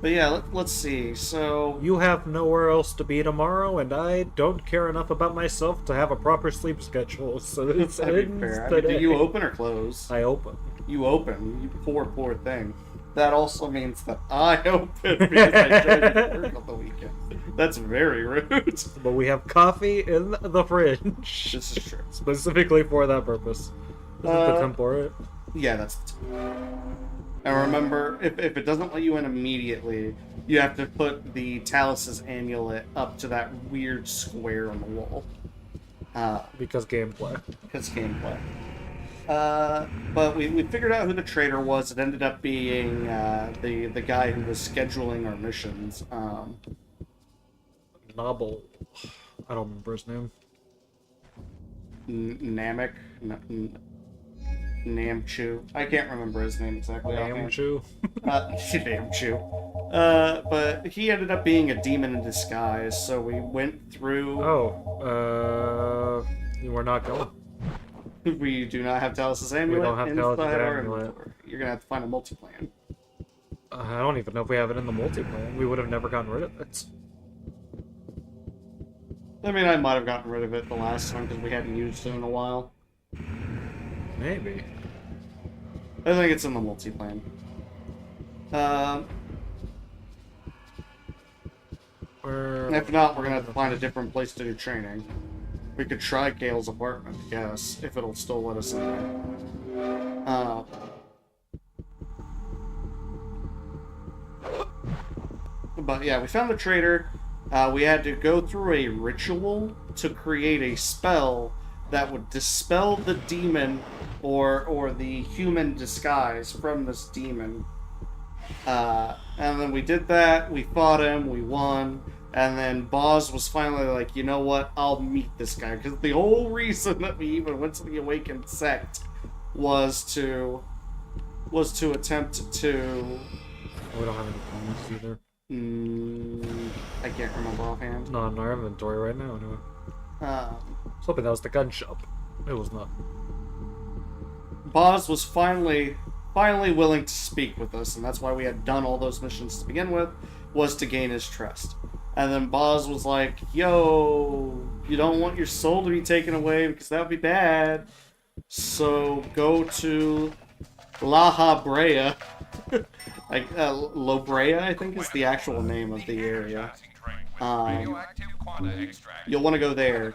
But yeah, let's see. So You have nowhere else to be tomorrow, and I don't care enough about myself to have a proper sleep schedule, so it's that'd be ends fair. I mean, do today. you open or close? I open. You open. You poor thing. That also means that I open because I showed you to work on the weekend. That's very rude. But we have coffee in the fridge. This is true. Specifically for that purpose. This is the template. Yeah, that's. And remember, if it doesn't let you in immediately, you have to put the Talus's amulet up to that weird square on the wall. Because gameplay. Because gameplay. But we figured out who the traitor was. It ended up being the guy who was scheduling our missions. Nobble. I don't remember his name. Namek? Namchu. I can't remember his name exactly. Namchu? Namchu. But he ended up being a demon in disguise, so we went through... We're not going. We do not have Talus's amulet. We don't have inside Talus's our amulet. inventory. You're gonna have to find a multiplan. I don't even know if we have it in the multiplayer. We would have never gotten rid of it. I mean, I might have gotten rid of it the last time because we hadn't used it in a while. Maybe. I think it's in the multiplan. If not, we're gonna have to find a different place to do training. We could try Gale's apartment, I guess, if it'll still let us in there. But yeah, we found the traitor. We had to go through a ritual to create a spell that would dispel the demon or the human disguise from this demon. And then we did that, we fought him, we won, and then Boz was finally like, you know what, I'll meet this guy. Because the whole reason that we even went to the Awakened sect was to attempt to... We don't have any phones either. I can't remember offhand. Not in our inventory right now, anyway. I was hoping that was the gun shop. It was not. Boz was finally willing to speak with us, and that's why we had done all those missions to begin with, was to gain his trust. And then Boz was like, yo, you don't want your soul to be taken away because that would be bad. So go to La Habrea. Like, La Brea, I think is the actual name of the area. You'll want to go there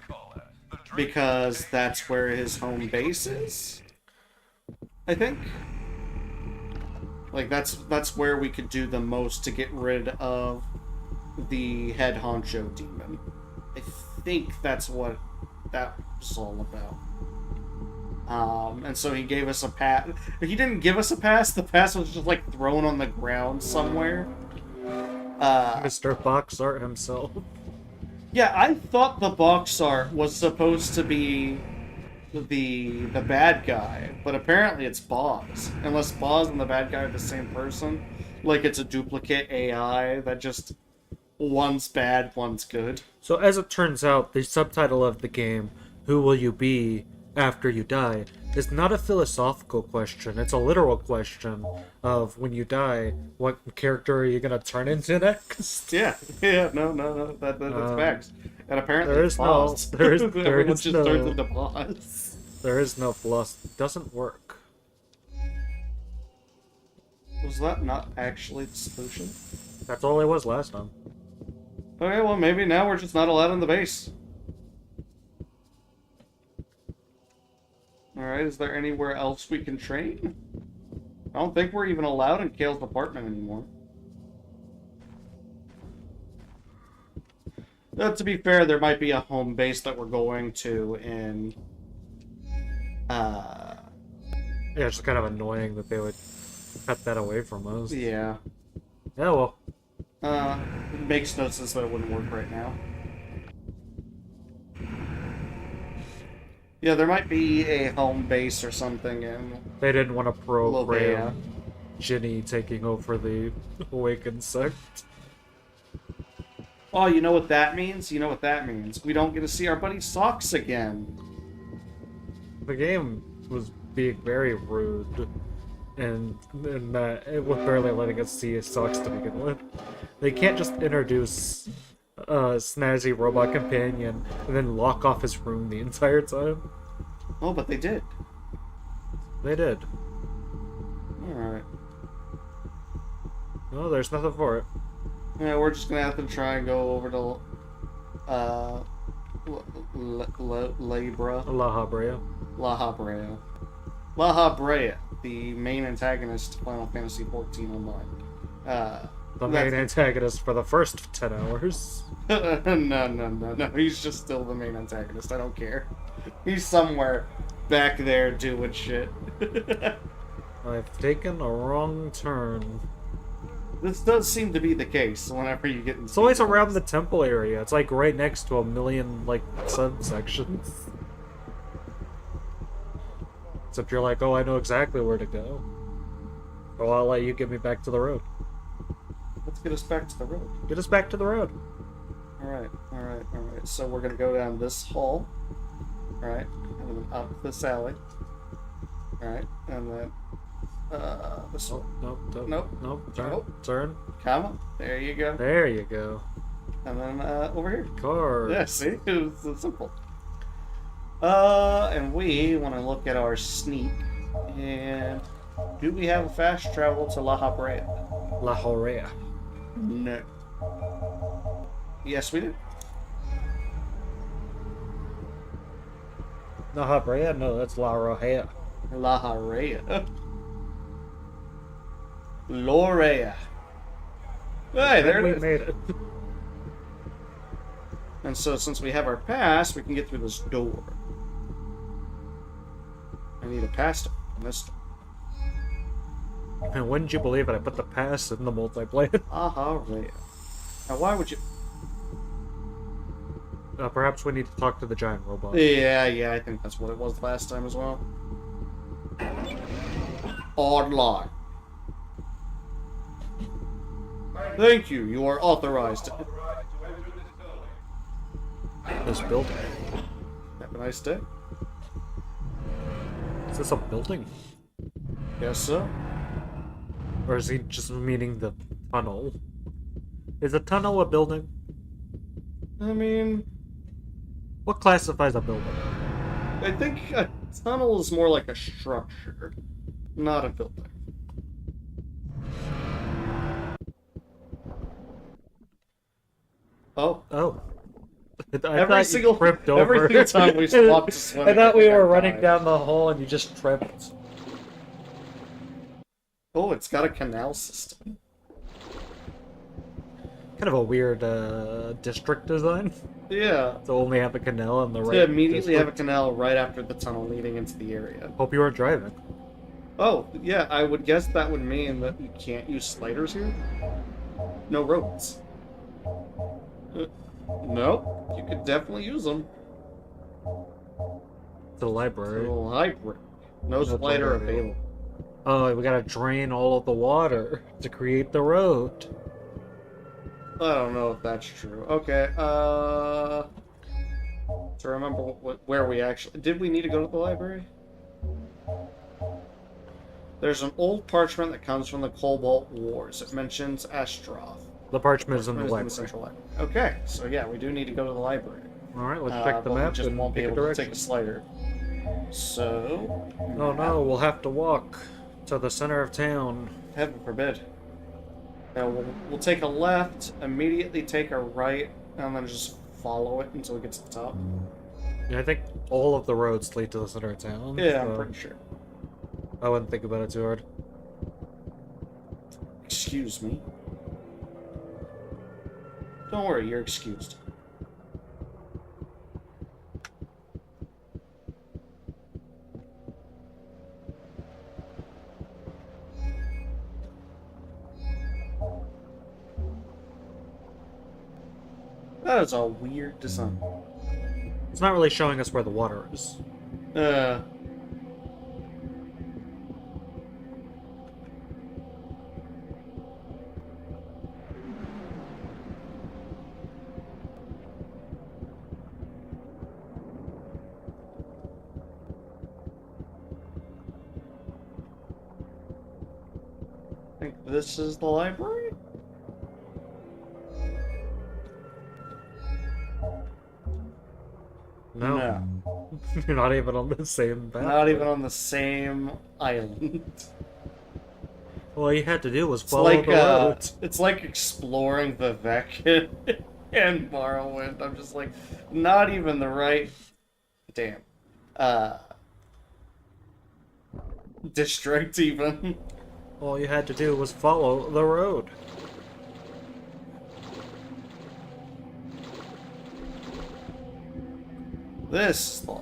because that's where his home base is, I think. Like, that's where we could do the most to get rid of the head honcho demon. I think that's what that was all about. And so he gave us a pass. He didn't give us a pass. The pass was just like thrown on the ground somewhere. Mr. Box Art himself. Yeah, I thought the box art was supposed to be the bad guy, but apparently it's Boz. Unless Boz and the bad guy are the same person, like it's a duplicate AI that just one's bad, one's good. So as it turns out, the subtitle of the game, "Who Will You Be After You Die," is not a philosophical question. It's a literal question of when you die, what character are you gonna turn into next? Yeah, no, that's facts. And apparently There it's is no- Boz. there is- Everyone there is just no- turns into Boz. There is no philosophy. It doesn't work. Was that not actually the solution? That's all it was last time. Okay, well maybe now we're just not allowed in the base. Alright, is there anywhere else we can train? I don't think we're even allowed in Kale's apartment anymore. To be fair, there might be a home base that we're going to in... Yeah, it's just kind of annoying that they would cut that away from us. Yeah. Yeah, well. It makes no sense that it wouldn't work right now. Yeah, there might be a home base or something in... They didn't want to Lobea. program Ginny taking over the Awakened sect. Oh, you know what that means? You know what that means. We don't get to see our buddy Socks again. The game was being very rude. and that with barely letting us see his socks to begin with. They can't just introduce a snazzy robot companion and then lock off his room the entire time. Oh, but they did. They did. Alright. No, there's nothing for it. Yeah, we're just gonna have to try and go over to Labra. La Habrea. La Habrea. La Habrea, the main antagonist to Final Fantasy XIV Online. The main antagonist for the first 10 hours. No. He's just still the main antagonist. I don't care. He's somewhere back there doing shit. I've taken a wrong turn. This does seem to be the case whenever you get in. It's always around the temple area. It's like right next to a million, like, subsections. Except you're like, oh, I know exactly where to go. Well, I'll let you get me back to the road. Let's get us back to the road. Get us back to the road. Alright. So we're gonna go down this hall. Alright. And then up this alley. Alright. And then this one. Nope. Turn. Nope. Turn. Come on. There you go. There you go. And then over here. Card. Yeah, see? It was so simple. And we want to look at our sneak. And do we have a fast travel to La Habrea? La Jorea. No. Yes, we do. La Habrea? No, that's La Roja. La Habrea. Lorea. Hey, there we it is. made it. And so, since we have our pass, we can get through this door. I need a pass to open this door. And wouldn't you believe it? I put the pass in the multiplayer. Aha, Rhea. Now, why would you... Perhaps we need to talk to the giant robot. Yeah, I think that's what it was last time as well. Odd line. Thank you. You are authorized. This building. Have a nice day. Is this a building? Yes, sir. Or is he just meaning the tunnel? Is a tunnel a building? I mean, What classifies a building? I think a tunnel is more like a structure, not a building. Oh. Oh. I Every thought single you tripped over. every single time we swapped to swimming. I thought we think were I running died. down the hall and you just tripped. Oh, it's got a canal system. Kind of a weird district design. Yeah. To only have a canal on the right. To immediately have a district. canal right after the tunnel leading into the area. Hope you weren't driving. Oh, yeah, I would guess that would mean that you can't use sliders here? No roads. No, you could definitely use them. The library. Library. No No slider library. available. Oh, we gotta drain all of the water to create the road. I don't know if that's true. Okay, to remember where we actually... Did we need to go to the library? There's an old parchment that comes from the Cobalt Wars. It mentions Astroth. The parchment is in the It's library. Central Library. Okay, so yeah, we do need to go to the library. Alright, let's check the but map we just and won't be pick a able to direction. take a slider. So... Oh no, we'll have to walk to the center of town. Heaven forbid. Now we'll take a left, immediately take a right, and then just follow it until we get to the top. Yeah, I think all of the roads lead to the center of town. Yeah, I'm so pretty sure. I wouldn't think about it too hard. Excuse me. Don't worry, you're excused. That is a weird design. It's not really showing us where the water is. Uh. This is the library? No. No. You're not even on the same map. Not even on the same island. All you had to do was It's follow like the road. it's like exploring Vivek and Morrowind. I'm just like, not even the right damn district even. All you had to do was follow the road. This is the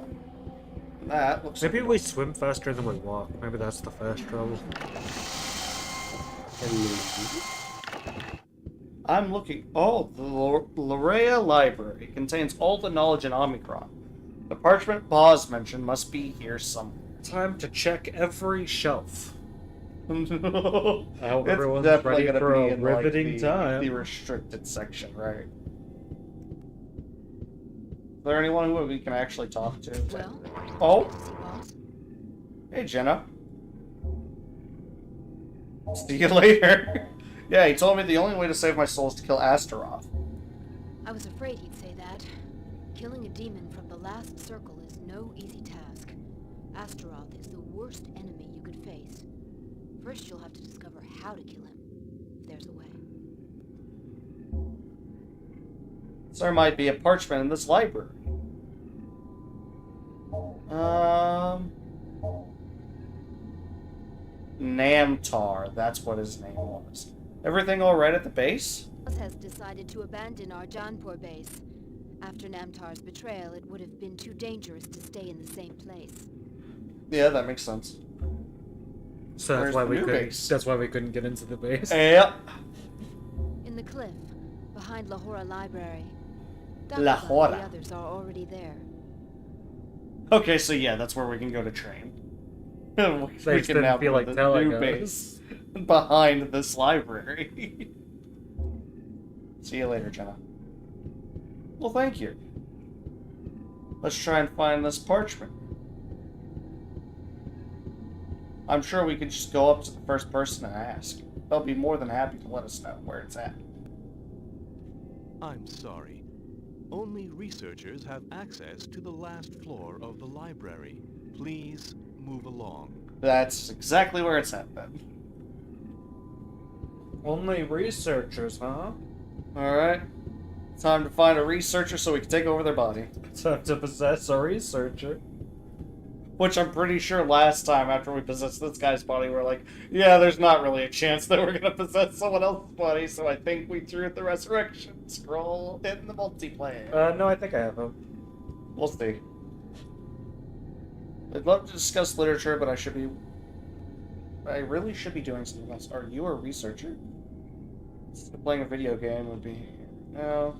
that looks Maybe like we swim faster than we walk. Maybe that's the fast travel. I'm looking. Oh, the Lorea Library contains all the knowledge in Omikron. The parchment Boz mentioned must be here somewhere. Time to check every shelf. I hope It's everyone's definitely ready gonna for be a in, like, riveting time. the restricted section, right? Is there anyone who we can actually talk to? Well, Oh, see, boss? hey Jenna. See you later. Yeah, he told me the only way to save my soul is to kill Astaroth. I was afraid he'd say that. Killing a demon from the last circle is no easy task. Astaroth is the worst enemy you could face. First, you'll have to discover how to kill him, if there's a way. So there might be a parchment in this library. Namtar, that's what his name was. Everything alright at the base? Boss has decided to abandon our Janpur base. After Namtar's betrayal, it would have been too dangerous to stay in the same place. Yeah, that makes sense. So Where's the new couldn't. base? That's why we couldn't get into the base. Yep. In the cliff, behind Lahora Library. Lahora. The others are already there. Okay, so yeah, that's where we can go to train. we Thanks, can now didn't feel go like to the telling new us. base behind this library. See you later, Jenna. Well, thank you. Let's try and find this parchment. I'm sure we could just go up to the first person and ask. They'll be more than happy to let us know where it's at. I'm sorry. Only researchers have access to the last floor of the library. Please move along. That's exactly where it's at, then. Only researchers, huh? Alright. Time to find a researcher so we can take over their body. Time to possess a researcher. Which I'm pretty sure last time after we possessed this guy's body, we're like, yeah, there's not really a chance that we're gonna possess someone else's body, so I think we threw the resurrection scroll in the multiplayer. No, I think I have him. We'll see. I'd love to discuss literature, but I really should be doing something else. Are you a researcher? Playing a video game would be... No.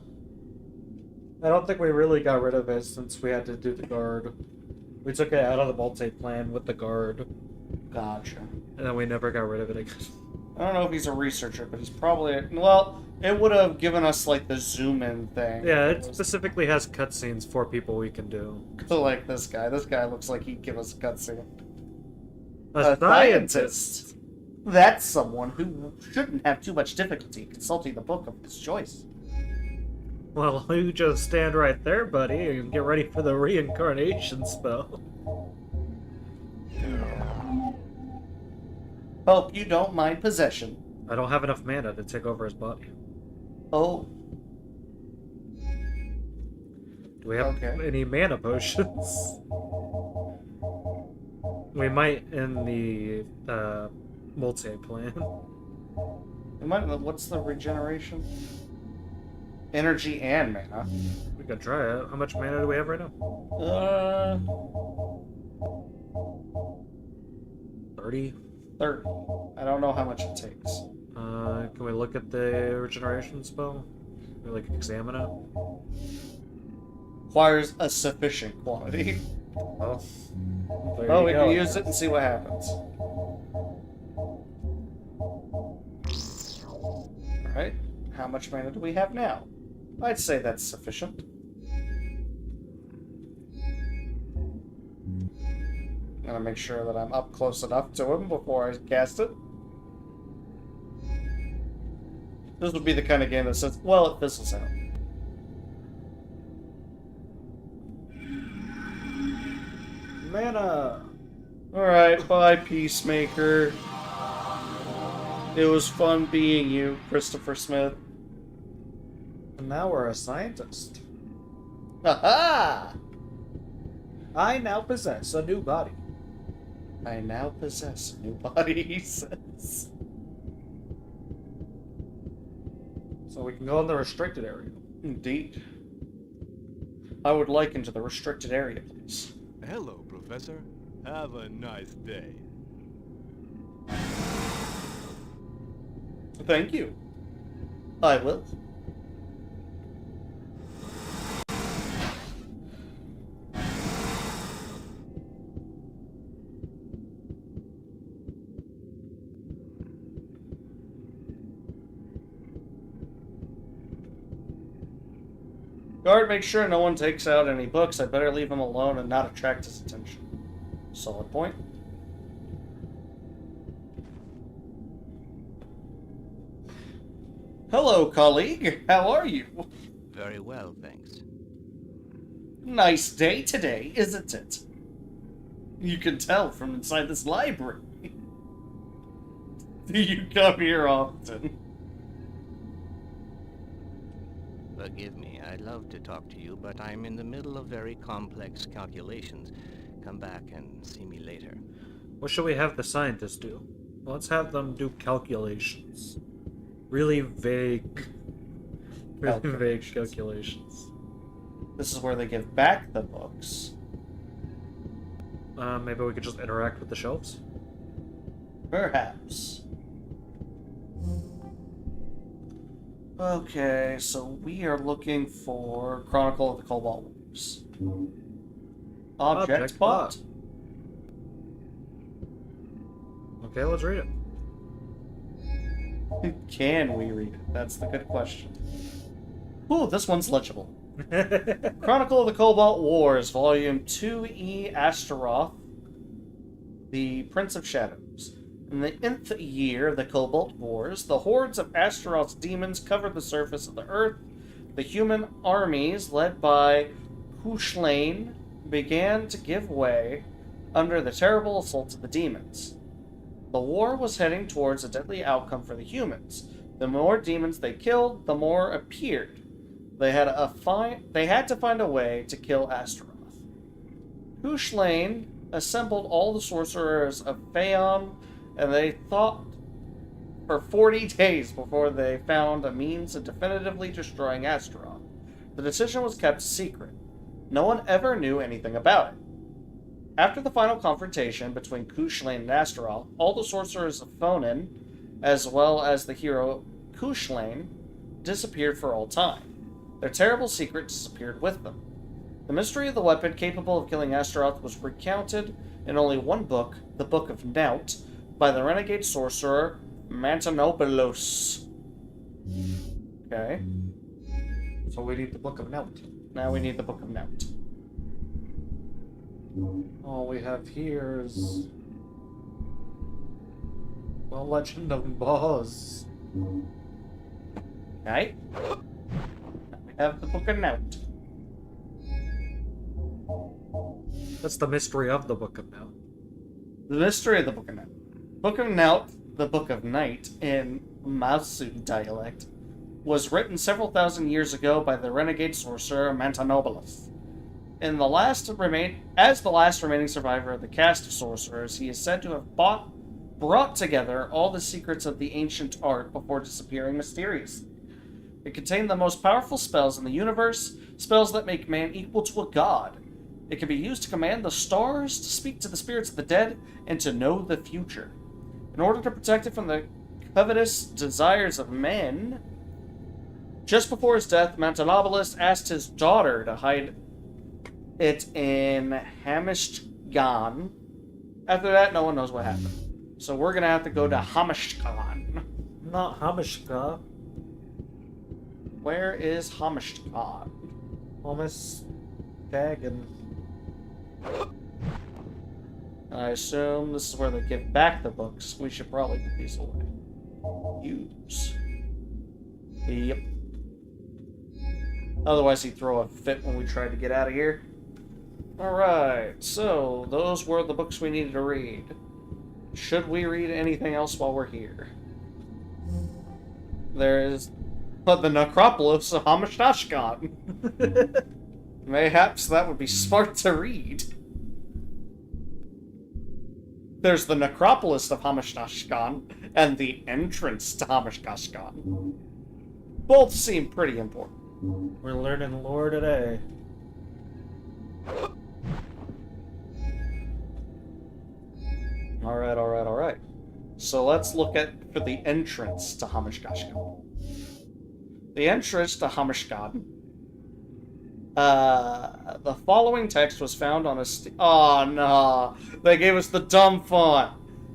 I don't think we really got rid of it since we had to do the guard. We took it out of the multi-plan with the guard, Gotcha. and then we never got rid of it again. I don't know if he's a researcher, but he's probably... Well, it would have given us, like, the zoom-in thing. Yeah, it specifically has cutscenes for people we can do. So, like, this guy. This guy looks like he'd give us a cutscene. A Scientist! That's someone who shouldn't have too much difficulty consulting the book of his choice. Well, you just stand right there, buddy, and get ready for the reincarnation spell. Hope you don't mind possession. I don't have enough mana to take over his body. Oh, Do we have Okay. any mana potions? We might in the multi-plan. what's the regeneration? Energy and mana. We could try it. How much mana do we have right now? 30? 30. I don't know how much it takes. Can we look at the regeneration spell? Can we, like, examine it? Requires a sufficient quantity. Well, there Oh, you we go. can use it and see what happens. Alright, how much mana do we have now? I'd say that's sufficient. I'm gonna make sure that I'm up close enough to him before I cast it. This would be the kind of game that says, well, it fizzles out. Mana! Alright, bye, Peacemaker. It was fun being you, Christopher Smith. And now we're a scientist. Aha! I now possess a new body. I now possess a new body, he says. So we can go in the restricted area. Indeed. I would like into the restricted area, please. Hello, Professor. Have a nice day. Thank you. I will. Guard, make sure no one takes out any books. I better leave him alone and not attract his attention. Solid point. Hello, colleague. How are you? Very well, thanks. Nice day today, isn't it? You can tell from inside this library. Do you come here often? Forgive me, I'd love to talk to you, but I'm in the middle of very complex calculations. Come back and see me later. What should we have the scientists do? Let's have them do calculations. Really vague. Really vague calculations. This is where they give back the books. Maybe we could just interact with the shelves? Perhaps. Okay, so we are looking for Chronicle of the Cobalt Wars. Object bot. Okay, let's read it. Can we read it? That's the good question. Ooh, this one's legible. Chronicle of the Cobalt Wars, Volume 2E Astaroth, the Prince of Shadows. In the nth year of the Cobalt Wars, the hordes of Astaroth's demons covered the surface of the Earth. The human armies, led by Kushlain, began to give way under the terrible assaults of the demons. The war was heading towards a deadly outcome for the humans. The more demons they killed, the more appeared. They had to find a way to kill Astaroth. Kushlain assembled all the sorcerers of Phaon, and they thought for 40 days before they found a means of definitively destroying Astaroth. The decision was kept secret. No one ever knew anything about it. After the final confrontation between Kushlain and Astaroth, all the sorcerers of Phonin, as well as the hero Kushlain, disappeared for all time. Their terrible secret disappeared with them. The mystery of the weapon capable of killing Astaroth was recounted in only one book, the Book of Nout, by the renegade sorcerer Mantanopoulos. Okay. So we need the Book of Nout. Now we need the Book of Nout. All we have here is the Legend of Boz. Okay. Now we have the Book of Nout. That's the mystery of the Book of Nout. The mystery of the Book of Nout. Book of Nout, the Book of Night, in Masu dialect, was written several thousand years ago by the renegade sorcerer Mantanopoulos. As the last remaining survivor of the caste of sorcerers, he is said to have brought together all the secrets of the ancient art before disappearing mysteriously. It contained the most powerful spells in the universe, spells that make man equal to a god. It can be used to command the stars, to speak to the spirits of the dead, and to know the future. In order to protect it from the covetous desires of men, just before his death, Mantanopoulos asked his daughter to hide it in Hamishgan. After that, no one knows what happened. So we're gonna have to go to Hamishgan. Not Hamishka. Where is Hamishgan? Thomas Dagan. I assume this is where they give back the books. We should probably put these away. Use. Yep. Otherwise, he'd throw a fit when we tried to get out of here. Alright, so those were the books we needed to read. Should we read anything else while we're here? There's the Necropolis of Hamashtashkan. Mayhaps that would be smart to read. There's the Necropolis of Hamashtashkan and the entrance to Hamashtashkan. Both seem pretty important. We're learning lore today. Alright. So let's look for the entrance to Hamashtashkan. The entrance to Hamashtashkan. The following text was found on a oh no, they gave us the dumb font.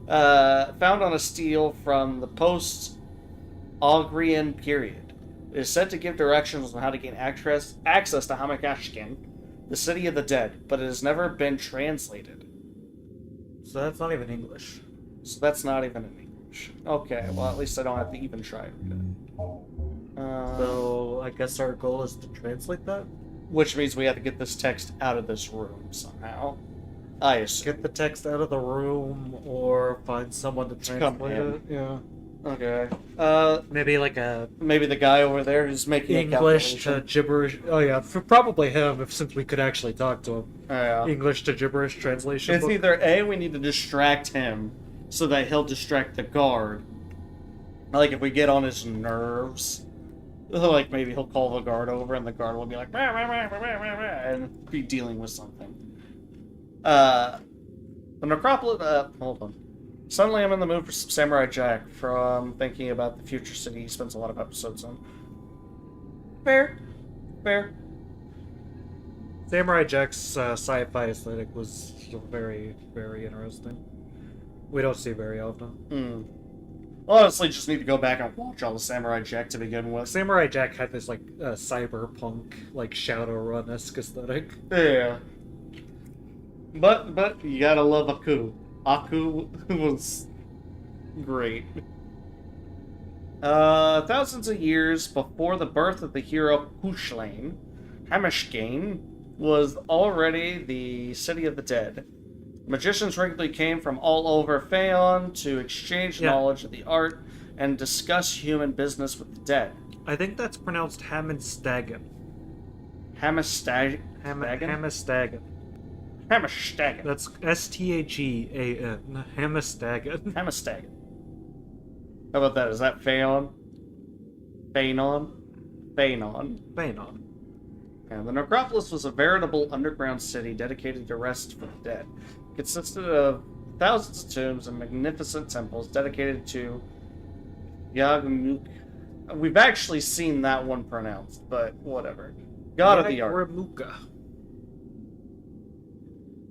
Found on a stele from the post-Augrian period. It is said to give directions on how to gain access to Hamashtashkan, the city of the dead, but it has never been translated. So that's not even English. So that's not even in English. Okay, well at least I don't have to even try to read it. So I guess our goal is to translate that? Which means we have to get this text out of this room somehow. I assume. Get the text out of the room or find someone to translate it. Yeah. Okay. Maybe like a Maybe the guy over there who's making English a to calculation. gibberish. Oh yeah, for probably him, since we could actually talk to him. Yeah. English to gibberish translation. It's book. either A, we need to distract him so that he'll distract the guard. Like if we get on his nerves, like maybe he'll call the guard over and the guard will be like "Rah, rah, rah, rah, rah, rah," and be dealing with something. The Necropolis. Hold on. Suddenly, I'm in the mood for some Samurai Jack from thinking about the future city he spends a lot of episodes on. Fair. Samurai Jack's sci-fi aesthetic was very, very interesting. We don't see very often. Honestly, just need to go back and watch all the Samurai Jack to begin with. Samurai Jack had this like cyberpunk, like Shadowrun-esque aesthetic. Yeah. But you gotta love Aku. Aku was great. Thousands of years before the birth of the hero Pushlain, Hamishkane was already the city of the dead. Magicians regularly came from all over Phaon to exchange knowledge of the art and discuss human business with the dead. I think that's pronounced Hammerstagen. Hamistagan? Hammerstagen. Hamistagan. That's Stagean. Hammerstagen. Hamistagan. How about that? Is that Phaon? Phanon? Phanon. And the Necropolis was a veritable underground city dedicated to rest for the dead. It consisted of thousands of tombs and magnificent temples dedicated to Yagmuk. We've actually seen that one pronounced, but whatever. God of the art. Yagremuka.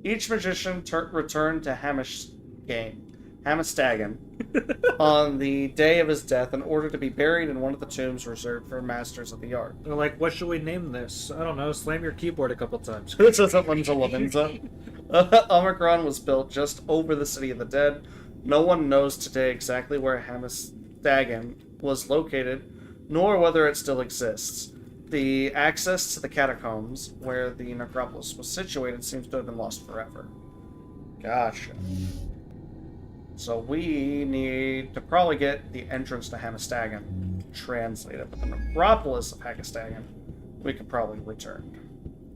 Each magician returned to Hamistagan on the day of his death in order to be buried in one of the tombs reserved for masters of the art. They're like, what should we name this? I don't know, slam your keyboard a couple times. This isn't Lavenza. Omikron was built just over the city of the dead. No one knows today exactly where Hamistagan was located, nor whether it still exists. The access to the catacombs, where the necropolis was situated, seems to have been lost forever. Gotcha. So we need to probably get the entrance to Hamistagan translated, but the necropolis of Hamistagan we could probably return.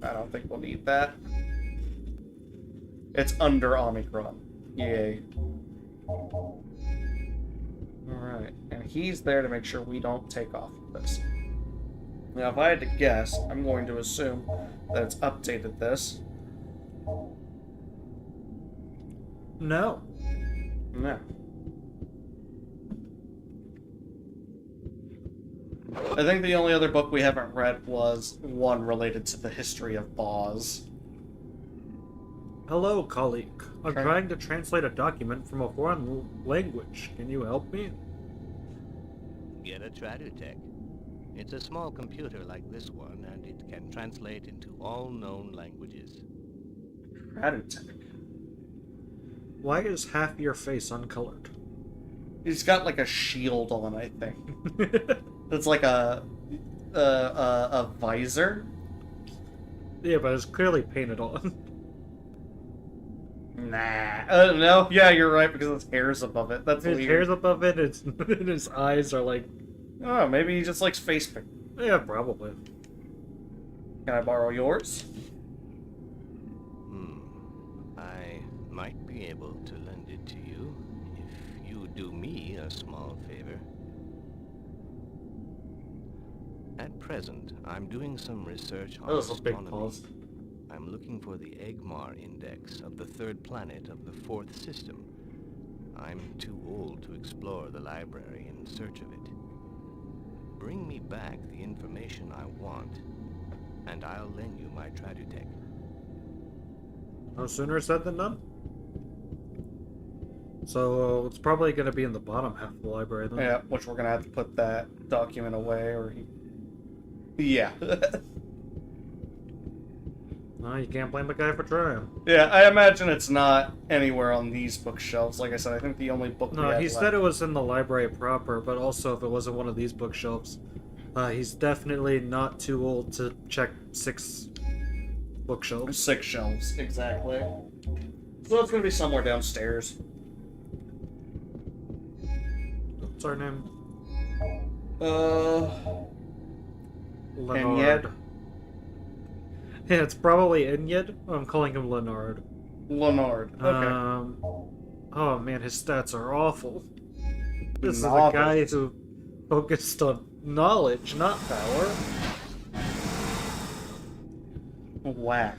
I don't think we'll need that. It's under Omikron. Yay. Alright, and he's there to make sure we don't take off with this. Now, if I had to guess, I'm going to assume that it's updated this. No. No. I think the only other book we haven't read was one related to the history of Boz. Hello, colleague. I'm Okay. trying to translate a document from a foreign language. Can you help me? Get a Tradutech. It's a small computer like this one, and it can translate into all known languages. Radutech. Why is half your face uncolored? He's got like a shield on, I think. It's like a visor. Yeah, but it's clearly painted on. Nah. No. Yeah, you're right because it's hairs above it. That's His weird. hair's above it, it's, and his eyes are like... Oh, maybe he just likes face paint. Yeah, probably. Can I borrow yours? I might be able to lend it to you if you do me a small favor. At present, I'm doing some research on That was a big astronomy. pause. I'm looking for the Egmar index of the third planet of the fourth system. I'm too old to explore the library in search of it. Bring me back the information I want, and I'll lend you my Tradutech. No sooner said than done. So it's probably going to be in the bottom half of the library then. Yeah, which we're gonna have to put that document away, or he... Yeah. No, you can't blame the guy for trying. Yeah, I imagine it's not anywhere on these bookshelves. Like I said, I think the only book we No, had he left... said it was in the library proper, but also if it wasn't one of these bookshelves. He's definitely not too old to check 6 bookshelves. 6 shelves, exactly. So it's gonna be somewhere downstairs. What's our name? And yet... Leonard. Yeah, it's probably Inyad. I'm calling him Leonard. Leonard. Okay. Oh man, his stats are awful. This is a Novice. guy who focused on knowledge, not power. Whack.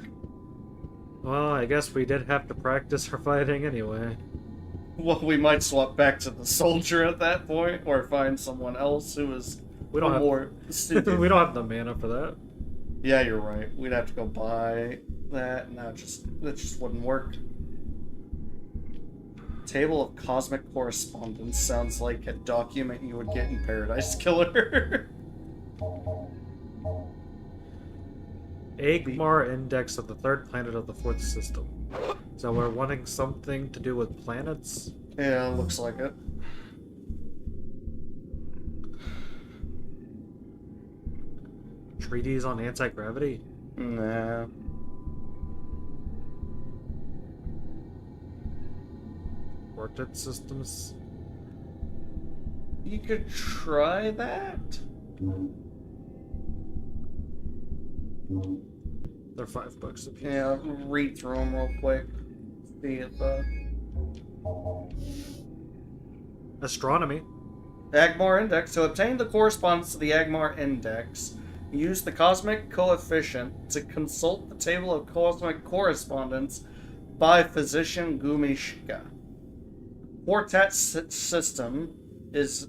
Well, I guess we did have to practice for fighting anyway. Well, we might swap back to the soldier at that point, or find someone else who is We don't have more astute. we don't have the mana for that. Yeah, you're right. We'd have to go buy that, and that just wouldn't work. Table of Cosmic Correspondence sounds like a document you would get in Paradise Killer. Egmar index of the third planet of the fourth system. So we're wanting something to do with planets? Yeah, looks like it. Treaties on anti-gravity? Nah. Coordinate systems? You could try that. They're $5 a piece. Yeah, read through them real quick. See if, Astronomy. Agmar Index. To obtain the correspondence to the Agmar Index, use the Cosmic Coefficient to consult the Table of Cosmic Correspondence by Physician Gumishka. Quartet system is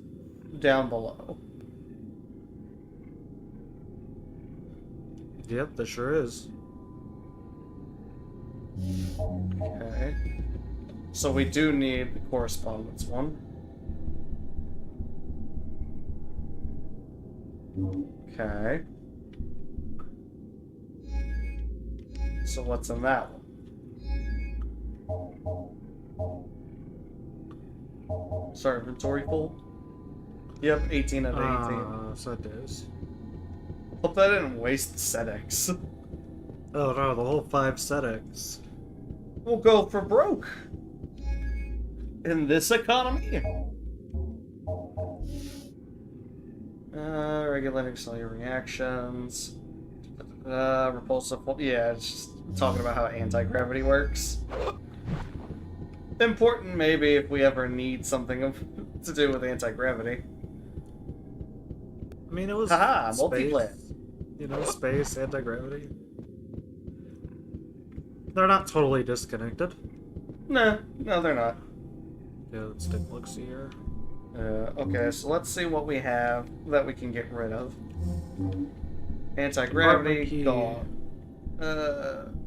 down below. Yep, there sure is. Okay. So we do need the correspondence one. Okay. So what's in that one? Sorry, inventory full? Yep, 18 out of 18. So it is. Hope that didn't waste SEDEX. Oh no, the whole 5 SEDEX. We'll go for broke. In this economy. Regulating cellular reactions. Repulsive. Yeah, it's just talking about how anti-gravity works. Important, maybe, if we ever need something to do with anti-gravity. I mean, it was Haha, space, multiplayer. you know, space, anti-gravity. They're not totally disconnected. No, they're not. Yeah, let's take a look-see here. Okay, so let's see what we have that we can get rid of. Anti-gravity, Compartment gone.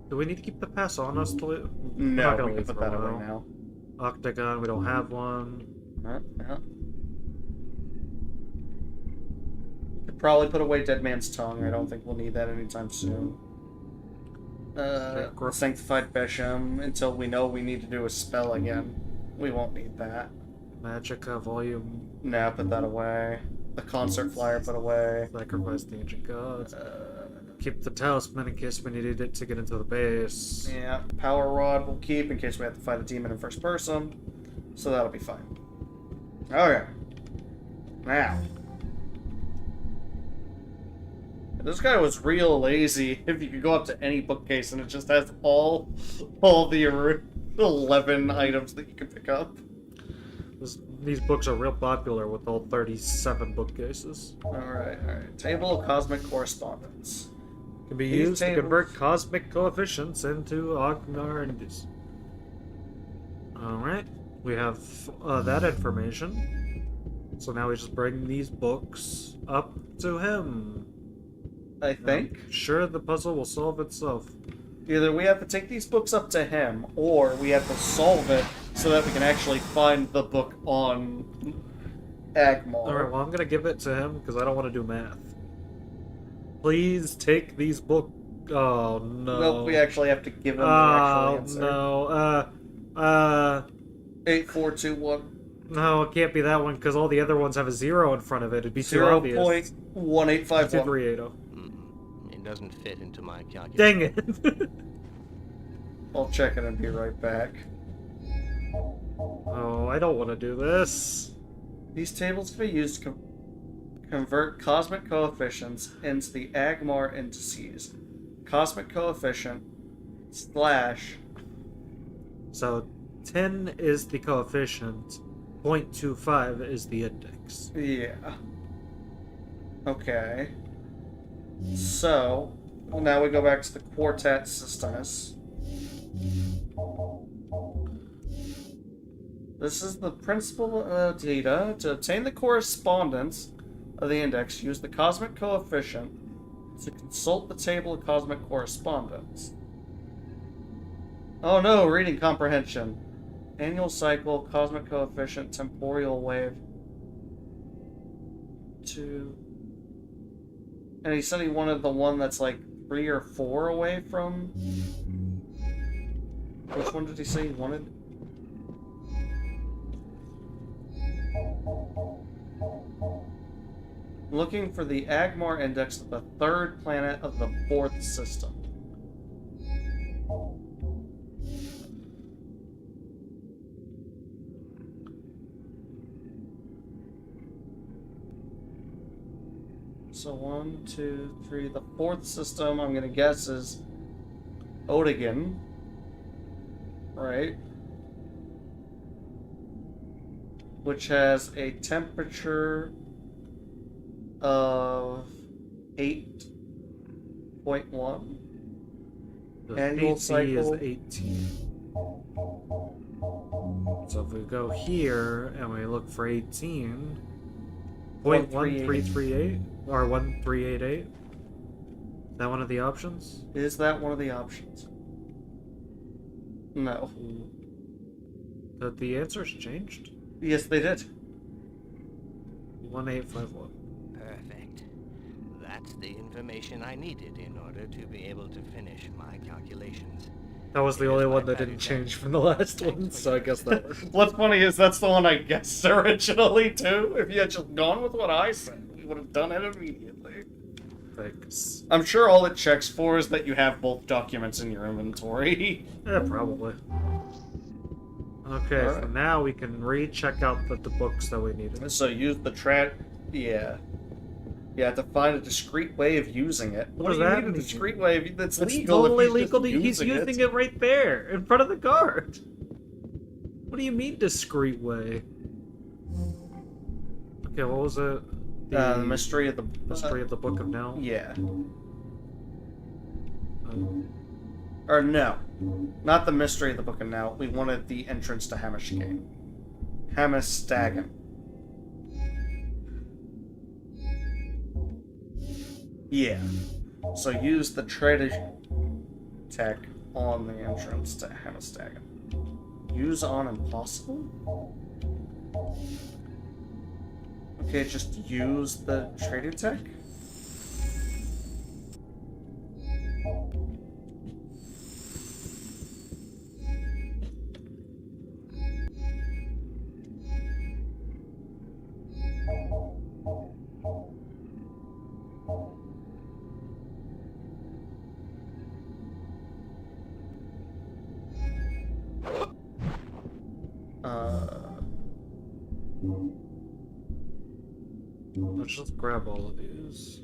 Do we need to keep the pass on us to leave? We're No, not gonna we can leave put for a that away while. now. Octagon, we don't have one. Yeah. Could probably put away Dead Man's Tongue. I don't think we'll need that anytime soon. Sanctified Besham until we know we need to do a spell again. We won't need that. Magicka volume. No, put that away. The concert flyer put away. Sacrifice the ancient gods. Keep the talisman in case we needed it to get into the base. Yeah, power rod we'll keep in case we have to fight a demon in first person. So that'll be fine. Okay. Now. This guy was real lazy. If you could go up to any bookcase and it just has all the 11 items that you can pick up. These books are real popular with all 37 bookcases. Alright. Table of Cosmic Correspondence. Can be These used to tables- convert cosmic coefficients into Ognar indices. Alright, we have that information. So now we just bring these books up to him. I think. Sure, the puzzle will solve itself. Either we have to take these books up to him, or we have to solve it so that we can actually find the book on Agmar. Alright, well, I'm gonna give it to him because I don't want to do math. Please take these books. Oh, no. Nope, we actually have to give him the actual answer. No. 8421. No, it can't be that one because all the other ones have a 0 in front of it. It'd be too obvious. 0.1851. 2380. It doesn't fit into my calculation. Dang it. I'll check it and be right back. Oh, I don't want to do this. These tables can be used to convert cosmic coefficients into the Agmar indices. Cosmic coefficient / So 10 is the coefficient, 0.25 is the index. Yeah. Okay. So, now we go back to the Quartet Systems. This is the principal data. To obtain the correspondence of the index, use the cosmic coefficient to consult the table of cosmic correspondence. Oh no, reading comprehension. Annual cycle, cosmic coefficient, temporal wave. 2. And he said he wanted the one that's like 3 or 4 away from... Which one did he say he wanted? Looking for the Agmar index of the 3rd planet of the 4th system. So 1, 2, 3. The 4th system, I'm gonna guess, is Odigan. Right? Which has a temperature of 8.1. The Annual AC cycle. is 18. So if we go here and we look for 18, 0.1338 or 1388. Is that one of the options? Is that one of the options? No. The answer's changed? Yes, they did. 1851. Perfect. That's the information I needed in order to be able to finish my calculations. That was the Here's only my one that didn't package. change from the last one, so I guess that worked. What's funny is that's the one I guessed originally, too. If you had just gone with what I said, we would have done it immediately. Thanks. I'm sure all it checks for is that you have both documents in your inventory. Yeah, probably. Okay, so Alright. now we can recheck out the books that we needed. So use the Yeah. You have to find a discreet way of using it. What What does do you that need a mean? discreet way of... That's It's legal totally if he's legal. just He's using it right there, in front of the guard. What do you mean, discreet way? Okay, what was it? The mystery of the... Mystery of the Book of Now? Yeah. Um, Or no. Not the mystery of the Book of Now. We wanted the entrance to Hamishgame. Hamistagan. Yeah. So use the treasure tech on the entrance to Hamistagan. Use on impossible? Okay, just use the trading tech? Let's just grab all of these.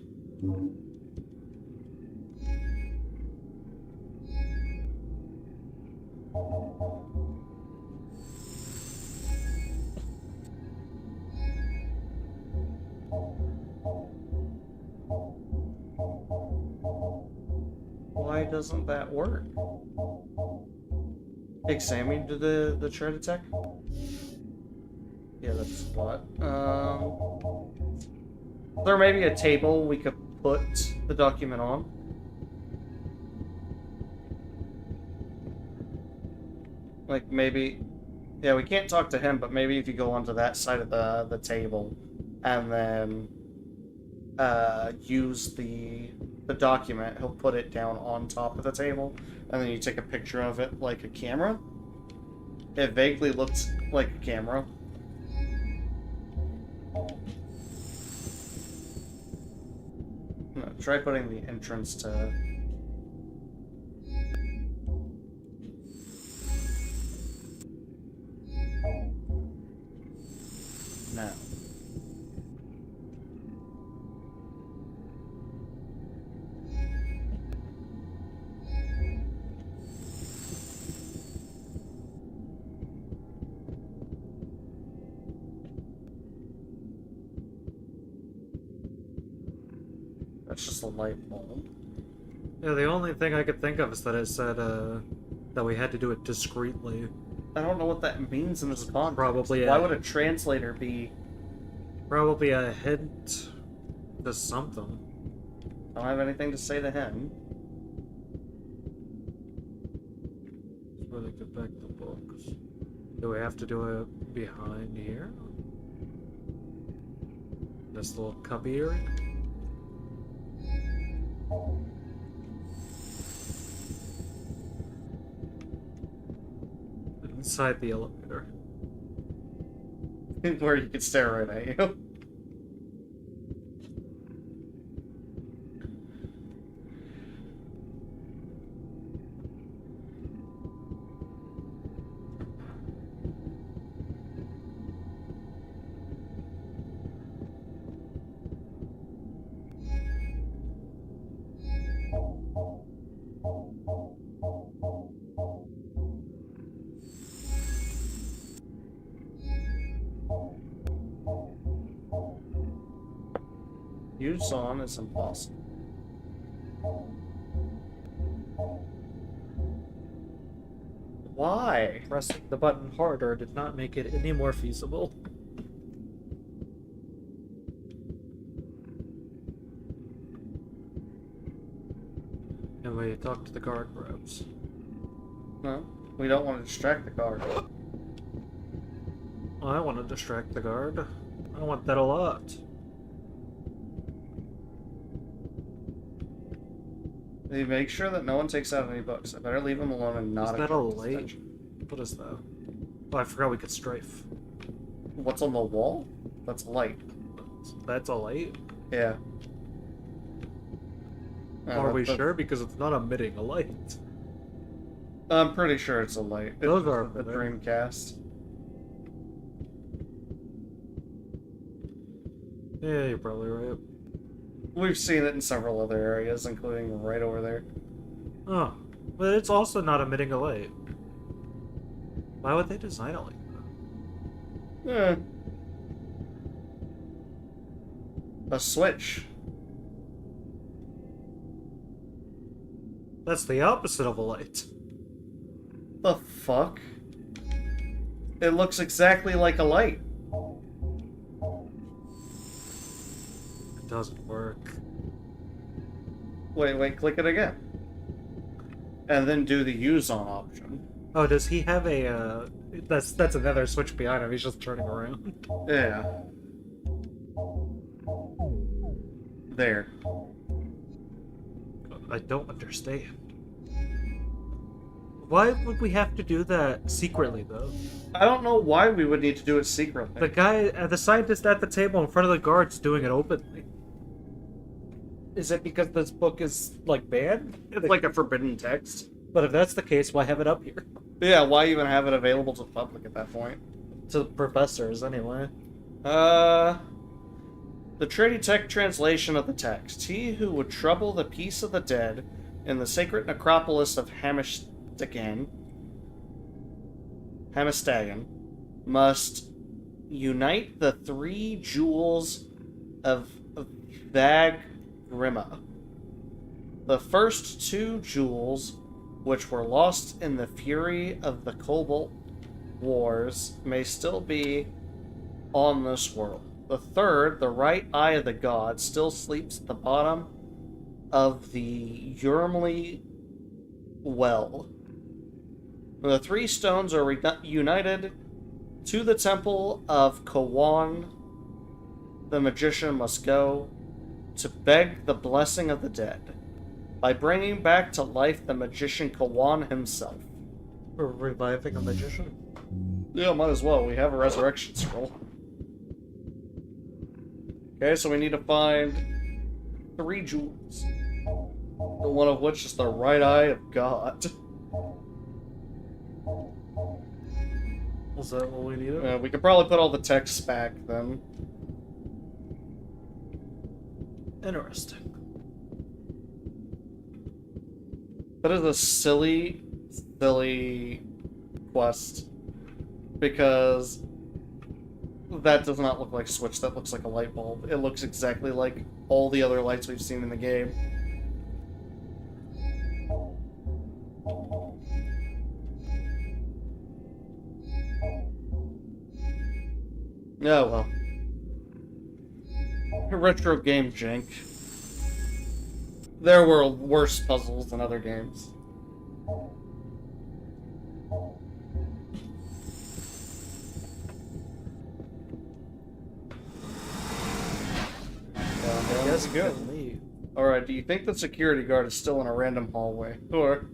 Why doesn't that work? Examine the chart attack? Yeah, that's what. There may be a table we could put the document on. Like maybe, yeah, we can't talk to him, but maybe if you go onto that side of the table, and then use the document, he'll put it down on top of the table, and then you take a picture of it like a camera. It vaguely looks like a camera. No, try putting the entrance to... No. That's just a light bulb. Yeah, the only thing I could think of is that it said that we had to do it discreetly. I don't know what that means in this context. Probably Why would a translator be... Probably a hint to something. I don't have anything to say to him. That's where they get back the books. Do we have to do it behind here? This little cubby area? Inside the elevator. Where you could stare right at you. Use on is impossible. Why? Pressing the button harder did not make it any more feasible. And we talk to the guard, perhaps. No, we don't want to distract the guard. I want to distract the guard. I want that a lot. They make sure that no one takes out any books. I better leave them alone and not... Is that a light? What is that? Oh, I forgot we could strafe. What's on the wall? That's light. That's a light? Yeah. Are we sure? Because it's not emitting a light. I'm pretty sure it's a light. Those It's are a Dreamcast. Yeah, you're probably right. We've seen it in several other areas, including right over there. Oh, but it's also not emitting a light. Why would they design it like that? Eh. A switch. That's the opposite of a light. The fuck? It looks exactly like a light. It doesn't work. Wait, click it again. And then do the use on option. Oh, does he have a, that's another switch behind him, he's just turning around. Yeah. There. I don't understand. Why would we have to do that secretly, though? I don't know why we would need to do it secretly. The guy, the scientist at the table in front of the guards doing it openly. Is it because this book is, like, banned? It's like a forbidden text. But if that's the case, why have it up here? Yeah, why even have it available to the public at that point? To the professors, anyway. The Traditech translation of the text. He who would trouble the peace of the dead in the sacred necropolis of Hamistagan must unite the 3 jewels of Vagrima. The first 2 jewels, which were lost in the fury of the Cobalt Wars, may still be on this world. The third, the right eye of the god, still sleeps at the bottom of the Yurmley well. When the 3 stones are united to the temple of Kawan, the magician must go to beg the blessing of the dead by bringing back to life the magician Kawan himself. We're reviving a magician? Yeah, might as well. We have a resurrection scroll. Okay, so we need to find 3 jewels. One of which is the right eye of God. Was that what we needed? We could probably put all the texts back then. Interesting. That is a silly quest. Because that does not look like a switch, that looks like a light bulb. It looks exactly like all the other lights we've seen in the game. Oh well. Retro game jank. There were worse puzzles than other games. I guess we can leave. Alright, do you think the security guard is still in a random hallway? Or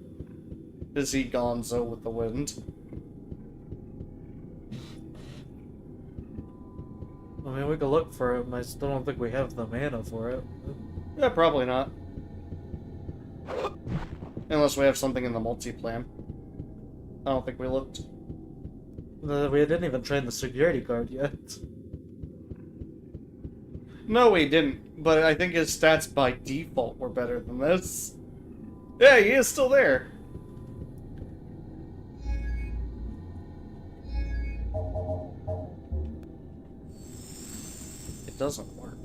is he gonzo with the wind? I mean, we could look for him. I still don't think we have the mana for it. Yeah, probably not. Unless we have something in the multi-plan. I don't think we looked. We didn't even train the security guard yet. No, we didn't. But I think his stats by default were better than this. Yeah, he is still there. It doesn't work.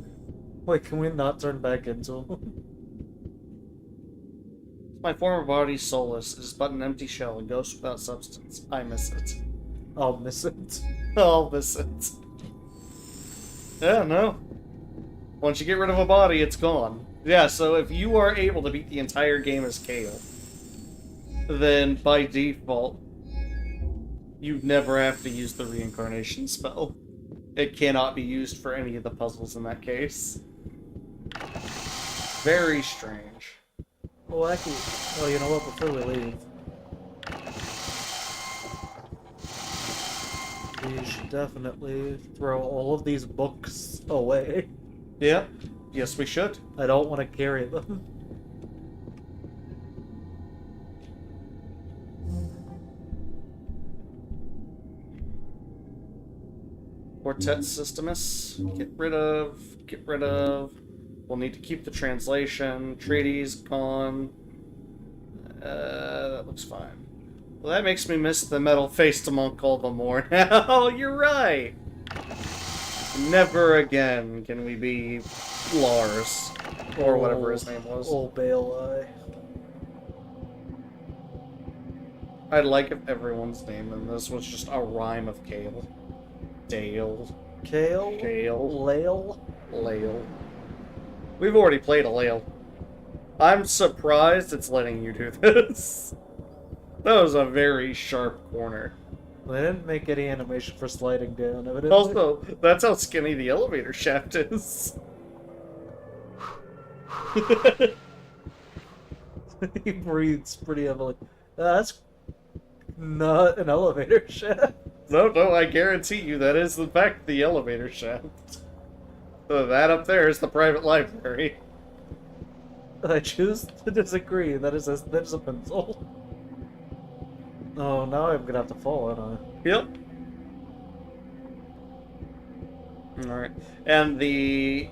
Wait, can we not turn back into him? My former body's soulless. It is but an empty shell, a ghost without substance. I miss it. I'll miss it. I'll miss it. Yeah, no. Once you get rid of a body, it's gone. Yeah, so if you are able to beat the entire game as Kale, then by default, you never have to use the reincarnation spell. It cannot be used for any of the puzzles in that case. Very strange. Well, actually, oh, you know what? Before we leave, we should definitely throw all of these books away. Yeah. Yes, we should. I don't want to carry them. Quartet Systemus. Get rid of. Get rid of. We'll need to keep the translation. Treaties gone. That looks fine. Well, that makes me miss the metal-faced monk all the more now. You're right. Never again can we be Lars. Or whatever his name was. Old Bale I'd like if everyone's name in this was just a rhyme of Kale. Dale. Kale? Kale. Lale? Lale. We've already played a Lale. I'm surprised it's letting you do this. That was a very sharp corner. They didn't make any animation for sliding down, evidently. Also, that's how skinny the elevator shaft is. He breathes pretty heavily. That's not an elevator shaft. No, I guarantee you that is in fact the elevator shaft. So that up there is the private library. I choose to disagree. That is a pencil. Oh, now I'm gonna have to fall, aren't I? Yep. Alright. And the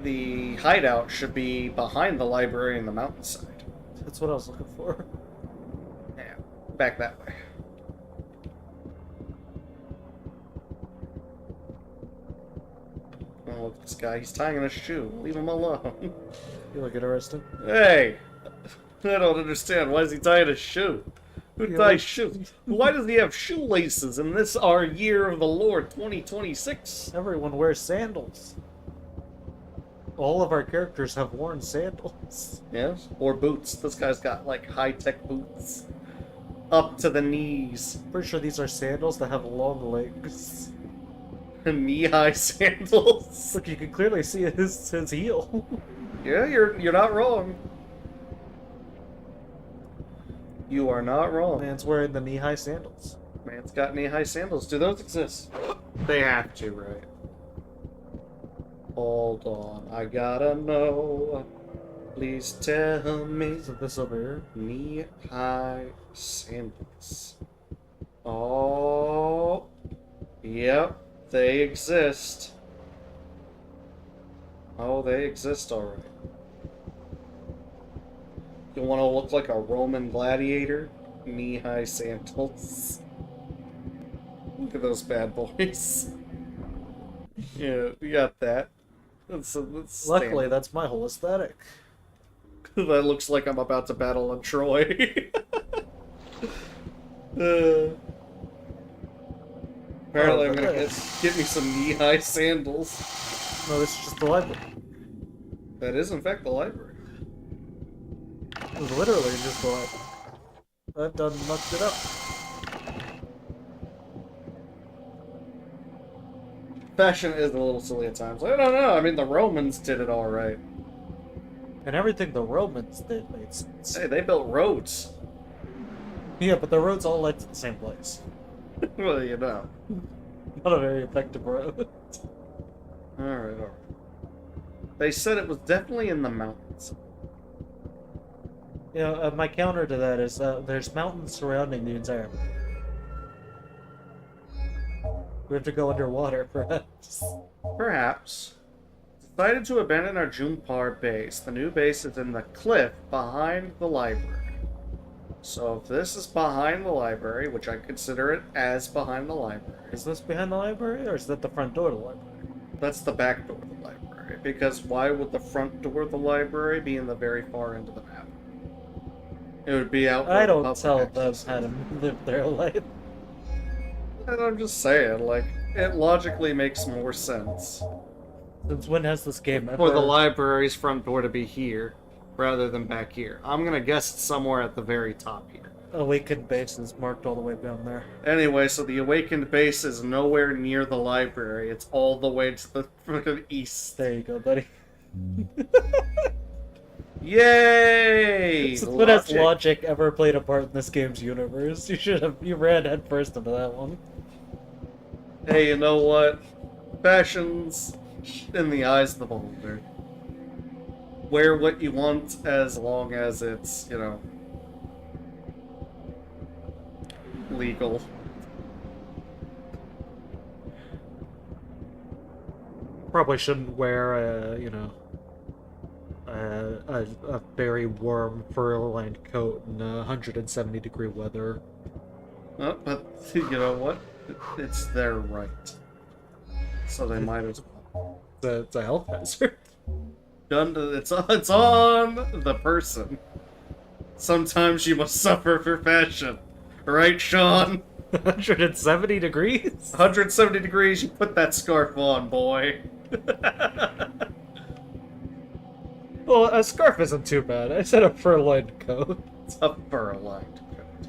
the hideout should be behind the library in the mountainside. That's what I was looking for. Yeah, back that way. Oh, look at this guy. He's tying in a shoe. Leave him alone. You look interesting. Hey! I don't understand. Why is he tying a shoe? Who Yeah, ties shoes? Why does he have shoelaces in this our year of the Lord 2026? Everyone wears sandals. All of our characters have worn sandals. Yes? Or boots. This guy's got like high-tech boots. Up to the knees. Pretty sure these are sandals that have long legs. Knee-high sandals. Look, you can clearly see his heel. Yeah, you're not wrong. You are not wrong. Man's wearing the knee-high sandals. Man's got knee-high sandals. Do those exist? They have to, right? Hold on, I gotta know. Please tell me. Isn't this over here? Knee-high sandals. Oh, yep, they exist. Oh, they exist, alright. You want to look like a Roman gladiator? Knee-high sandals. Look at those bad boys. Yeah, you got that. That's Luckily, standard. that's my whole aesthetic. That looks like I'm about to battle in Troy. Apparently, I'm gonna get me some knee-high sandals. No, this is just the library. That is, in fact, the library. It was literally just the library. I've done mucked it up. Fashion is a little silly at times. I don't know. I mean, the Romans did it all right. And everything the Romans did made sense. Hey, they built roads. Yeah, but the roads all led to the same place. Well, you know. Not a very effective road. Alright, alright. They said it was definitely in the mountains. You know, my counter to that is there's mountains surrounding the entire map. We have to go underwater, perhaps. Perhaps. Decided to abandon our Junpar base. The new base is in the cliff behind the library. So if this is behind the library, which I consider it as behind the library, Is this behind the library, or is that the front door of the library? that's the back door of the library. Because why would the front door of the library be in the very far end of the map? It would be out. I don't public tell them access. how to live their life. And I'm just saying, like, it logically makes more sense Since when has this game ever... for the library's front door to be here rather than back here. I'm gonna guess it's somewhere at the very top here. Awakened base is marked all the way down there. Anyway, so the awakened base is nowhere near the library. It's all the way to the freaking east. There you go, buddy. Yay! Since when has logic ever played a part in this game's universe? You ran headfirst into that one. Hey, you know what? Fashion's in the eyes of the beholder. Wear what you want as long as it's, you know, legal. Probably shouldn't wear a very warm fur-lined coat in 170-degree weather. But you know what? It's their right. So they might as well. It's a health hazard. It's on the person. Sometimes you must suffer for fashion. Right, Sean? 170 degrees? 170 degrees, you put that scarf on, boy. Well, a scarf isn't too bad. I said a fur-lined coat. It's a fur-lined coat.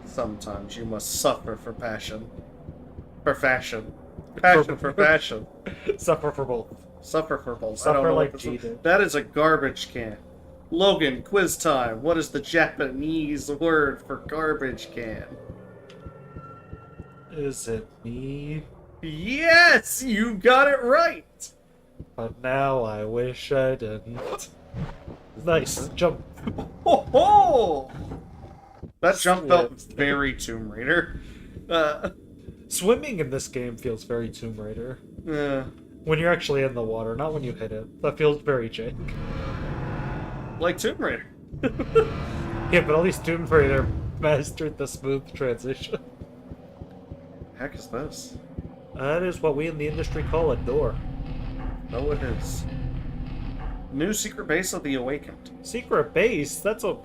Sometimes you must suffer for passion. For fashion. Passion for fashion. Suffer for both. Suffer for both. I Suffer don't know like what G this is. did. That is a garbage can. Logan, quiz time. What is the Japanese word for garbage can? Is it me? Yes! You got it right! But now I wish I didn't. Nice. Jump. Ho ho! That jump felt very Tomb Raider. Swimming in this game feels very Tomb Raider. Yeah. When you're actually in the water, not when you hit it. That feels very Jake. Like Tomb Raider. Yeah, but at least Tomb Raider mastered the smooth transition. Heck is this? That is what we in the industry call a door. Oh, it is. New secret base of the Awakened. Secret base? That's a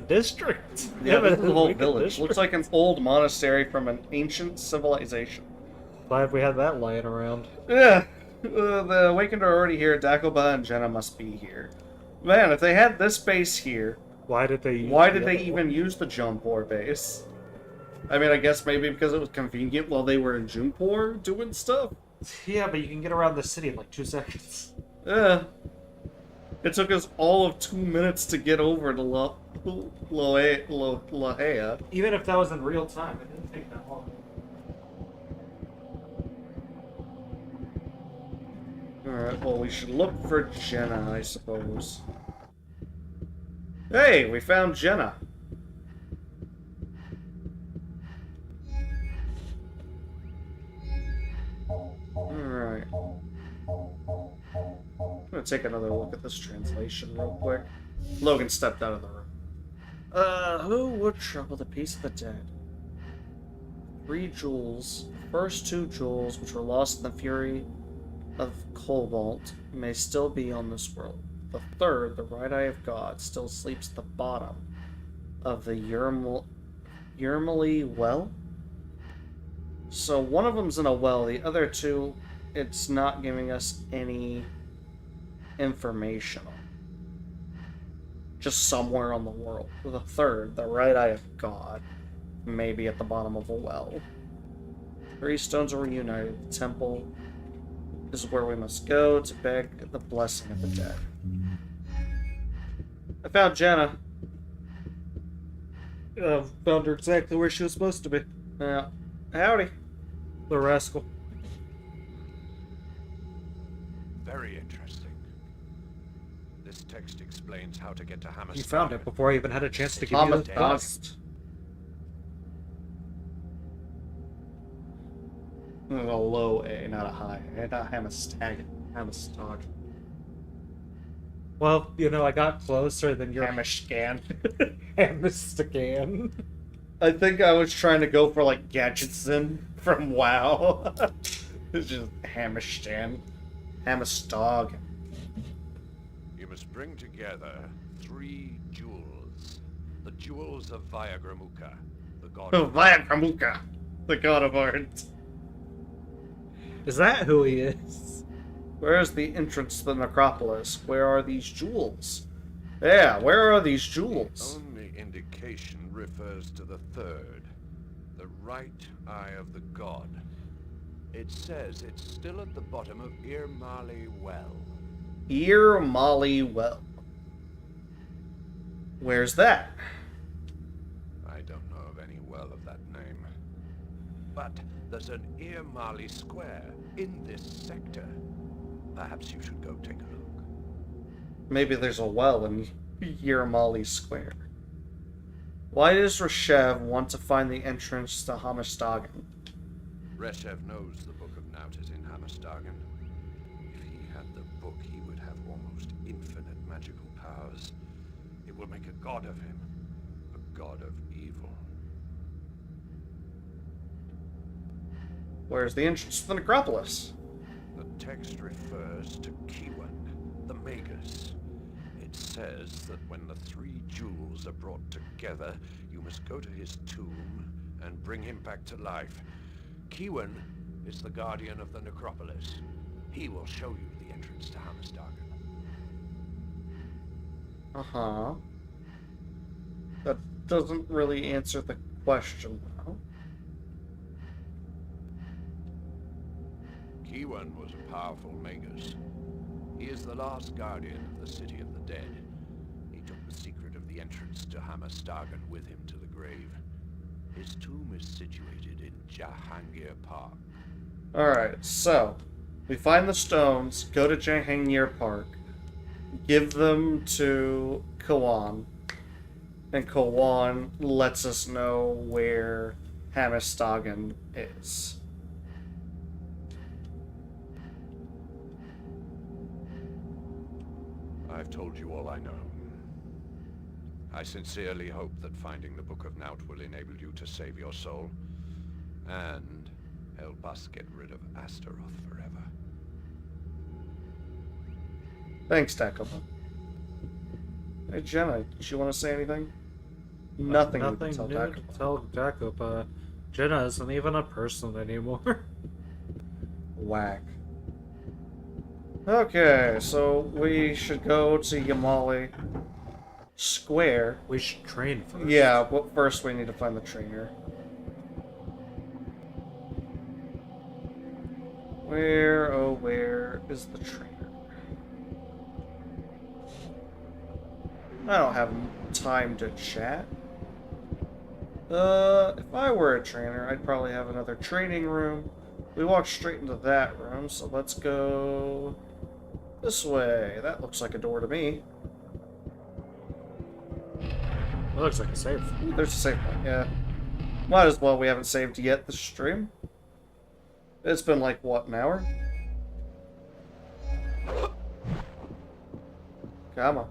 district. Yeah, this is the whole Wicked village. district. Looks like an old monastery from an ancient civilization. Glad we had that lying around. Yeah, the Awakened are already here. Dagobah and Jenna must be here. Man, if they had this base here, Why did they even use the Jumpor base? I mean, I guess maybe because it was convenient while they were in Jumpor doing stuff. Yeah, but you can get around the city in like 2 seconds. Yeah. It took us all of 2 minutes to get over to La Hea. Even if that was in real time, it didn't take that long. Alright, well, we should look for Jenna, I suppose. Hey, we found Jenna. Alright. I'm gonna take another look at this translation real quick. Logan stepped out of the room. Who would trouble the peace of the dead? 3 jewels. First 2 jewels, which were lost in the fury of Cobalt, may still be on this world. The third, the right eye of God, still sleeps at the bottom of the Yermali well? So one of them's in a well, the other 2, it's not giving us any information on. Just somewhere on the world. The third, the right eye of God, may be at the bottom of a well. 3 stones are reunited. The temple is where we must go to beg the blessing of the dead. I found Jenna. Found her exactly where she was supposed to be. Yeah. Howdy. The rascal. Very interesting. This text explains how to get to Hammerstone. You found it before I even had a chance to give you the Dust. A low A, not a high A. Not Hammerstag. Hammerstag. Well, you know, I got closer than your Hammerscan. Hammerstagan. I think I was trying to go for like Gadgetson from WoW. It's just Hammerstan. Hammerstag. You must bring together 3 jewels. The jewels of Viagramuka, the god Oh, of Viagramuka, the god of art. Is that who he is? Where is the entrance to the necropolis? Where are these jewels? Yeah, where are these jewels? Only indication refers to the third, the right eye of the god. It says it's still at the bottom of Irmali Well. Irmali Well. Where's that? I don't know of any well of that name. But there's an Irmali Square in this sector. Perhaps you should go take a look. Maybe there's a well in Irmali Square. Why does Reshev want to find the entrance to Hammerstagen? Reshev knows the Book of Naut is in Hammerstagen. If he had the book, he would have almost infinite magical powers. It will make a god of him. A god of evil. Where's the entrance to the necropolis? The text refers to Kiwan, the Magus. It says that when the 3 jewels are brought together, you must go to his tomb and bring him back to life. Kiwan is the guardian of the necropolis. He will show you the entrance to Hammerstagen. Uh-huh. That doesn't really answer the question, though. Kiwan was a powerful magus. He is the last guardian of the City of the Dead. He took the secret of the entrance to Hammerstagen with him to the grave. His tomb is situated in Jahangir Park. Alright, so we find the stones, go to Jahangir Park, give them to Kawan, and Kawan lets us know where Hamistagen is. I've told you all I know. I sincerely hope that finding the Book of Naut will enable you to save your soul, and help us get rid of Astaroth forever. Thanks, Dagobah. Hey, Jenna, did you want to say anything? Nothing new to Nothing tell new Dagobah. to tell Dagobah. Jenna isn't even a person anymore. Whack. Okay, so we should go to Yamali Square. We should train first. Yeah, but first we need to find the trainer. Where is the trainer? I don't have time to chat. If I were a trainer, I'd probably have another training room. We walked straight into that room, so let's go this way. That looks like a door to me. It looks like a safe. Ooh, there's a save point, yeah. Might as well, we haven't saved yet this stream. It's been like, what, an hour? Come on.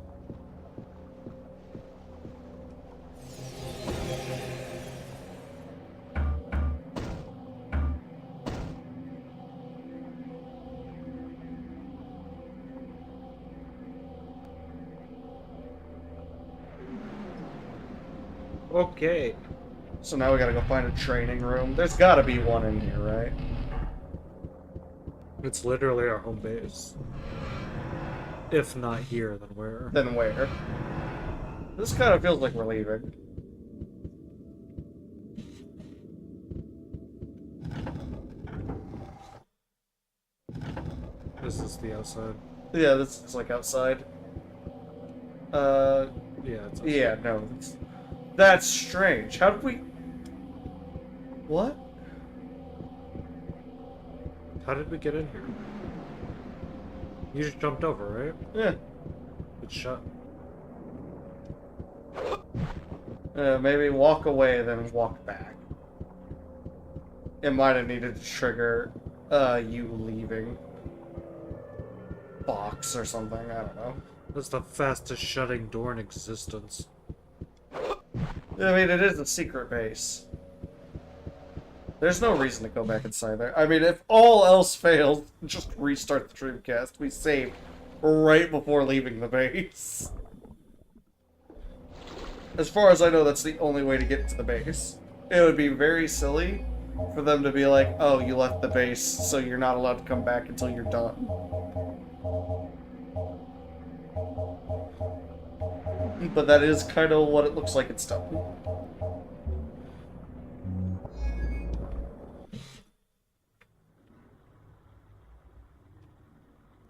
Okay. So now we gotta go find a training room. There's gotta be one in here, right? It's literally our home base. If not here, then where? Then where? This kind of feels like we're leaving. This is the outside. Yeah, this is like outside. Yeah, it's outside. Yeah, no. That's strange. How did we... What? How did we get in here? You just jumped over, right? Yeah. It's shut. Maybe walk away, then walk back. It might have needed to trigger, you leaving. Box or something, I don't know. That's the fastest shutting door in existence. I mean, it is a secret base. There's no reason to go back inside there. I mean, if all else fails, just restart the Dreamcast. We saved right before leaving the base. As far as I know, that's the only way to get to the base. It would be very silly for them to be like, oh, you left the base, so you're not allowed to come back until you're done. But that is kind of what it looks like it's done.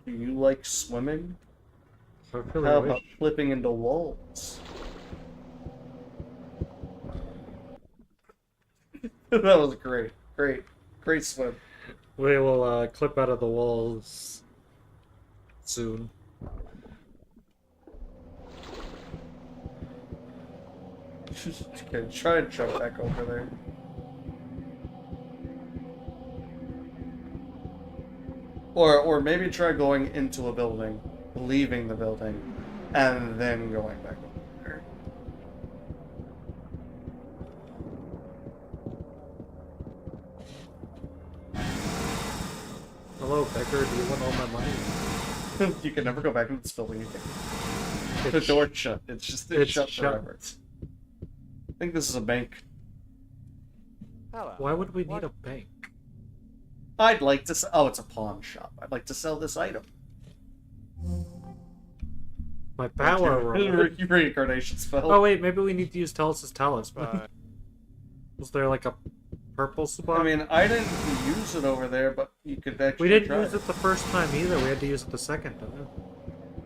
Do you like swimming? I really How wish. about flipping into walls? That was great. Great swim. We will clip out of the walls soon. Okay, try and jump back over there. Or maybe try going into a building, leaving the building, and then going back over there. Hello, Becker. Do you want all my money? You can never go back into this building again. The It's- door's shut. It's it's shut shut. forever. I think this is a bank. Why would we need a bank? I'd like to oh, it's a pawn shop. I'd like to sell this item. My power roll. Reincarnation spell. Oh wait, maybe we need to use Talus's talisman. Was there like a purple spot? I mean, I didn't use it over there, but you could actually we didn't try use it the first time either. We had to use it the second time.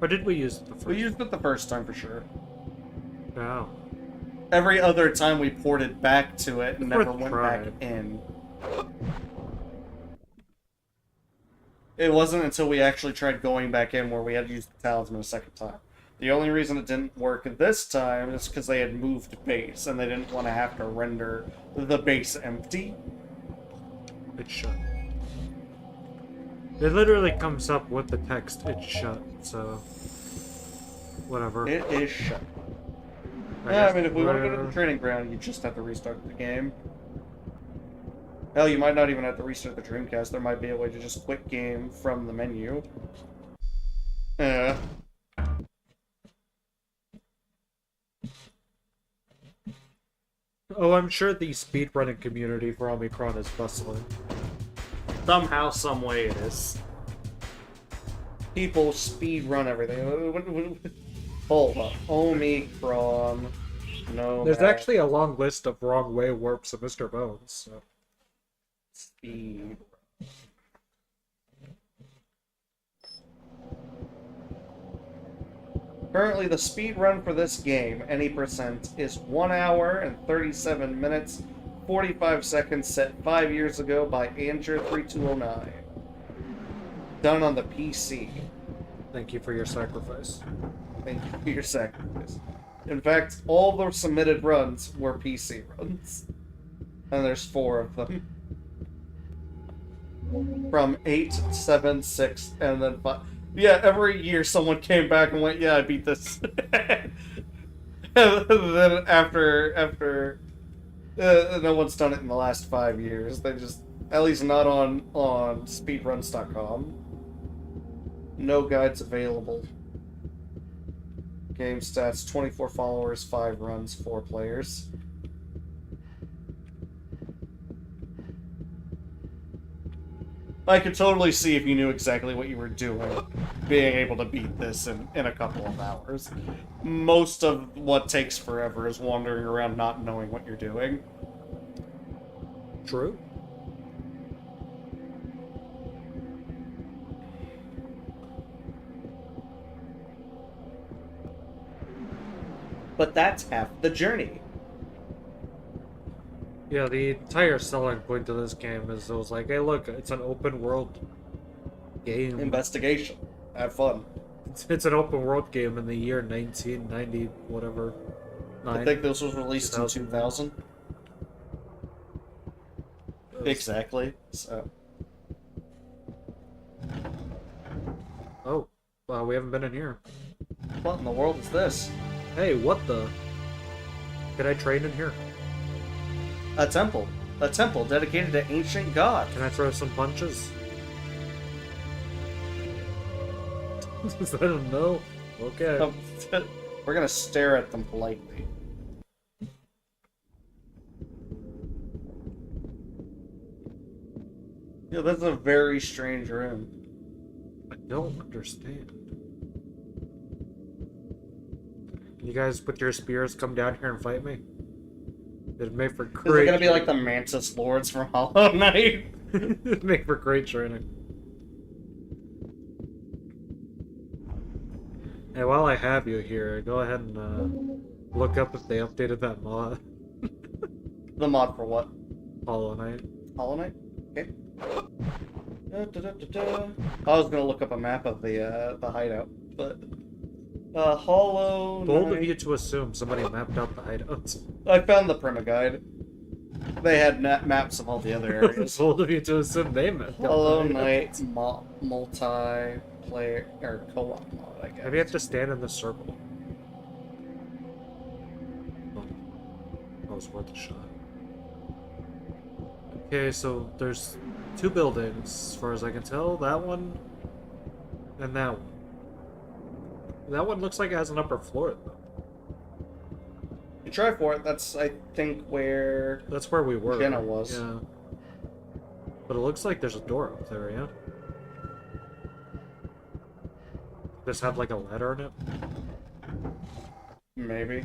Or did we use it the first? We used it the first time for sure. No. Every other time we ported back to it and never Fourth went try. back in. It wasn't until we actually tried going back in where we had to use the talisman a second time. The only reason it didn't work this time is because they had moved base, and they didn't want to have to render the base empty. It's shut. It literally comes up with the text, it's shut, so... Whatever. It is shut. I Yeah, I guess mean, if we want to go to we're- the training ground, you just have to restart the game. Hell, you might not even have to restart the Dreamcast. There might be a way to just quit game from the menu. Yeah. Oh, I'm sure the speedrunning community for Omikron is bustling. Somehow, some way it is. People speed run everything. Hold up. Omikron. No. There's actually a long list of wrong way warps of Mr. Bones, so... Speed. Currently, the speed run for this game, any percent, is 1 hour and 37 minutes, 45 seconds, set 5 years ago by Anger3209. Done on the PC. Thank you for your sacrifice. Thank you for your sacrifice. In fact, all the submitted runs were PC runs. And there's 4 of them. From 8, 7, 6, and then 5. Yeah, every year someone came back and went, yeah, I beat this. And then after no one's done it in the last 5 years. They just, at least not on speedruns.com. No guides available. Game stats, 24 followers, 5 runs, 4 players. I could totally see if you knew exactly what you were doing, being able to beat this in a couple of hours. Most of what takes forever is wandering around not knowing what you're doing. True. But that's half the journey. Yeah, the entire selling point of this game is it was like, hey look, it's an open world game. Investigation. Have fun. It's an open world game in the year 1990, whatever. I think this was released in 2000. 2000. Exactly. So. Oh, wow, we haven't been in here. What in the world is this? Hey, what the? Can I train in here? A temple. A temple dedicated to ancient god. Can I throw some punches? I don't know. Okay. We're gonna stare at them politely. Yeah, that's a very strange room. I don't understand. You guys with your spears come down here and fight me? It'd make for Is it great. gonna be like the Mantis Lords from Hollow Knight? It'd make for great training. Hey, while I have you here, go ahead and look up if they updated that mod. The mod for what? Hollow Knight. Hollow Knight? Okay. I was gonna look up a map of the hideout, but Hollow Bold of Knight. you to assume somebody mapped out the hideouts. I found the Prima guide. They had maps of all the other areas. Bold of you to assume they mapped out Hollow the hideouts. Knight multiplayer or co-op mod, I guess. Maybe you have to stand in the circle. Oh, that was worth a shot. Okay, so there's 2 buildings, as far as I can tell. That one and that one. That one looks like it has an upper floor, though. You try for it. That's, I think, where That's where we were. Jenna was. Yeah. But it looks like there's a door up there, yeah? Does this have like a ladder in it? maybe.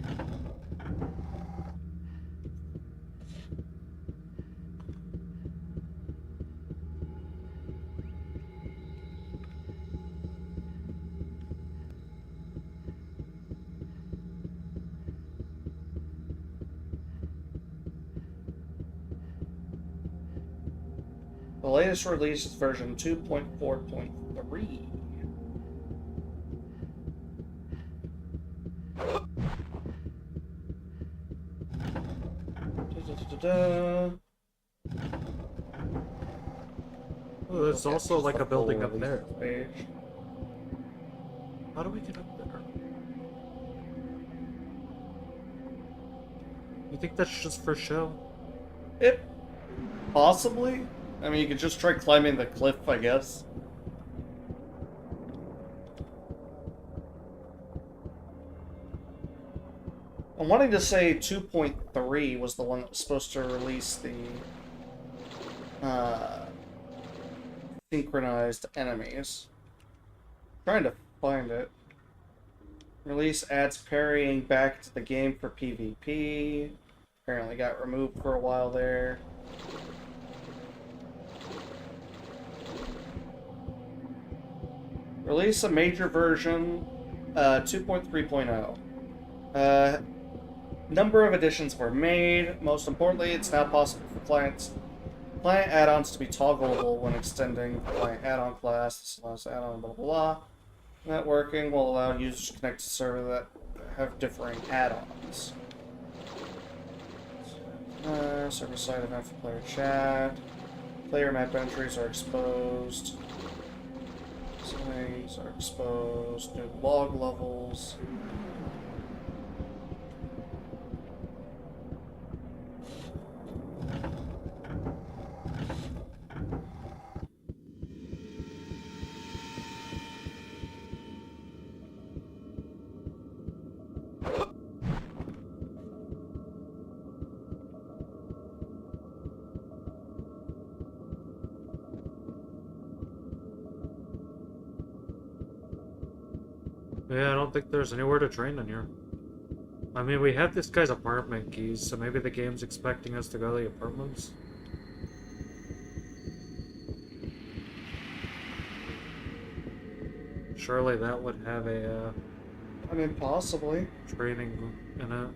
The latest release is version 2.4.3. Da-da-da. Oh, there's also like a building up there. Page. How do we get up there? You think that's just for show? It possibly. I mean, you could just try climbing the cliff, I guess. I'm wanting to say 2.3 was the one that was supposed to release the synchronized enemies. Trying to find it. Release adds parrying back to the game for PvP. Apparently got removed for a while there. Release a major version 2.3.0. Number of additions were made. Most importantly, it's now possible for client add-ons to be toggleable when extending the client add-on class. This allows add-on blah blah blah. Networking will allow users to connect to servers that have differing add-ons. Server-side event for player chat. Player map entries are exposed. Settings are exposed. New log levels. Yeah, I don't think there's anywhere to train in here. I mean, we have this guy's apartment keys, so maybe the game's expecting us to go to the apartments. Surely that would have a I mean, possibly. training in it.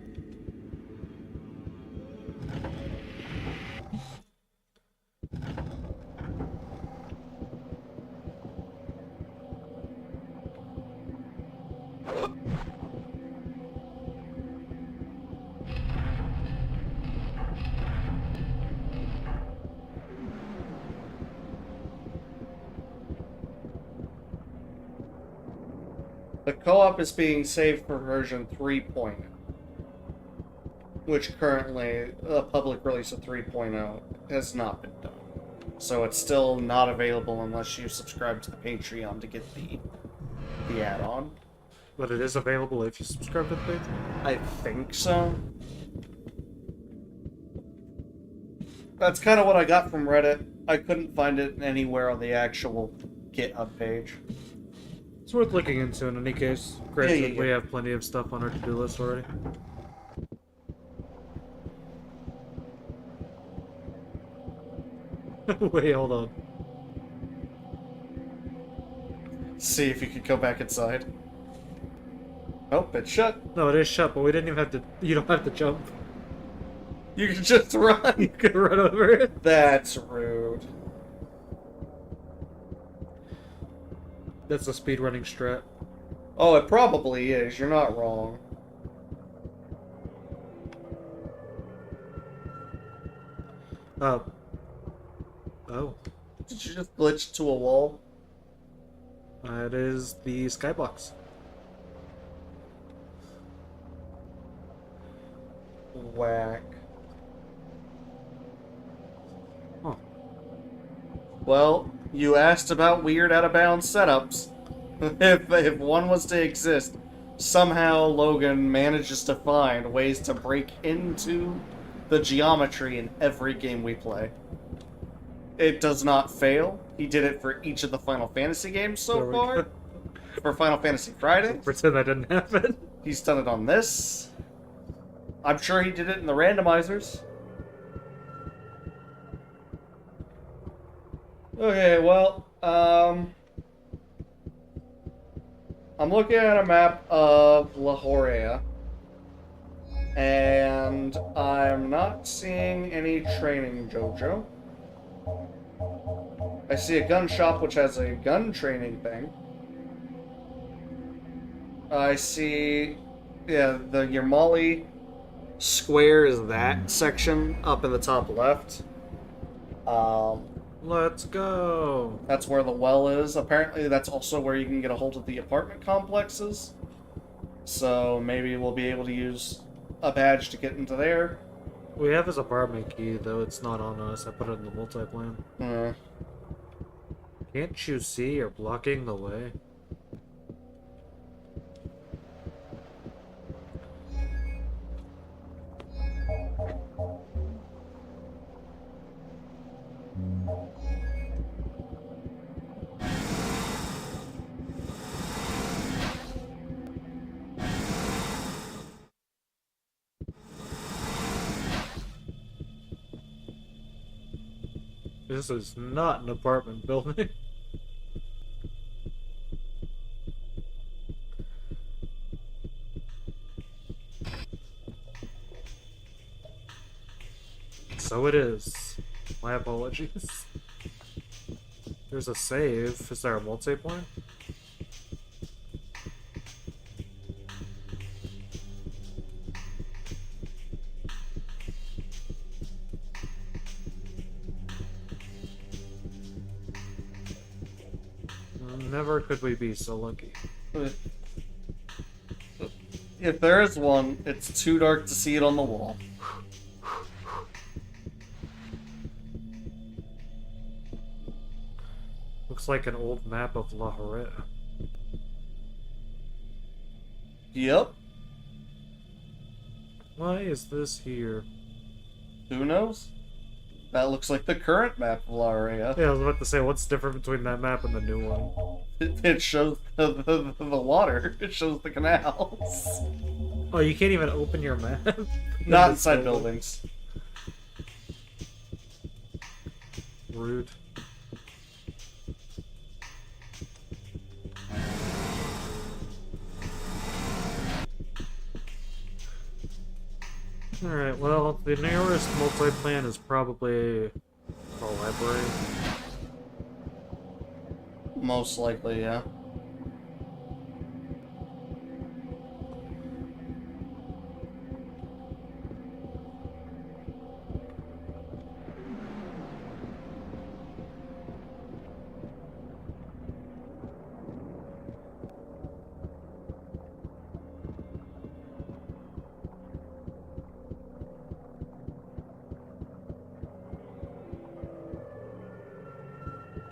The co-op is being saved for version 3.0, which currently, the public release of 3.0 has not been done. So it's still not available unless you subscribe to the Patreon to get the add-on. But it is available if you subscribe to the page. I think so. That's kind of what I got from Reddit. I couldn't find it anywhere on the actual GitHub page. It's worth looking into in any case. Granted, yeah. we have plenty of stuff on our to-do list already. Wait, hold on. See if you could go back inside. Oh, it's shut. No, it is shut, but we didn't even have to... You don't have to jump. You can just run. You can run over it. That's rude. That's a speedrunning strat. Oh, it probably is. You're not wrong. Oh. Did you just glitch to a wall? It is the skybox. Whack. Huh. Well, you asked about weird out-of-bounds setups. if one was to exist, somehow Logan manages to find ways to break into the geometry in every game we play. It does not fail. He did it for each of the Final Fantasy games There so we far. go. For Final Fantasy Friday. Pretend that didn't happen. He's done it on this. I'm sure he did it in the randomizers. Okay, well, I'm looking at a map of La Joria, and I'm not seeing any training JoJo. I see a gun shop which has a gun training thing. I see, yeah, your Molly square is that section up in the top left. Let's go. That's where the well is. Apparently, that's also where you can get a hold of the apartment complexes. So maybe we'll be able to use a badge to get into there. We have his apartment key, though it's not on us. I put it in the multi-plan. Can't you see you're blocking the way? This is not an apartment building. So it is. My apologies. There's a save. Is there a multi-point? Never could we be so lucky. If there is one, it's too dark to see it on the wall. Looks like an old map of La Haretta. Yep. Why is this here? Who knows? That looks like the current map of La Rea. Yeah, I was about to say, what's different between that map and the new one? It shows the water. It shows the canals. Oh, you can't even open your map? Not inside buildings. Rude. Alright, well, the nearest multi-plan is probably the library. Most likely, yeah.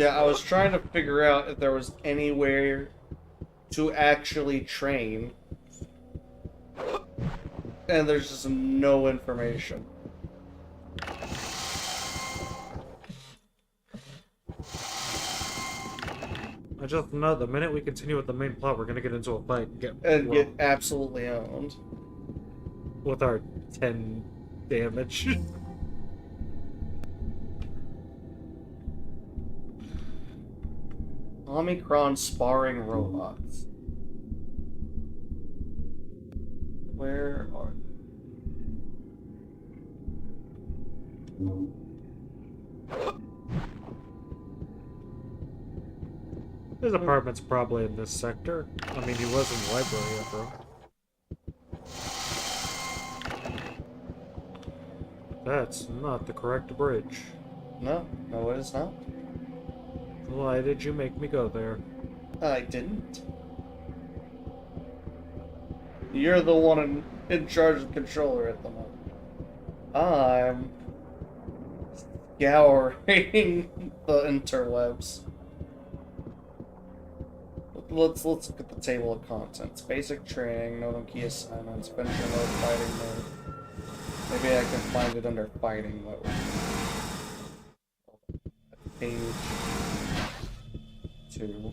Yeah, I was trying to figure out if there was anywhere to actually train. And there's just no information. I just know the minute we continue with the main plot, we're gonna get into a fight and get Get absolutely owned. with our 10 damage. Omikron sparring robots. Where are His apartment's probably in this sector. I mean, he was in the library after all. That's not the correct bridge. No, no, it is not. Why did you make me go there? I didn't. You're the one in charge of the controller at the moment. I'm scouring the interwebs. Let's look at the table of contents. Basic training, note on key assignments, finisher mode, fighting mode. Maybe I can find it under fighting mode. Page 2.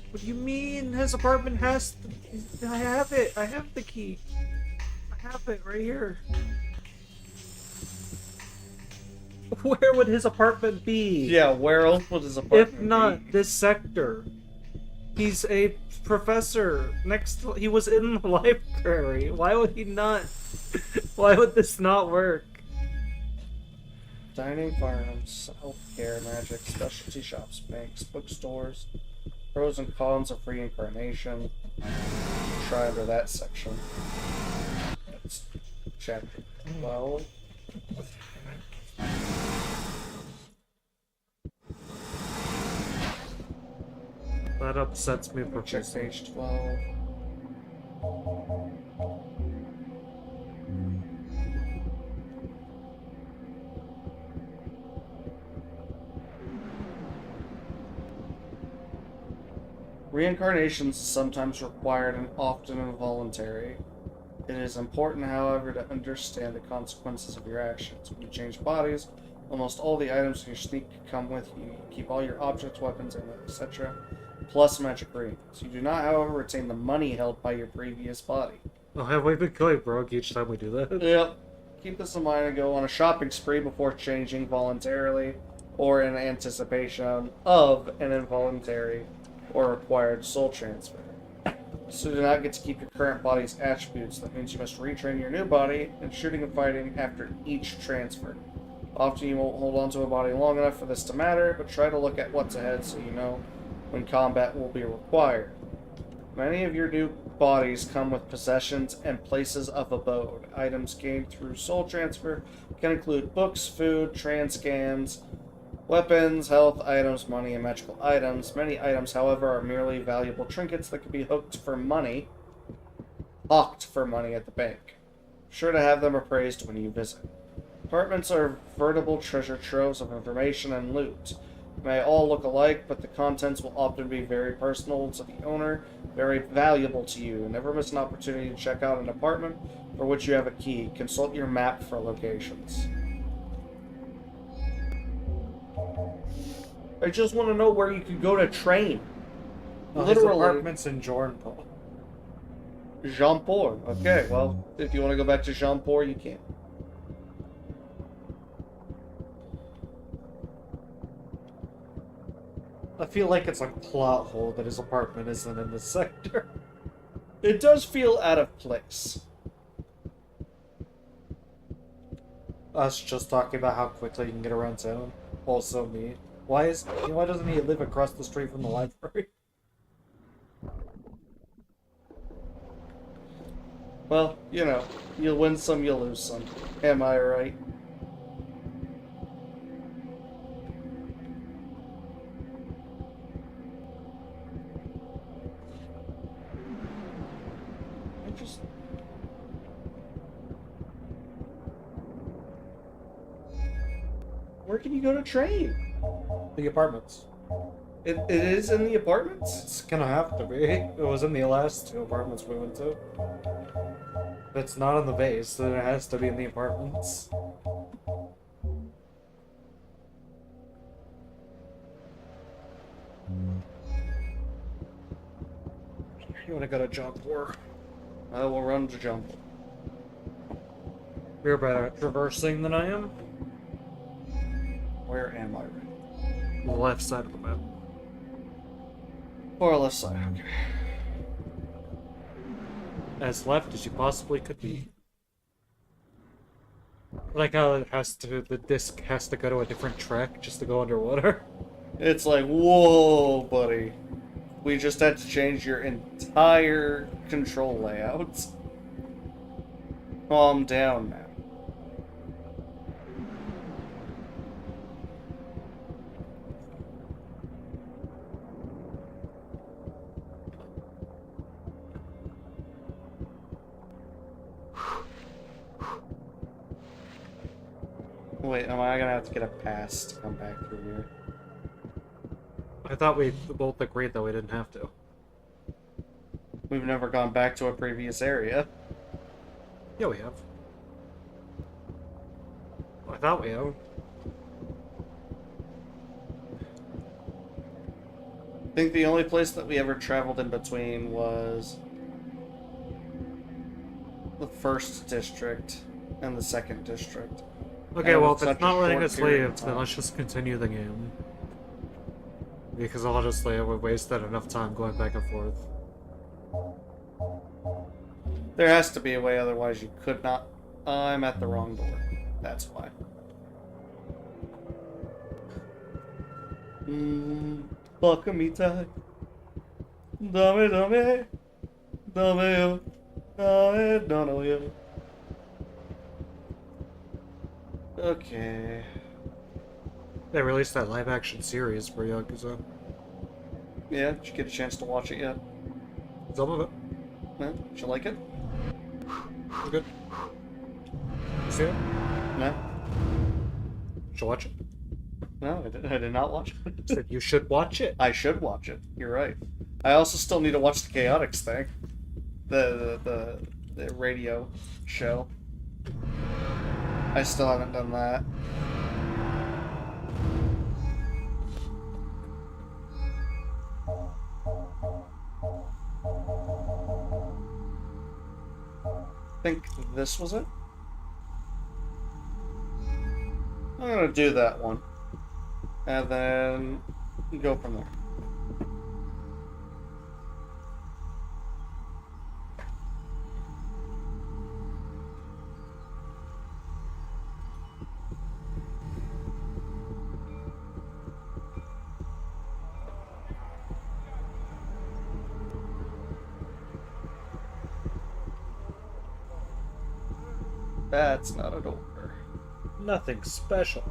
What do you mean? His apartment has... I have it. I have the key. I have it right here. Where would his apartment be? Yeah, where else would his apartment If not be? this sector. He's a professor. He was in the library. Why would he not? Why would this not work? Dining, farms, healthcare, magic, specialty shops, banks, bookstores, pros and cons of reincarnation. Try under that section. That's chapter 12. That upsets me Check profusely. page 12. Reincarnations is sometimes required and often involuntary. It is important, however, to understand the consequences of your actions. When you change bodies, almost all the items in your sneak come with you. You keep all your objects, weapons, and etc., plus magic rings. You do not, however, retain the money held by your previous body. Oh, have we been going broke each time we do that? Yep. Keep this in mind and go on a shopping spree before changing voluntarily or in anticipation of an involuntary or required soul transfer. So do not get to keep your current body's attributes. That means you must retrain your new body in shooting and fighting after each transfer. Often you won't hold on to a body long enough for this to matter, but try to look at what's ahead so you know when combat will be required. Many of your new bodies come with possessions and places of abode. Items gained through soul transfer can include books, food, transcans, weapons, health items, money, and magical items. Many items, however, are merely valuable trinkets that can be hawked for money at the bank. Be sure to have them appraised when you visit. Apartments are veritable treasure troves of information and loot. They may all look alike, but the contents will often be very personal to the owner, very valuable to you. Never miss an opportunity to check out an apartment for which you have a key. Consult your map for locations. I just want to know where you can go to train. His Literally. apartment's in Jornport. Jean-Port. Okay, well, if you want to go back to Jean-Port, you can. I feel like it's a plot hole that his apartment isn't in this sector. It does feel out of place. Us just talking about how quickly you can get around town. Also me. Why doesn't he live across the street from the library? Well, you know, you'll win some, you'll lose some. Am I right? Where can you go to train? The apartments. It is in the apartments? It's gonna have to be. It was in the last two apartments we went to. If it's not in the base, then it has to be in the apartments. You wanna go to Jump War? I will run to jump. You're better at traversing than I am. Where am I right? The left side of the map. Or left side, okay. As left as you possibly could be. Like how it has to, the disc has to go to a different track just to go underwater. It's like, whoa, buddy. We just had to change your entire control layout. Calm down now. Wait, am I gonna have to get a pass to come back through here? I thought we both agreed that we didn't have to. We've never gone back to a previous area. Yeah, we have. I thought we have. I think the only place that we ever traveled in between was the first district and the second district. Okay, And well, it's if it's such a not letting short us period of leave, then time. let's just continue the game. Because honestly, we wasted enough time going back and forth. There has to be a way, otherwise you could not. I'm at the wrong door. That's why. Baka mitai. Dame, dame. Dame yo. Dame, no, yo. Okay. They released that live action series for Yakuza. Yeah, did you get a chance to watch it yet? Some of it. No? Did you like it? We're good. You see it? No? Should watch it. No, I did not watch it. Said you should watch it. I should watch it. You're right. I also still need to watch the Chaotix thing. The radio show. I still haven't done that. I think this was it. I'm gonna do that one. And then go from there. That's not a door. Nothing special.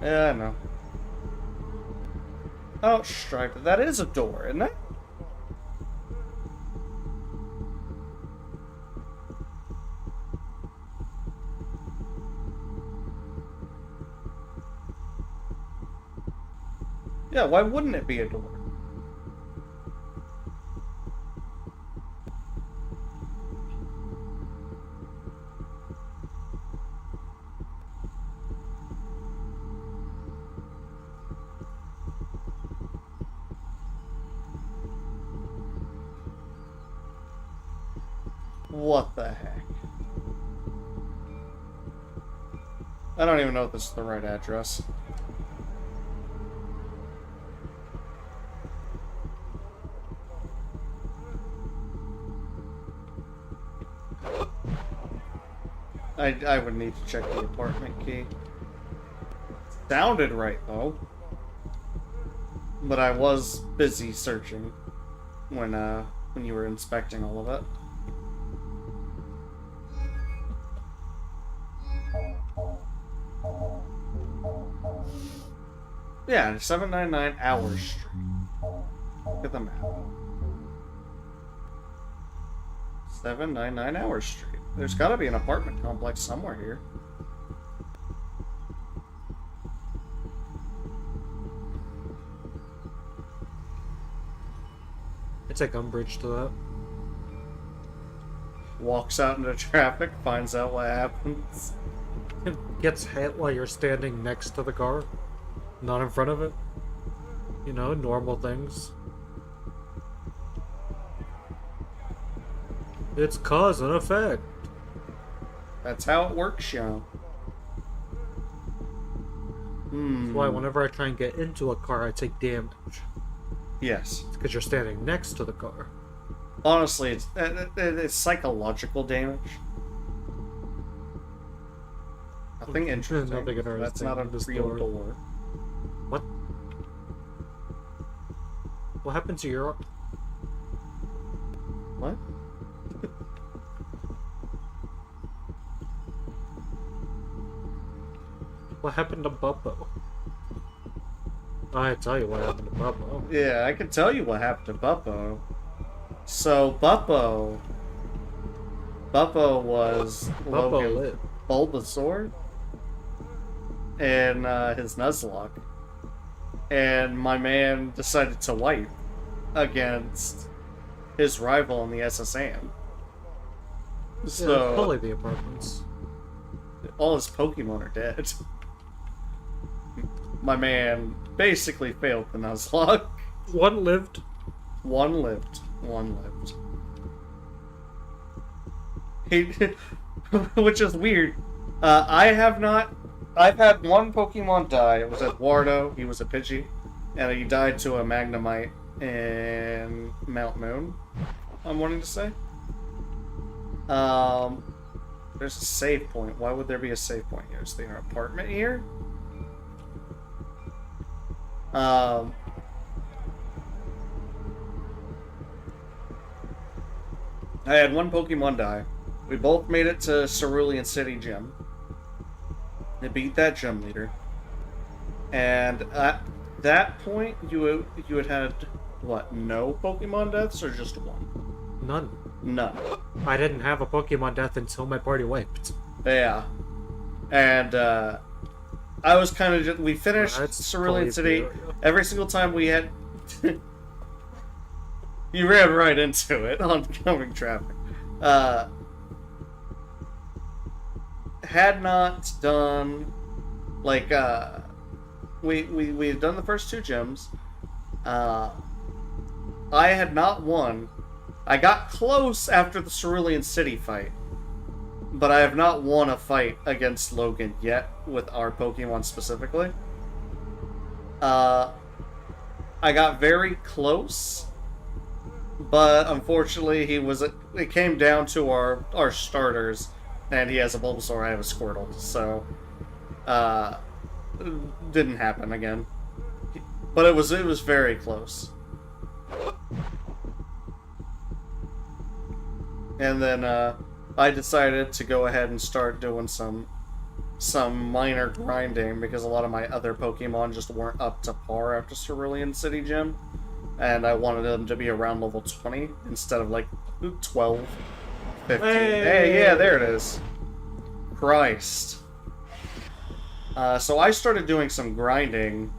Yeah, I know. Oh, Stripe, that is a door, isn't it? Yeah, why wouldn't it be a door? What the heck? I don't even know if this is the right address. I would need to check the apartment key. Sounded right though. But I was busy searching when you were inspecting all of it. Yeah, 799 Hours Street. Look at the map. 799 Hours Street. There's gotta be an apartment complex somewhere here. I take umbrage to that. Walks out into traffic, finds out what happens. Gets hit while you're standing next to the car, not in front of it. You know, normal things. It's cause and effect. That's how it works, yo. That's why whenever I try and get into a car, I take damage. Yes. Because you're standing next to the car. Honestly, it's psychological damage. Nothing interesting. Nothing interesting. That's not a This real door. door. What? What happened to your... What? What happened to Bubbo? I tell you what happened to Bubbo. Yeah, I can tell you what happened to Buppo. So, Buppo was Bubbo Logan lit. Bulbasaur and his Nuzlocke. And my man decided to wipe against his rival in the SSAM. So, Probably the apartments. all his Pokemon are dead. My man basically failed the Nuzlocke. One lived. One lived. One lived. He, which is weird. I've had one Pokemon die. It was Eduardo. He was a Pidgey, and he died to a Magnemite in Mount Moon. I'm wanting to say. There's a save point. Why would there be a save point here? Is there an apartment here? I had one Pokemon die. We both made it to Cerulean City Gym. I beat that gym leader. And at that point, you had what? No Pokemon deaths, or just one? None. None. I didn't have a Pokemon death until my party wiped. Yeah. And I was kind of just... We finished Cerulean City. Every single time we had... You ran right into it, oncoming traffic. Had not done... Like, we had done the first two gyms. I had not won. I got close after the Cerulean City fight, but I have not won a fight against Logan yet with our Pokemon specifically. I got very close, but unfortunately it came down to our starters, and he has a Bulbasaur, I have a Squirtle, so didn't happen again. But it was very close. And then I decided to go ahead and start doing some minor grinding because a lot of my other Pokemon just weren't up to par after Cerulean City Gym, and I wanted them to be around level 20 instead of like 12, 15. Hey, yeah, there it is. Christ. So I started doing some grinding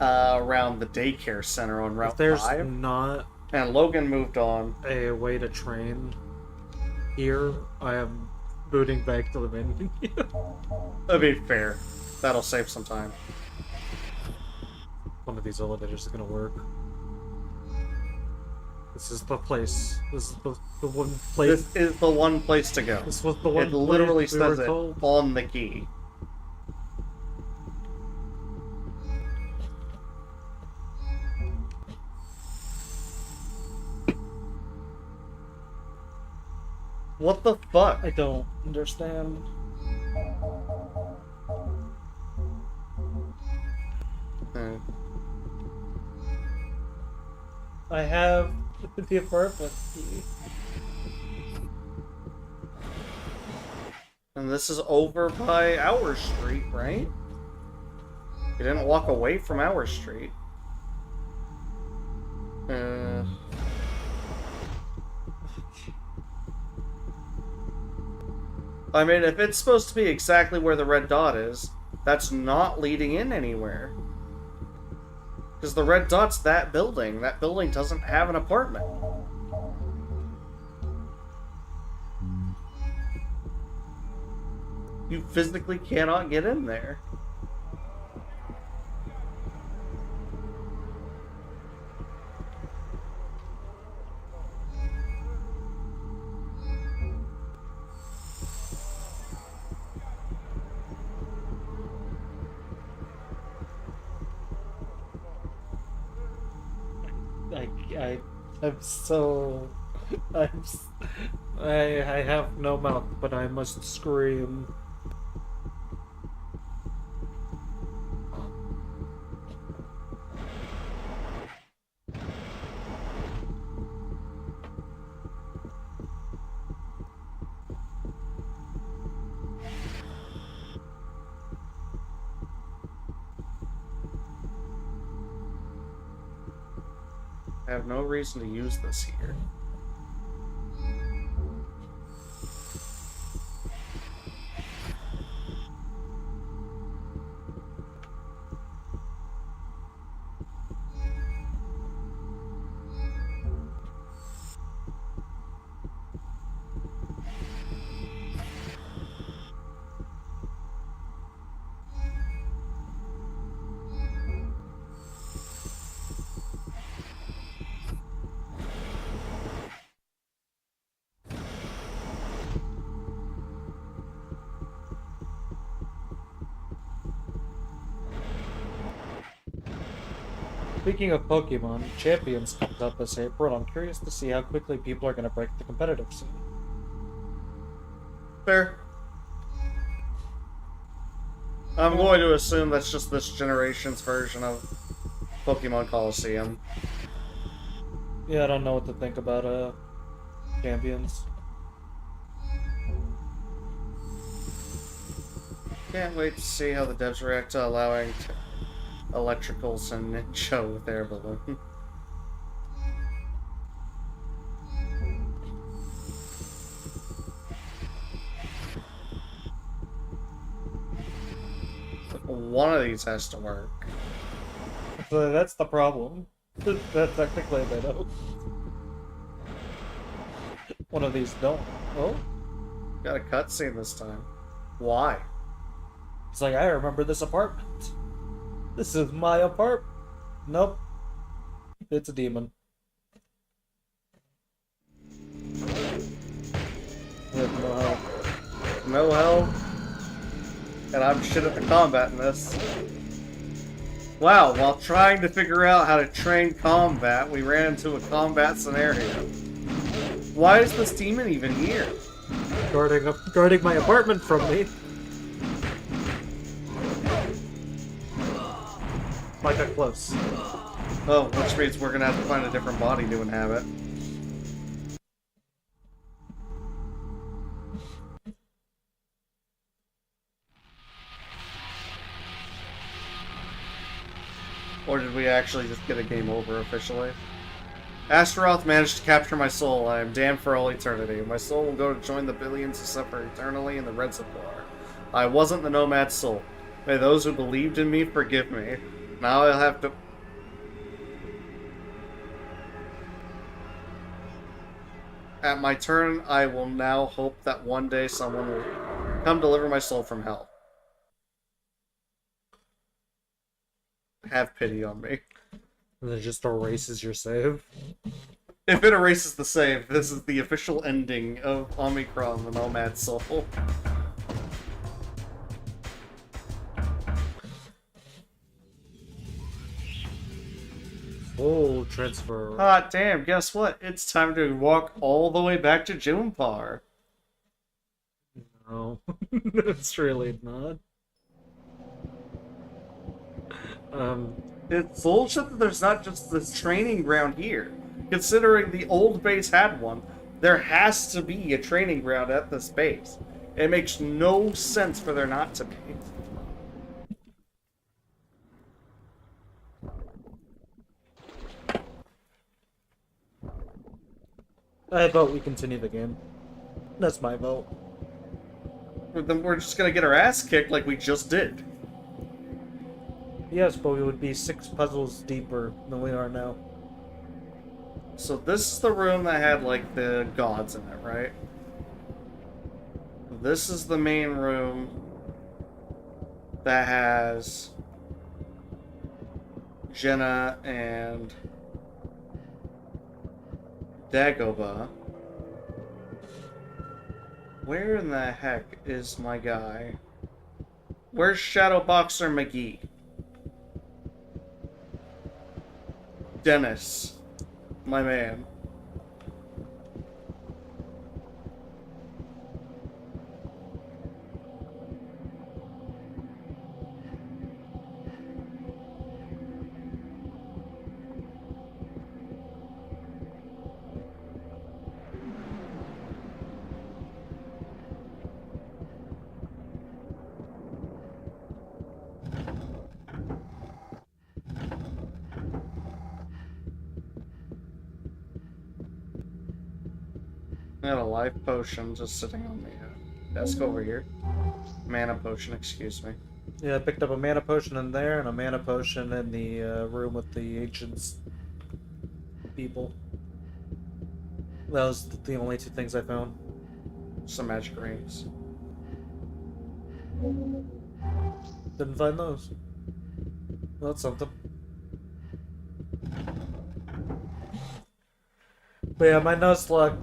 around the daycare center on Route 5. There's not and Logan moved on. a way to train here. I am booting back to the menu. That'd be fair. That'll save some time. One of these elevators is gonna work. This is the place. This is the one place. This is the one place to go. This was the one. It literally place we were says it told. on the key. What the fuck? I don't understand. Hmm. I have the apartment key. And this is over by Our Street, right? You didn't walk away from Our Street. I mean, if it's supposed to be exactly where the red dot is, that's not leading in anywhere. Because the red dot's that building. That building doesn't have an apartment. You physically cannot get in there. I have no mouth, but I must scream. I have no reason to use this here. Speaking of Pokemon, Champions comes out this April, and I'm curious to see how quickly people are going to break the competitive scene. Fair. I'm going to assume that's just this generation's version of Pokemon Coliseum. Yeah, I don't know what to think about Champions. Can't wait to see how the devs react to allowing electricals and Ninja with air balloon. One of these has to work. So that's the problem. That technically they don't. One of these don't. Oh? Got a cutscene this time. Why? It's like, I remember this apartment. This is my apartment. Nope. It's a demon. With no help. No help. And I'm shit at the combat in this. Wow, while trying to figure out how to train combat, we ran into a combat scenario. Why is this demon even here? Guarding my apartment from me. Might get close. Oh, which means we're gonna have to find a different body to inhabit. Or did we actually just get a game over officially? Astaroth managed to capture my soul. I am damned for all eternity. My soul will go to join the billions who suffer eternally in the Red War. I wasn't the Nomad soul. May those who believed in me forgive me. Now I'll have to... At my turn, I will now hope that one day someone will come deliver my soul from hell. Have pity on me. And then it just erases your save. If it erases the save, this is the official ending of Omikron, the Nomad soul. Full transfer. Ah, damn, guess what? It's time to walk all the way back to Junpar. No. It's really not. It's bullshit that there's not just this training ground here. Considering the old base had one, there has to be a training ground at this base. It makes no sense for there not to be. I vote we continue the game. That's my vote. Then we're just gonna get our ass kicked like we just did. Yes, but we would be 6 puzzles deeper than we are now. So this is the room that had, like, the gods in it, right? This is the main room that has Jenna and Dagobah. Where in the heck is my guy? Where's Shadowboxer McGee? Dennis, my man. I got a life potion just sitting on the desk over here. Mana potion, excuse me. Yeah, I picked up a mana potion in there and a mana potion in the room with the ancients people. That was the only 2 things I found. Some magic rings. Didn't find those. Well, that's something. But yeah, my Nuzlocke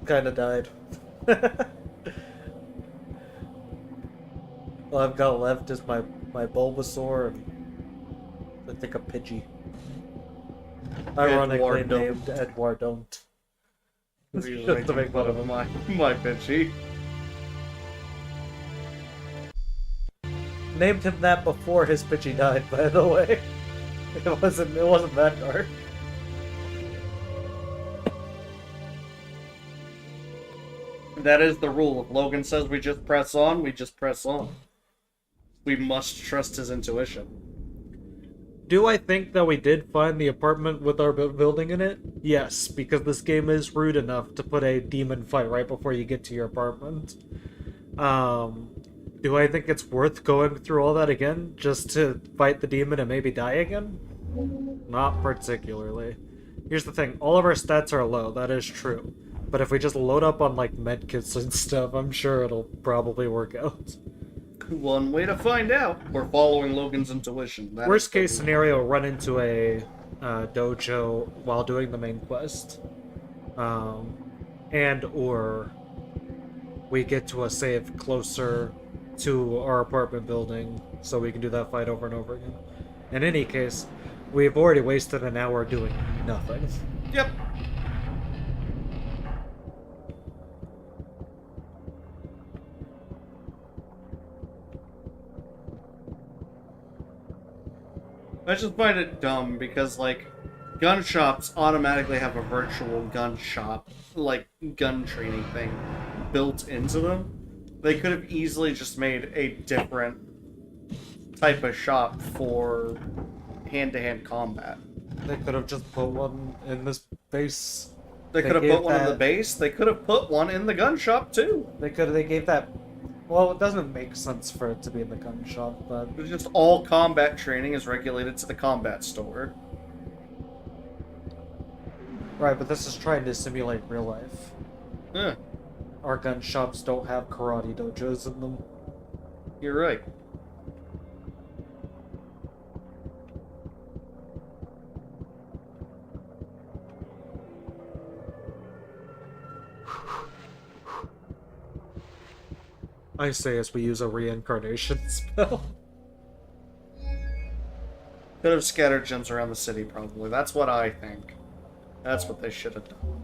kind of died. All I've got left is my Bulbasaur and I think a Pidgey. Ironically Edward don't. named Edward don't. He's Just to make fun of him. my bitchy. Named him that before his bitchy died, by the way. It wasn't that dark. That is the rule. If Logan says we just press on, we just press on. We must trust his intuition. Do I think that we did find the apartment with our building in it? Yes, because this game is rude enough to put a demon fight right before you get to your apartment. Do I think it's worth going through all that again just to fight the demon and maybe die again? Not particularly. Here's the thing, all of our stats are low, that is true. But if we just load up on like medkits and stuff, I'm sure it'll probably work out. One way to find out. We're following Logan's intuition. That Worst case scenario, run into a dojo while doing the main quest. And or we get to a save closer to our apartment building so we can do that fight over and over again. In any case, we've already wasted an hour doing nothing. Yep. I just find it dumb because, like, gun shops automatically have a virtual gun shop, like, gun training thing built into them. They could have easily just made a different type of shop for hand-to-hand combat. They could have just put one in this base. They could have put one in the base. They could have put one in the gun shop, too. They gave that. Well, it doesn't make sense for it to be in the gun shop, but It's just all combat training is regulated to the combat store. right. But this is trying to simulate real life. Yeah, Our gun shops don't have karate dojos in them. you're right. I say as we use a reincarnation spell. Could have scattered gems around the city, probably. That's what I think. That's what they should have done.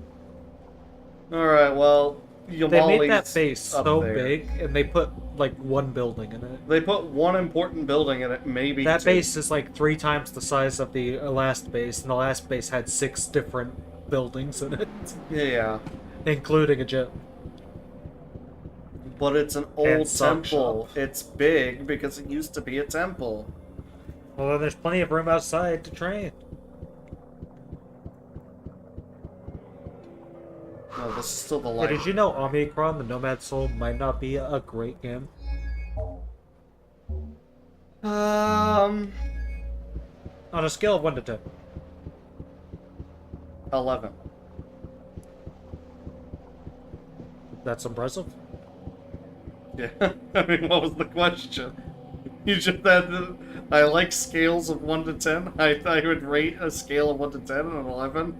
Alright, well, They Yamali's made that base up so there. big, and they put like one building in it. They put one important building in it, maybe That two. base is like 3 times the size of the last base, and the last base had 6 different buildings in it, Yeah, including a gym. but it's an And old some temple. shop. It's big because it used to be a temple. Well, then there's plenty of room outside to train. No, this is still the Hey, light. did you know Omikron, the Nomad Soul, might not be a great game? Um, On a scale of 1 to 10. 11. That's impressive. Yeah, I mean, what was the question? You just had to, I like scales of 1 to 10. I would rate a scale of 1 to 10 an 11.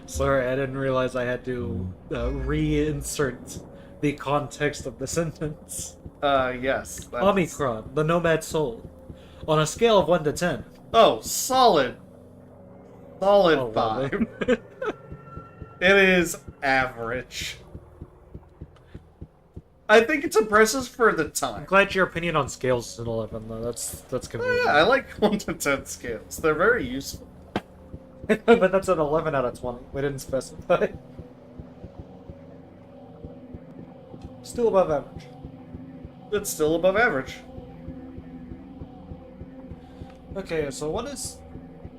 Sorry, I didn't realize I had to reinsert the context of the sentence. Yes. that's- Omikron, the Nomad Soul. On a scale of 1 to 10. Oh, solid. Solid Oh, well, 5. It is average. I think it's impressive for the I'm time. glad your opinion on scales is an 11, though. That's convenient. Yeah, I like 1 to 10 scales. They're very useful. But that's an 11 out of 20. We didn't specify. Still above average. It's still above average. Okay, so what is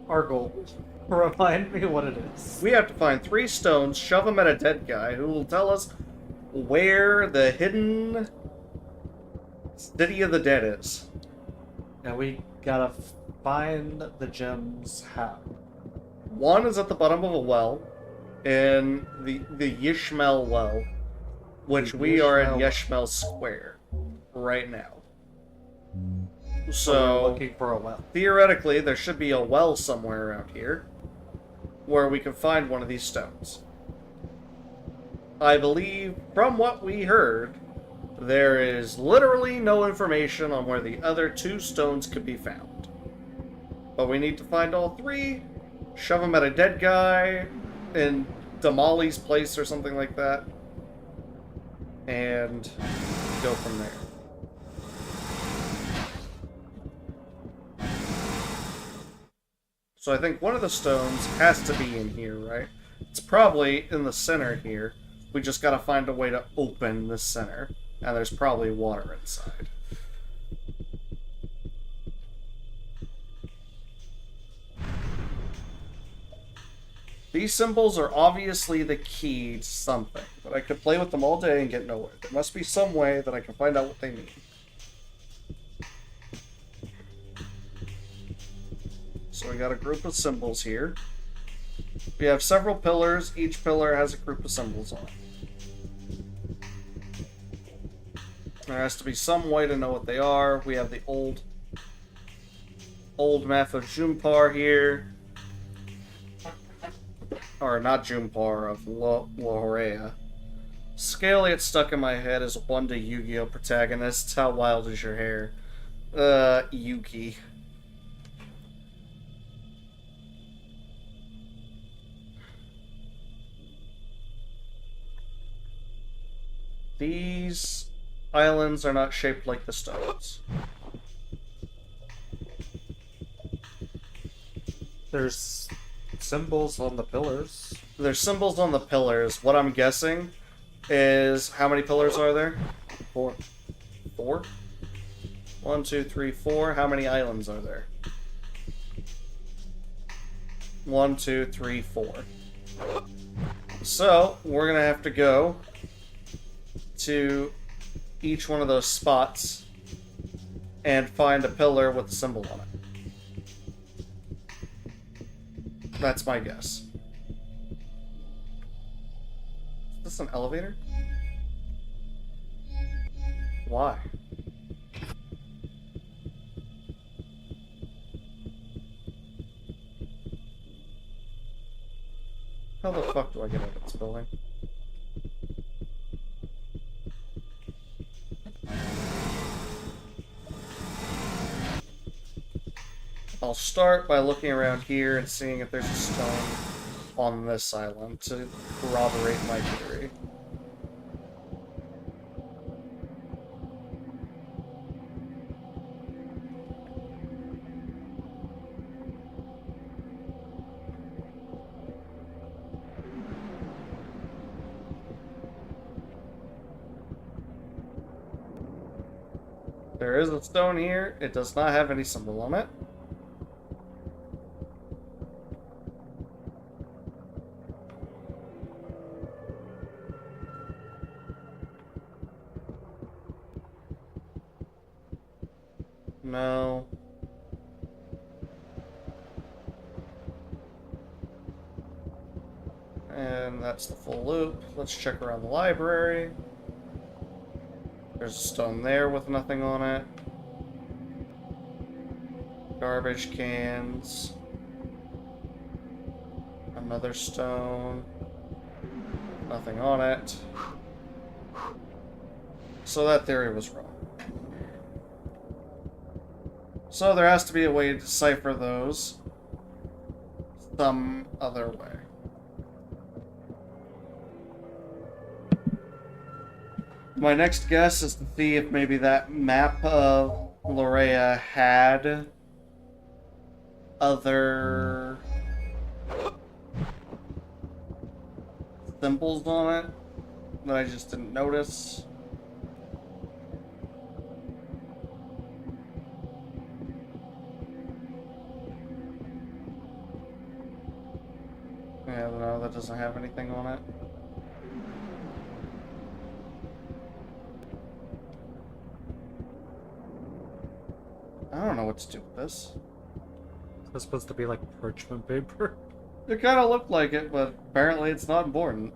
our goal? Remind me what it is. We have to find 3 stones, shove them at a dead guy who will tell us where the hidden city of the dead is. Now we gotta find the gems how. One is at the bottom of a well in the Yishmel well, which The we are in Yishmel- Yishmel Square right now. we're So looking for a well. theoretically, there should be a well somewhere around here where we can find one of these stones. I believe, from what we heard, there is literally no information on where the other 2 stones could be found. But we need to find all three, shove them at a dead guy in Damali's place or something like that, and go from there. So I think one of the stones has to be in here, right? It's probably in the center here. We just gotta find a way to open the center. And there's probably water inside. These symbols are obviously the key to something, but I could play with them all day and get nowhere. There must be some way that I can find out what they mean. So we got a group of symbols here. We have several pillars. Each pillar has a group of symbols on it. There has to be some way to know what they are. We have the old map of Jumpar here. Or not Jumpar, of Lorea. Scale gets stuck in my head as one to Yu-Gi-Oh! Protagonists. How wild is your hair? Yuki. These islands are not shaped like the stones. There's symbols on the pillars. There's symbols on the pillars. What I'm guessing is, how many pillars are there? 4. 4? 1, 2, 3, 4. How many islands are there? 1, 2, 3, 4. So, we're gonna have to go to each one of those spots and find a pillar with a symbol on it. That's my guess. Is this an elevator? Why? How the fuck do I get out of this building? I'll start by looking around here and seeing if there's a stone on this island to corroborate my theory. There is a stone here. It does not have any symbol on it. No. And that's the full loop. Let's check around the library. There's a stone there with nothing on it. Garbage cans. Another stone. Nothing on it. So that theory was wrong. So there has to be a way to decipher those some other way. My next guess is to see if maybe that map of Lorea had other symbols on it that I just didn't notice. Yeah, no, that doesn't have anything on it. I don't know what to do with this. It's supposed to be like parchment paper. It kind of looked like it, but apparently it's not important.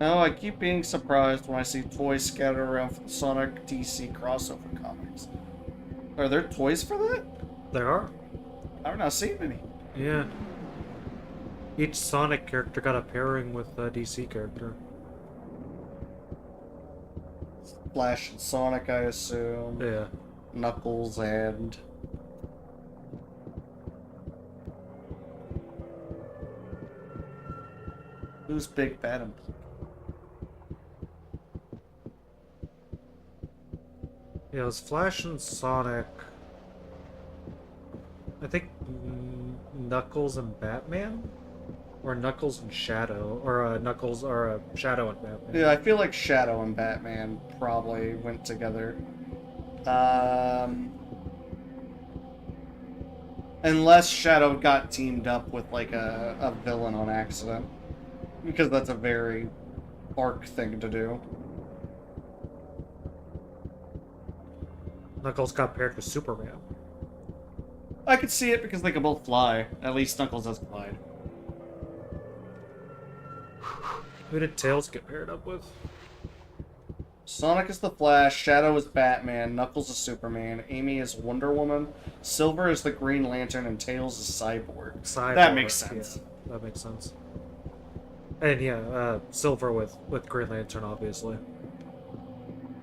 Oh, I keep being surprised when I see toys scattered around for the Sonic DC crossover comics. Are there toys for that? There are. I've not seen any. Yeah. Each Sonic character got a pairing with a DC character. Flash and Sonic, I assume. Yeah. Knuckles and... Who's Big Bad and... Yeah, it was Flash and Sonic. I think Knuckles and Batman? Or Knuckles and Shadow. Or Knuckles or Shadow and Batman. Yeah, I feel like Shadow and Batman probably went together. Unless Shadow got teamed up with like a villain on accident. Because that's a very arc thing to do. Knuckles got paired with Superman. I could see it because they can both fly. At least Knuckles does glide. Who did Tails get paired up with? Sonic is the Flash, Shadow is Batman, Knuckles is Superman, Amy is Wonder Woman, Silver is the Green Lantern, and Tails is Cyborg. That makes sense. Yeah, that makes sense. And yeah, Silver with Green Lantern, obviously.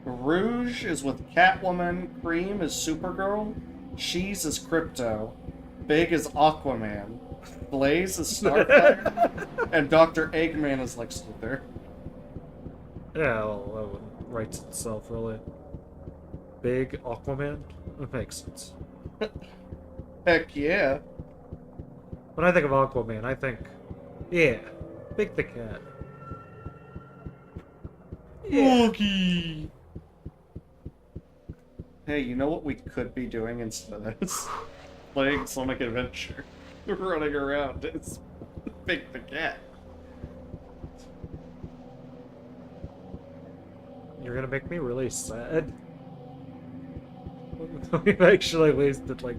Rouge is with Catwoman, Cream is Supergirl, Cheese is Crypto, Big is Aquaman, Blaze is Starfire, and Dr. Eggman is Lex Luthor. Yeah, well, that one writes itself, really. Big Aquaman? That makes sense. Heck yeah. When I think of Aquaman, I think, yeah, Big the Cat. Wookie. Hey, you know what we could be doing instead of this? Playing Sonic Adventure. Running around as Big the Cat. You're gonna make me really sad. We've actually wasted like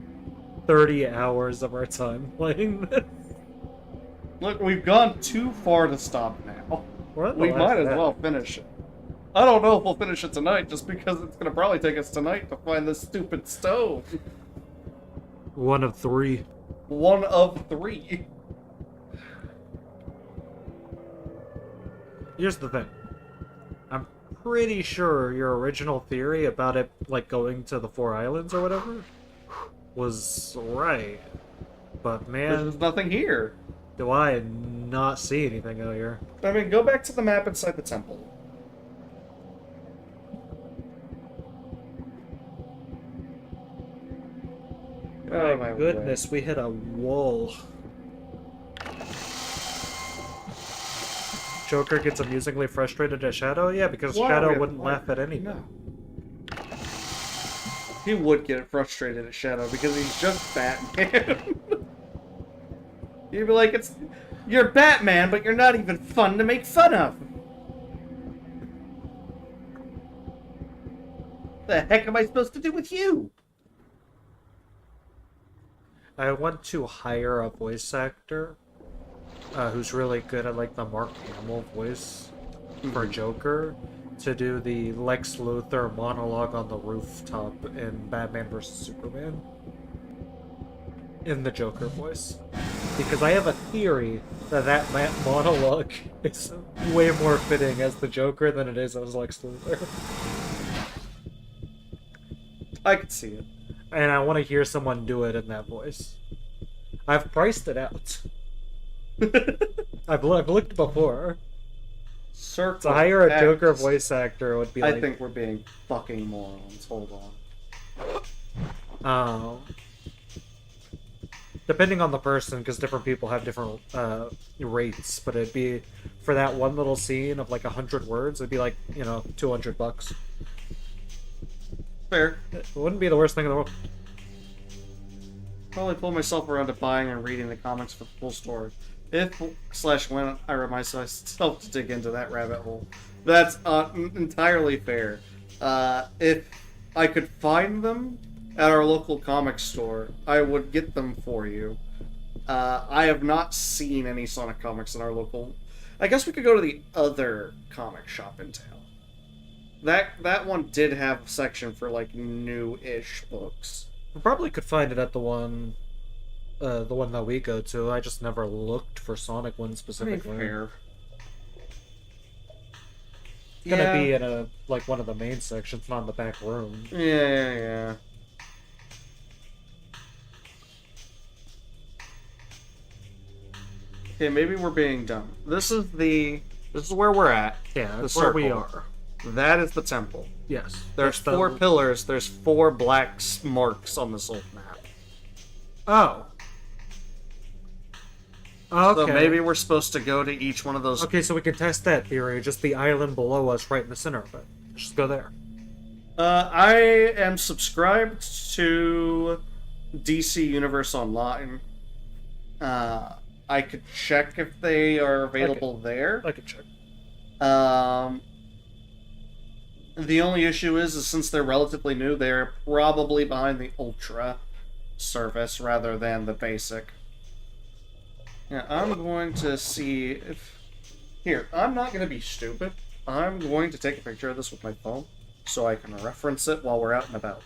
30 hours of our time playing this. Look, we've gone too far to stop now. We're at the We last might as act. well finish it. I don't know if we'll finish it tonight, just because it's gonna probably take us tonight to find this stupid stove. One of 3. One of 3. Here's the thing. I'm pretty sure your original theory about it, like, going to the 4 islands or whatever, was right. But, man, There's nothing here. do I not see anything out here. I mean, go back to the map inside the temple. Oh my goodness, we hit a wall. Joker gets amusingly frustrated at Shadow? Yeah, because Why are Shadow we- wouldn't why- laugh at anything. No. He would get frustrated at Shadow because he's just Batman. You'd be like, you're Batman, but you're not even fun to make fun of. The heck am I supposed to do with you? I want to hire a voice actor who's really good at like the Mark Hamill voice for Joker to do the Lex Luthor monologue on the rooftop in Batman vs Superman in the Joker voice, because I have a theory that monologue is way more fitting as the Joker than it is as Lex Luthor. I could see it. And I want to hear someone do it in that voice. I've priced it out. I've looked before. Circle. To hire a X. Joker voice actor would be like... I think we're being fucking morons. Hold on. Depending on the person, because different people have different rates, but it'd be, for that one little scene of like 100 words, it'd be like, you know, $200. Fair. It wouldn't be the worst thing in the world. Probably pull myself around to buying and reading the comics for the full story. If/when I remind myself to dig into that rabbit hole. That's entirely fair. If I could find them at our local comic store, I would get them for you. I have not seen any Sonic comics in our local... I guess we could go to the other comic shop in town. That one did have a section for like new-ish books. We probably could find it at the one that we go to. I just never looked for Sonic one specifically. Fair. It's gonna be in one of the main sections, not in the back room. Yeah. Okay, maybe we're being dumb. This is where we're at. Yeah, The that's where we circle. are. That is the temple. Yes. There's that's 4 pillars. There's 4 black marks on this old map. Oh. Okay. So maybe we're supposed to go to each one of those. Okay, so we can test that theory. Just the island below us, right in the center of it. Just go there. I am subscribed to DC Universe Online. I could check if they are available there. I can check. The only issue is since they're relatively new, they're probably behind the Ultra service rather than the basic. Yeah, I'm going to see if... Here, I'm not going to be stupid. I'm going to take a picture of this with my phone so I can reference it while we're out and about.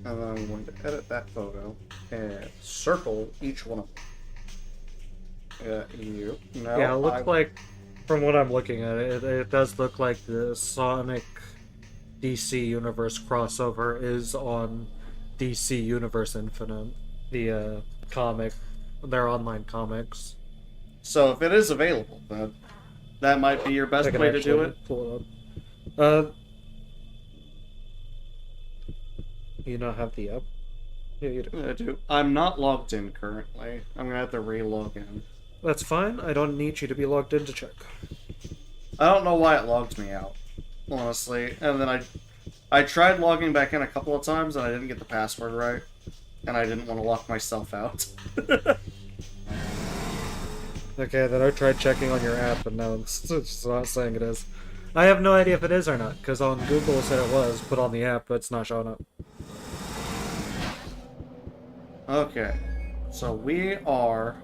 And then I'm going to edit that photo and circle each one of them. No, Yeah, it looks like, from what I'm looking at, it does look like the Sonic DC Universe crossover is on DC Universe Infinite, the comic, their online comics. So if it is available, then that might be your best I can way to do actually it. pull it up. You not have the app? Yeah, you do. I do. I'm not logged in currently. I'm gonna have to re-log in. That's fine. I don't need you to be logged in to check. I don't know why it logged me out, honestly. And then I tried logging back in a couple of times and I didn't get the password right. And I didn't want to lock myself out. Okay, then I tried checking on your app, and now it's not saying it is. I have no idea if it is or not, because on Google it said it was, put on the app, but it's not showing up. Okay. So we are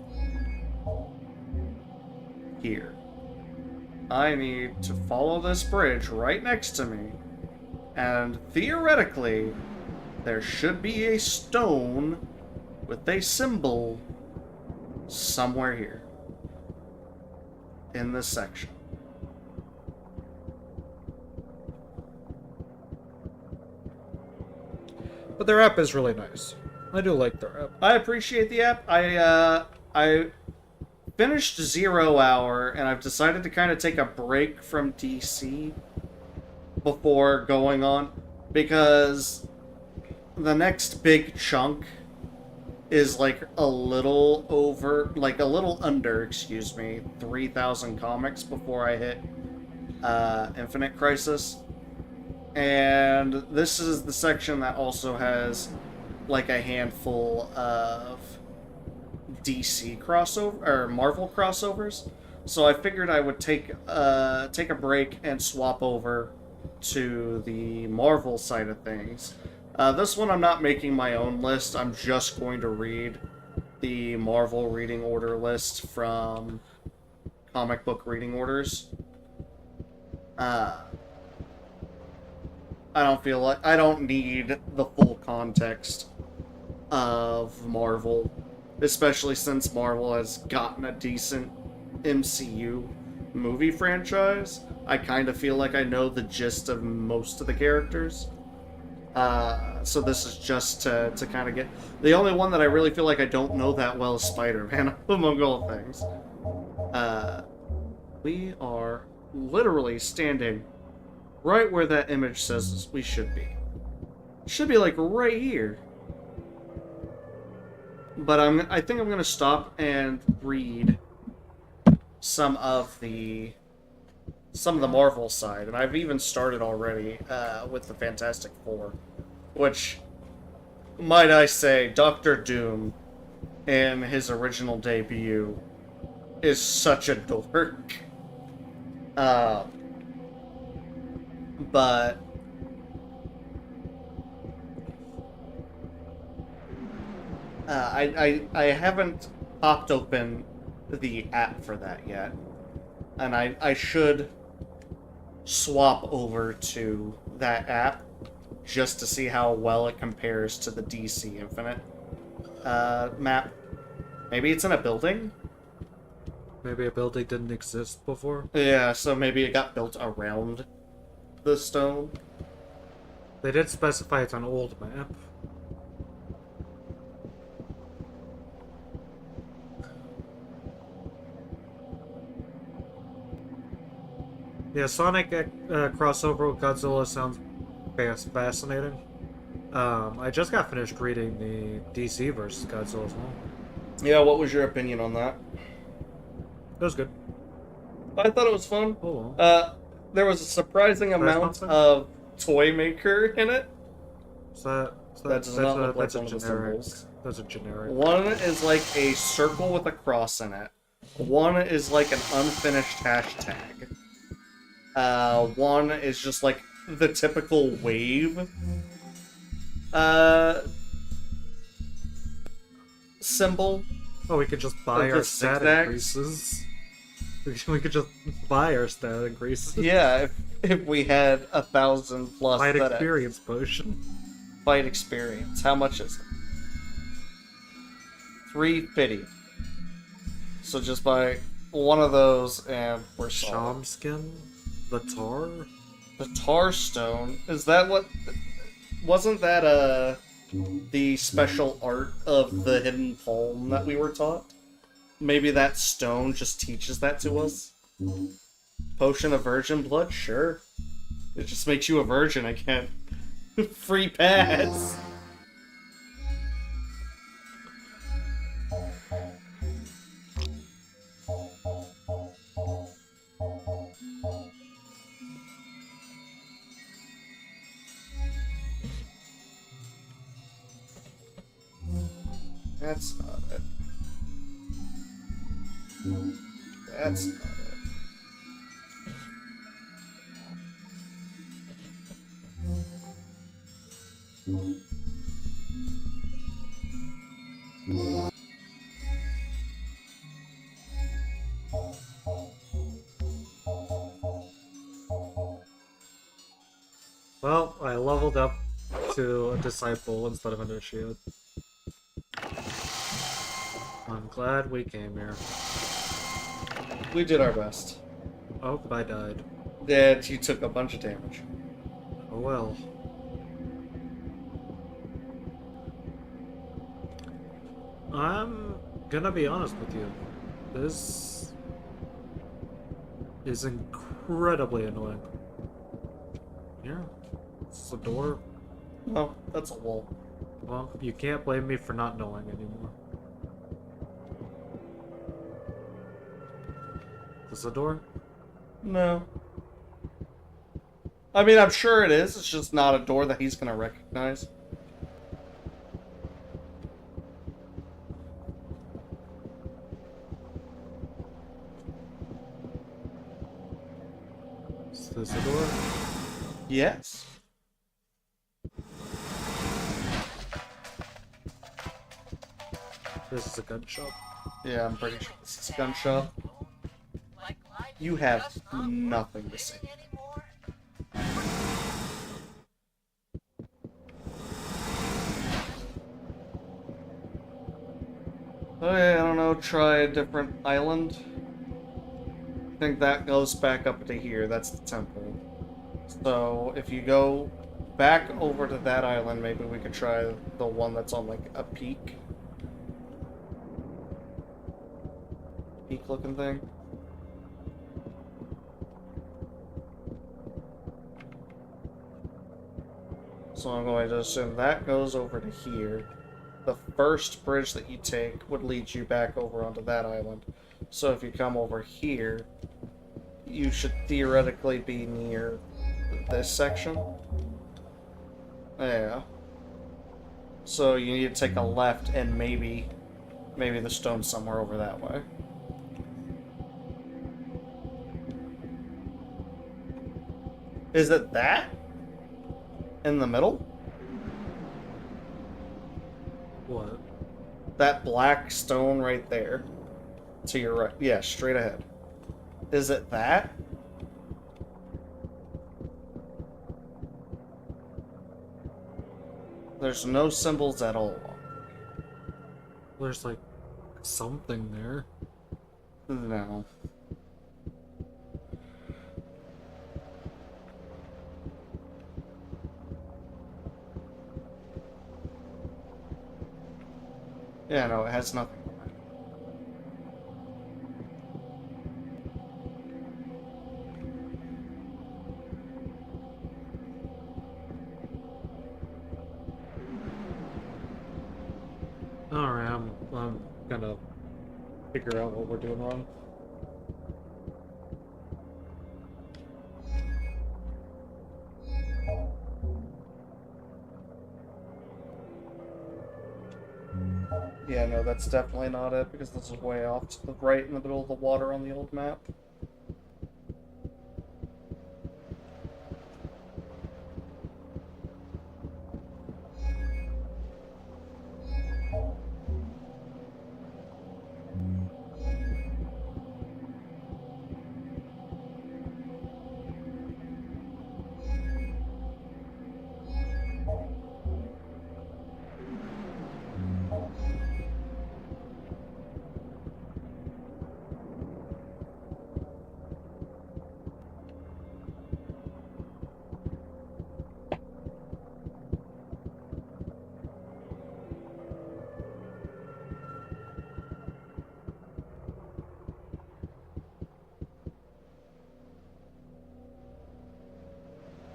here. I need to follow this bridge right next to me. And theoretically, there should be a stone with a symbol somewhere here in this section. But their app is really nice. I do like their app. I appreciate the app. I finished 0 Hour, and I've decided to kind of take a break from DC before going on, because the next big chunk is like a little under, 3,000 comics before I hit Infinite Crisis. And this is the section that also has like a handful of DC crossover or Marvel crossovers. So I figured I would take a break and swap over to the Marvel side of things. This one I'm not making my own list. I'm just going to read the Marvel reading order list from comic book reading orders. I don't need the full context of Marvel, especially since Marvel has gotten a decent MCU movie franchise. I kind of feel like I know the gist of most of the characters. So this is just to kind of get... The only one that I really feel like I don't know that well is Spider-Man, among all things. We are literally standing right where that image says we should be. It should be like right here. But I think I'm gonna stop and read some of the Marvel side, and I've even started already with the Fantastic Four, which, might I say, Doctor Doom in his original debut is such a dork. but I haven't popped open the app for that yet, and I should swap over to that app just to see how well it compares to the DC Infinite map. Maybe it's in a building? Maybe a building didn't exist before. Yeah, so maybe it got built around the stone. They did specify it's an old map. Yeah, Sonic crossover with Godzilla sounds fascinating. I just got finished reading the DC versus Godzilla as well. Yeah, what was your opinion on that? It was good. I thought it was fun. Oh, well. There was a surprising amount something? of toy maker in it. That does not look like that's a one of the generic. symbols. That's a generic. One is like a circle with a cross in it. One is like an unfinished hashtag. One is just like the typical wave symbol. Oh, we could just buy Of our the stat zigzags? increases. We could just buy our stat increases. Yeah, if we had 1,000 plus Fight that experience potion. fight experience. How much is it? 350. So just buy one of those and we're solid. Sham skin? The tar? The tar stone, is that what? Wasn't that the special art of the hidden palm that we were taught? Maybe that stone just teaches that to us? Potion of virgin blood? Sure. It just makes you a virgin again. Free pass! That's not it. That's not it. Well, I leveled up to a disciple instead of an initiate. I'm glad we came here. We did our best. Oh, I died. Yeah, you took a bunch of damage. Oh well. I'm gonna be honest with you. This is incredibly annoying. Yeah. It's a door. No, that's a wall. Well, you can't blame me for not knowing anymore. Is this a door? No. I mean, I'm sure it is. It's just not a door that he's gonna recognize. Is this a door? Yes. This is a gun shop. Yeah, I'm pretty sure this is a gun shop. You have nothing to say. Okay, I don't know, try a different island. I think that goes back up to here, that's the temple. So, if you go back over to that island, maybe we could try the one that's on, like, a peak. Peak-looking thing. So I'm going to assume that goes over to here. The first bridge that you take would lead you back over onto that island. So if you come over here, you should theoretically be near this section. Yeah. So you need to take a left and maybe the stone's somewhere over that way. Is it that? In the middle? What? That black stone right there. To your right. Yeah, straight ahead. Is it that? There's no symbols at all. There's like something there. No. Yeah, no, it has nothing. Alright, I'm gonna figure out what we're doing wrong. Yeah, no, that's definitely not it, because this is way off to the right in the middle of the water on the old map.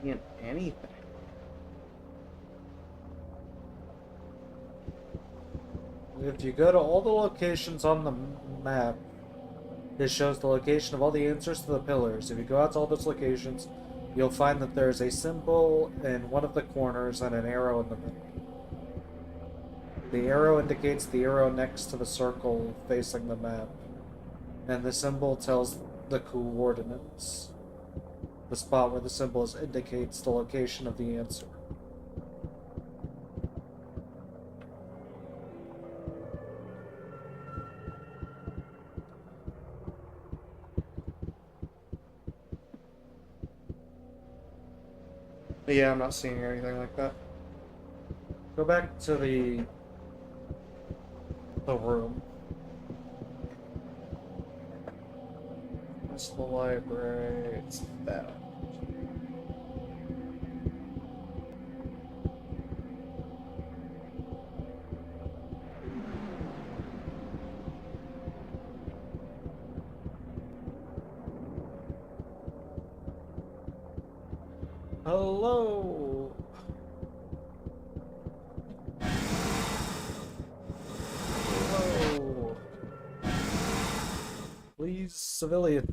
Can't anything. If you go to all the locations on the map, it shows the location of all the answers to the pillars. If you go out to all those locations, you'll find that there's a symbol in one of the corners and an arrow in the middle. The arrow indicates the arrow next to the circle facing the map, and the symbol tells the coordinates. The spot where the symbol is indicates the location of the answer. But yeah, I'm not seeing anything like that. Go back to the room. That's the library. It's that. Hello. Hello. Please, civilian,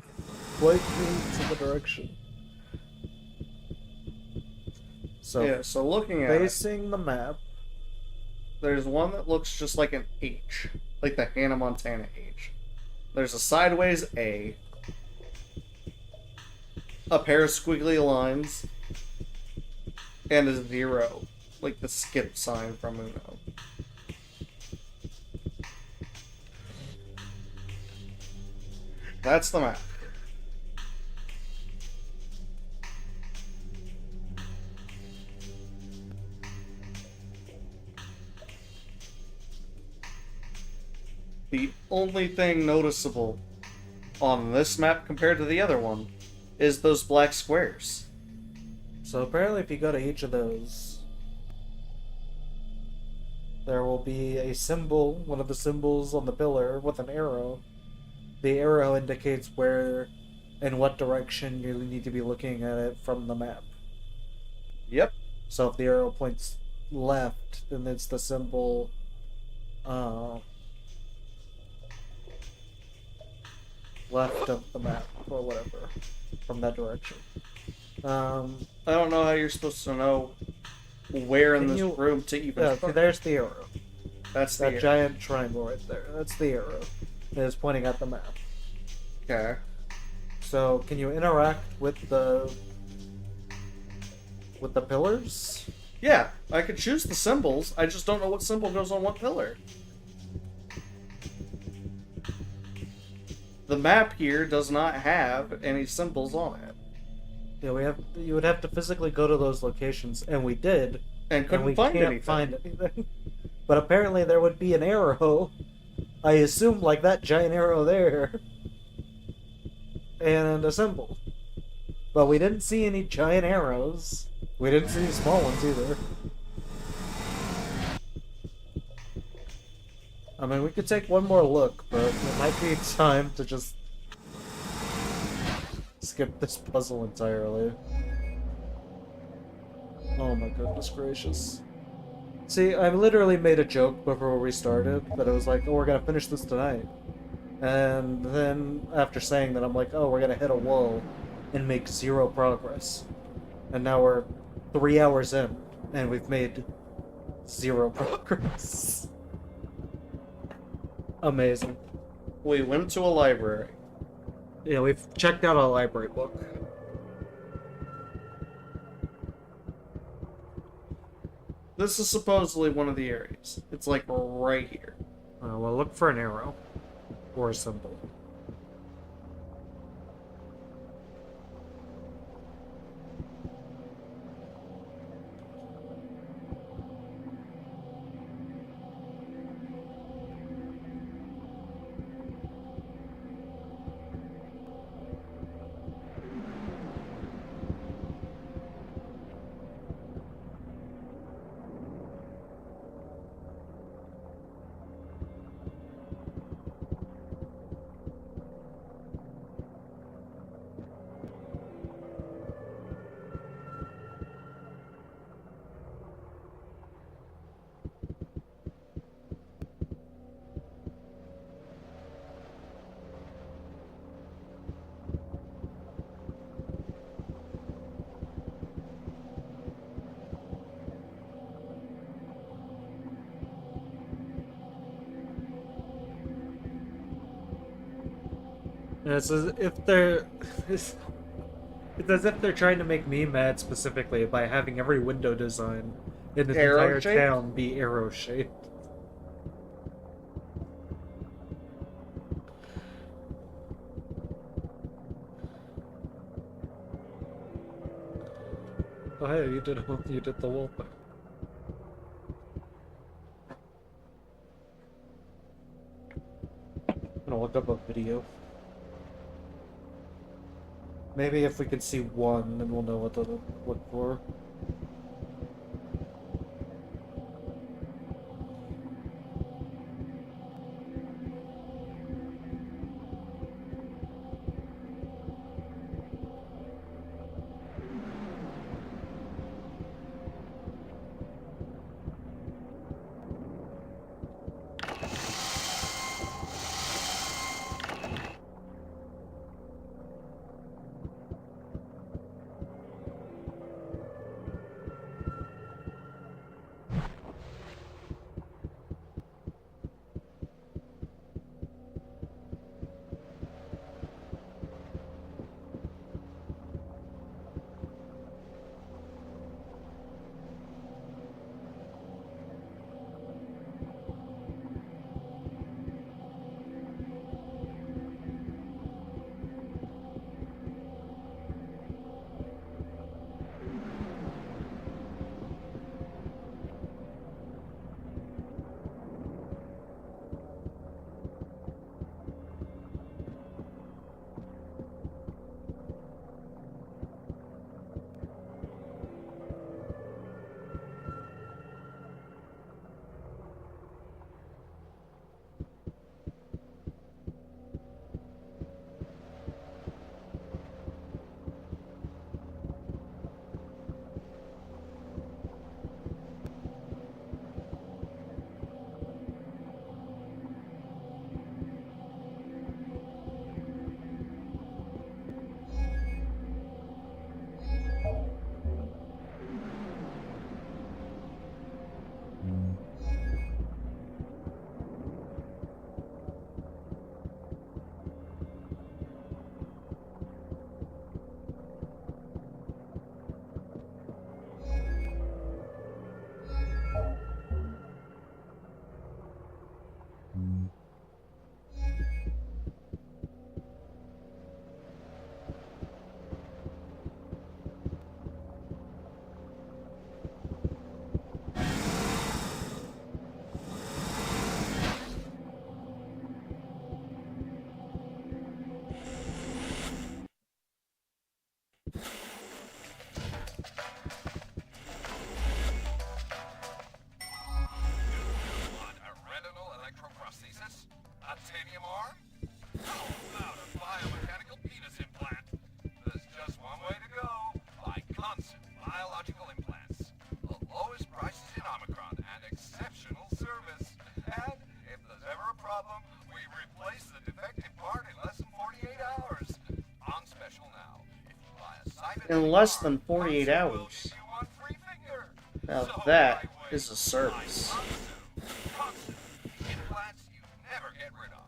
point me to the direction. So, Yeah, so looking at it, facing the map, there's one that looks just like an H. Like the Hannah Montana H. There's a sideways A. A pair of squiggly lines. And a 0. Like the skip sign from Uno. That's the map. The only thing noticeable on this map compared to the other one is those black squares. so apparently if you go to each of those, there will be a symbol, one of the symbols on the pillar with an arrow. The arrow indicates where and what direction you need to be looking at it from the map. Yep. So if the arrow points left, then it's the symbol left of the map or whatever from that direction. I don't know how you're supposed to know where in Can this you- room to even Yeah, start. there's the arrow. That's That the giant triangle right there. That's the arrow. It is pointing at the map. Okay. So can you interact with the With the pillars? Yeah, I could choose the symbols. I just don't know what symbol goes on what pillar. The map here does not have any symbols on it. Yeah, you would have to physically go to those locations, and we did. And couldn't we find can't anything. find anything. But apparently there would be an arrow. I assume like that giant arrow there. And a symbol. But we didn't see any giant arrows. We didn't see any small ones either. I mean, we could take one more look, but it might be time to just skip this puzzle entirely. Oh my goodness gracious. See, I literally made a joke before we started, that I was like, oh, we're gonna finish this tonight. And then, after saying that, I'm like, oh, we're gonna hit a wall and make 0 progress. And now we're 3 hours in, and we've made 0 progress. Amazing. We went to a library. Yeah, we've checked out a library book. This is supposedly one of the areas. It's like right here. Well, look for an arrow. Or a symbol. It's as if they're... It's as if they're trying to make me mad specifically by having every window design in this entire Arrow-shaped? town be arrow-shaped. Oh hey, you did the wall thing. I'm gonna look up a video. Maybe if we can see one, then we'll know what to look for. Titanium arm? How about a biomechanical penis implant? There's just one way to go. Buy constant biological implants. The lowest prices in Omikron and exceptional service. And if there's ever a problem, we replace the defective part in less than 48 hours. On special now. If you buy a cybernetic In less arm, than 48 Constant will hours. give you one free finger. Now So that why wait? is a service. Buy Constant. Implants you never get rid of.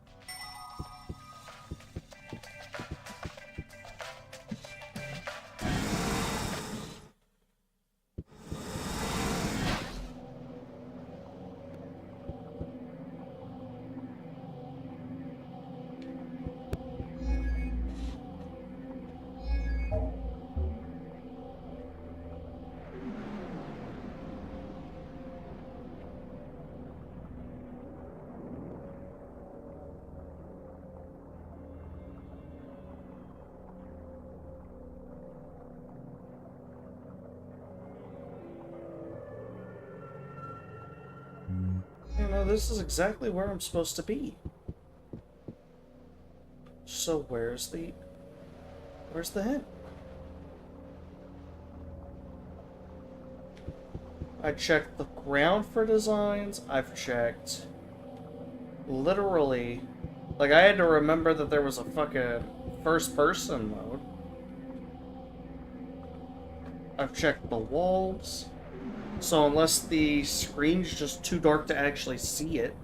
You know, this is exactly where I'm supposed to be. So where's the hint? I checked the ground for designs. I've checked literally, like, I had to remember that there was a fucking first person mode. I've checked the walls. So unless the screen's just too dark to actually see it.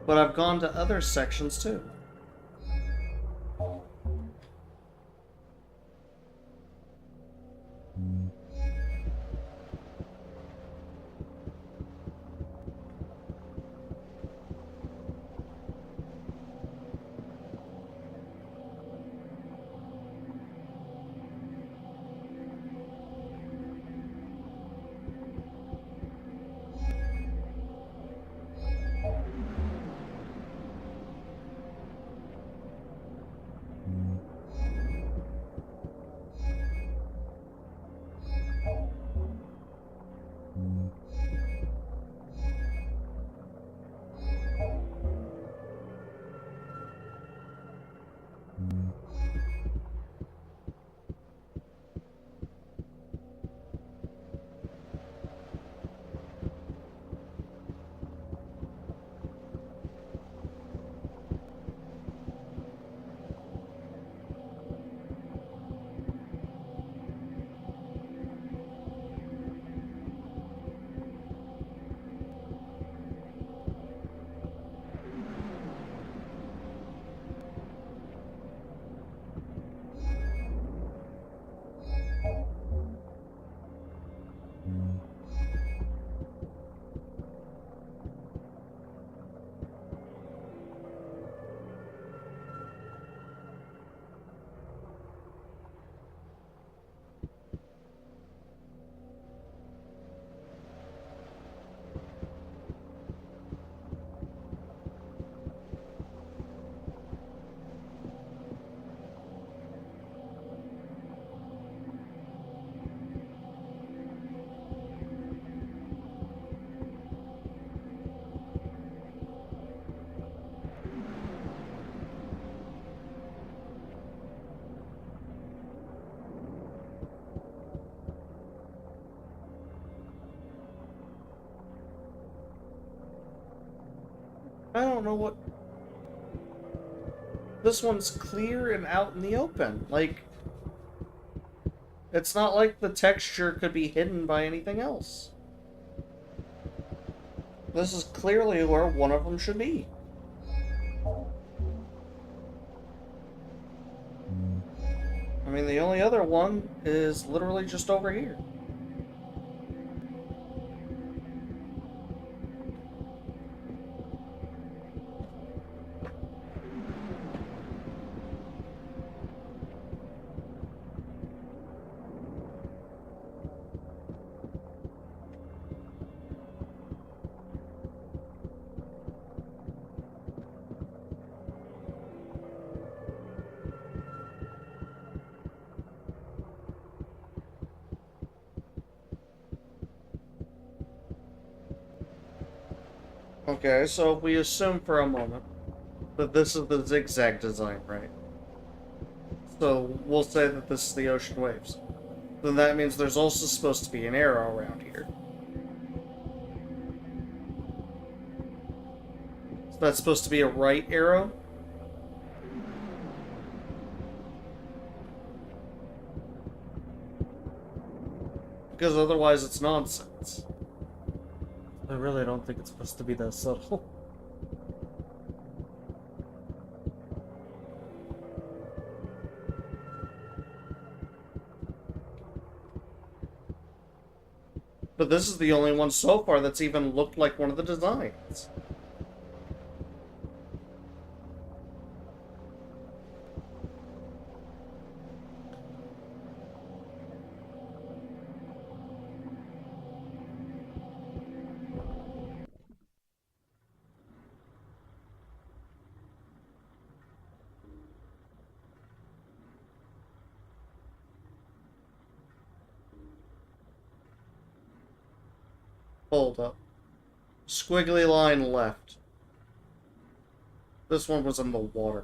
But I've gone to other sections too. I don't know what... This one's clear and out in the open. Like, it's not like the texture could be hidden by anything else. This is clearly where one of them should be. I mean, the only other one is literally just over here. Okay, so if we assume for a moment that this is the zigzag design, right? So we'll say that this is the ocean waves. Then that means there's also supposed to be an arrow around here. So that's supposed to be a right arrow? Because otherwise it's nonsense. I really don't think it's supposed to be that subtle. But this is the only one so far that's even looked like one of the designs. Hold up. Squiggly line left. This one was in the water.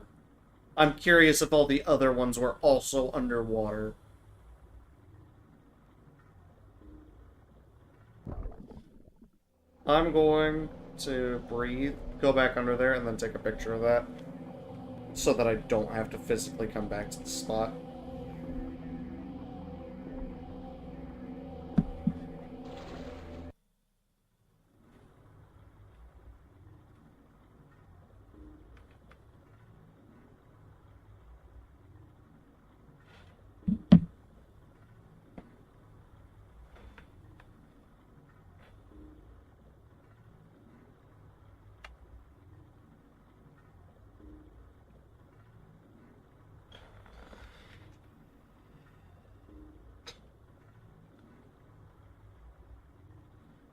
I'm curious if all the other ones were also underwater. I'm going to breathe, go back under there, and then take a picture of that. So that I don't have to physically come back to the spot.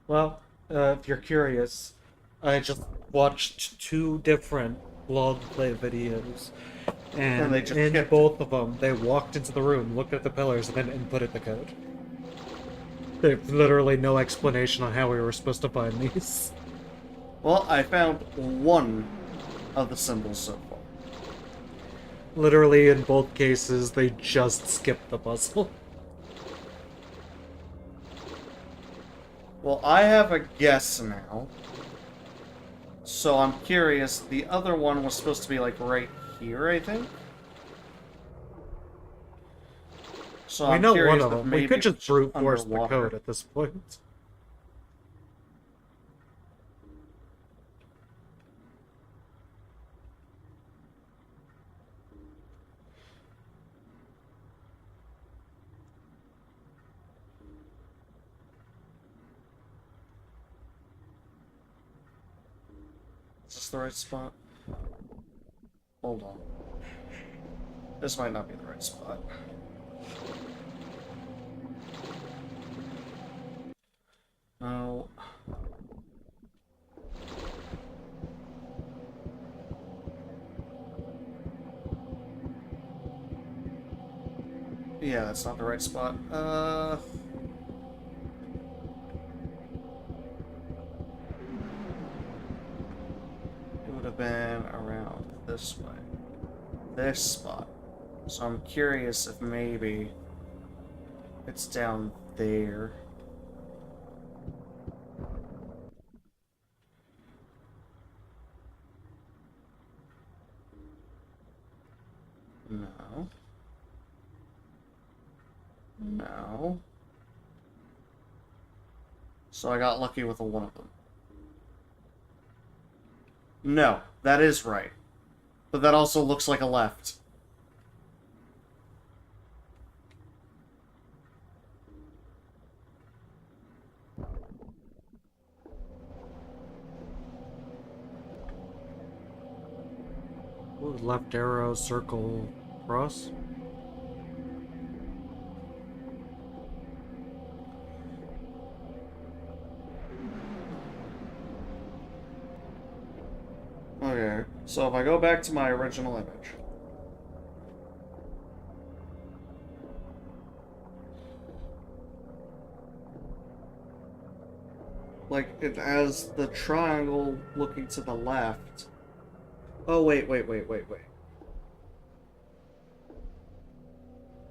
Well, if you're curious, I just watched two different long play videos, and they just in skipped both of them, they walked into the room, looked at the pillars, and then inputted the code. There's literally no explanation on how we were supposed to find these. Well, I found one of the symbols so far. Literally, in both cases, they just skipped the puzzle. Well, I have a guess now. So I'm curious. The other one was supposed to be like right here, I think. So We I'm know curious one of if them. maybe We could just it's brute force the underwater. code at this point. Is this the right spot? Hold on. This might not be the right spot. No. Yeah, that's not the right spot. It would have been around this way. This spot. So I'm curious if maybe it's down there. No. No. So I got lucky with one of them. No, that is right. But that also looks like a left. Ooh, left arrow, circle, cross. Okay, so if I go back to my original image. Like, it has the triangle looking to the left. Oh, wait.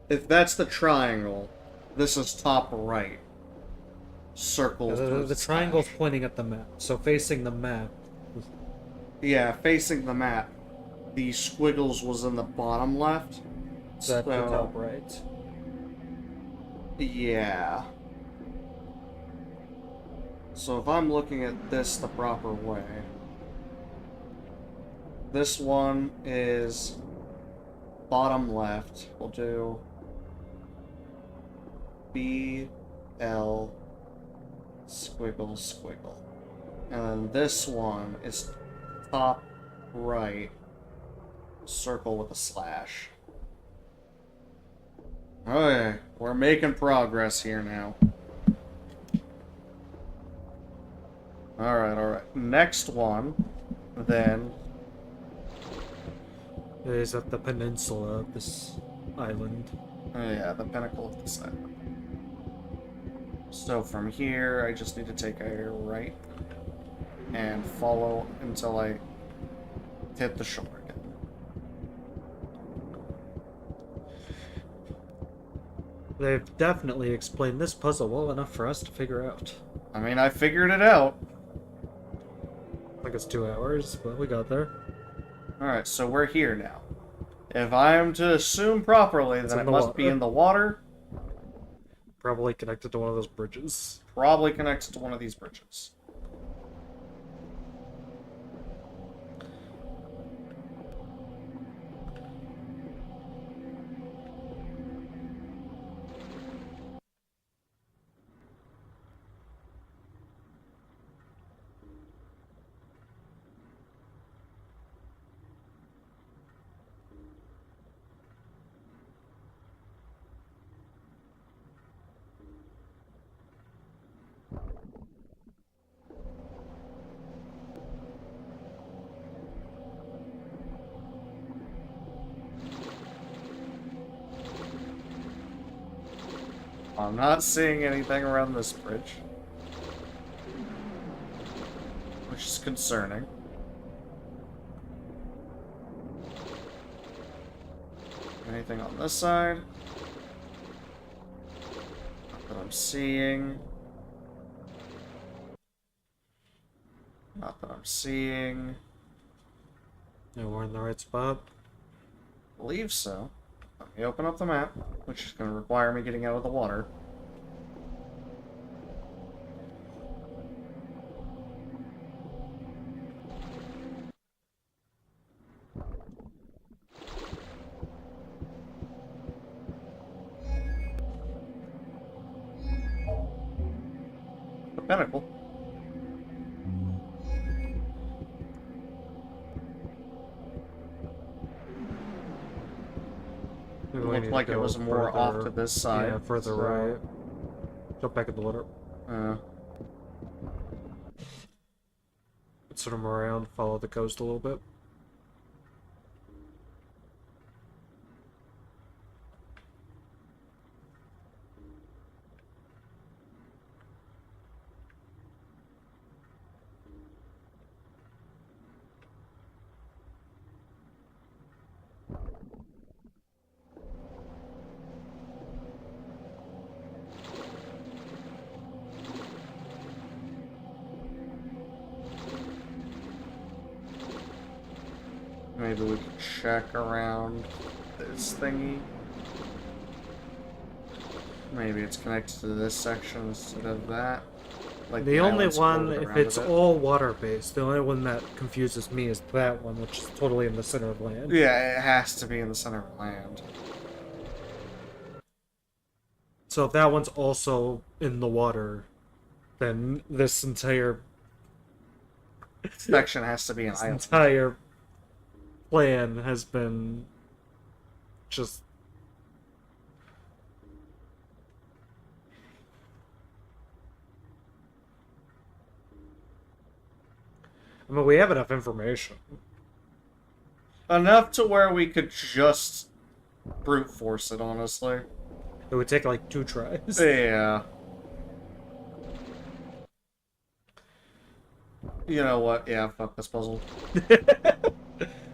If that's the triangle, this is top right. Circle. The triangle's pointing at the map, so facing the map. Yeah, facing the map. The squiggles was in the bottom left. That's the top right. Yeah. So if I'm looking at this the proper way, this one is bottom left. We'll do B, L, squiggle, squiggle. And then this one is top right, circle with a slash. Okay, we're making progress here now. Alright. Next one, then, Is at the peninsula of this island. oh yeah, the pinnacle of this island. So from here, I just need to take a right and follow until I hit the shore again. They've definitely explained this puzzle well enough for us to figure out. I mean, I figured it out. I think it's 2 hours, but we got there. Alright, so we're here now. If I am to assume properly, then it must be in the water. Probably connected to one of those bridges. Probably connected to one of these bridges. I'm not seeing anything around this bridge, which is concerning. Anything on this side? Not that I'm seeing. Not that I'm seeing. No, we're in the right spot. Believe so. Let me open up the map, which is going to require me getting out of the water. The pinnacle. Maybe It we looked need like to it go was more off to this side. Yeah, further so- right. Jump back in the water. Swim around, follow the coast a little bit. Maybe we can check around this thingy. Maybe it's connected to this section instead of that. Like The only island's one, folded if around a it's bit. all water-based, the only one that confuses me is that one, which is totally in the center of land. Yeah, it has to be in the center of land. So if that one's also in the water, then this entire Section has to be an this island. entire plan has been just I mean, we have enough information. Enough to where we could just brute force it, honestly. It would take like 2 tries. Yeah. You know what? Yeah, fuck this puzzle.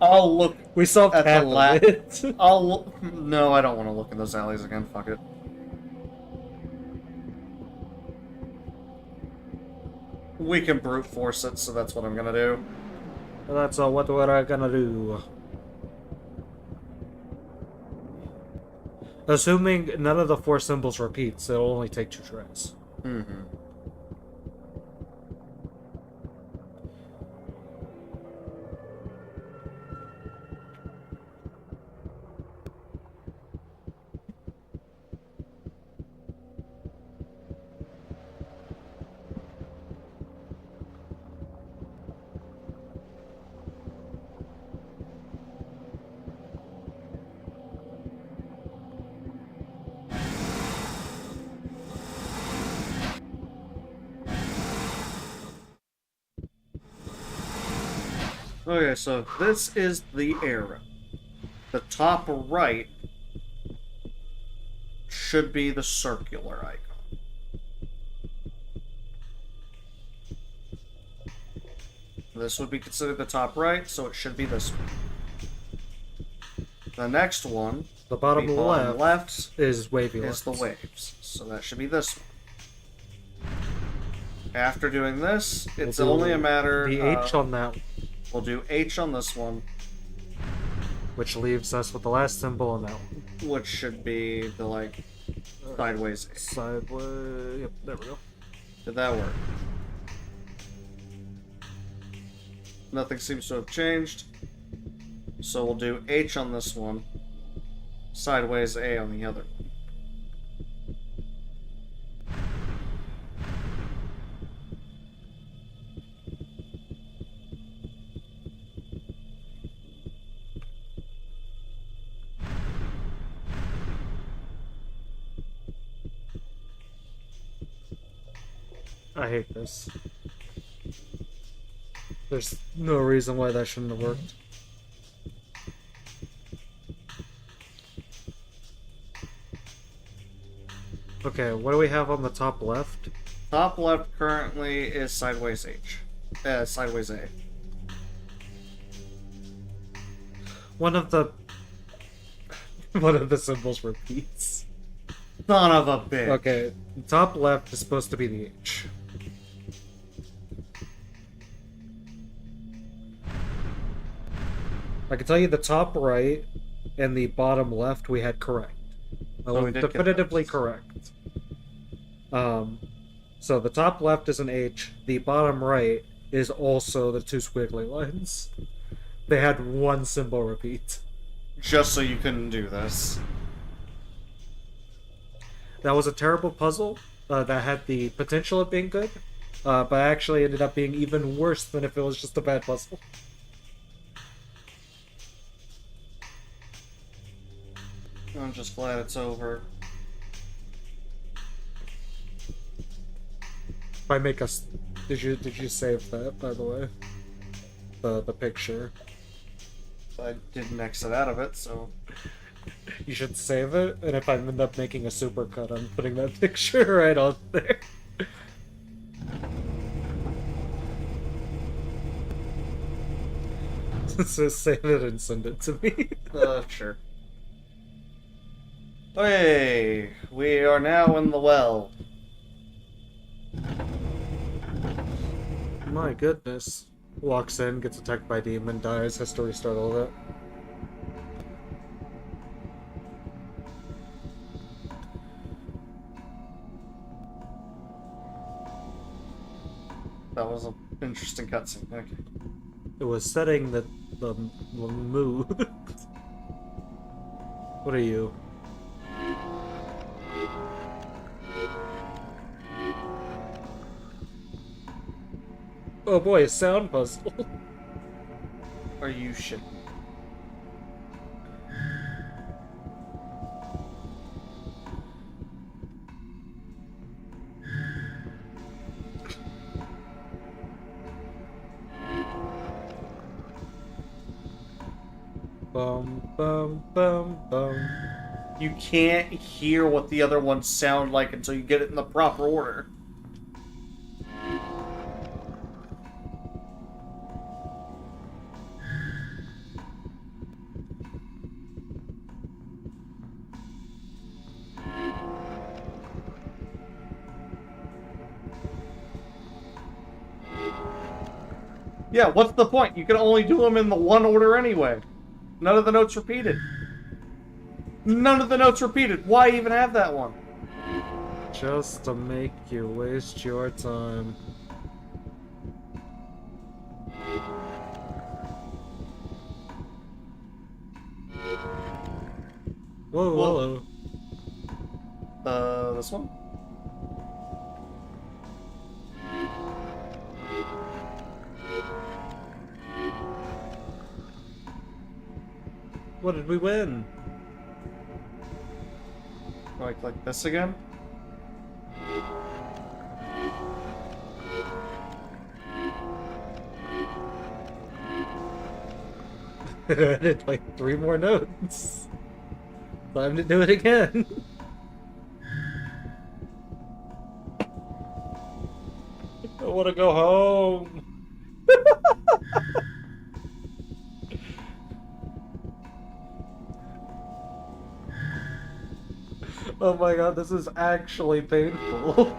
I'll look We solved at half the of it. No, I don't want to look in those alleys again. Fuck it. We can brute force it, so that's what I'm gonna do. That's what we're gonna do. Assuming none of the 4 symbols repeats, it'll only take 2 tries. Mm-hmm. Okay, so this is the arrow. The top right should be the circular icon. This would be considered the top right, so it should be this one. The next one, The bottom left is wavy is the left. waves, so that should be this one. After doing this, it's We'll do only a matter The H on that, We'll do H on this one, which leaves us with the last symbol on that one. which should be the, like, sideways A. Sideways. Yep, there we go. Did that work? Nothing seems to have changed. So we'll do H on this one, sideways A on the other one. I hate this. There's no reason why that shouldn't have worked. Okay, what do we have on the top left? Top left currently is sideways H. Sideways A. One of the symbols repeats. Son of a bitch. Okay, the top left is supposed to be the H. I can tell you the top right and the bottom left we had correct. Oh, we did get Definitively those. correct. So the top left is an H, the bottom right is also the 2 squiggly lines. They had one symbol repeat. Just so you couldn't do this. That was a terrible puzzle that had the potential of being good, but actually ended up being even worse than if it was just a bad puzzle. I'm just glad it's over. If I make us, did you save that, by the way? The picture. I didn't exit out of it, so... You should save it, and if I end up making a supercut, I'm putting that picture right on there. So save it and send it to me. Sure. Okay, we are now in the well. My goodness. Walks in, gets attacked by demon, dies, has to restart all that. That was an interesting cutscene. Okay. It was setting the mood. What are you? Oh boy, a sound puzzle. Are you shit? Bum bum bum bum. You can't hear what the other ones sound like until you get it in the proper order. Yeah, what's the point? You can only do them in the one order anyway. None of the notes repeated. None of the notes repeated. Why even have that one? Just to make you waste your time. Whoa, Whoa. hello. This one? What did we win? Like this again? I did like 3 more notes. Time to do it again. I want to go home. Oh my god, this is actually painful.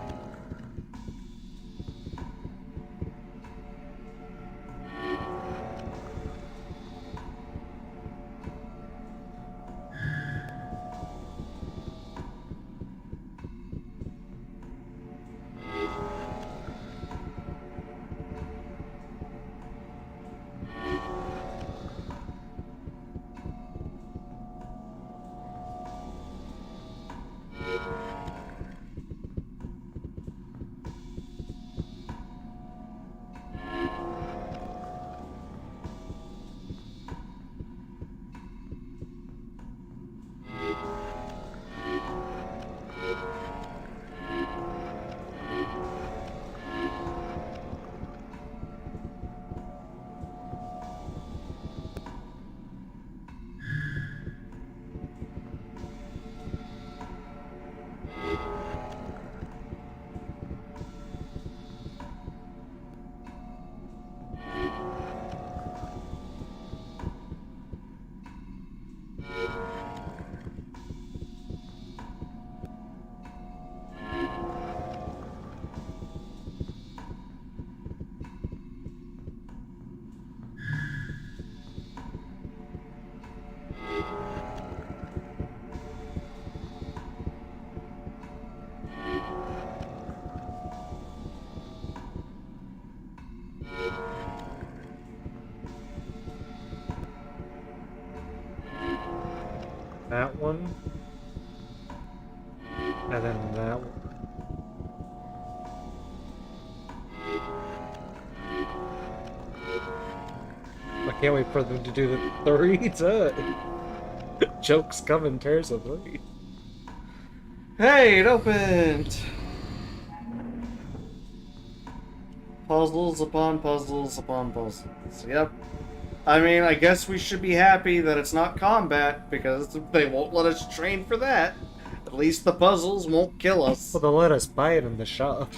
That one. And then that one. I can't wait for them to do the 3 jokes come in pairs of 3. Hey, it opened! Puzzles upon puzzles upon puzzles. Yep. I mean, I guess we should be happy that it's not combat, because they won't let us train for that. At least the puzzles won't kill us. Well, they'll let us buy it in the shop.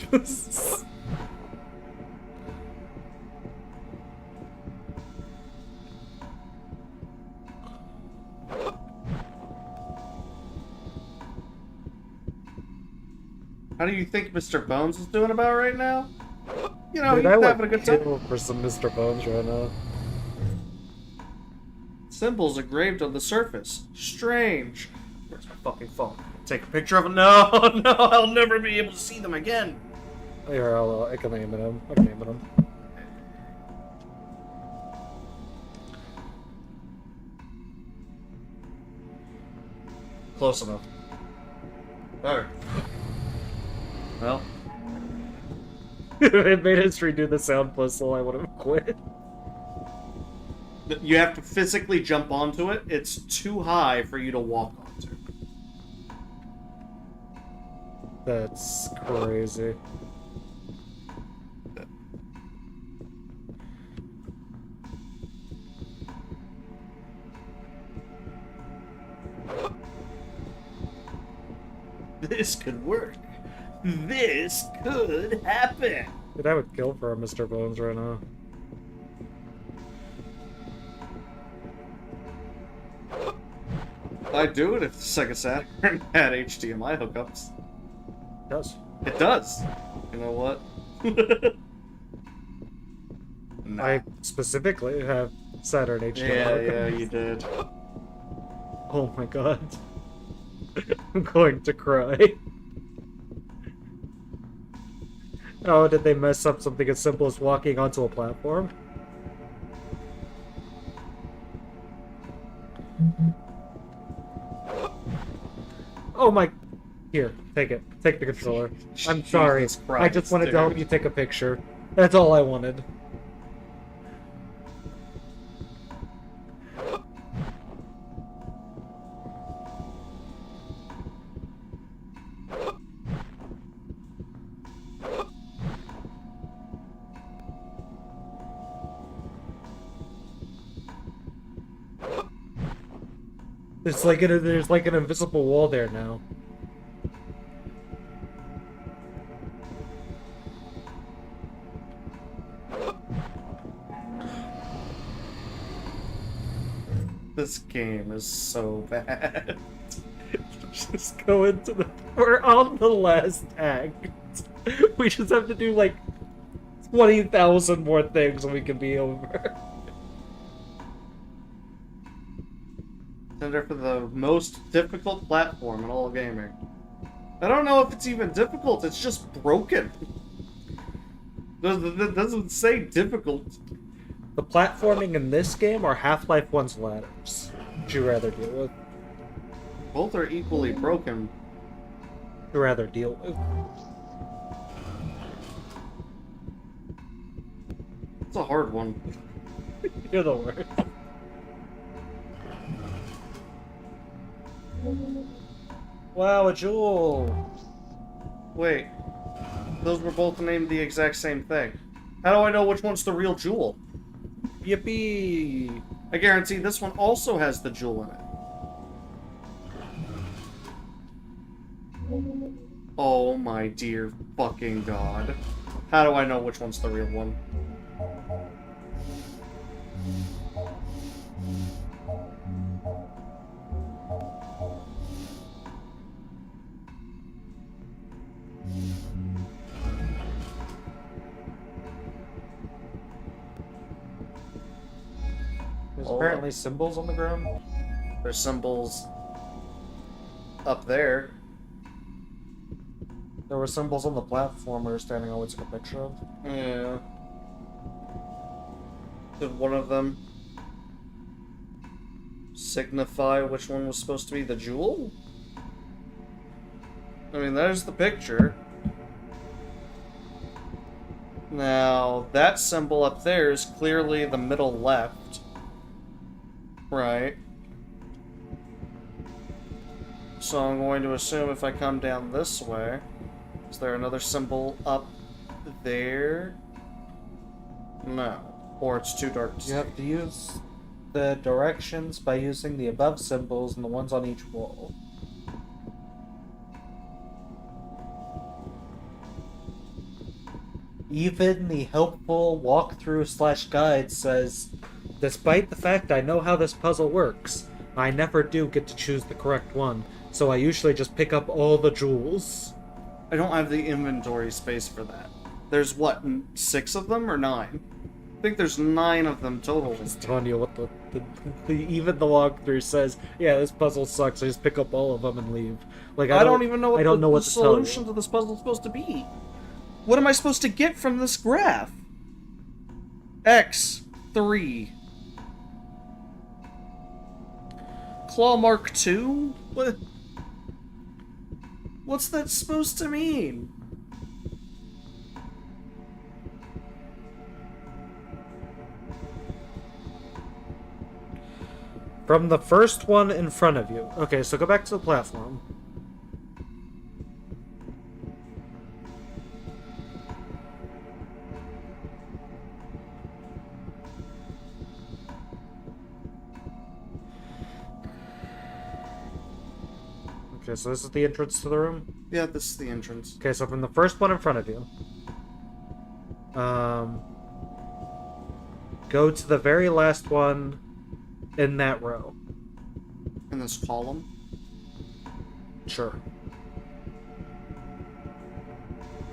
How do you think Mr. Bones is doing about right now? You know, Dude, he's I would having a good time. kill for some Mr. Bones right now. Symbols engraved on the surface. Strange. Where's my fucking phone? Take a picture of it. No, no, I'll never be able to see them again. Here, I can name it him. I can name it him. Close enough. Better. Well, It made us redo the sound puzzle, I would have quit. you have to physically jump onto it. It's too high for you to walk onto. That's crazy. This could work. This could happen. Dude, I would kill for a Mr. Bones right now. I'd do it if the Sega Saturn had HDMI hookups. Yes. It does. You know what? No. I specifically have Saturn HD. Yeah, you did. Oh my god. I'm going to cry. Oh, did they mess up something as simple as walking onto a platform? Oh my... Here, take it. Take the controller. I'm sorry. Jesus I just Christ, wanted to help dude. you take a picture. That's all I wanted. There's like an invisible wall there now. This game is so bad. Just go into the... We're on the last act. We just have to do like 20,000 more things and we can be over. Contender for the most difficult platform in all gaming. I don't know if it's even difficult, it's just broken. It doesn't say difficult. The platforming in this game are Half-Life 1's ladders. Would you rather deal with? Both are equally broken. Would you rather deal with? It's a hard one. You're the worst. Wow, a jewel! Wait. Those were both named the exact same thing. How do I know which one's the real jewel? Yippee! I guarantee this one also has the jewel in it. Oh my dear fucking god. How do I know which one's the real one? There's Oh. apparently symbols on the ground. There's symbols up there. There were symbols on the platform we were standing on, we took a picture of. Yeah. Did one of them signify which one was supposed to be the jewel? I mean, there's the picture. Now, that symbol up there is clearly the middle left. Right. So I'm going to assume if I come down this way, is there another symbol up there? No. Or it's too dark to see. You have to use the directions by using the above symbols and the ones on each wall. Even the helpful walkthrough/guide says, despite the fact I know how this puzzle works, I never do get to choose the correct one, so I usually just pick up all the jewels. I don't have the inventory space for that. There's what, 6 of them or 9? I think there's 9 of them total. Just telling you what even the walkthrough says, yeah, this puzzle sucks, I just pick up all of them and leave. Like I don't even know what the to tell you. solution to this puzzle is supposed to be. What am I supposed to get from this graph? X3. Claw Mark 2? What? What's that supposed to mean? From the first one in front of you. Okay, so go back to the platform. Okay, so this is the entrance to the room? Yeah, this is the entrance. Okay, so from the first one in front of you, go to the very last one in that row. In this column? Sure.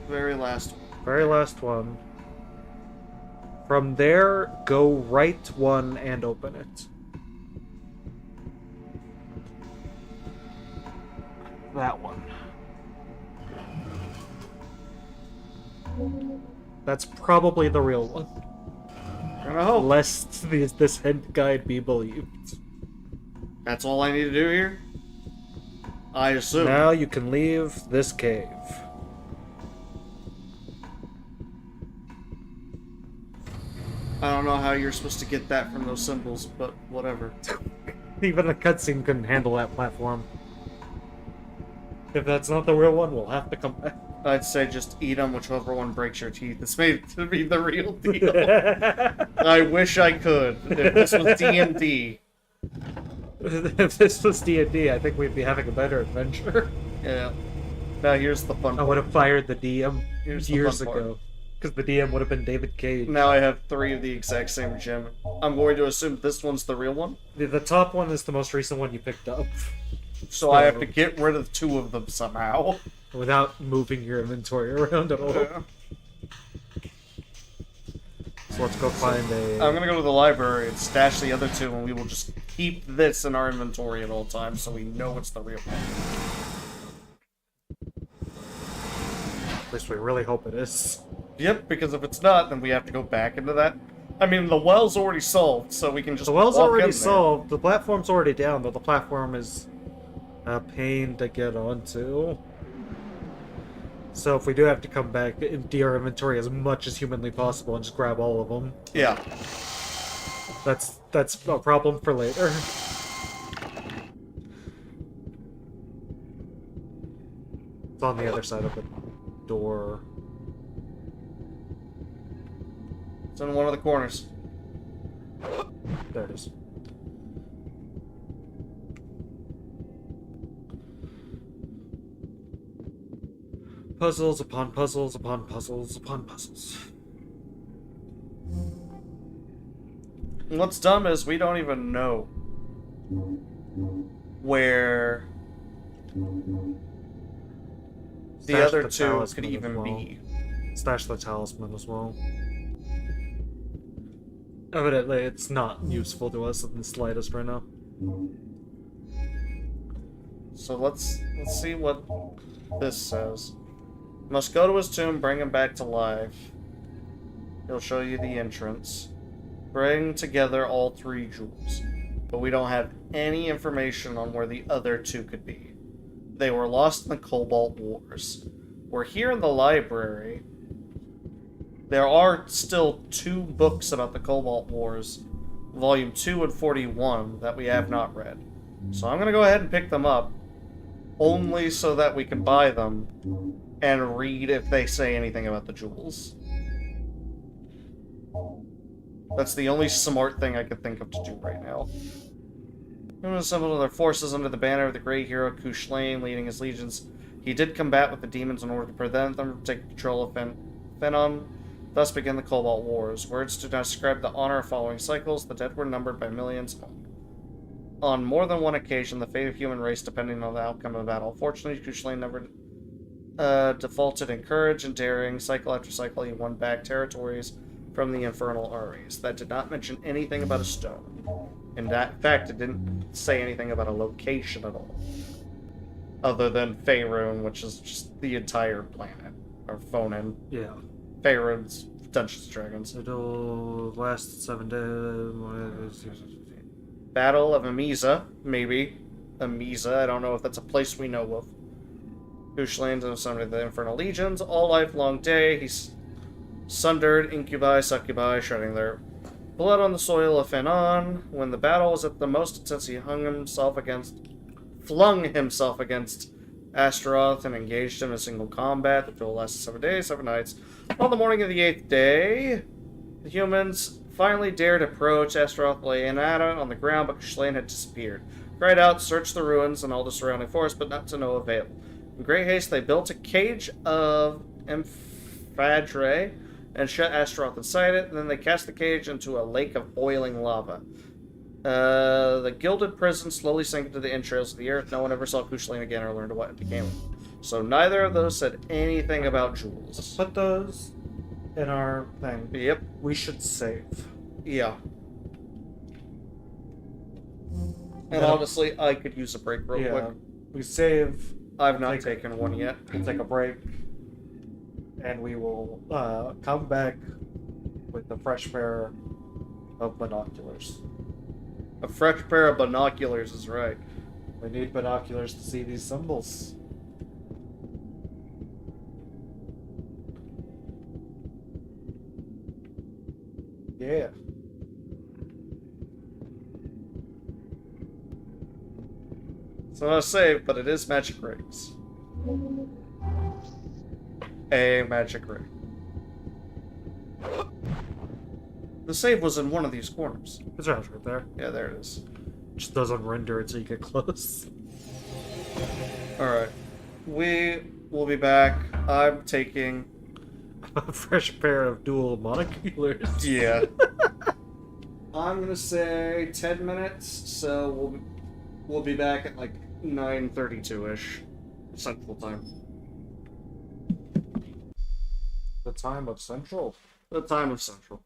Very last one. Very last one. From there, go right one and open it. That one. That's probably the real one. Gonna hope. Lest this hint guide be believed. That's all I need to do here? I assume. Now you can leave this cave. I don't know how you're supposed to get that from those symbols, but whatever. Even the cutscene couldn't handle that platform. If that's not the real one, we'll have to come back. I'd say just eat them, whichever one breaks your teeth. It's made to be the real deal. I wish I could. If this was D&D. If this was D&D, I think we'd be having a better adventure. Yeah. Now here's the fun I part. would have fired the DM Here's the years fun part. ago. Because the DM would have been David Cage. Now I have 3 of the exact same gem. I'm going to assume this one's the real one. The top one is the most recent one you picked up. So I have to get rid of 2 of them somehow. Without moving your inventory around at all. Yeah. So let's go find a... I'm gonna go to the library and stash the other 2, and we will just keep this in our inventory at all times so we know it's the real one. At least we really hope it is. Yep, because if it's not, then we have to go back into that. I mean, the well's already solved, so we can just The well's walk in already there. solved. The platform's already down, though the platform is a pain to get onto. So if we do have to come back, empty our inventory as much as humanly possible and just grab all of them. Yeah. That's a problem for later. It's on the other side of the door. It's in one of the corners. There it is. Puzzles upon puzzles upon puzzles upon puzzles. And what's dumb is we don't even know where the Stash other the 2 talisman could as even well. be. Stash the talisman as well. Evidently, it's not useful to us in the slightest right now. So let's see what this says. Must go to his tomb, bring him back to life. He'll show you the entrance. Bring together all 3 jewels. But we don't have any information on where the other 2 could be. They were lost in the Cobalt Wars. We're here in the library. There are still 2 books about the Cobalt Wars, Volume 2 and 41, that we have not read. So I'm going to go ahead and pick them up, only so that we can buy them and read if they say anything about the jewels. That's the only smart thing I could think of to do right now. Humans assembled their forces under the banner of the great hero Kushlain, leading his legions. He did combat with the demons in order to prevent them from taking control of Phenon. Thus began the Cobalt Wars. Words do not describe the honor of following cycles. The dead were numbered by millions. On more than one occasion, the fate of human race depending on the outcome of the battle. Fortunately, Kushlain never defaulted in courage and daring. Cycle after cycle, he won back territories from the infernal armies. That did not mention anything about a stone. In fact, it didn't say anything about a location at all. Other than Faerun, which is just the entire planet. Or Phonin. Yeah. Faerun's Dungeons and Dragons. It'll last 7 days. Battle of Amisa, maybe. Amisa, I don't know if that's a place we know of. Kushlain and some of the Infernal Legions. All lifelong day, he's sundered incubi, succubi, shedding their blood on the soil of Phenon. When the battle was at the most intense, he flung himself against Astaroth and engaged him in single combat. The duel lasted 7 days, 7 nights. On the morning of the 8th day, the humans finally dared approach. Astaroth lay inanimate on the ground, but Kushlain had disappeared. Cried out, searched the ruins and all the surrounding forest, but not to no avail. In great haste, they built a cage of Emphadre and shut Astaroth inside it, and then they cast the cage into a lake of boiling lava. The gilded prison slowly sank into the entrails of the earth. No one ever saw Kushlain again or learned what it became of him. So neither of those said anything about jewels. But does in our thing. Yep. We should save. Yeah. And Yeah. honestly, I could use a break real quick. We save. I've not Take- taken one yet. We'll take a break, and we will come back with a fresh pair of binoculars. A fresh pair of binoculars is right. We need binoculars to see these symbols. Yeah. It's not a save, but it is magic rings. A magic ring. The save was in one of these corners. It's right there. Yeah, there it is. Just doesn't render until you get close. Alright. We will be back. I'm taking... A fresh pair of dual monoculars. Yeah. I'm gonna say 10 minutes, so we'll be back at like 9:32-ish Central Time. The time of Central. The time of Central.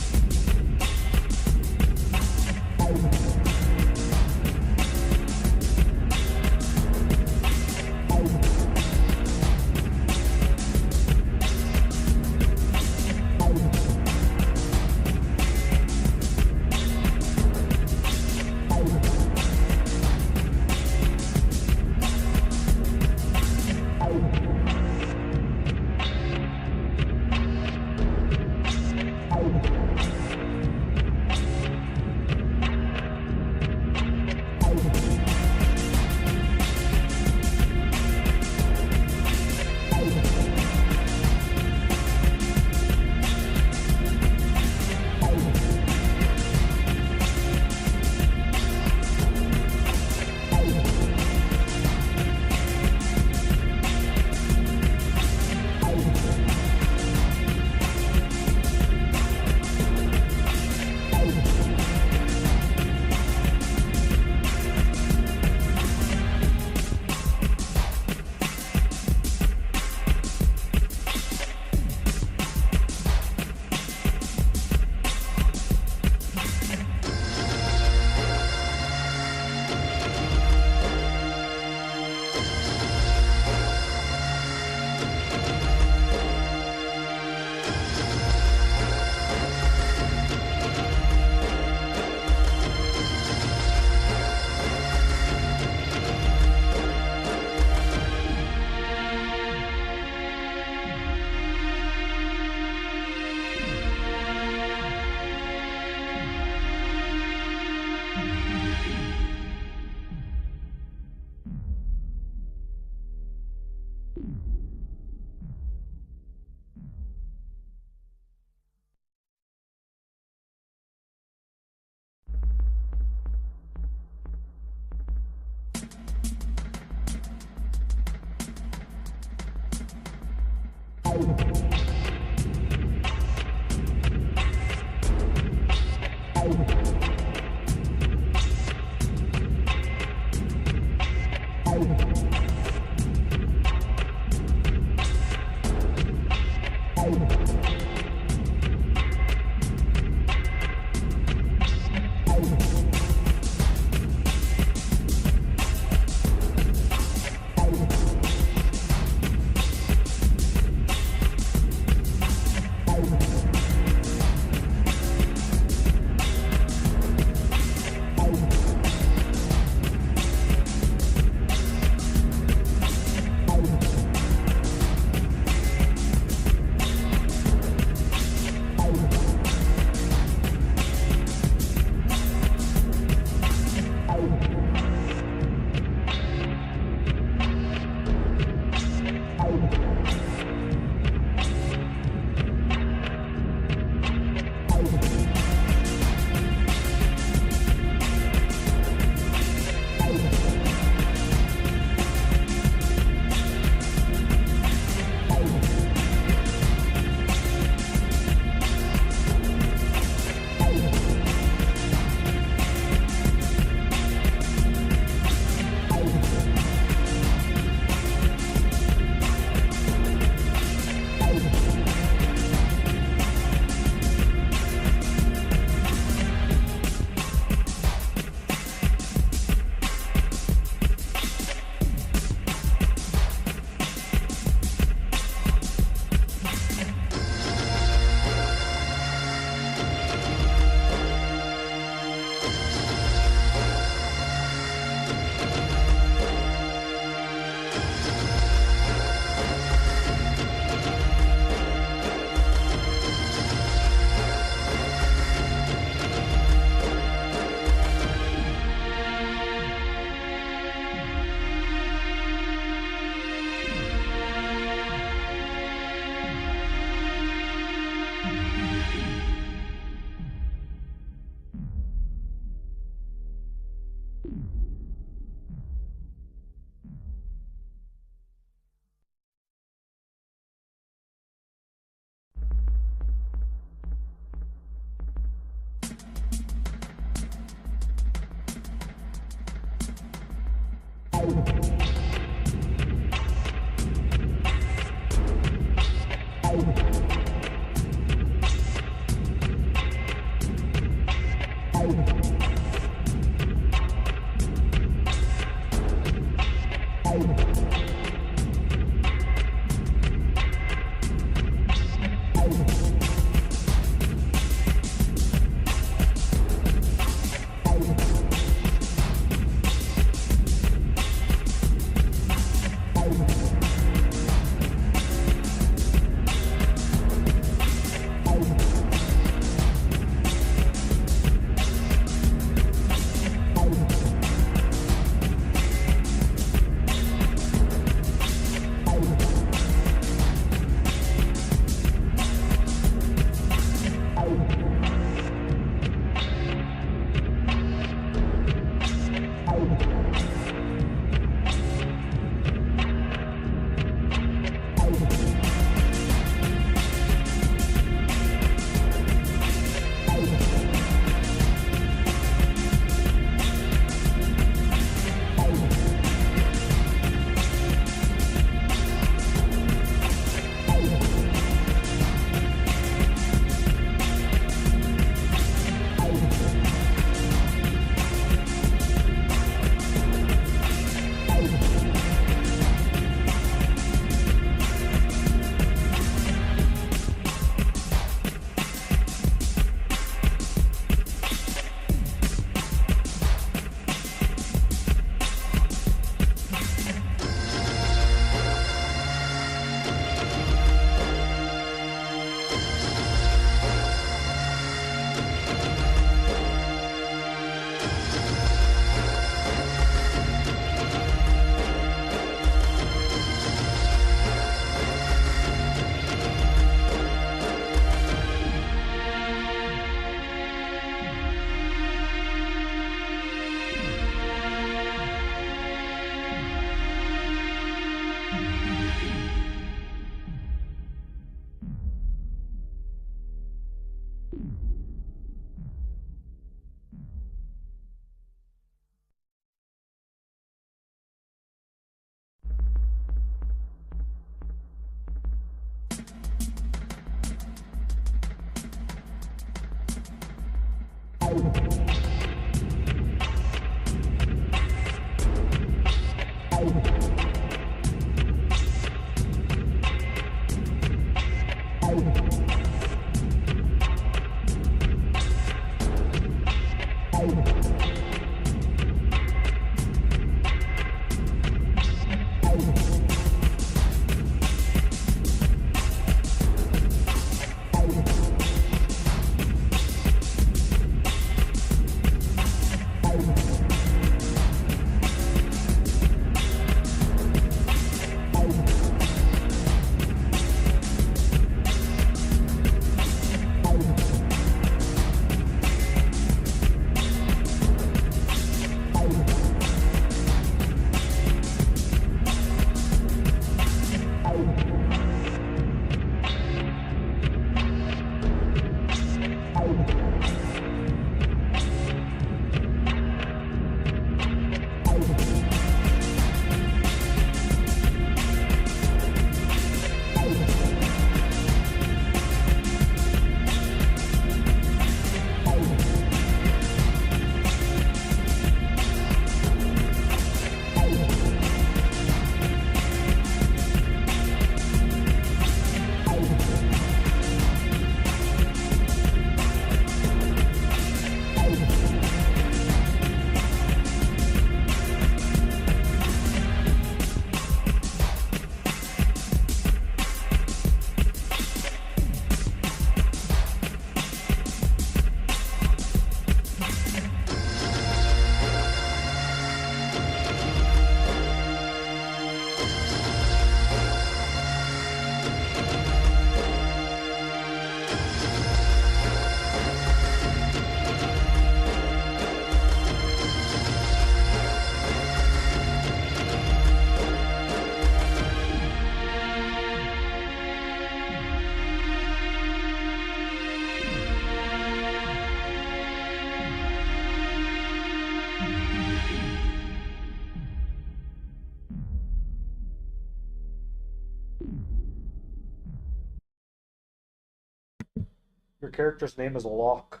Your character's name is Locke.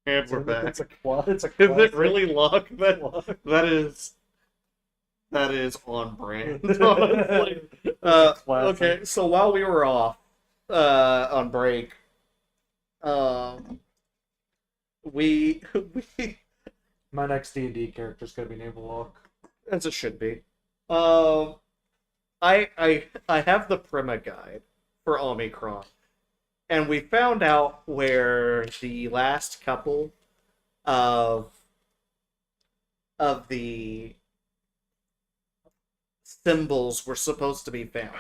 And we're back. It's a it's a Is it classic. really Locke? That is on brand. Honestly. Classic. Okay, so while we were off, on break, we My next D&D character is gonna be named Locke. as it should be. Um, I have the Prima guide for Omikron, and we found out where the last couple of the symbols were supposed to be found.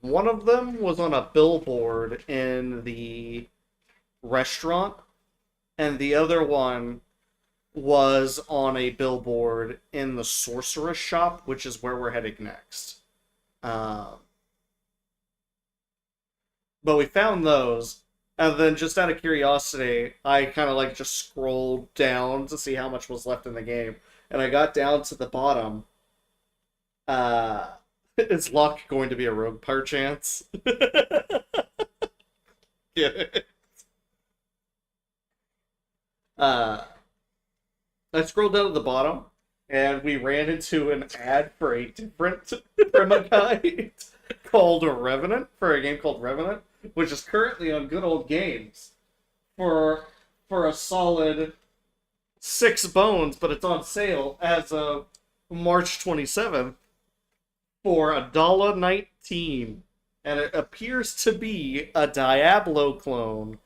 One of them was on a billboard in the restaurant, and the other one was on a billboard in the sorceress shop, which is where we're heading next. But we found those, and then just out of curiosity, I kind of like just scrolled down to see how much was left in the game, and I got down to the bottom. Is Locke going to be a rogue par chance? Get it? I scrolled down to the bottom, and we ran into an ad for a different Prima guide called Revenant, for a game called Revenant, which is currently on Good Old Games for a solid 6 bones, but it's on sale as of March 27th for $1.19, and it appears to be a Diablo clone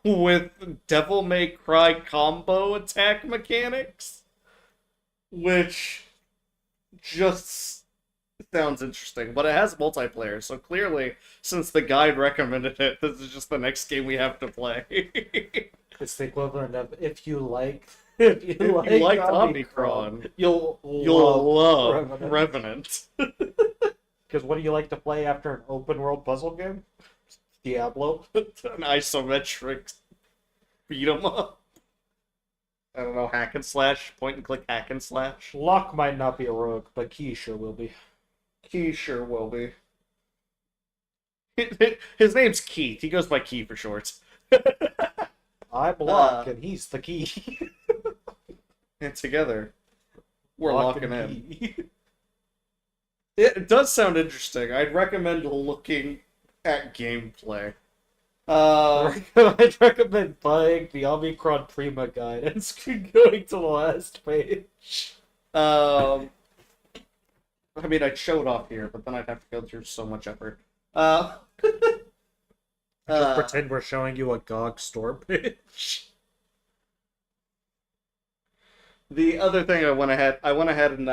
with Devil May Cry combo attack mechanics, which just sounds interesting. But it has multiplayer, so clearly, since the guide recommended it, this is just the next game we have to play. It's the equivalent of if you like If you liked Omikron, you'll love Revenant. Because what do you like to play after an open world puzzle game? Diablo. An isometric beat 'em up. I don't know, hack and slash, point and click hack and slash. Locke might not be a rogue, but Key sure will be. Key sure will be. His name's Keith. He goes by Key for short. I'm Locke, and he's the Key. And together, we're Locke locking and in. Key. It does sound interesting. I'd recommend looking at gameplay. I'd recommend buying the Omikron Prima guide and going to the last page. I mean, I'd show it off here, but then I'd have to go through so much effort. Just pretend we're showing you a GOG store page. The other thing I went ahead and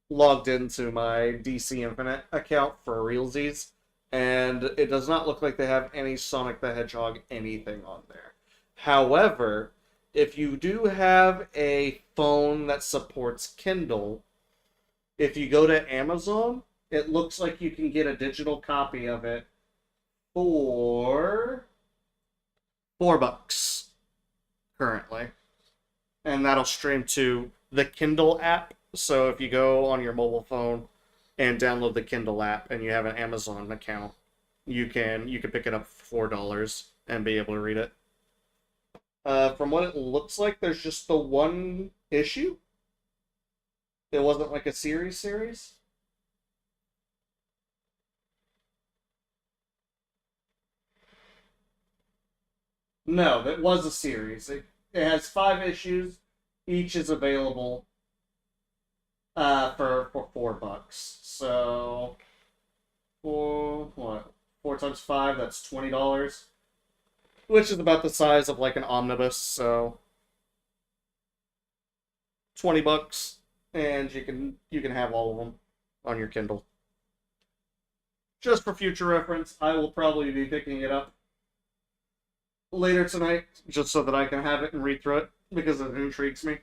logged into my DC Infinite account for realsies, and it does not look like they have any Sonic the Hedgehog anything on there. However, if you do have a phone that supports Kindle, if you go to Amazon, it looks like you can get a digital copy of it for $4 currently. And that'll stream to the Kindle app. So if you go on your mobile phone and download the Kindle app and you have an Amazon account, you can pick it up for $4 and be able to read it. From what it looks like, there's just the one issue. It wasn't like a series. No, it was a series. It has 5 issues. Each is available for $4. So, for what? 4 times 5, that's $20. Which is about the size of like an omnibus, so $20, and you can have all of them on your Kindle. Just for future reference, I will probably be picking it up later tonight, just so that I can have it and read through it, because it intrigues me.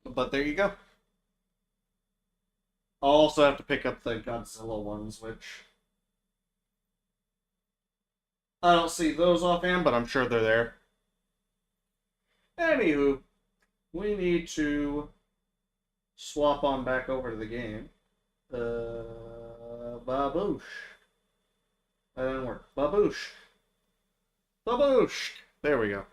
But there you go. I'll also have to pick up the Godzilla ones, which I don't see those offhand, but I'm sure they're there. Anywho, we need to swap on back over to the game. Baboosh. That didn't work. Baboosh. Baboosh. There we go.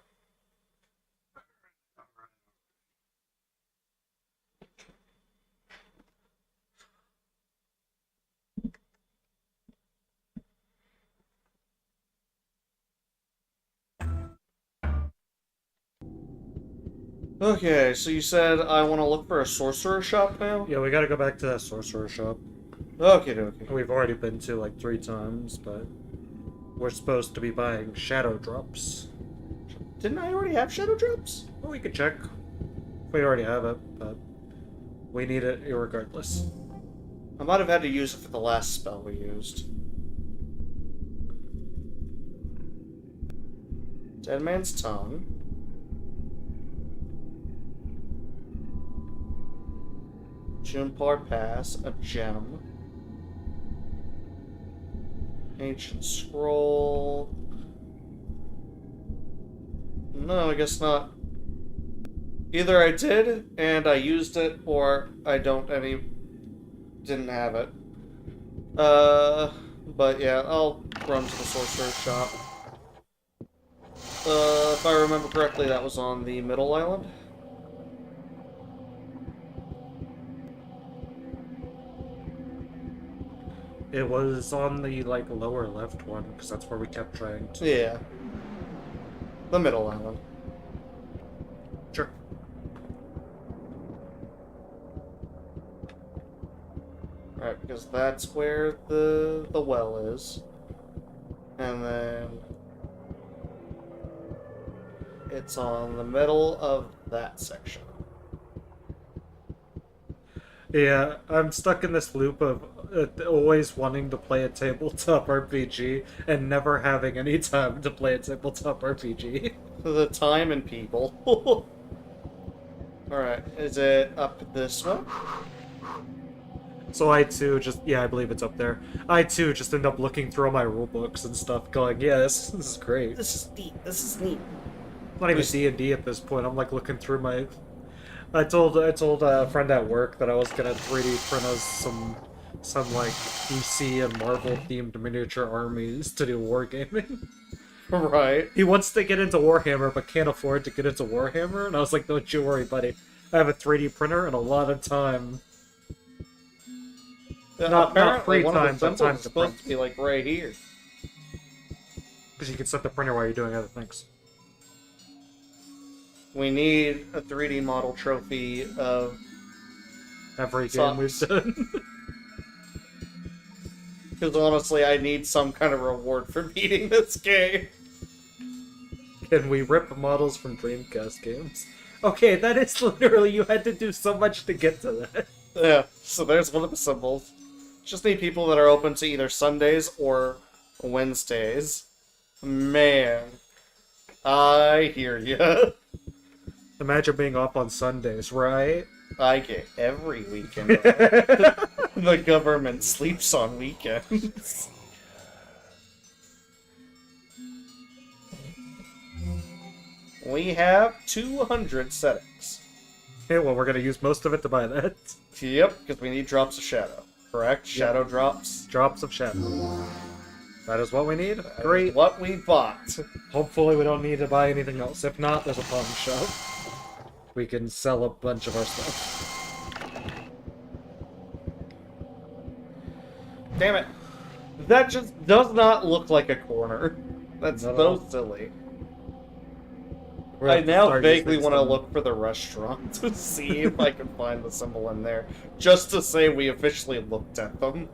Okay, so you said I want to look for a sorcerer shop now? Yeah, we gotta go back to that sorcerer shop. Okay, okay. We've already been to like 3 times, but we're supposed to be buying shadow drops. Didn't I already have shadow drops? Well, we could check. We already have it, but we need it irregardless. I might have had to use it for the last spell we used. Dead Man's Tongue. Junipar Pass, a gem. Ancient Scroll. No, I guess not. Either I did and I used it, or I didn't have it. But yeah, I'll run to the sorcerer's shop. If I remember correctly, that was on the middle island. It was on the like lower left one because that's where we kept trying to. Yeah. The middle island. Sure. Right, because that's where the well is. And then it's on the middle of that section. Yeah, I'm stuck in this loop of always wanting to play a tabletop RPG and never having any time to play a tabletop RPG. The time and people. Alright, is it up this way? So I too I believe it's up there. I too just end up looking through all my rule books and stuff, going, yeah, this is great. This is neat. This is neat. Not even D&D at this point. I'm like looking through my. I told a friend at work that I was gonna 3D print us some like DC and Marvel themed miniature armies to do wargaming. Right. He wants to get into Warhammer but can't afford to get into Warhammer, and I was like, don't you worry, buddy. I have a 3D printer and a lot of time. Not free one time, of the but time symbols is to supposed print. to be like right here. Because you can set the printer while you're doing other things. We need a 3D model trophy of Every game we've Sucks. done. because honestly, I need some kind of reward for beating this game. Can we rip models from Dreamcast games? Okay, that is literally, you had to do so much to get to that. Yeah, so there's one of the symbols. Just need people that are open to either Sundays or Wednesdays. Man, I hear ya. Imagine being off on Sundays, right? I get every weekend. The government sleeps on weekends. We have 200 settings. Okay, well, we're gonna use most of it to buy that. Yep, because we need drops of shadow. Correct? Shadow drops. Drops of shadow. That is what we need? That is Great. what we bought. Hopefully we don't need to buy anything else. If not, there's a pawn shop. We can sell a bunch of our stuff. Damn it. That just does not look like a corner. That's Not at so all. silly. We're I gonna now start vaguely using want to some- look for the restaurant to see if I can find the symbol in there. Just to say we officially looked at them.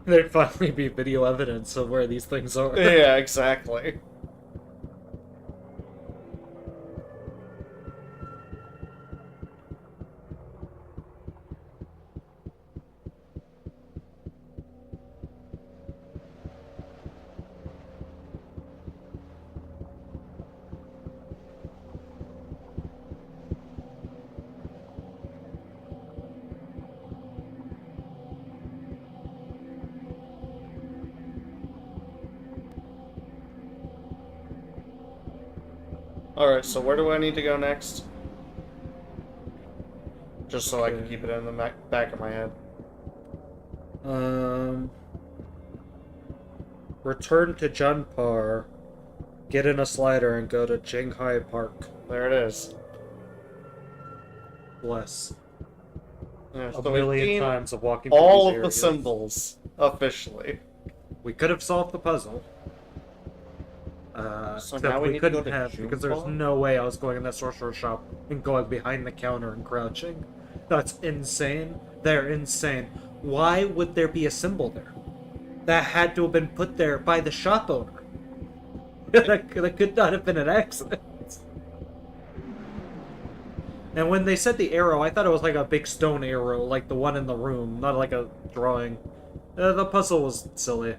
There'd finally be video evidence of where these things are. Yeah, exactly. Alright, so where do I need to go next? Just so I can Okay. keep it in the back of my head. Return to Junpar, get in a slider, and go to Jinghai Park. There it is. Bless. Yeah, A so we've million seen times of walking through all these of the areas. symbols, officially. We could have solved the puzzle. So except now we we need to go couldn't to have because there's Junepao? no way I was going in that sorcerer shop and going behind the counter and crouching. That's insane. They're insane. Why would there be a symbol there? That had to have been put there by the shop owner. that could not have been an accident. And when they said the arrow, I thought it was like a big stone arrow, like the one in the room, not like a drawing. The puzzle was silly.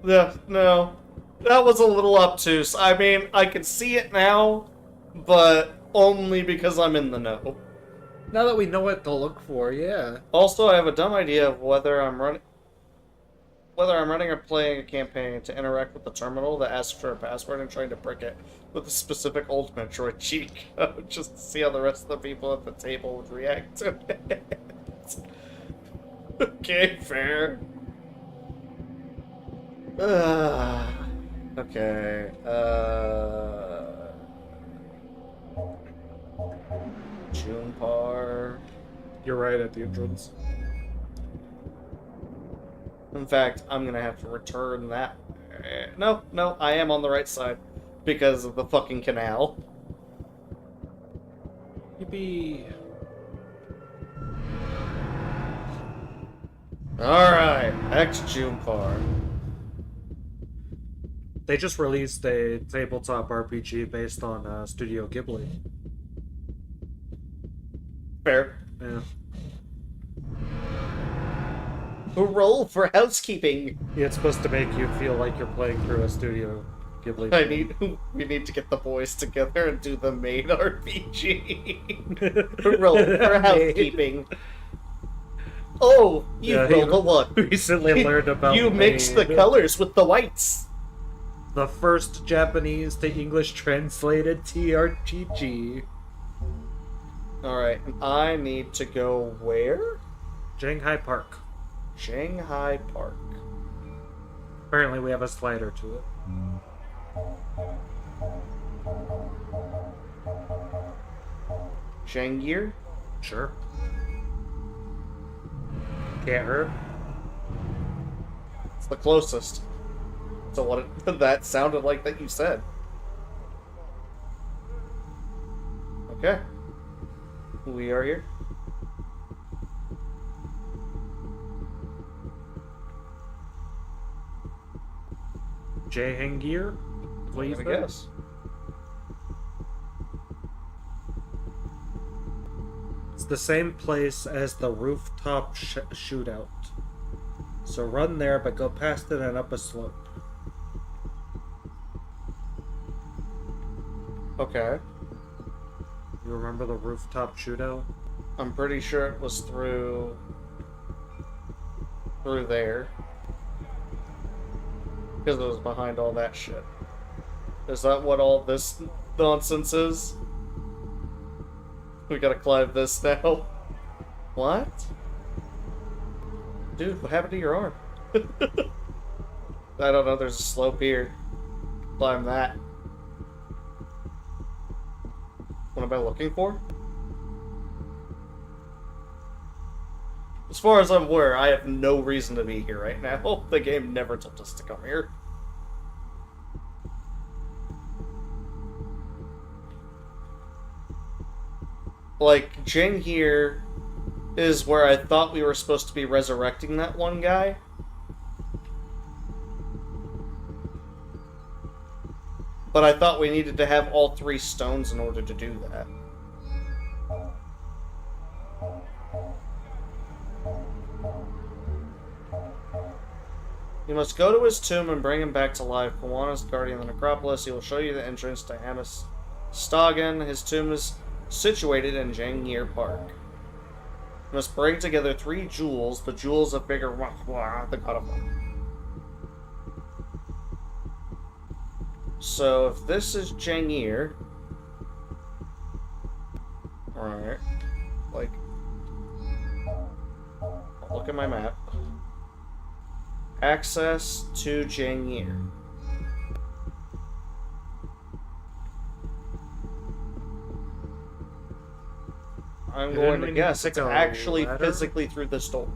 Yeah, no. That was a little obtuse. I mean, I can see it now, but only because I'm in the know. Now that we know what to look for, yeah. Also, I have a dumb idea of whether I'm running or playing a campaign to interact with the terminal that asks for a password and trying to break it with a specific old Metroid cheat code, just to see how the rest of the people at the table would react to it. Okay, fair. Okay, Junepar. You're right at the entrance. In fact, I'm gonna have to return that. No, I am on the right side because of the fucking canal. Yippee. Alright, back to Junepar. They just released a tabletop RPG based on Studio Ghibli. Fair. Yeah. Roll for housekeeping. Yeah, it's supposed to make you feel like you're playing through a Studio Ghibli. We need to get the boys together and do the maid RPG. Roll for housekeeping. Oh, you rolled a one. Recently learned about You mixed the Maid. colors with the whites. The first Japanese to English translated TRPG. Alright, and I need to go where? Shanghai Park. Shanghai Park. Apparently we have a slider to it. Shangir? Sure. Can't hurt. It's the closest to what that sounded like that you said. Okay. We are here. Jahangir? Please, I guess. It's the same place as the rooftop shootout. So run there, but go past it and up a slope. Okay. You remember the rooftop shootout? I'm pretty sure it was through there. Because it was behind all that shit. Is that what all this nonsense is? We gotta climb this now. What? Dude, what happened to your arm? I don't know, there's a slope here. Climb that. What am I looking for? As far as I'm aware, I have no reason to be here right now. The game never told us to come here. Like, Jing here is where I thought we were supposed to be resurrecting that one guy. But I thought we needed to have all 3 stones in order to do that. You must go to his tomb and bring him back to life. Kawana's guardian of the necropolis. He will show you the entrance to Hamas Stagan. His tomb is situated in Jangir Park. You must bring together 3 jewels. The jewels of bigger the god of war. So if this is Jangir, alright, like, I'll look at my map. Access to Jangir. I'm going to guess it's actually physically through this door.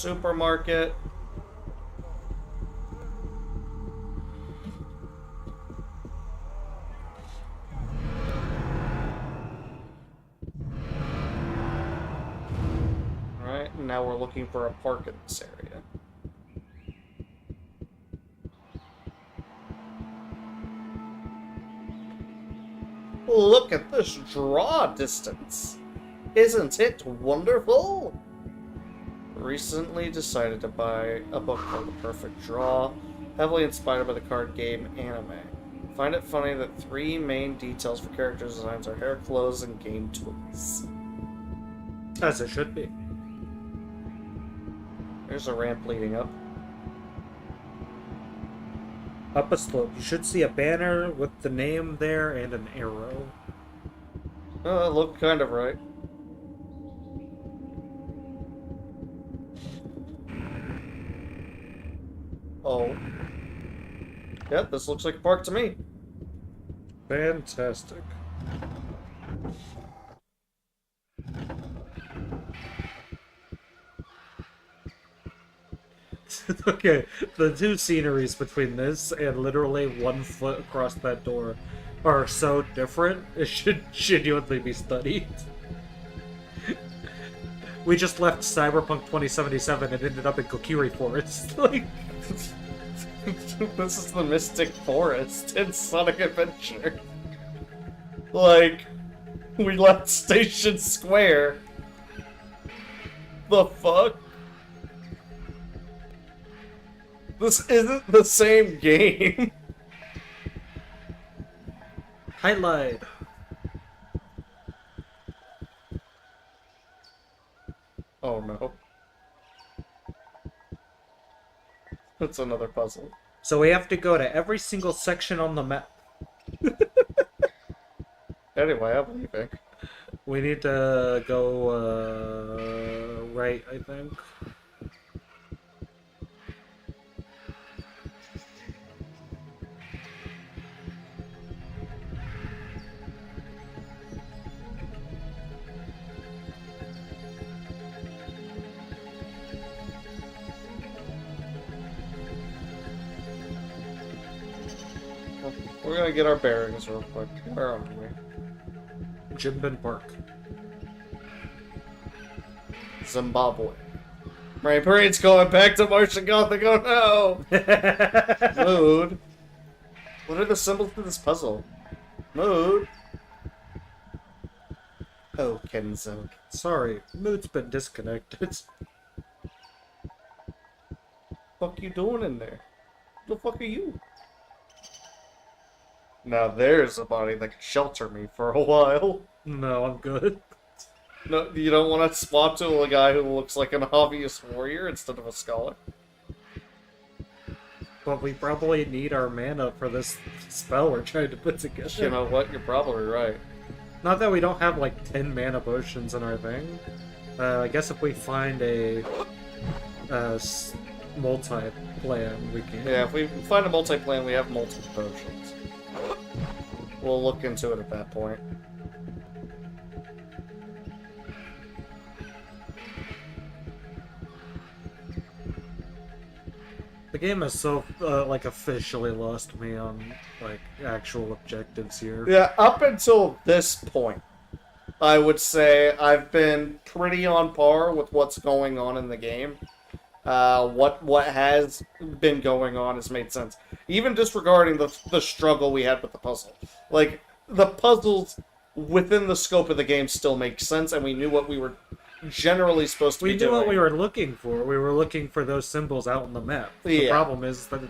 supermarket. Alright, and now we're looking for a park in this area. Look at this draw distance! Isn't it wonderful? Recently decided to buy a book called The Perfect Draw, heavily inspired by the card game anime. Find it funny that 3 main details for character designs are hair, clothes, and game tools. As it should be. There's a ramp leading up. Up a slope. You should see a banner with the name there and an arrow. Oh, that looked kind of right. Oh. Yep, this looks like a park to me. Fantastic. Okay, the two sceneries between this and literally 1 foot across that door are so different, it should genuinely be studied. We just left Cyberpunk 2077 and ended up in Kokiri Forest. Like, This is the Mystic Forest in Sonic Adventure. Like, we left Station Square. The fuck? This isn't the same game. highlight. Oh no. That's another puzzle. So we have to go to every single section on the map. Anyway, I'm leaving. We need to go, right, I think. We're gonna get our bearings real quick. Where are we? Jimbin Park. Zimbabwe. My brain's going back to Martian Gothic. Oh no! Mood. What are the symbols to this puzzle? Mood. Oh, Kenzo. Sorry, mood's been disconnected. Fuck you doing in there? The fuck are you? Now there's a body that can shelter me for a while. No, I'm good. No, you don't want to swap to a guy who looks like an obvious warrior instead of a scholar? But we probably need our mana for this spell we're trying to put together. You know what? You're probably right. Not that we don't have like 10 mana potions in our thing. I guess if we find a multi-plan, we can. Yeah, if we find a multi-plan, we have multiple potions. We'll look into it at that point. The game has so, like, officially lost me on, like, actual objectives here. Yeah, up until this point, I would say I've been pretty on par with what's going on in the game. What has been going on has made sense. Even disregarding the struggle we had with the puzzle. Like, the puzzles within the scope of the game still make sense, and we knew what we were generally supposed to be doing. We knew what we were looking for. We were looking for those symbols out on the map. The Yeah. problem is that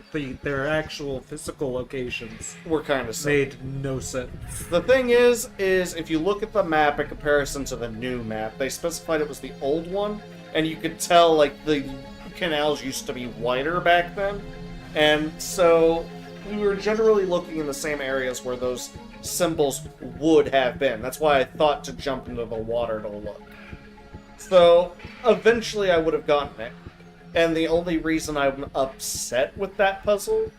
their actual physical locations We're kind of made no sense. The thing is if you look at the map in comparison to the new map, they specified it was the old one, and you could tell, like, the canals used to be wider back then, and so we were generally looking in the same areas where those symbols would have been. That's why I thought to jump into the water to look. So, eventually I would have gotten it, and the only reason I'm upset with that puzzle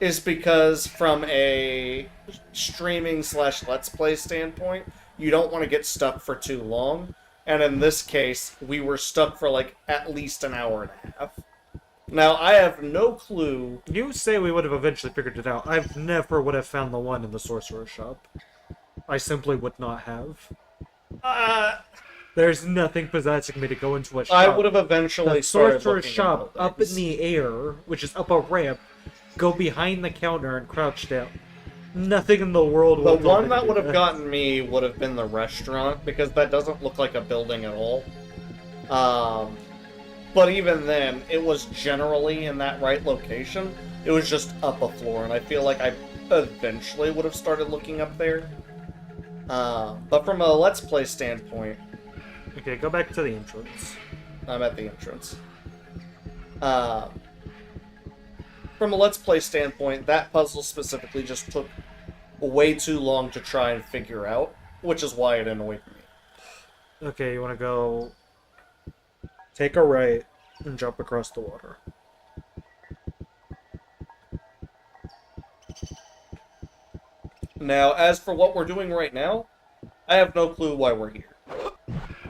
is because from a streaming / let's play standpoint, you don't want to get stuck for too long, and in this case, we were stuck for like at least an hour and a half. Now, I have no clue. You say we would have eventually figured it out. I've never would have found the one in the sorcerer's shop. I simply would not have. There's nothing possessing me to go into a shop. I would have eventually The started sorcerer's looking shop at up in the air, which is up a ramp, go behind the counter and crouch down. Nothing in the world The will tell one me to that do would have gotten me would have been the restaurant, because that doesn't look like a building at all. But even then, it was generally in that right location. It was just up a floor, and I feel like I eventually would have started looking up there. But from a Let's Play standpoint... Okay, go back to the entrance. I'm at the entrance. From a Let's Play standpoint, that puzzle specifically just took way too long to try and figure out, which is why it annoyed me. Okay, you want to go... Take a right and jump across the water. Now, as for what we're doing right now, I have no clue why we're here.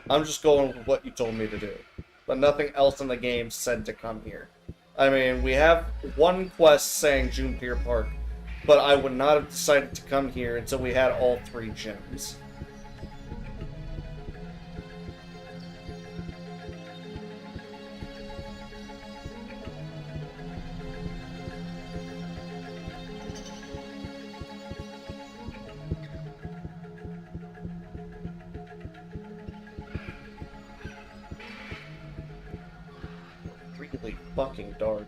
I'm just going with what you told me to do. But nothing else in the game said to come here. I mean, we have one quest saying June Pier Park, but I would not have decided to come here until we had all 3 gems. Really fucking dark.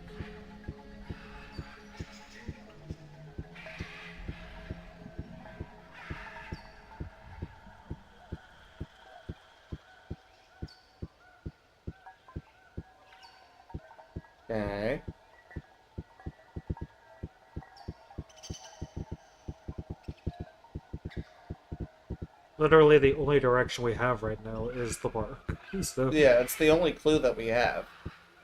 Okay. Literally the only direction we have right now is the park. So, Yeah, it's the only clue that we have.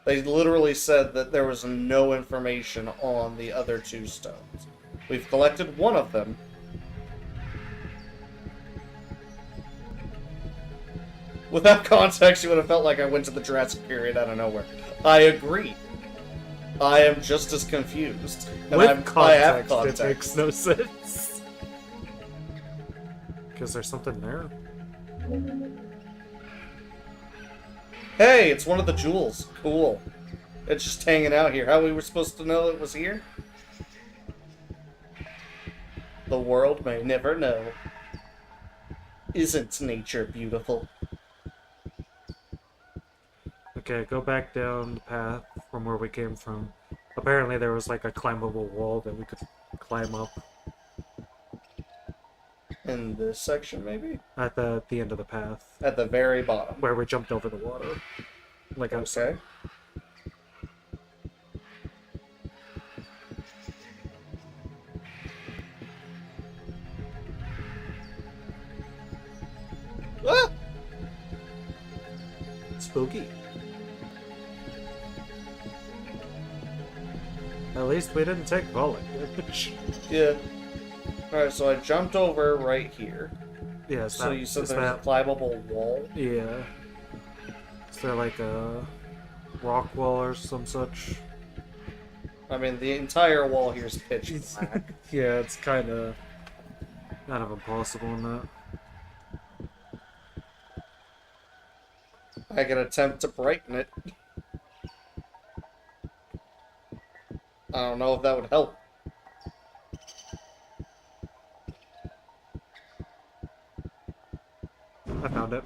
They literally said that there was no information on the other 2 stones. We've collected one of them. Without context, you would have felt like I went to the Jurassic period out of nowhere. I agree. I am just as confused. And with I have context, it makes no sense. Because there's something there. Hey, it's one of the jewels. Cool. It's just hanging out here. How we were supposed to know it was here? The world may never know. Isn't nature beautiful? Okay, go back down the path from where we came from. Apparently there was like a climbable wall that we could climb up. In this section, maybe? At the end of the path. At the very bottom. Where we jumped over the water. Like I was saying. Okay. Ah! Spooky. At least we didn't take falling damage. Yeah. Alright, so I jumped over right here. Yeah, So you said there's a climbable wall? Yeah. Is there like a rock wall or some such? I mean, the entire wall here is pitch black. Yeah, it's kind of impossible in that. I can attempt to brighten it. I don't know if that would help. I found it.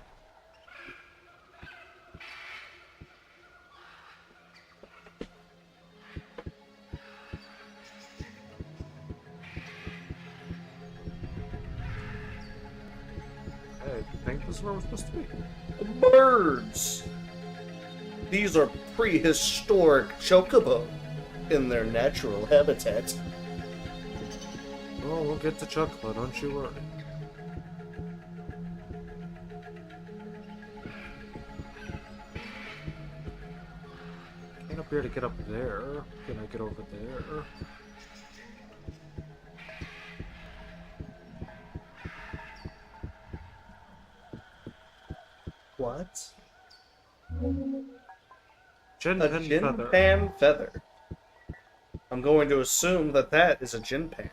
I think this is where we're supposed to be. Birds! These are prehistoric chocobo in their natural habitat. Oh, we'll get to Chocobo, don't you worry. Can't appear to get up there. Can I get over there? What? What? Gin A pan gin feather. pan feather. I'm going to assume that that is a gin pan.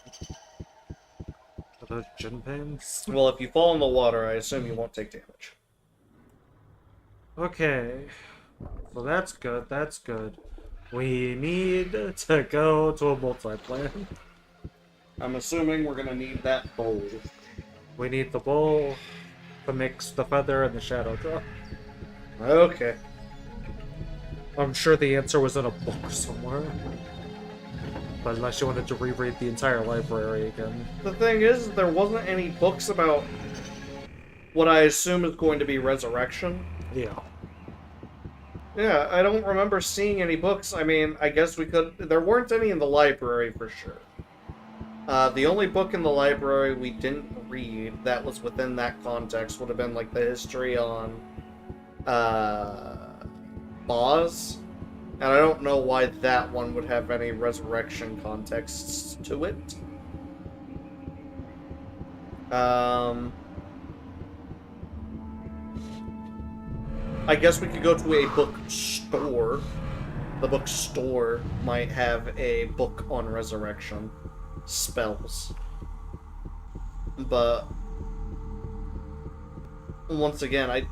Are those gin pans? Well, if you fall in the water, I assume you won't take damage. Okay. So that's good, that's good. We need to go to a multi-plan. I'm assuming we're gonna need that bowl. We need the bowl to mix the feather and the shadow drop. Okay. I'm sure the answer was in a book somewhere. But unless you wanted to reread the entire library again. The thing is, there wasn't any books about what I assume is going to be resurrection. Yeah. Yeah, I don't remember seeing any books. I mean, I guess we could... There weren't any in the library, for sure. The only book in the library we didn't read that was within that context would have been, like, the history on... Boz. And I don't know why that one would have any resurrection contexts to it. I guess we could go to a bookstore. The bookstore might have a book on resurrection spells. But once again, I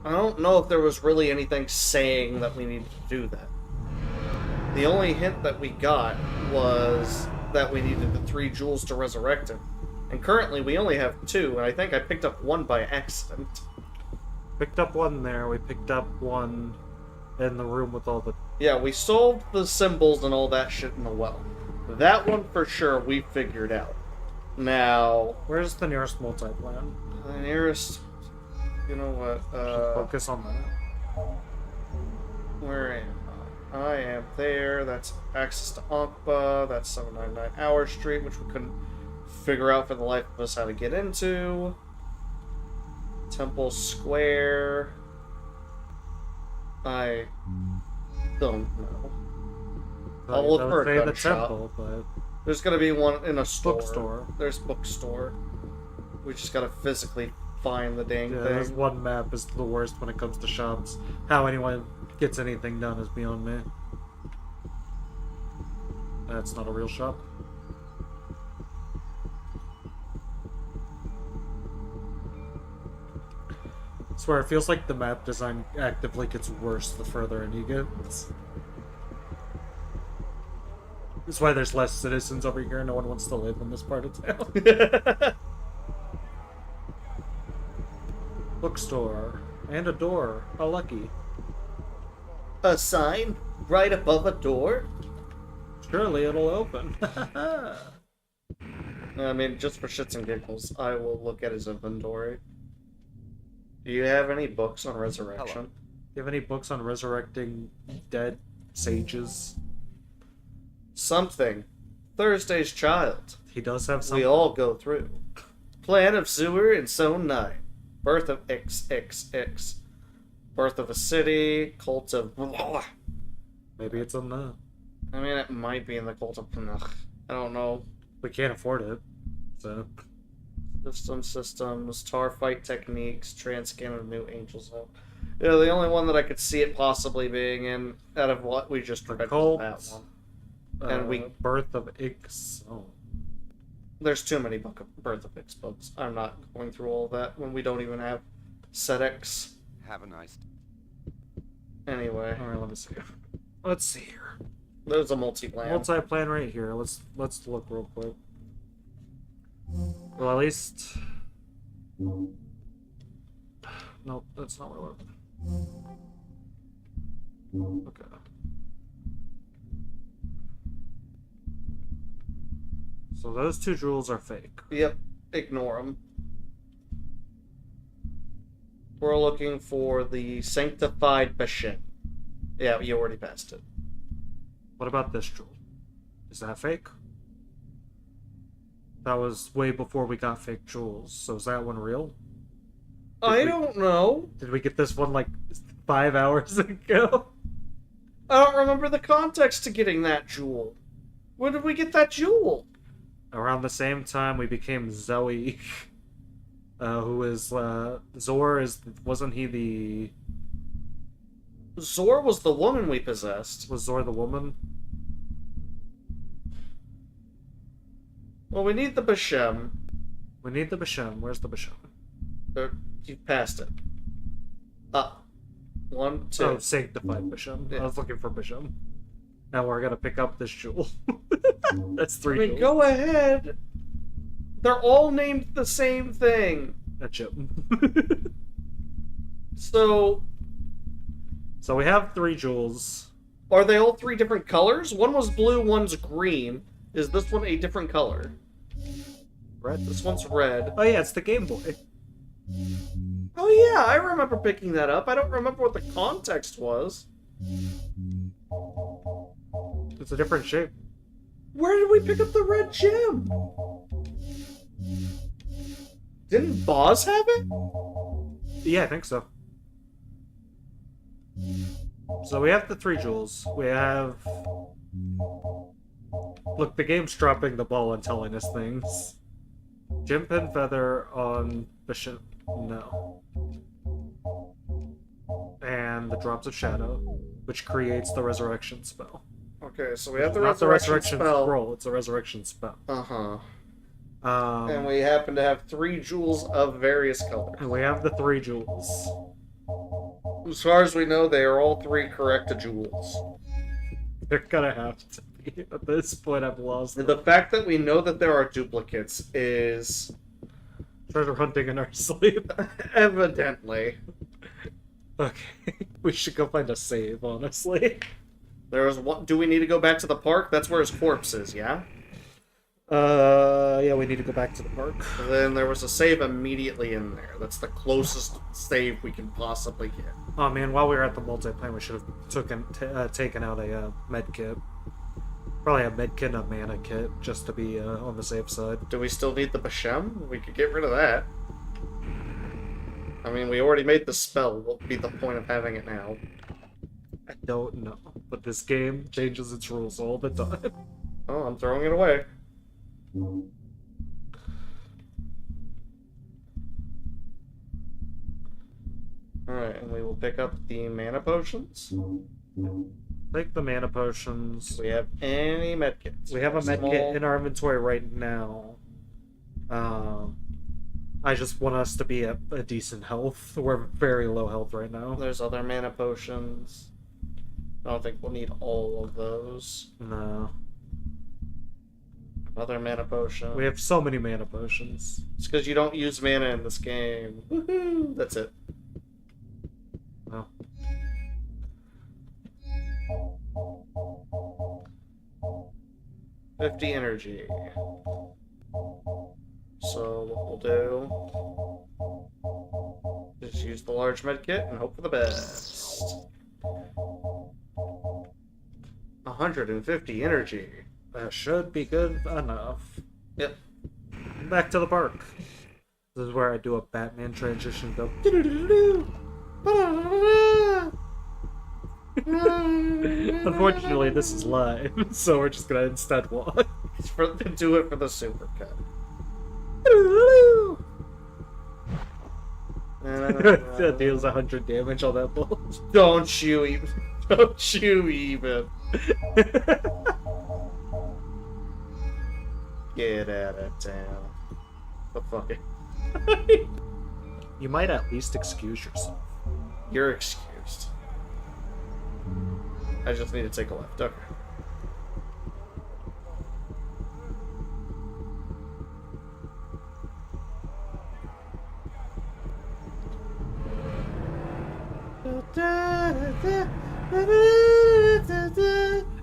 don't know if there was really anything saying that we needed to do that. The only hint that we got was that we needed the 3 jewels to resurrect him. And currently we only have 2, and I think I picked up 1 by accident. Picked up 1 there, we picked up 1 in the room with all the... Yeah, we solved the symbols and all that shit in the well. That one for sure we figured out. Now... Where's the nearest multi-plan? The nearest... You know what, Focus on that. where am I? I am there. That's access to Ankpa. That's 799 Hour Street, which we couldn't figure out for the life of us how to get into. Temple Square. I don't know. I'll look for a gun the shop. temple, but There's gonna be one in a store. Bookstore. There's bookstore. We just gotta physically find the dang yeah, this thing. one map is the worst when it comes to shops. How anyone gets anything done is beyond me. That's not a real shop. I swear, it feels like the map design actively gets worse the further in you get. That's why there's less citizens over here. No one wants to live in this part of town. Bookstore. And a door. How lucky. A sign right above a door? Surely it'll open. I mean, just for shits and giggles, I will look at his inventory. Do you have any books on resurrection? Hello. Do you have any books on resurrecting dead sages? Something. Thursday's Child. He does have some. We all go through. Plan of Sewer in Zone 9. Birth of XXX. Birth of a City. Cult of... Maybe it's on the... I mean, it might be in the Cult of... I don't know. We can't afford it, so... Systems, tar fight techniques, transcan of new angel zone. Yeah, the only one that I could see it possibly being in out of what we just read was that one. And we Birth of Ix. Oh. There's too many Birth of X books. I'm not going through all that when we don't even have set X. Have a nice Anyway, Alright, let me see. Let's see here. there's a multi-plan. Multi-plan right here. Let's look real quick. Well, at least... Nope, that's not where we're... Okay. So those 2 jewels are fake. Yep, ignore them. We're looking for the Sanctified Bashin. Yeah, you already passed it. What about this jewel? Is that fake? That was way before we got fake jewels, so is that one real? I don't know. Did we get this one like 5 hours ago? I don't remember the context to getting that jewel. Where did we get that jewel? Around the same time we became Zoe. who is Zor wasn't he the Zor was the woman we possessed. was Zor the woman? Well, we need the Bashem. We need the Bashem. Where's the Bashem? You passed it. Up. 1, 2. Oh, sanctified Bashem. Yeah. I was looking for Bashem. Now we're gonna pick up this jewel. That's 3 I mean, jewels. go ahead. They're all named the same thing. A chip. So, So we have 3 jewels. are they all 3 different colors? One was blue, one's green. Is this one a different color? Red. This one's red. Oh yeah, it's the Game Boy. Oh yeah, I remember picking that up. I don't remember what the context was. It's a different shape. Where did we pick up the red gem? Didn't Boz have it? Yeah, I think so. So we have the 3 jewels. We have... Look, the game's dropping the ball and telling us things. Gem Pin Feather on Bishop. No. And the Drops of Shadow, which creates the Resurrection spell. Okay, so we have the Not the resurrection Resurrection spell. scroll, it's a Resurrection spell. Uh-huh. And And we happen to have 3 jewels of various colors. we have the 3 jewels. As far as we know, they are all 3 correct jewels. They're gonna have to be. At this point, I've lost The fact that we know that there are duplicates is treasure hunting in our sleep. evidently. Okay, we should go find a save, honestly. There was one. Do we need to go back to the park? That's where his corpse is, yeah? Yeah, we need to go back to the park. Then there was a save immediately in there. That's the closest save we can possibly get. Oh man, while we were at the multiplayer, we should have taken out a med kit. Probably a med kit and a mana kit, just to be on the safe side. Do we still need the Bashem? We could get rid of that. I mean, we already made the spell. What would be the point of having it now? I don't know, but this game changes its rules all the time. Oh, I'm throwing it away. Alright, and we will pick up the mana potions. Take the mana potions. Do we have any medkits? We have a med Small- kit in our inventory right now. I just want us to be at a decent health. We're very low health right now. There's other mana potions. I don't think we'll need all of those. No. Another mana potion. We have so many mana potions. It's because you don't use mana in this game. Woohoo! That's it. No. $50 energy. So what we'll do is use the large medkit and hope for the best. 150 energy. That should be good enough. Yep. Back to the park. This is where I do a Batman transition. Go. "Do-do-do-do-do." Unfortunately, this is live, so we're just gonna instead walk. Do it for the supercut. That deals 100 damage on that bolt. Don't you even. Don't you even. Get out of town. The fucking. You might at least excuse yourself. You're excused. I just need to take a left. Okay.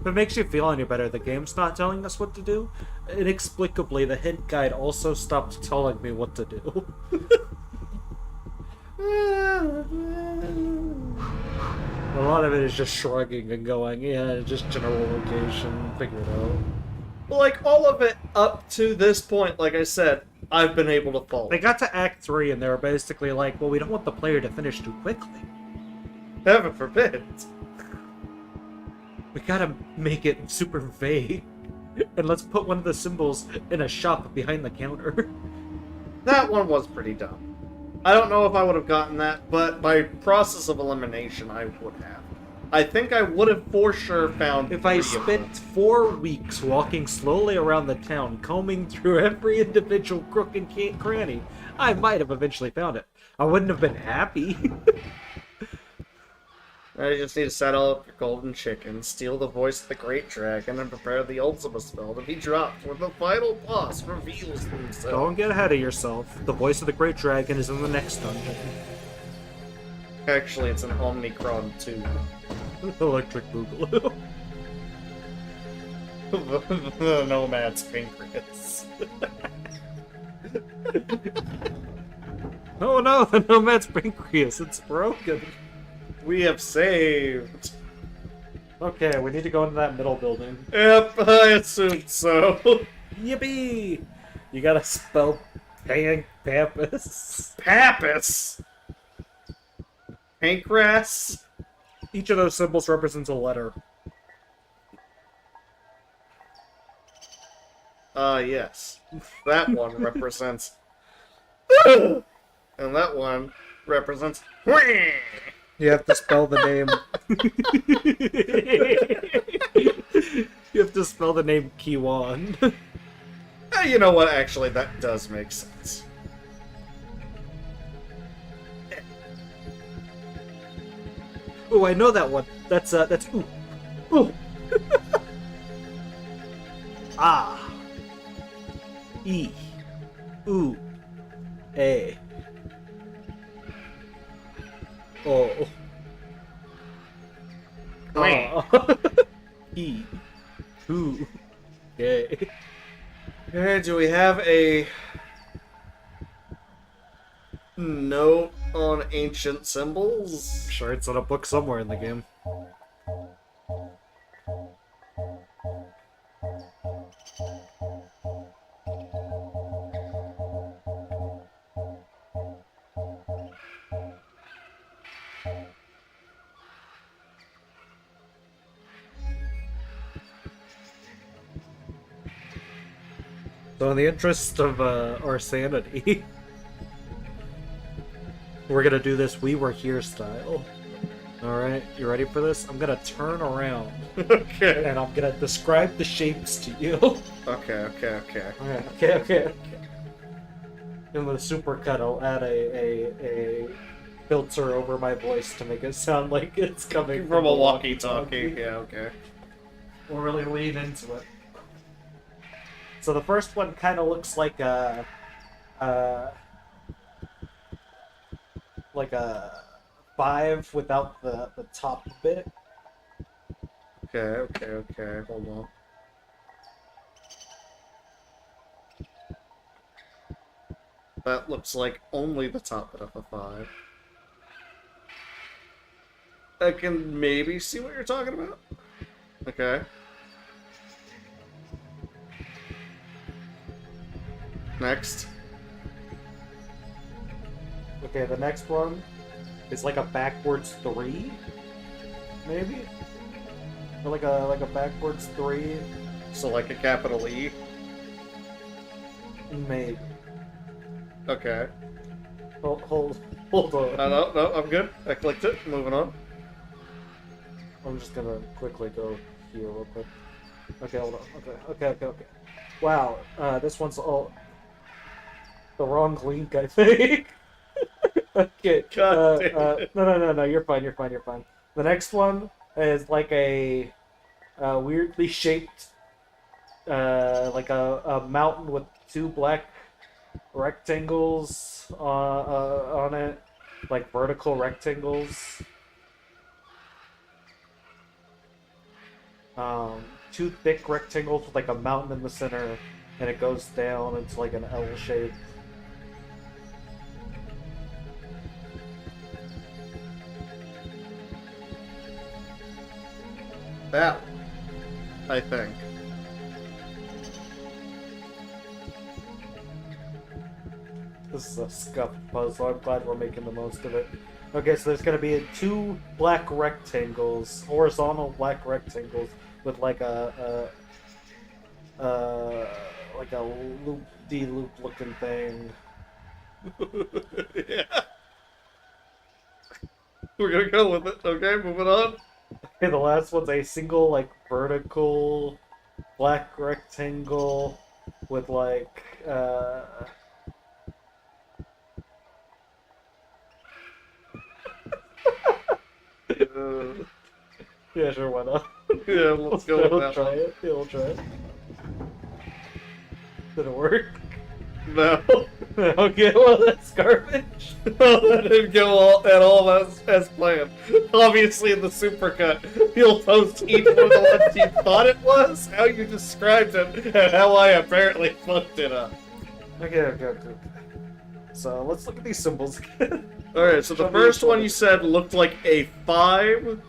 If it makes you feel any better, the game's not telling us what to do. Inexplicably, the hint guide also stopped telling me what to do. A lot of it is just shrugging and going, yeah, just general location, figure it out. Like, all of it up to this point, like I said, I've been able to follow. They got to Act 3 and they were basically like, well, we don't want the player to finish too quickly. Heaven forbid. We gotta make it super vague. And let's put one of the symbols in a shop behind the counter. That one was pretty dumb. I don't know if I would have gotten that, but by process of elimination, I would have. I think I would have for sure found. If I 3 of spent them. 4 weeks walking slowly around the town, combing through every individual crook and cranny, I might have eventually found it. I wouldn't have been happy. I just need to settle up your golden chicken, steal the voice of the great dragon, and prepare the ultimate spell to be dropped when the final boss reveals himself. Don't get ahead of yourself. The voice of the great dragon is in the next dungeon. Actually, it's an Omikron 2. Electric Boogaloo. The Nomad's pancreas. Oh no, the Nomad's pancreas, it's broken. We have saved. Okay, we need to go into that middle building. Yep, I assumed so. Yippee! You gotta spell Pampus. Pappas! Pancreas? Each of those symbols represents a letter. Yes. That one represents... and that one represents... You have to spell the name. You have to spell the name Kiwan. You know what, actually, that does make sense. Oh, I know that one. That's ooh. Ooh. Ah. E. Ooh. A. Oh. Ah. E. Ooh. A. Okay, do we have a note on ancient symbols? Sure, it's in a book somewhere in the game. So in the interest of our sanity, we're gonna do this We Were Here style. Alright, you ready for this? I'm gonna turn around Okay. and I'm gonna describe the shapes to you. Okay. Okay. In the supercut, I'll add a filter over my voice to make it sound like it's coming From a walkie-talkie. Yeah, okay. We'll really lean into it. So the first one kind of looks like a 5 without the top bit. Okay. Hold on. That looks like only the top bit of a 5. I can maybe see what you're talking about. Okay. Next. Okay, the next one is like a backwards 3, maybe, or like a backwards 3, So like a capital E. maybe. Okay. Hold on. No, I'm good. I clicked it. Moving on. I'm just gonna quickly go here real quick. Okay, hold on. Okay. Wow, this one's all the wrong link, I think. Okay. God damn it. No. You're fine. The next one is like a weirdly shaped, like a mountain with 2 black rectangles on it, like vertical rectangles. 2 thick rectangles with like a mountain in the center, and it goes down into like an L shape. That one, I think. This is a scuffed puzzle. I'm glad we're making the most of it. Okay, so there's gonna be 2 black rectangles, horizontal black rectangles, with like a loop-de-loop looking thing Yeah. We're gonna go with it. Okay, moving on. Okay, the last one's a single, like, vertical black rectangle with, like, yeah, sure, why not? Yeah, let's go with We'll that try one. it. Yeah, we'll try it. Did it work? No. Okay, well, that's garbage. That didn't go at all as planned. Obviously, in the supercut, you'll post each one of the ones you thought it was, how you described it, and how I apparently fucked it up. Okay. So, let's look at these symbols again. Alright, so the Show me first which one one you is- said looked like a 5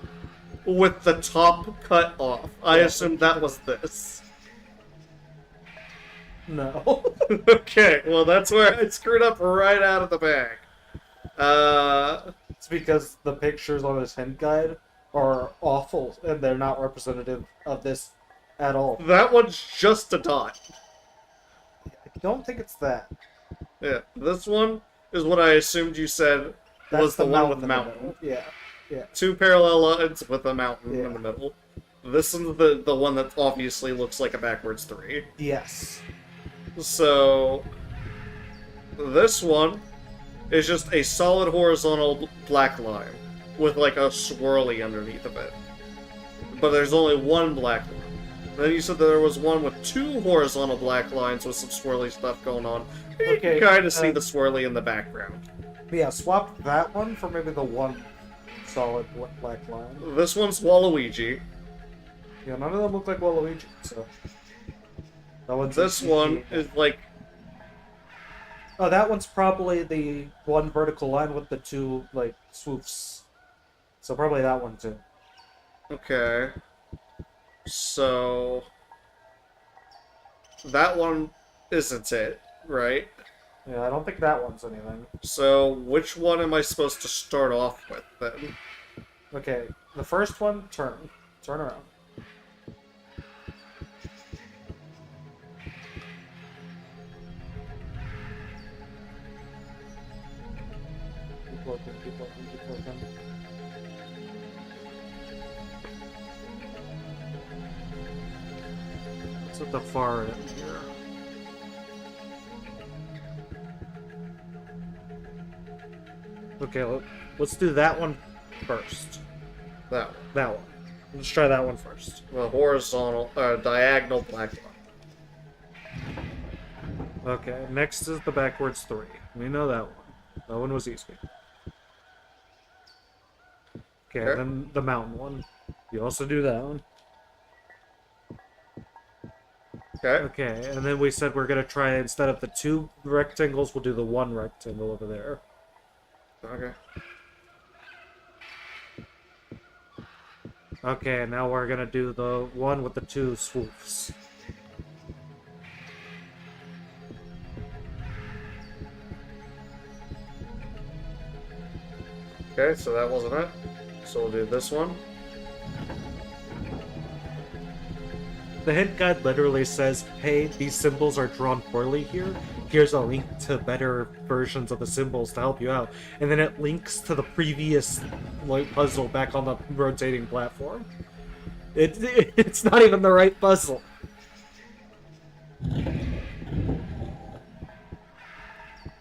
with the top cut off. I Yeah. assumed that was this. No. Okay, well that's where I screwed up right out of the bag. It's because the pictures on this hint guide are awful, and they're not representative of this at all. That one's just a dot. I don't think it's that. Yeah, this one is what I assumed you said That's was the one with the in the mountain. middle. Yeah. 2 parallel lines with a mountain Yeah. in the middle. This is the one that obviously looks like a backwards 3. Yes. So, this one is just a solid horizontal black line with like a swirly underneath of it. But there's only one black line. Then you said that there was one with 2 horizontal black lines with some swirly stuff going on. You Okay, can kind of see uh, the swirly in the background. Yeah, swap that one for maybe the one solid black line. This one's Waluigi. Yeah, none of them look like Waluigi, so... That one's This easy. one is like... Oh, that one's probably the one vertical line with the 2, like, swoops. So probably that one, too. Okay. So... That one isn't it, right? Yeah, I don't think that one's anything. So, which one am I supposed to start off with, then? Okay, the first one, turn. Turn around. Keep looking. It's at the far end here. Okay, let's do that one first. That one. That one. Let's try that one first. The horizontal, diagonal black line. Okay, next is the backwards 3. We know that one. That one was easy. Okay, Okay. then the mountain one. You also do that one. Okay. Okay, and then we said we're gonna try, instead of the 2 rectangles, we'll do the 1 rectangle over there. Okay. Okay, now we're gonna do the one with the 2 swoops. Okay, so that wasn't it. So we'll do this one. The hint guide literally says, hey, these symbols are drawn poorly here. Here's a link to better versions of the symbols to help you out. And then it links to the previous puzzle back on the rotating platform. It's not even the right puzzle.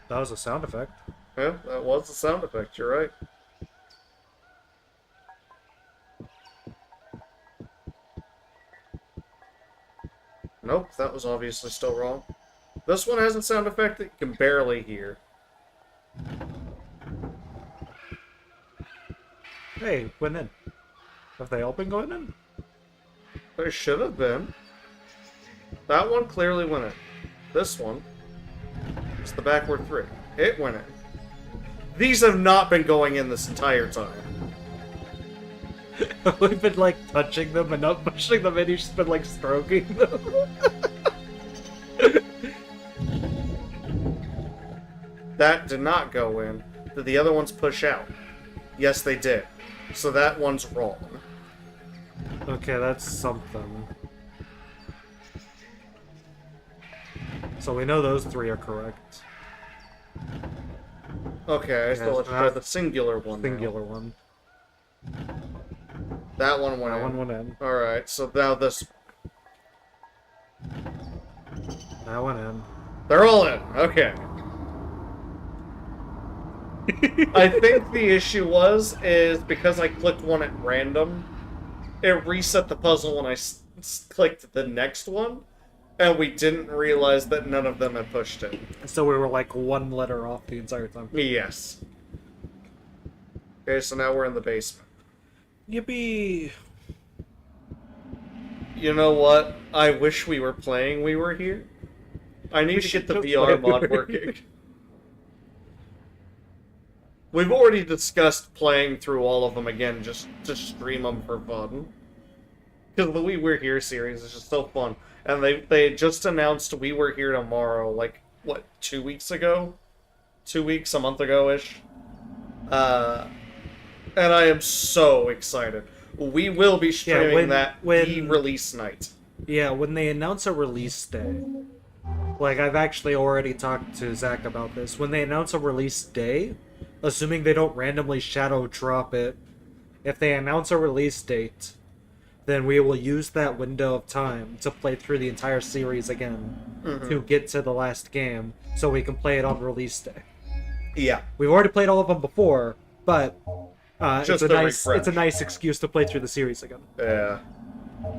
That was a sound effect. Yeah, that was the sound effect, you're right. Nope, that was obviously still wrong. This one has a sound effect that you can barely hear. Hey, went in. Have they all been going in? There should have been. That one clearly went in. This one is the backward 3. It went in. These have not been going in this entire time. We've been like touching them and not pushing them in, you've just been like stroking them. That did not go in. Did the other ones push out? Yes, they did. So that one's wrong. Okay, that's something. So we know those 3 are correct. Okay, I still have to try the singular one. Singular one. That one went That in. one went in. Alright, so now this... That went in. They're all in. Okay. I think the issue is because I clicked one at random, it reset the puzzle when I clicked the next one, and we didn't realize that none of them had pushed it. So we were like one letter off the entire time. Yes. Okay, so now we're in the basement. Yippee! You know what? I wish we were playing We Were Here. I need to get the VR mod working. We've already discussed playing through all of them again, just to stream them for fun. Because the We Were Here series is just so fun. And they just announced We Were Here tomorrow, like, what, 2 weeks ago? 2 weeks, a month ago-ish? And I am so excited. We will be streaming that release night. Yeah, when they announce a release day, like, I've actually already talked to Zach about this. When they announce a release day, assuming they don't randomly shadow drop it, if they announce a release date, then we will use that window of time to play through the entire series again to get to the last game, so we can play it on release day. Yeah. We've already played all of them before, but Just it's a nice excuse to play through the series again. Yeah.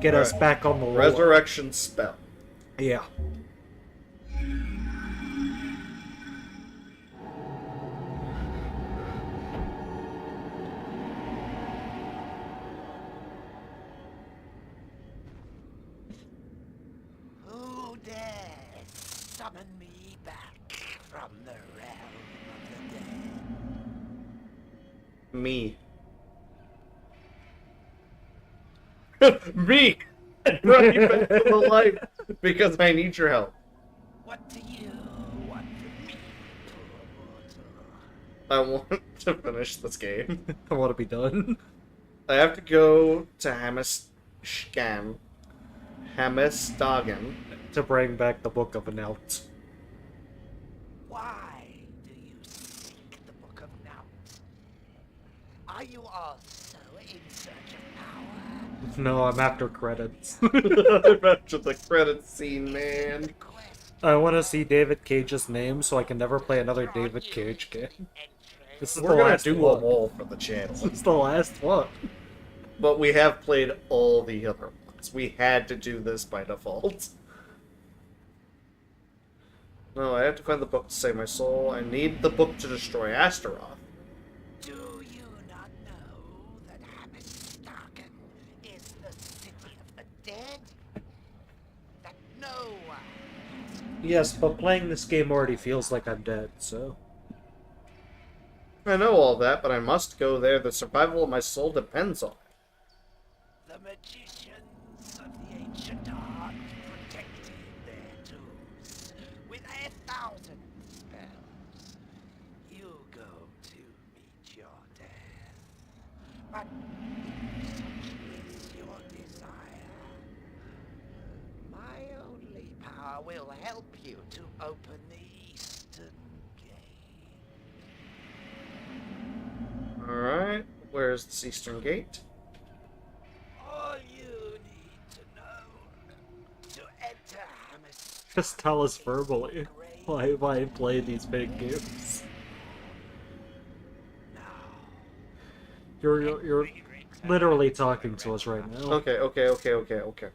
Get us back on the roll. Resurrection spell. Yeah. Who dares summon me back from the realm of the dead? Me. Me! Brought you back to the life because I need your help. What do you want from me, poor mortal? I want to finish this game. I want to be done. I have to go to Hamistagen. To bring back the Book of Announce. Why do you seek the Book of Nouns? Are you also in search of power? No, I'm after credits. I'm after the credit scene, man. The quest I want to see David Cage's name so I can never play another David Cage game. This is We're the gonna last do them one. all for the channel. This is the last one. But we have played all the other ones. We had to do this by default. No, I have to find the book to save my soul. I need the book to destroy Astaroth. Do you not know that Hamistagen is the city of the dead? That no one Yes, but playing this game already feels like I'm dead, so... I know all that, but I must go there. The survival of my soul depends on it. the magicians of the ancient art protected their tombs with 1,000 spells. You go to meet your death. But if such is your desire, my only power will help you to open the eastern gate. Alright, where's this eastern gate? All you need to know to enter Hamistagen. Just tell us verbally why I play these big games. Now, You're literally talking to us right now. Okay.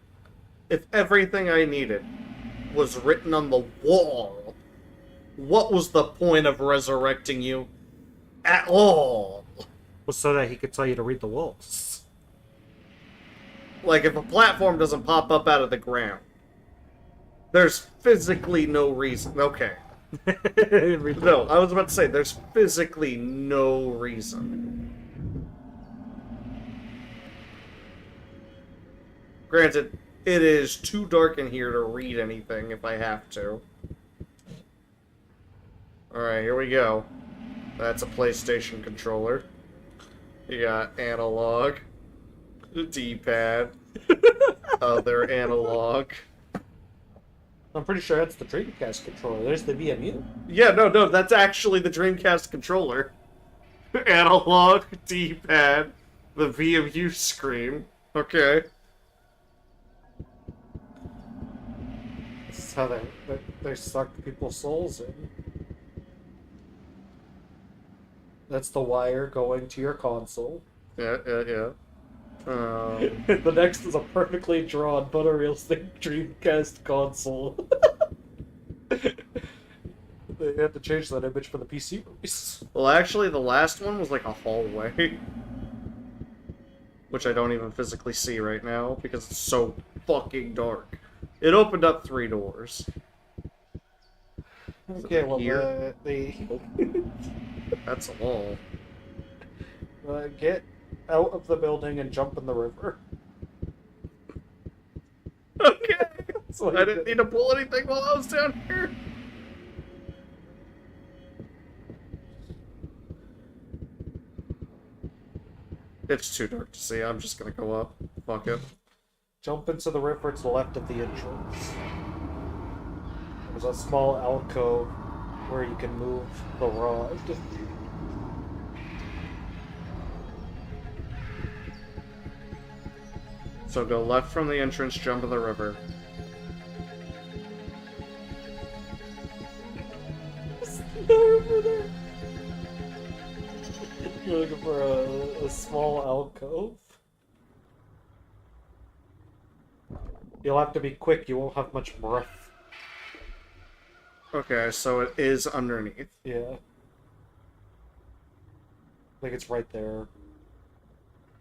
If everything I needed was written on the wall, what was the point of resurrecting you at all? Well, so that he could tell you to read the walls. Like, if a platform doesn't pop up out of the ground, there's physically no reason. Okay. Read the No, walls. I was about to say, there's physically no reason. Granted, it is too dark in here to read anything if I have to. Alright, here we go. That's a PlayStation controller. You got analog, D-pad, other analog. I'm pretty sure that's the Dreamcast controller. There's the VMU. Yeah, no, that's actually the Dreamcast controller. Analog, D-pad, the VMU screen. Okay. This is how they suck people's souls in. That's the wire going to your console. Yeah. The next is a perfectly drawn but a realistic Dreamcast console. They had to change that image for the PC release. Well, actually, the last one was like a hallway. Which I don't even physically see right now because it's so fucking dark. It opened up 3 doors. Okay, well, here? the That's a wall. get out of the building and jump in the river. Okay. So I didn't need to pull anything while I was down here. It's too dark to see. I'm just gonna go up. Fuck it. Jump into the river to the left of the entrance. There's a small alcove where you can move the rod. So go left from the entrance, jump in the river. You're looking for a small alcove. You'll have to be quick, you won't have much breath. Okay, so it is underneath. Yeah. I think it's right there.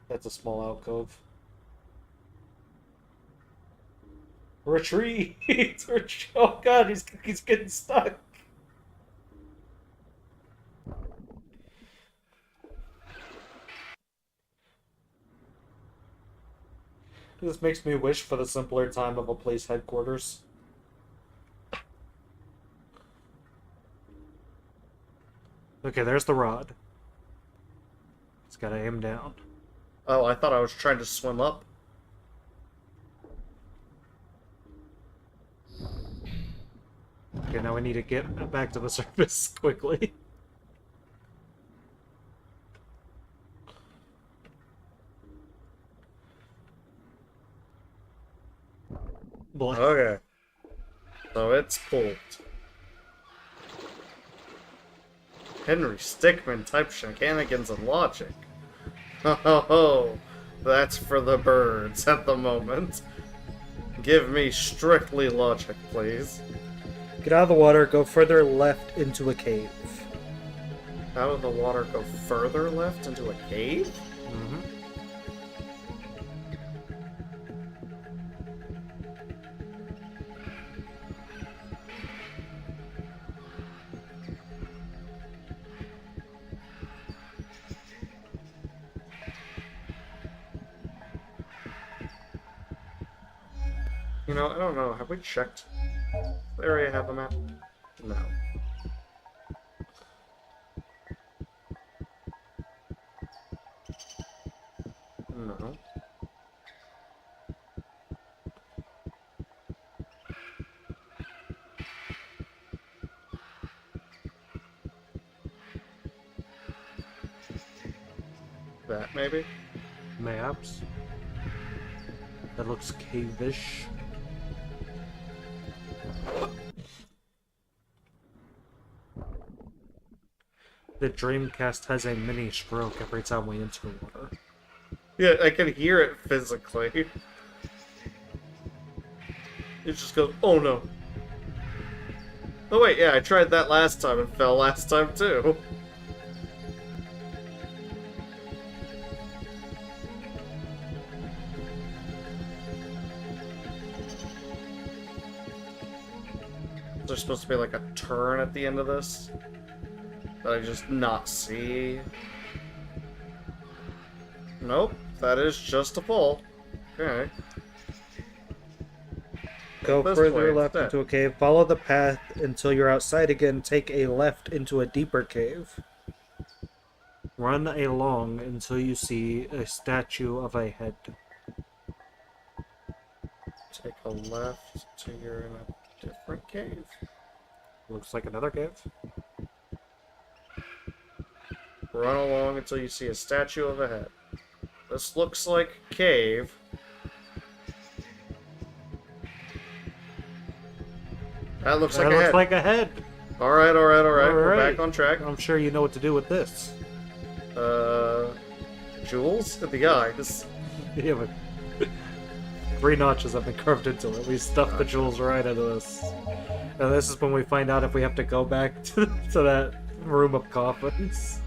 That's a small alcove. Retreat! Oh god, he's getting stuck! This makes me wish for the simpler time of a police headquarters. Okay, there's the rod. It's gotta aim down. Oh, I thought I was trying to swim up. Okay, now we need to get back to the surface quickly. Okay. So it's pulled. Henry Stickmin type shenanigans and logic. Oh, that's for the birds at the moment. Give me strictly logic, please. Get out of the water, go further left into a cave. Out of the water, go further left into a cave? Mm-hmm. You know, I don't know. Have we checked the area have a map? No. No. That, maybe? Maps. That looks cave-ish. The Dreamcast has a mini stroke every time we enter water. Yeah, I can hear it physically. It just goes, oh no. Oh wait, yeah, I tried that last time and fell last time too. There's supposed to be like a turn at the end of this that I just not see. Nope, that is just a fall. Okay. Go This further way left instead. into a cave. Follow the path until you're outside again. Take a left into a deeper cave. Run along until you see a statue of a head. Take a left till you're in a Different cave. Looks like another cave. Run along until you see a statue of a head. This looks like a cave. That looks like a head. Like a head. Alright. We're Alright. back on track. I'm sure you know what to do with this. Jewels in the eyes. Yeah, but 3 notches have been carved into it. We stuffed the jewels right into this. And this is when we find out if we have to go back to that room of coffins.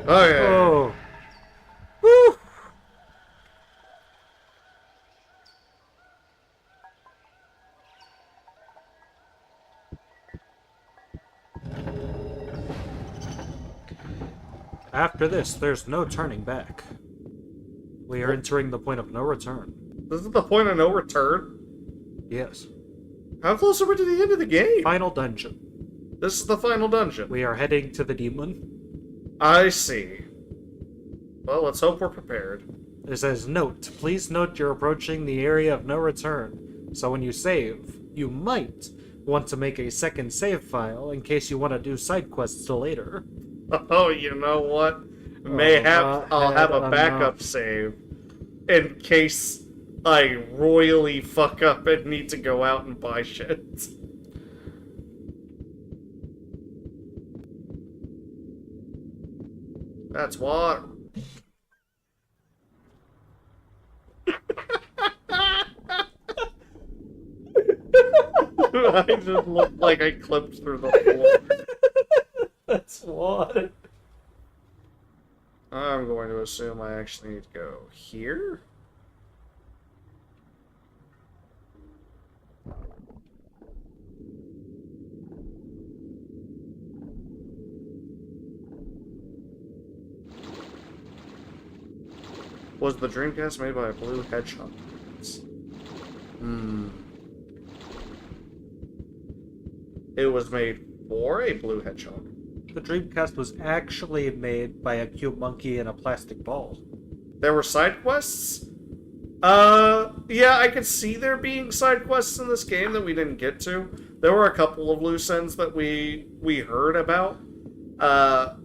Okay. Oh. Woo! After this, there's no turning back. We are entering the point of no return. This is the point of no return? Yes. How close are we to the end of the game? Final dungeon. This is the final dungeon. We are heading to the demon. I see. Well, let's hope we're prepared. It says, note, please note you're approaching the area of no return. So when you save, you might want to make a second save file in case you want to do side quests till later. Oh, you know what? Mayhap I'll have a backup save in case I royally fuck up and need to go out and buy shit. That's what. I just looked like I clipped through the floor. That's what. I'm going to assume I actually need to go here. Was the Dreamcast made by a blue hedgehog? It was made for a blue hedgehog. The Dreamcast was actually made by a cute monkey in a plastic ball. There were side quests? Yeah, I could see there being side quests in this game that we didn't get to. There were a couple of loose ends that we heard about, that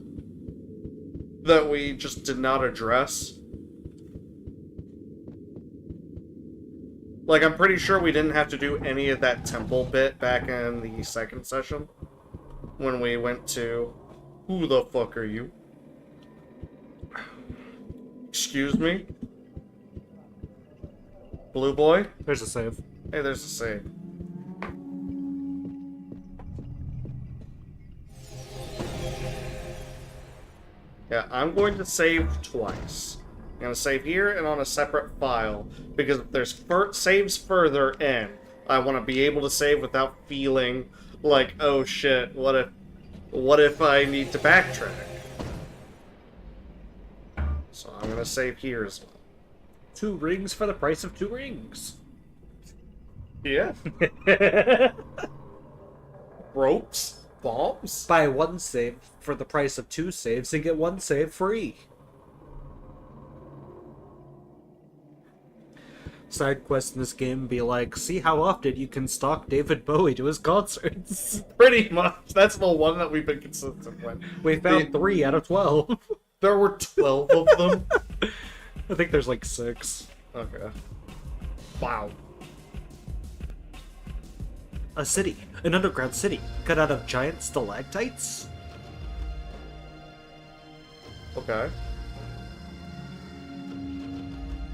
we just did not address. Like, I'm pretty sure we didn't have to do any of that temple bit back in the second session. When we went to... Who the fuck are you? Excuse me? Blue boy? There's a save. Hey, there's a save. Yeah, I'm going to save twice. I'm going to save here and on a separate file, because if there's saves further in, I want to be able to save without feeling like, oh shit, what if I need to backtrack? So I'm going to save here as well. 2 rings for the price of 2 rings. Yeah. Ropes? Bombs? Buy 1 save for the price of 2 saves and get 1 save free. Side quests in this game be like, see how often you can stalk David Bowie to his concerts. Pretty much. That's the one that we've been consistent with. We found 3 out of 12. There were 12 of them? I think there's like 6. Okay. Wow. A city. An underground city. Cut out of giant stalactites? Okay.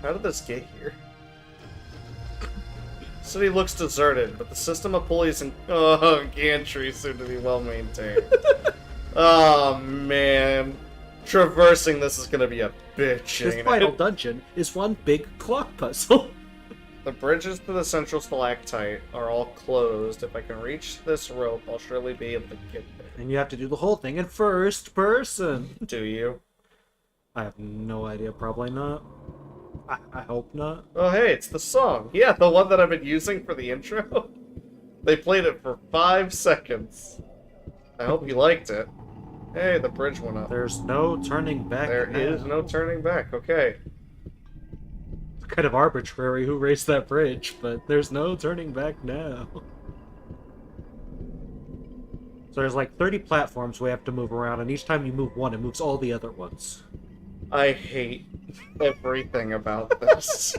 How did this get here? City looks deserted, but the system of pulleys and gantries seem to be well maintained. Oh man. Traversing this is gonna be a bitch. This ain't final it? dungeon is one big clock puzzle. The bridges to the central stalactite are all closed. If I can reach this rope, I'll surely be able to get there. And you have to do the whole thing in first person. Do you? I have no idea. Probably not. I hope not. Oh hey, it's the song. Yeah, the one that I've been using for the intro. They played it for 5 seconds. I hope you liked it. Hey, the bridge went up. There's no turning back. There now. is no turning back. Okay. It's kind of arbitrary who raised that bridge, but there's no turning back now. So there's like 30 platforms we have to move around, and each time you move one, it moves all the other ones. I hate everything about this.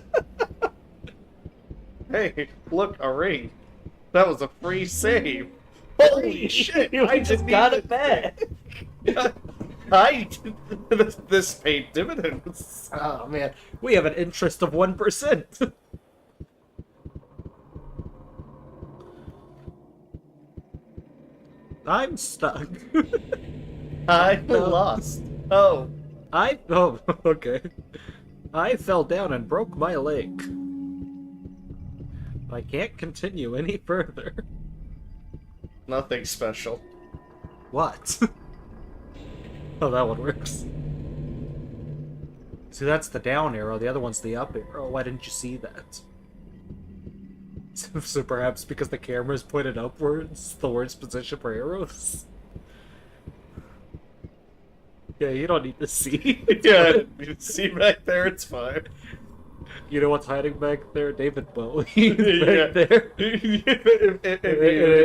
Hey, look, a ring. That was a free save. Holy shit! I just got it back. This paid dividends. Oh man, we have an interest of 1%. I'm stuck. I lost. Oh. Oh, okay. I fell down and broke my leg. I can't continue any further. Nothing special. What? Oh, that one works. See, that's the down arrow, the other one's the up arrow. Why didn't you see that? So perhaps because the camera's pointed upwards, the worst position for arrows? Yeah, you don't need to see. Yeah, you see back there, it's fine. You know what's hiding back there? David Bowie. Yeah. Back there.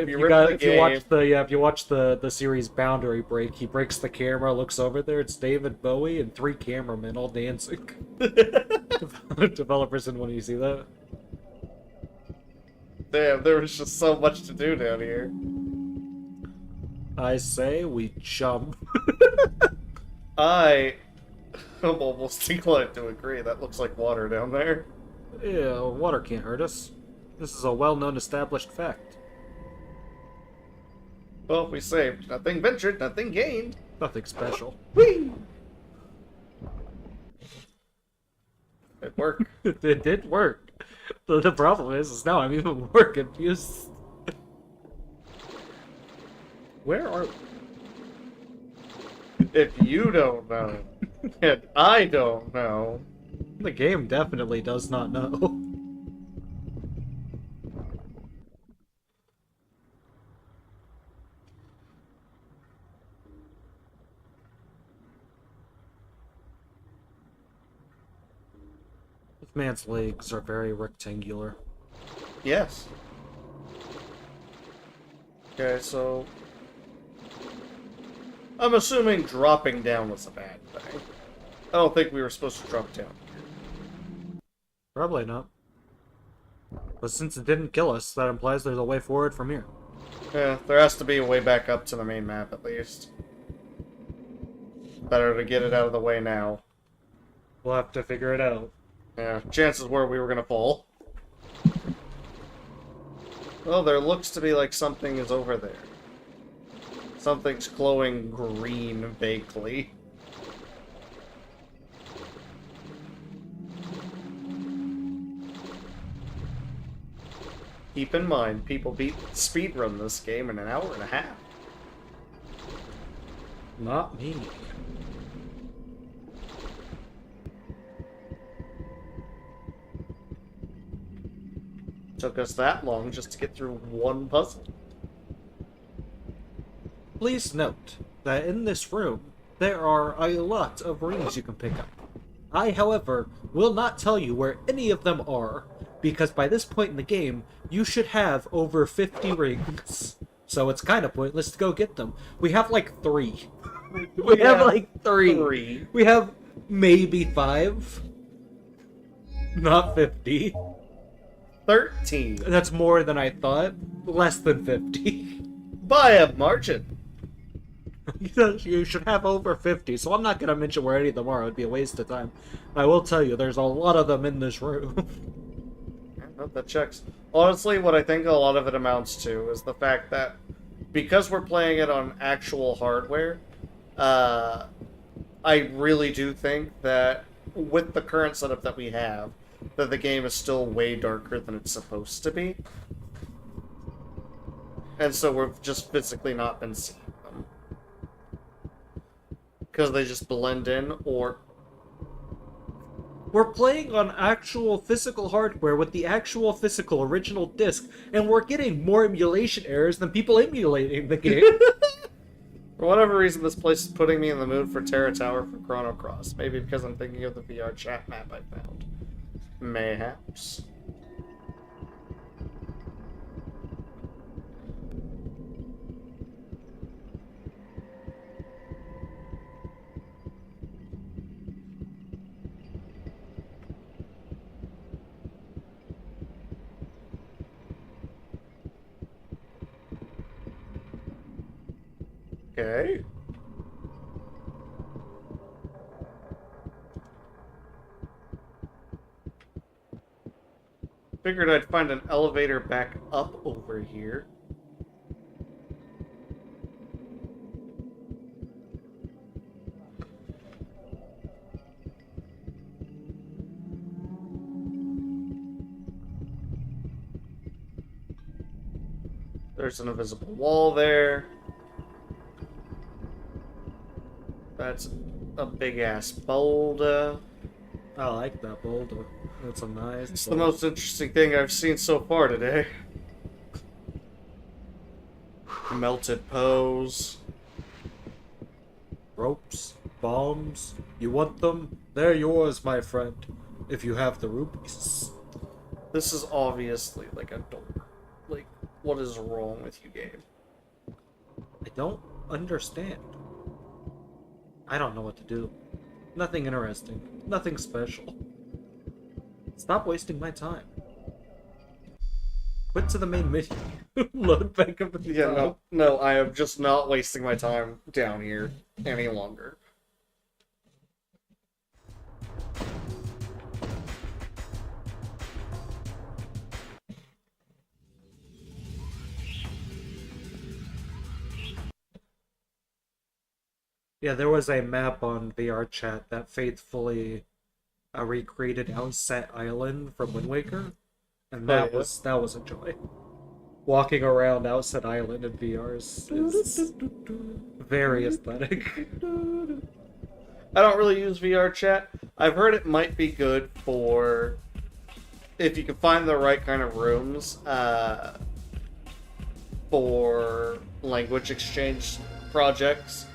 If you watch the series Boundary Break, he breaks the camera, looks over there. It's David Bowie and 3 cameramen all dancing. Developers didn't want you to see that. Damn, there was just so much to do down here. I say we jump. I'm almost inclined to agree. That looks like water down there. Yeah, water can't hurt us. This is a well-known established fact. Well, we saved. Nothing ventured, nothing gained. Nothing special. Whee! It worked. It did work. The problem is now I'm even more confused. Where are... If you don't know, and I don't know. The game definitely does not know. This man's legs are very rectangular. Yes. Okay, so... I'm assuming dropping down was a bad thing. I don't think we were supposed to drop down. Probably not. But since it didn't kill us, that implies there's a way forward from here. Yeah, there has to be a way back up to the main map, at least. Better to get it out of the way now. We'll have to figure it out. Yeah, chances were we were gonna fall. Well, there looks to be like something is over there. Something's glowing green vaguely. Keep in mind, people speedrun this game in an hour and a half. Not me. Took us that long just to get through one puzzle. Please note that in this room, there are a lot of rings you can pick up. I, however, will not tell you where any of them are, because by this point in the game, you should have over 50 rings. So it's kind of pointless to go get them. We have like 3. We have like 3. We have maybe 5. Not 50. 13. That's more than I thought. Less than 50. By a margin. You should have over 50, so I'm not going to mention where any of them are. It would be a waste of time. I will tell you, there's a lot of them in this room. Well, that checks. Honestly, what I think a lot of it amounts to is the fact that because we're playing it on actual hardware, I really do think that with the current setup that we have, that the game is still way darker than it's supposed to be. And so we've just physically not been seeing them. Because they just blend in, or... We're playing on actual physical hardware with the actual physical original disc, and we're getting more emulation errors than people emulating the game. For whatever reason, this place is putting me in the mood for Terra Tower for Chrono Cross. Maybe because I'm thinking of the VR chat map I found. Mayhaps. Okay. Figured I'd find an elevator back up over here. There's an invisible wall there. That's a big-ass boulder. I like that boulder. It's a nice It's the boulder. most interesting thing I've seen so far today. Melted pose. Ropes, bombs. You want them? They're yours, my friend. If you have the rupees. This is obviously like a door. Like, what is wrong with you, game? I don't understand. I don't know what to do. Nothing interesting. Nothing special. Stop wasting my time. Quit to the main menu. Load back up at the Yeah, top. no, I am just not wasting my time down here any longer. Yeah, there was a map on VR chat that faithfully recreated Outset Island from Wind Waker, and that yeah? was a joy. Walking around Outset Island in VR is very aesthetic. I don't really use VR chat. I've heard it might be good for if you can find the right kind of rooms for language exchange projects,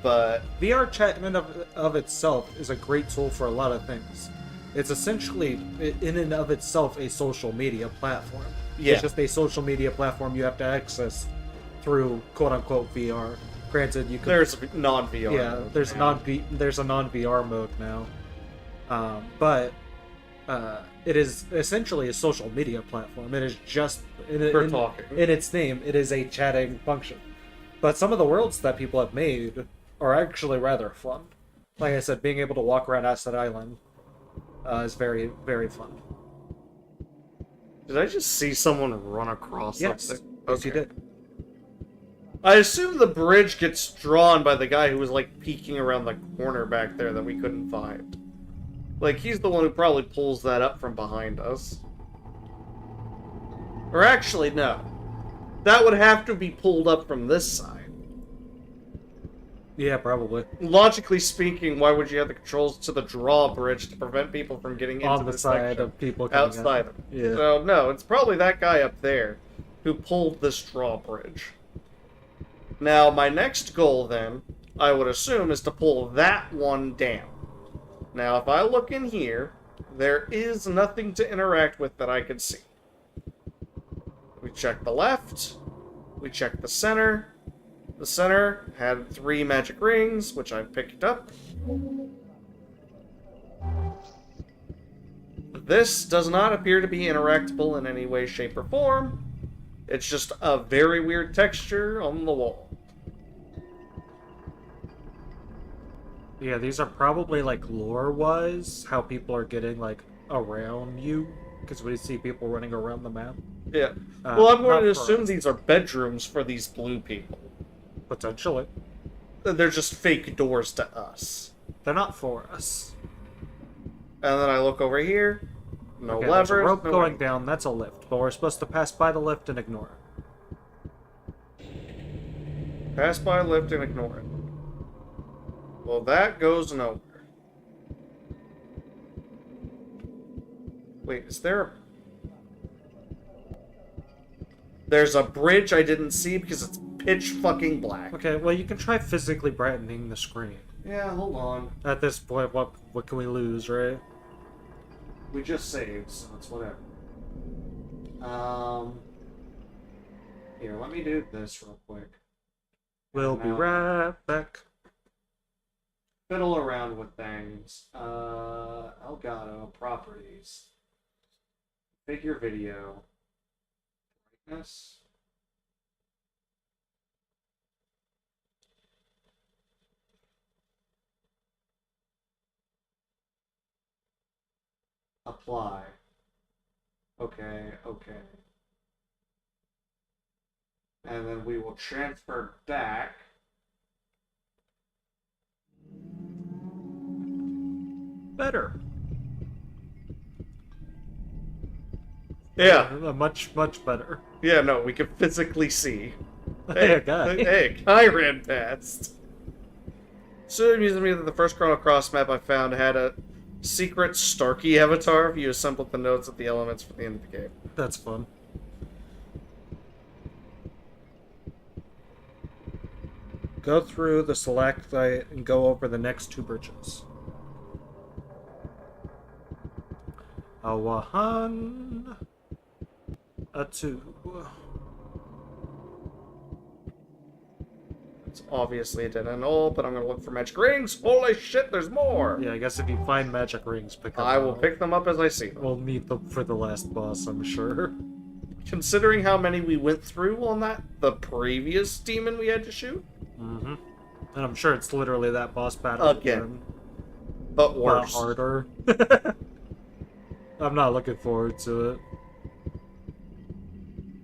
but VR chat in and of itself is a great tool for a lot of things. It's essentially, in and of itself, a social media platform. Yeah. It's just a social media platform you have to access through quote-unquote VR. Granted, you can... there's non-VR. yeah, mode there's now. there's a non-VR mode now. But it is essentially a social media platform. It is just... For talking. In its name, it is a chatting function. But some of the worlds that people have made are actually rather fun. Like I said, being able to walk around Asset Island is very, very fun. Did I just see someone run across Yes, something? yes, you did. I assume the bridge gets drawn by the guy who was like peeking around the corner back there that we couldn't find. Like, he's the one who probably pulls that up from behind us. Or actually, no. That would have to be pulled up from this side. Yeah, probably. Logically speaking, why would you have the controls to the drawbridge to prevent people from getting into On the this side section of people coming outside out. of it? Yeah. So, no, it's probably that guy up there who pulled this drawbridge. Now, my next goal, then, I would assume, is to pull that one down. Now, if I look in here, there is nothing to interact with that I can see. We check the left. We check the center. The center had 3 magic rings, which I picked up. This does not appear to be interactable in any way, shape, or form. It's just a very weird texture on the wall. Yeah, these are probably like lore-wise, how people are getting like around you, because we see people running around the map. Yeah. Well, I'm going to not for assume us. these are bedrooms for these blue people. Potentially. They're just fake doors to us. They're not for us. And then I look over here. No Okay, there's a levers. rope no going down, that's a lift, but we're supposed to pass by the lift and ignore it. Pass by, lift, and ignore it. Well, that goes nowhere. Wait, is there a... There's a bridge I didn't see because it's pitch fucking black. Okay, well, you can try physically brightening the screen. Yeah, hold on. At this point, what can we lose, right? We just saved, so it's whatever. Here, let me do this real quick. We'll be right back. Fiddle around with things. Elgato, properties. Figure video. Brightness. Apply. Okay. And then we will transfer back. Better. Yeah. Much better. Yeah, no, we can physically see. Hey, a guy. Hey, guy ran past. So it amused me that the first Chrono Cross map I found had a secret Starkey avatar if you assembled the nodes of the elements for the end of the game. That's fun. Go through the stalactite and go over the next 2 bridges. A 1, a 2. It's obviously a dead end hole, but I'm gonna look for magic rings. Holy shit, there's more! Yeah, I guess if you find magic rings, pick them I will up. pick them up as I see them. We'll need them for the last boss, I'm sure. Considering how many we went through on the previous demon we had to shoot. Mm-hmm. And I'm sure it's literally that boss battle Again. But But worse. harder. I'm not looking forward to it.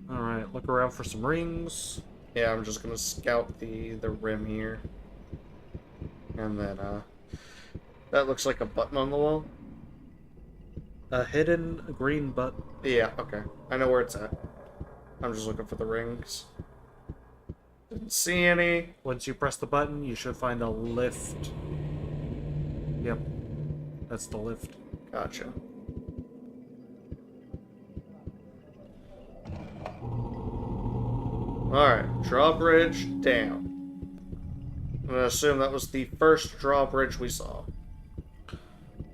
Alright, look around for some rings. Yeah, I'm just gonna scout the rim here. And then, that looks like a button on the wall. A hidden green button. Yeah, okay. I know where it's at. I'm just looking for the rings. Didn't see any. Once you press the button, you should find a lift. Yep. That's the lift. Gotcha. Alright, drawbridge down. I'm gonna assume that was the first drawbridge we saw.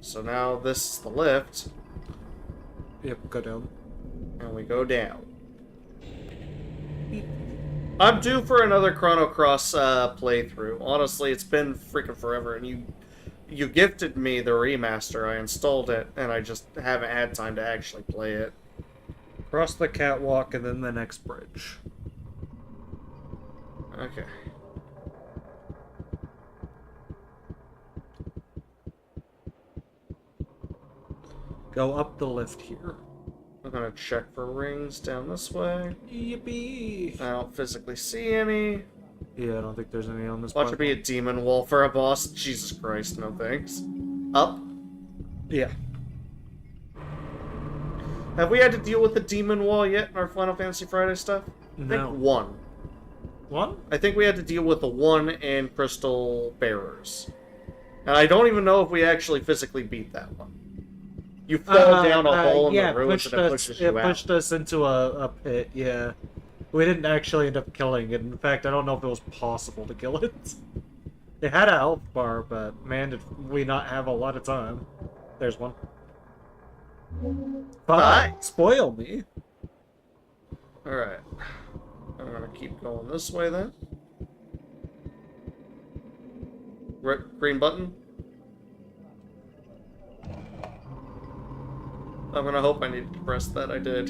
So now this is the lift, Yep, go down. and we go down. I'm due for another Chrono Cross playthrough. Honestly, it's been freaking forever, and you gifted me the remaster. I installed it, and I just haven't had time to actually play it. Cross the catwalk and then the next bridge. Okay. Go up the lift here. I'm gonna check for rings down this way. Yippee! I don't physically see any. Yeah, I don't think there's any on this Watch part. it be a demon wall for a boss. Jesus Christ, no thanks. Up. Yeah. Have we had to deal with the demon wall yet in our Final Fantasy Friday stuff? I No. think one. One? I think we had to deal with the one in Crystal Bearers. And I don't even know if we actually physically beat that one. You fall down a hole in yeah, the ruins and it pushes you it out. pushed us into a pit, yeah. We didn't actually end up killing it. In fact, I don't know if it was possible to kill it. It had a health bar, but man, did we not have a lot of time. There's one. Bye. Spoil me. Alright. I'm gonna keep going this way then. Green button. I'm gonna hope I needed to press that. I did.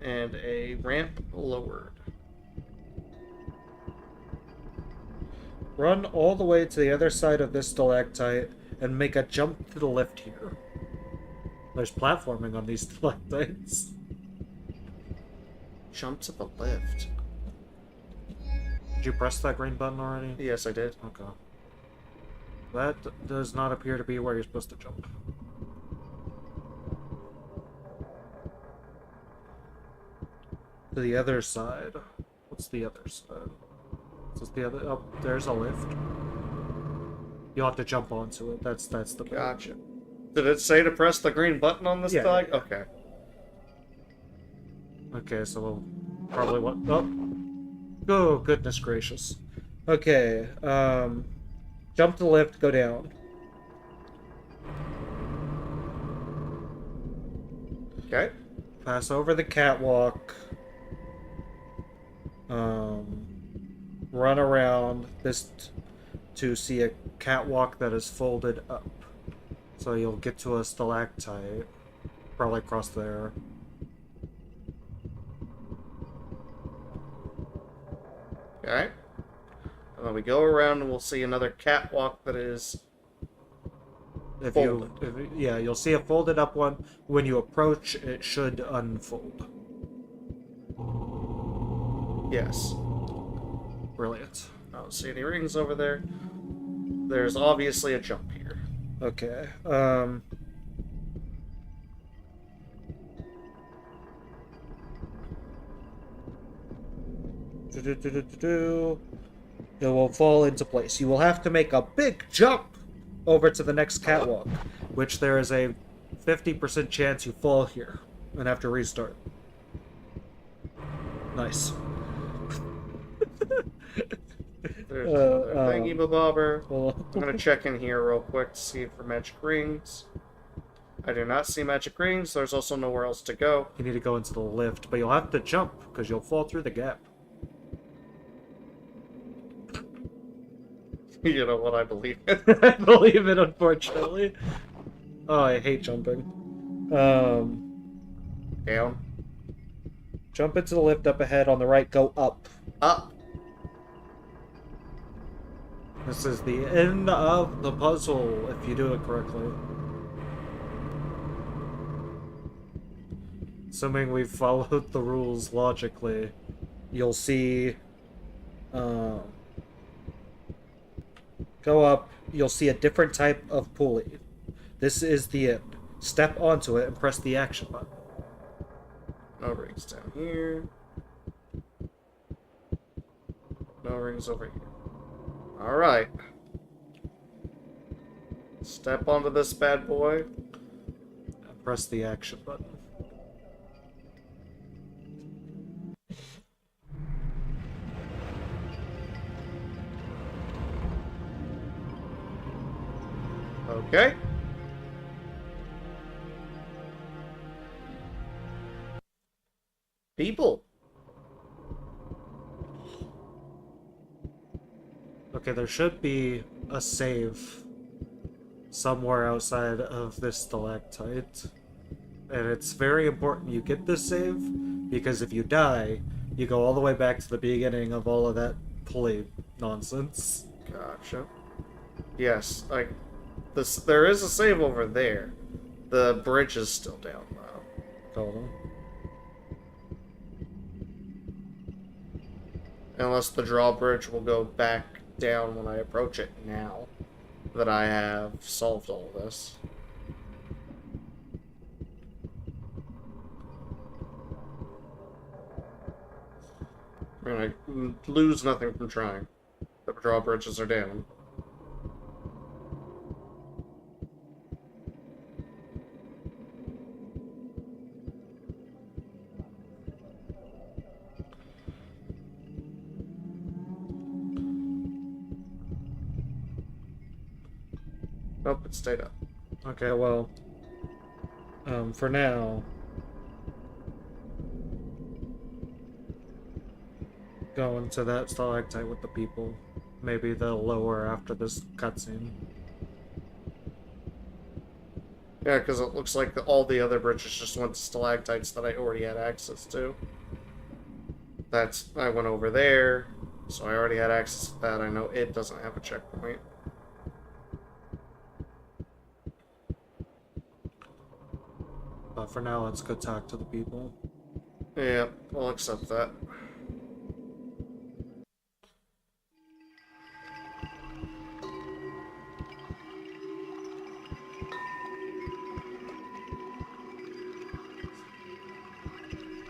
And a ramp lowered. Run all the way to the other side of this stalactite and make a jump to the lift here. There's platforming on these stalactites. Jump to the lift. Did you press that green button already? Yes, I did. Okay. That does not appear to be where you're supposed to jump. To the other side. What's the other side? Is this the other? Oh, there's a lift. You'll have to jump onto it. That's the bit. Gotcha. Did it say to press the green button on this Yeah, flag? yeah. Okay. Okay, so probably what... Oh, goodness gracious. Okay, jump to the lift, go down. Okay. Pass over the catwalk. Run around this to see a catwalk that is folded up. So you'll get to a stalactite. Probably across there. Okay. And then we go around and we'll see another catwalk that is folded. Yeah, you'll see a folded up one. When you approach, it should unfold. Yes. Brilliant. I don't see any rings over there. There's obviously a jump here. Okay. It will fall into place. You will have to make a big jump over to the next catwalk, which there is a 50% chance you fall here and have to restart. Nice. There's another thingy bobber. Well, I'm gonna check in here real quick to see for magic rings. I do not see magic rings. There's also nowhere else to go. you need to go into the lift, but you'll have to jump because you'll fall through the gap. You know what? I believe it. I believe it, unfortunately. Oh, I hate jumping. Down. Jump into the lift up ahead on the right, go up. Up. This is the end of the puzzle, if you do it correctly. Assuming we've followed the rules logically, you'll see... go up, you'll see a different type of pulley. This is the end. Step onto it and press the action button. No rings down here. No rings over here. Alright. Step onto this bad boy. And press the action button. Okay. People. Okay, there should be a save somewhere outside of this stalactite. And it's very important you get this save, because if you die, you go all the way back to the beginning of all of that pulley nonsense. Gotcha. Yes, like this. There is a save over there. The bridge is still down though. Hold on. Unless the drawbridge will go back down when I approach it now that I have solved all of this. I mean, I lose nothing from trying. The drawbridges are down. Nope, it stayed up. Okay, well, for now, go into that stalactite with the people. Maybe they'll lower after this cutscene. Yeah, because it looks like all the other bridges just went to stalactites that I already had access to. I went over there, so I already had access to that. I know it doesn't have a checkpoint. But for now, let's go talk to the people. Yeah, I'll accept that.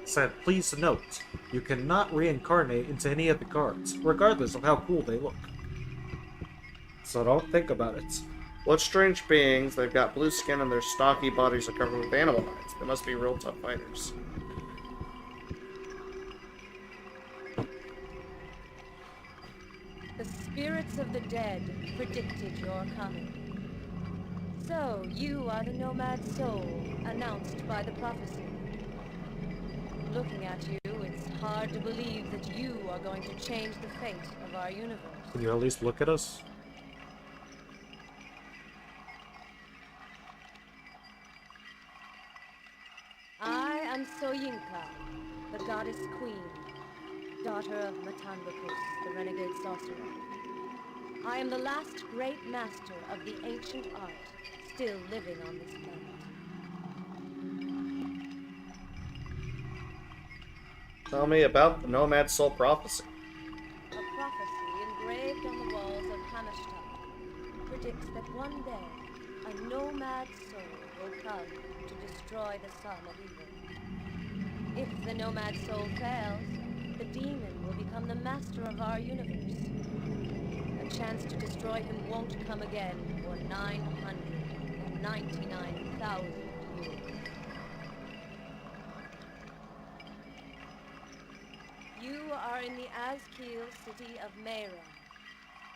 Said, please note, you cannot reincarnate into any of the guards, regardless of how cool they look. So don't think about it. What strange beings? They've got blue skin and their stocky bodies are covered with animal hides. They must be real tough fighters. spirits of the dead predicted your coming. So, you are the Nomad soul announced by the prophecy. Looking at you, it's hard to believe that you are going to change the fate of our universe. Can you at least look at us? I am Soyinka, the goddess queen, daughter of Matanbakus, the renegade sorcerer. I am the last great master of the ancient art still living on this planet. Tell me about the Nomad Soul Prophecy. A prophecy engraved on the walls of Hammerstad predicts that one day a nomad soul will come to destroy the son of evil. If the nomad soul fails, the demon will become the master of our universe. A chance to destroy him won't come again for 999,000 years. You are in the Azkeel city of Mayra.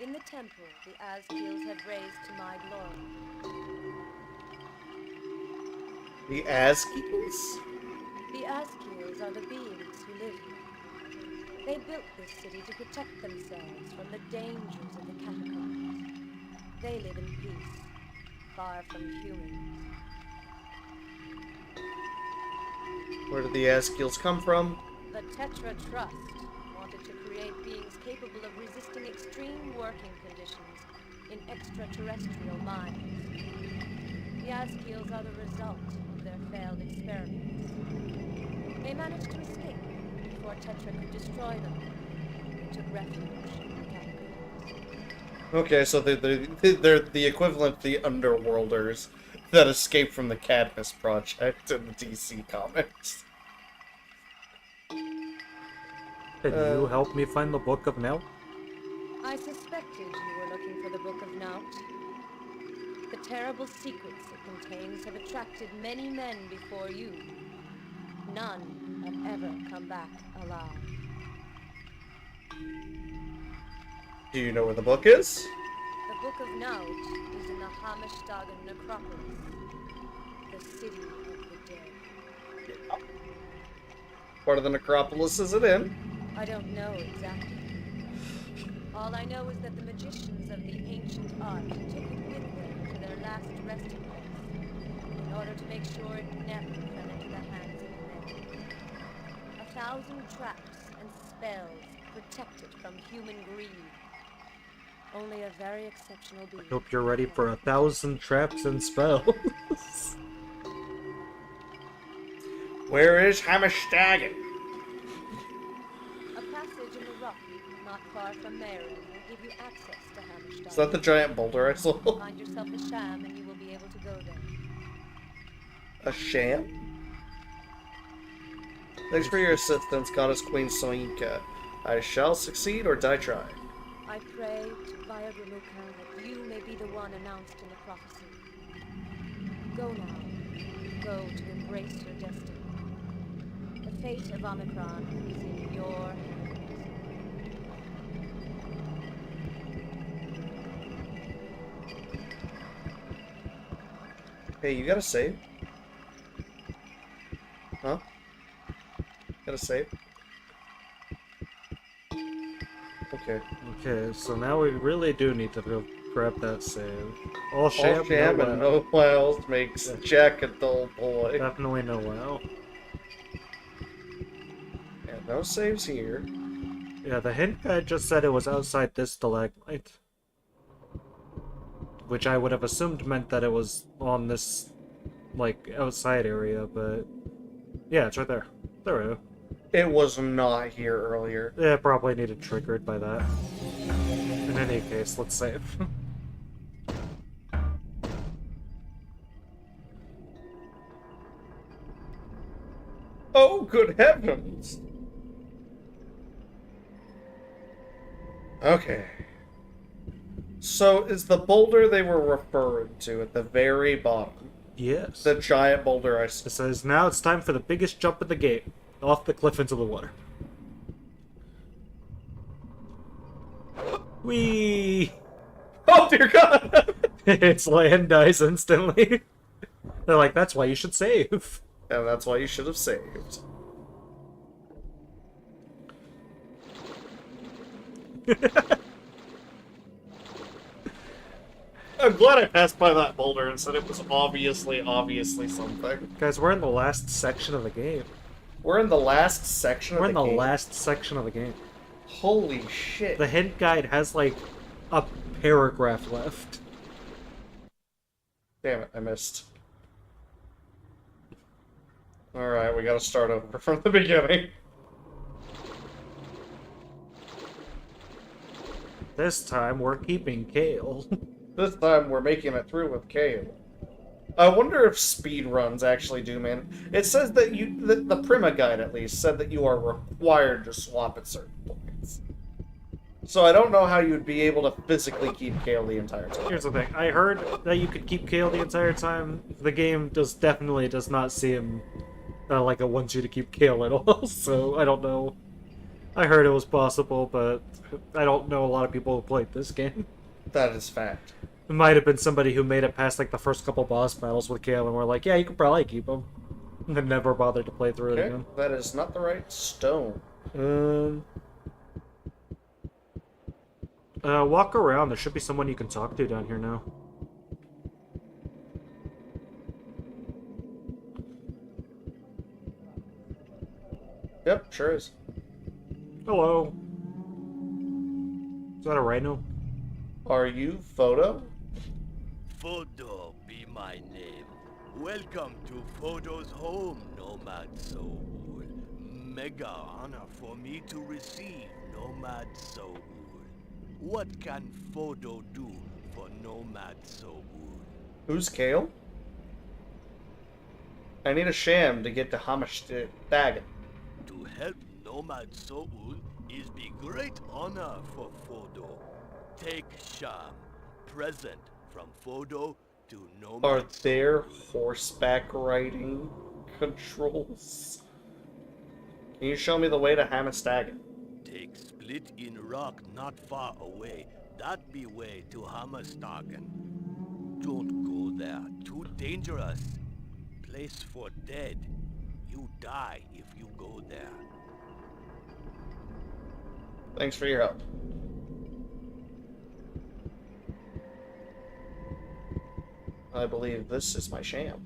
In the temple, the Azkeels have raised to my glory. The Azkeels? The Azkeels are the beings who live here. They built this city to protect themselves from the dangers of the catacombs. They live in peace, far from humans. Where did the Azkeels come from? The Tetra Trust wanted to create beings capable of resisting extreme working conditions in extraterrestrial mines. The Azkeels are the result of their failed experiments. They managed to escape before Tetra could destroy them. They took refuge in the catacombs. Okay, so they're the equivalent to the Underworlders that escaped from the Cadmus Project in the DC comics. Can you help me find the Book of Nell? I suspected you were looking for the Book of Naut. The terrible secrets it contains have attracted many men before you. None have ever come back alive. Do you know where the book is? The Book of Naut is in the Hammerstagen necropolis, the city of the dead. Part of the necropolis is it in? I don't know exactly. All I know is that the magicians of the ancient art took it with them to their last resting place, in order to make sure it never fell into the hands of men. 1,000 traps and spells protect it from human greed. Only a very exceptional being. Hope you're ready for 1,000 traps and spells. Where is Hammerstagen? A passage in the rock not far from Maren will give you access to Hammerstaden. Is that the giant boulder I saw? Find yourself a sham and you will be able to go there. A sham? Thanks for your assistance, Goddess Queen Soyinka. I shall succeed or die trying. I pray to Vayagremuka that you may be the one announced in the prophecy. Go now. Go to embrace your destiny. The fate of Omikron is in your hands. Hey, you gotta save? Huh? Gotta save? Okay. Okay, so now we really do need to go grab that save. All All sham, sham no and wow. no wows makes Jack a dull boy. Definitely no wow. And no saves here. Yeah, the hint guy just said it was outside this stalagmite. Which I would have assumed meant that it was on this, like, outside area, but... Yeah, it's right there. There we go. It was not here earlier. Yeah, probably needed triggered by that. In any case, let's save. Oh, good heavens! Okay. So, is the boulder they were referring to at the very bottom Yes. the giant boulder I It says, now it's time for the biggest jump of the game. Off the cliff into the water. Whee! Oh dear God! Its land dies instantly. They're like, that's why you should save. And that's why you should have saved. I'm glad I passed by that boulder and said it was obviously something. Guys, we're in the last section of the game. We're in the last section We're of in the the game. last section of the game. Holy shit. The hint guide has like a paragraph left. Damn it, I missed. Alright, we gotta start over from the beginning. This time we're keeping Kale. This time we're making it through with Kale. I wonder if speed runs actually do, man. It says that the Prima guide at least said that you are required to swap at certain points. So I don't know how you'd be able to physically keep Kale the entire time. Here's the thing. I heard that you could keep Kale the entire time. The game definitely does not seem like it wants you to keep Kale at all, so I don't know. I heard it was possible, but I don't know a lot of people who played this game. That is fact. It might have been somebody who made it past like the first couple boss battles with Kale and were like, yeah, you can probably keep him. And never bothered to play through it Okay, again. that is not the right stone. Walk around. There should be someone you can talk to down here now. Yep, sure is. Hello. Is that a rhino? Are you Photo? Photo be my name. Welcome to Photo's home, Nomad Soul. Mega honor for me to receive Nomad Soul. What can Photo do for Nomad Soul? Who's Kale? I need a sham to get to Hammerstag. To help Nomad Soul is the great honor for Photo. Take Sham, present from Photo to Nomad Are there Soul. horseback riding controls? Can you show me the way to Hammerstag? Take split in rock not far away. That be way to Hammerstagen. Don't go there. Too dangerous. Place for dead. You die if you go there. Thanks for your help. I believe this is my sham.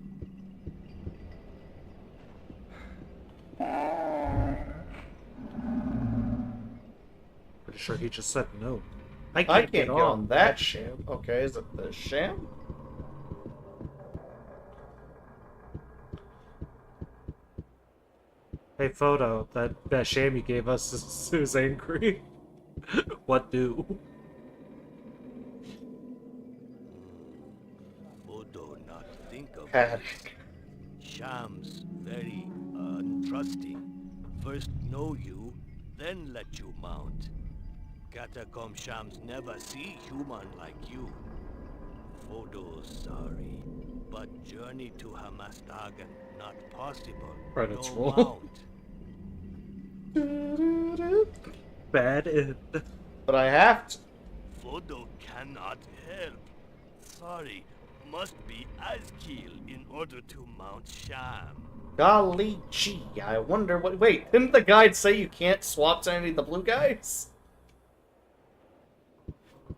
Pretty sure he just said no. I can't get on that sham. Okay, is it the sham? Hey, Photo, that sham you gave us is angry. What do? Photo not think of Paddock. Shams very untrusting. First know you, then let you mount. Catacomb Shams never see human like you. Photo sorry, but journey to Hamastagan not possible. Credits no roll. mount. Bad end. But I have to. Photo cannot help. Sorry, must be Azkil in order to mount Sham. Golly gee, I wonder what. Wait, didn't the guide say you can't swap to any of the blue guys?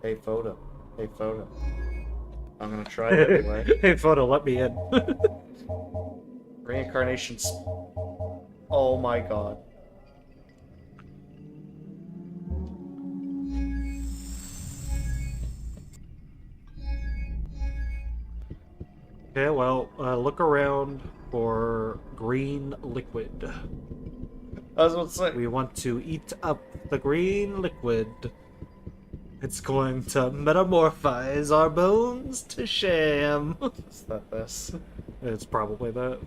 Hey, Photo. Hey, Photo. I'm gonna try it anyway. Hey, Photo, let me in. Reincarnations. Oh my god. Okay, well, look around for green liquid. I was about to say. We want to eat up the green liquid. It's going to metamorphize our bones to sham. Is that this? It's probably that.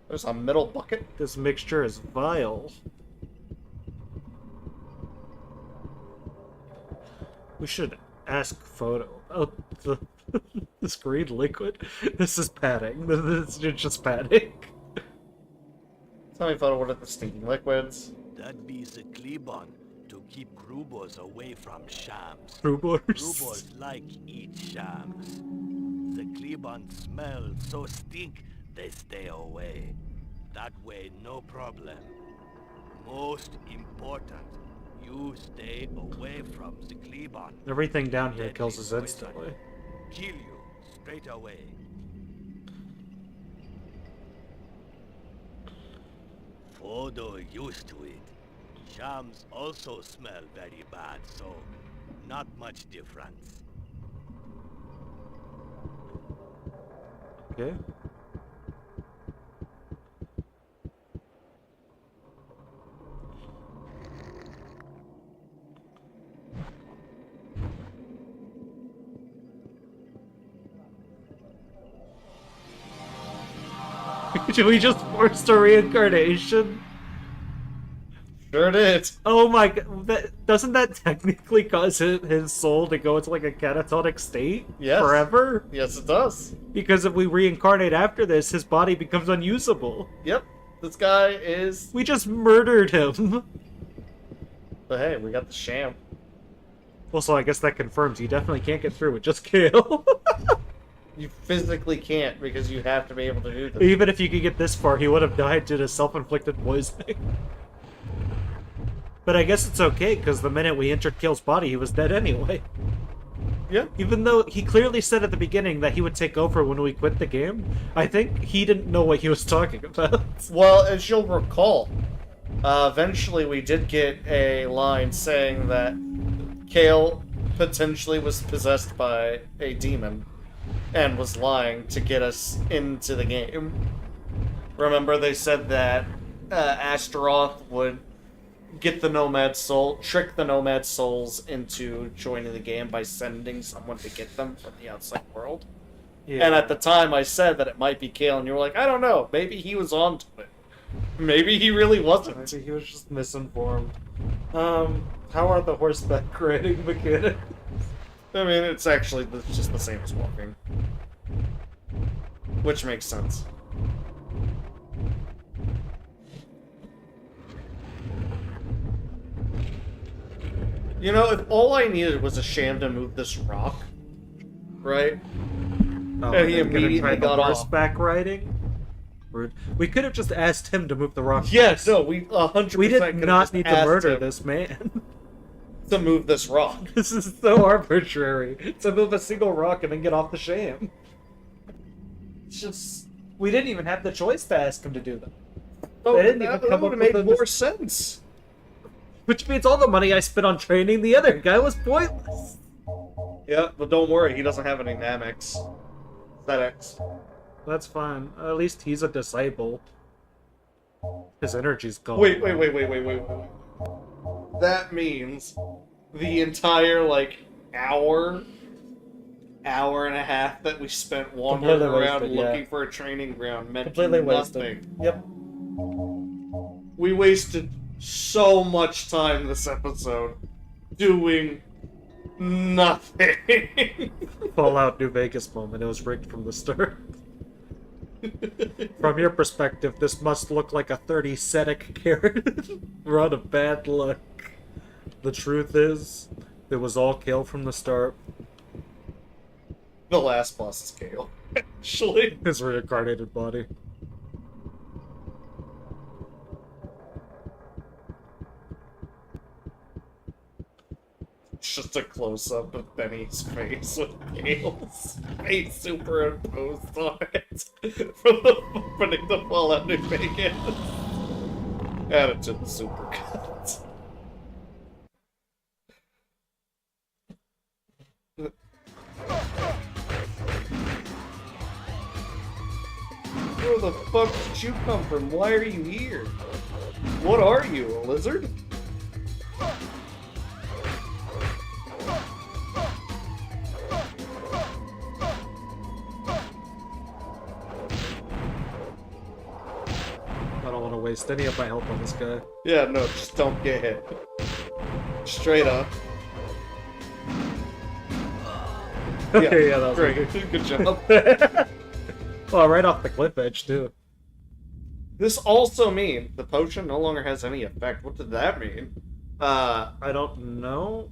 There's a middle bucket. This mixture is vile. We should ask Photo. Oh, this green liquid? This is padding. This is just padding. Tell me, Photo, what are the stinking liquids? That be the Klebon. to keep Grubos away from shams. Brubors. Grubos like eat shams. The Kleban smell so stink, they stay away. That way, no problem. Most important, you stay away from the Kleban. Everything down here Deadly kills us poison. instantly. Kill you straight away. Fodo used to it. Shams also smell very bad, so not much difference. Okay. Should we just force a reincarnation? Sure did. Oh my god, doesn't that technically cause his soul to go into like a catatonic state? Yes. Forever? Yes, it does. Because if we reincarnate after this, his body becomes unusable. Yep. This guy is... We just murdered him. But hey, we got the sham. Also, I guess that confirms you definitely can't get through with just Kale. You physically can't because you have to be able to do this. Even if you could get this far, he would have died due to self-inflicted poisoning. But I guess it's okay, because the minute we entered Kale's body, he was dead anyway. Yeah. Even though he clearly said at the beginning that he would take over when we quit the game, I think he didn't know what he was talking about. Well, as you'll recall, eventually we did get a line saying that Kale potentially was possessed by a demon and was lying to get us into the game. Remember, they said that Astaroth would get the Nomad soul, trick the Nomad souls into joining the game by sending someone to get them from the outside world. Yeah. And at the time, I said that it might be Kale, and you were like, I don't know, maybe he was onto it. Maybe he really wasn't. Maybe he was just misinformed. How are the horseback riding mechanics? I mean, it's actually just the same as walking. Which makes sense. You know, if all I needed was a sham to move this rock, right? Oh, And he they're gonna immediately try the got off. horseback riding? Rude. We could have just asked him to move the rock. Yes, no, we 100% We did could've not just need to asked murder him this man. to move this rock. This is so arbitrary. To move a single rock and then get off the sham. It's just... We didn't even have the choice to ask him to do that. Oh, They didn't even that come would up have with made a- more sense. Which means all the money I spent on training the other guy was pointless. Yeah, but don't worry, he doesn't have any Namex. X. That's fine. At least he's a disciple. His energy's gone. Wait. That means the entire, like, hour and a half that we spent wandering Completely around wasted, yeah. looking for a training ground meant Completely nothing. wasted. Yep. We wasted so much time this episode doing nothing. Fallout New Vegas moment. It was rigged from the start. From your perspective, this must look like a 30 Setic carrot run of bad luck. The truth is, it was all Kale from the start. The last boss is Kale, actually. His reincarnated body. It's just a close-up of Benny's face with Kale's face superimposed on it from the opening to Fallout New Vegas. Add it to the supercut. Where the fuck did you come from? Why are you here? What are you, a lizard? I don't want to waste any of my help on this guy. Yeah, no, just don't get hit. Straight up. Okay, yeah, that was great. Good job. Well, right off the cliff edge, too. This also means the potion no longer has any effect. What did that mean? I don't know.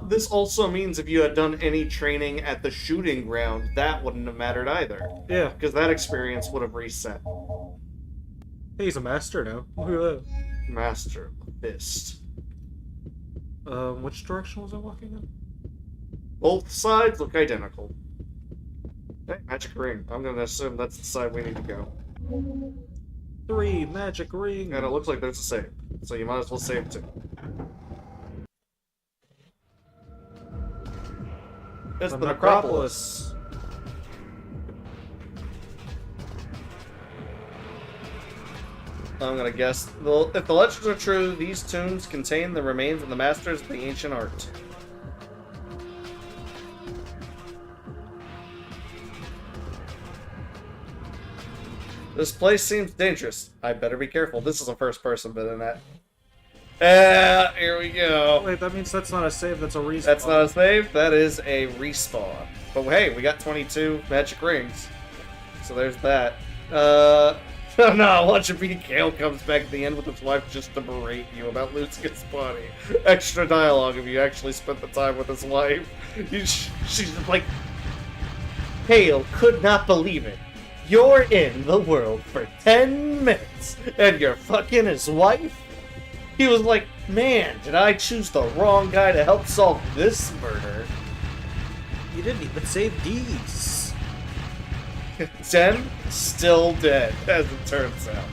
This also means if you had done any training at the shooting ground, that wouldn't have mattered either. Yeah. Because that experience would have reset. Hey, he's a master now. Look at Master of the Fist. that. Which direction was I walking in? Both sides look identical. Hey, magic ring. I'm gonna assume that's the side we need to go. 3 magic ring. And it looks like there's a save. So you might as well save too. It's the Necropolis. I'm gonna guess. If the legends are true, these tombs contain the remains of the masters of the ancient art. This place seems dangerous. I better be careful. This is a first-person bit in that. Here we go. Wait, that means that's not a save, that's a respawn. That's not a save, that is a respawn. But hey, we got 22 magic rings. So there's that. No, watch it be Kale comes back at the end with his wife just to berate you about losing his body. Extra dialogue if you actually spent the time with his wife. She's like, Kale could not believe it. You're in the world for 10 minutes, and you're fucking his wife? He was like, man, did I choose the wrong guy to help solve this murder? You didn't even save D's. Jen, still dead, as it turns out.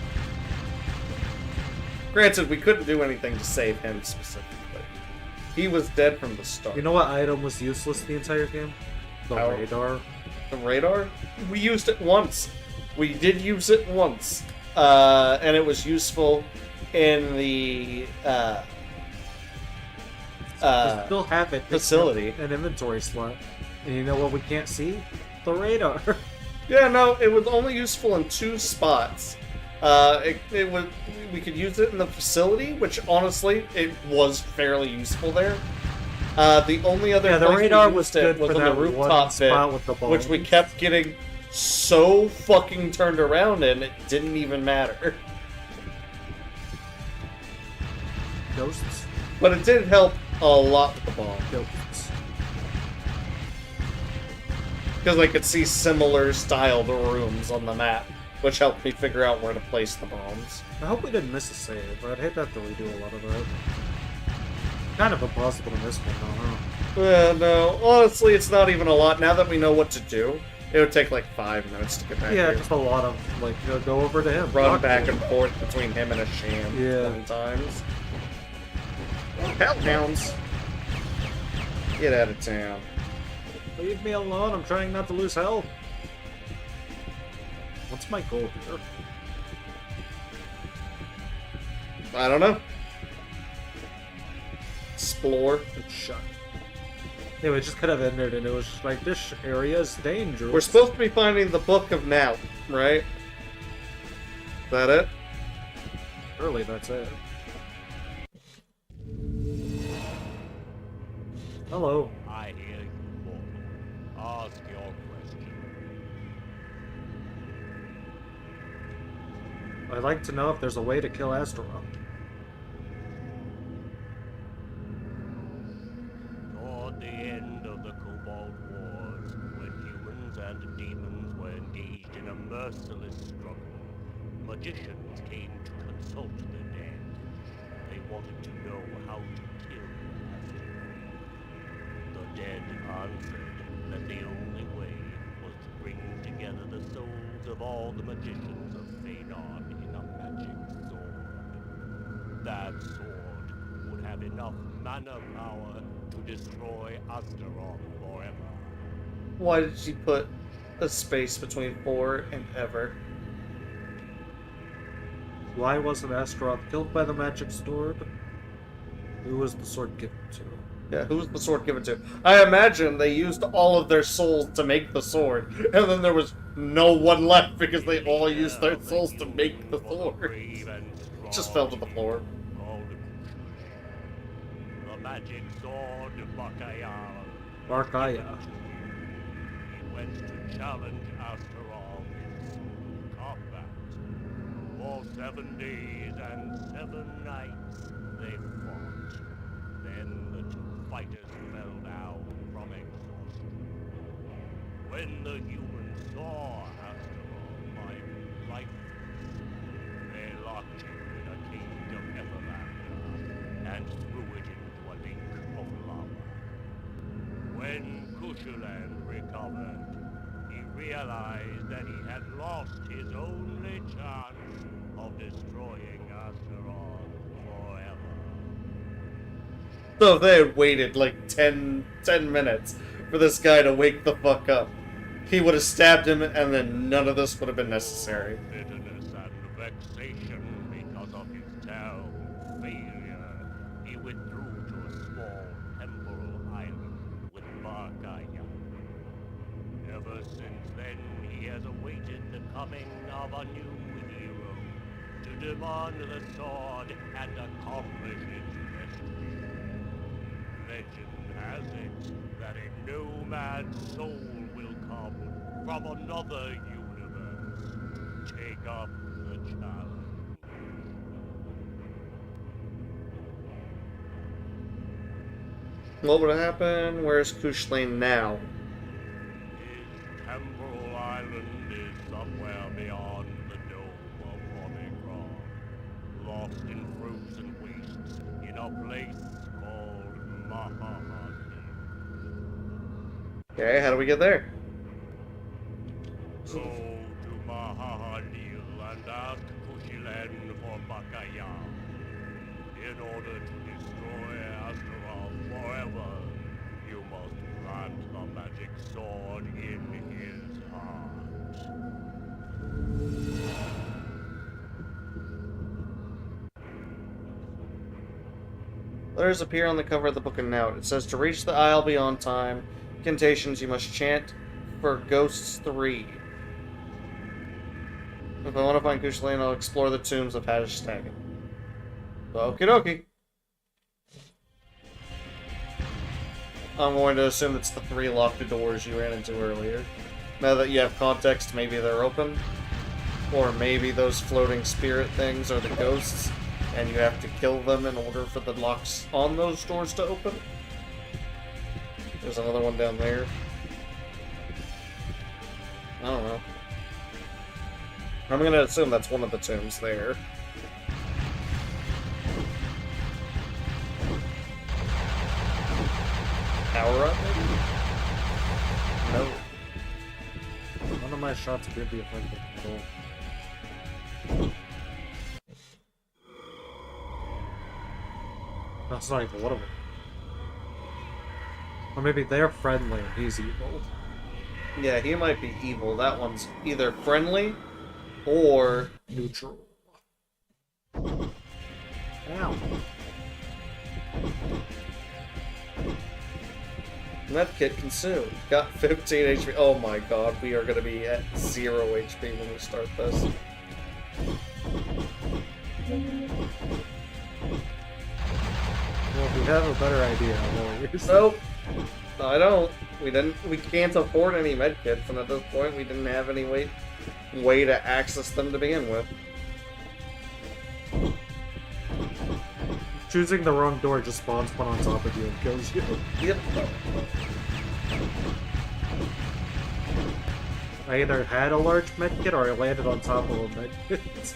Granted, we couldn't do anything to save him specifically. He was dead from the start. You know what item was useless the entire game? The How? radar. The radar? We used it once. We did use it once. And it was useful in the We still have it. facility. An inventory slot. And you know what we can't see? The radar. Yeah, no, it was only useful in 2 spots. We could use it in the facility, which honestly, it was fairly useful there. The only other the place radar we was used it good was for on that the one rooftop spot bit, with the which we bombs. kept getting so fucking turned around in, it didn't even matter. Ghosts. But it did help a lot with the bomb. Ghosts. Because I could see similar styled rooms on the map, which helped me figure out where to place the bombs. I hope we didn't miss a save. I'd hate to have to redo a lot of that. Kind of impossible to miss one, though, huh? No, honestly, it's not even a lot. Now that we know what to do, it would take like 5 minutes to get back Yeah, here. just a lot of, like, go over to him. Run talk to back him. and forth between him and a sham Yeah. 20 times. Hellhounds! Get out of town. Leave me alone, I'm trying not to lose health. What's my goal here? I don't know. Explore. Good shot. Yeah, we just could have ended and it was just like, this area is dangerous. We're supposed to be finding the Book of Now, right? Is that it? Surely that's it. Hello. I hear you, mortal. Ask your question. I'd like to know if there's a way to kill Astaroth. Toward the end of the Cobalt Wars, when humans and demons were engaged in a merciless struggle, magicians came to consult the dead. They wanted to know how to kill Astaroth. The dead answered that the only way was to bring together the souls of all the magicians of Phanon in a magic sword. That sword would have enough mana power to destroy Astaroth forever. Why did she put a space between 4 and ever? Why wasn't Astaroth killed by the magic sword? Who was the sword given to? Yeah, who was the sword given to? I imagine they used all of their souls to make the sword, and then there was no one left because they all used their souls to make the sword. It just fell to the floor. The magic sword Bakaya. Barkaya. He went to challenge Astaroth in combat. For 7 days and 7 nights, they fought. Then the two fighters fell down from exhaustion. When the humans saw Astaroth finally light, they locked him in a cage of Etherlander and threw it into a lake of lava. When Kushalan recovered, he realized that he had lost his only chance of destroying Astaroth forever. So if they had waited like 10 minutes for this guy to wake the fuck up, he would have stabbed him and then none of this would have been necessary. Bitterness and vexation because of his town failure, he withdrew to a small temporal island with Barkaya. Ever since then, he has awaited the coming of a new hero to demand the sword and accomplish its destiny. Legend has it that a nomad soul will come from another universe. Take up the challenge. What would happen? Where's Kushlain now? His temporal island is somewhere beyond the dome of Omikron, lost in frozen wastes in a place called Mahahadi. Okay, how do we get there? Go to Mahahadil and ask Kushilen for Bakaya. In order to destroy Astaroth forever, you must plant the magic sword in his heart. Letters appear on the cover of the book and note. It says, to reach the Isle beyond time, incantations you must chant for Ghosts 3. If I want to find Kushlain, I'll explore the tombs of Hadishtagan. Okie dokie. I'm going to assume it's the 3 locked doors you ran into earlier. Now that you have context, maybe they're open. Or maybe those floating spirit things are the ghosts, and you have to kill them in order for the locks on those doors to open. There's another one down there. I don't know. I'm gonna assume that's one of the tombs there. Power up, maybe? No. None of my shots appear to be effective at all. That's not even one of them. Or maybe they're friendly and he's evil. Yeah, he might be evil. That one's either friendly or Neutral. Ow. medkit consumed. Got 15 HP. Oh my god, we are going to be at 0 HP when we start this. Well, we have a better idea, boys. Nope. No, I don't. We can't afford any medkits, and at this point we didn't have any way to access them to begin with. Choosing the wrong door just spawns one on top of you and kills you. Yep. I either had a large medkit or I landed on top of a medkit.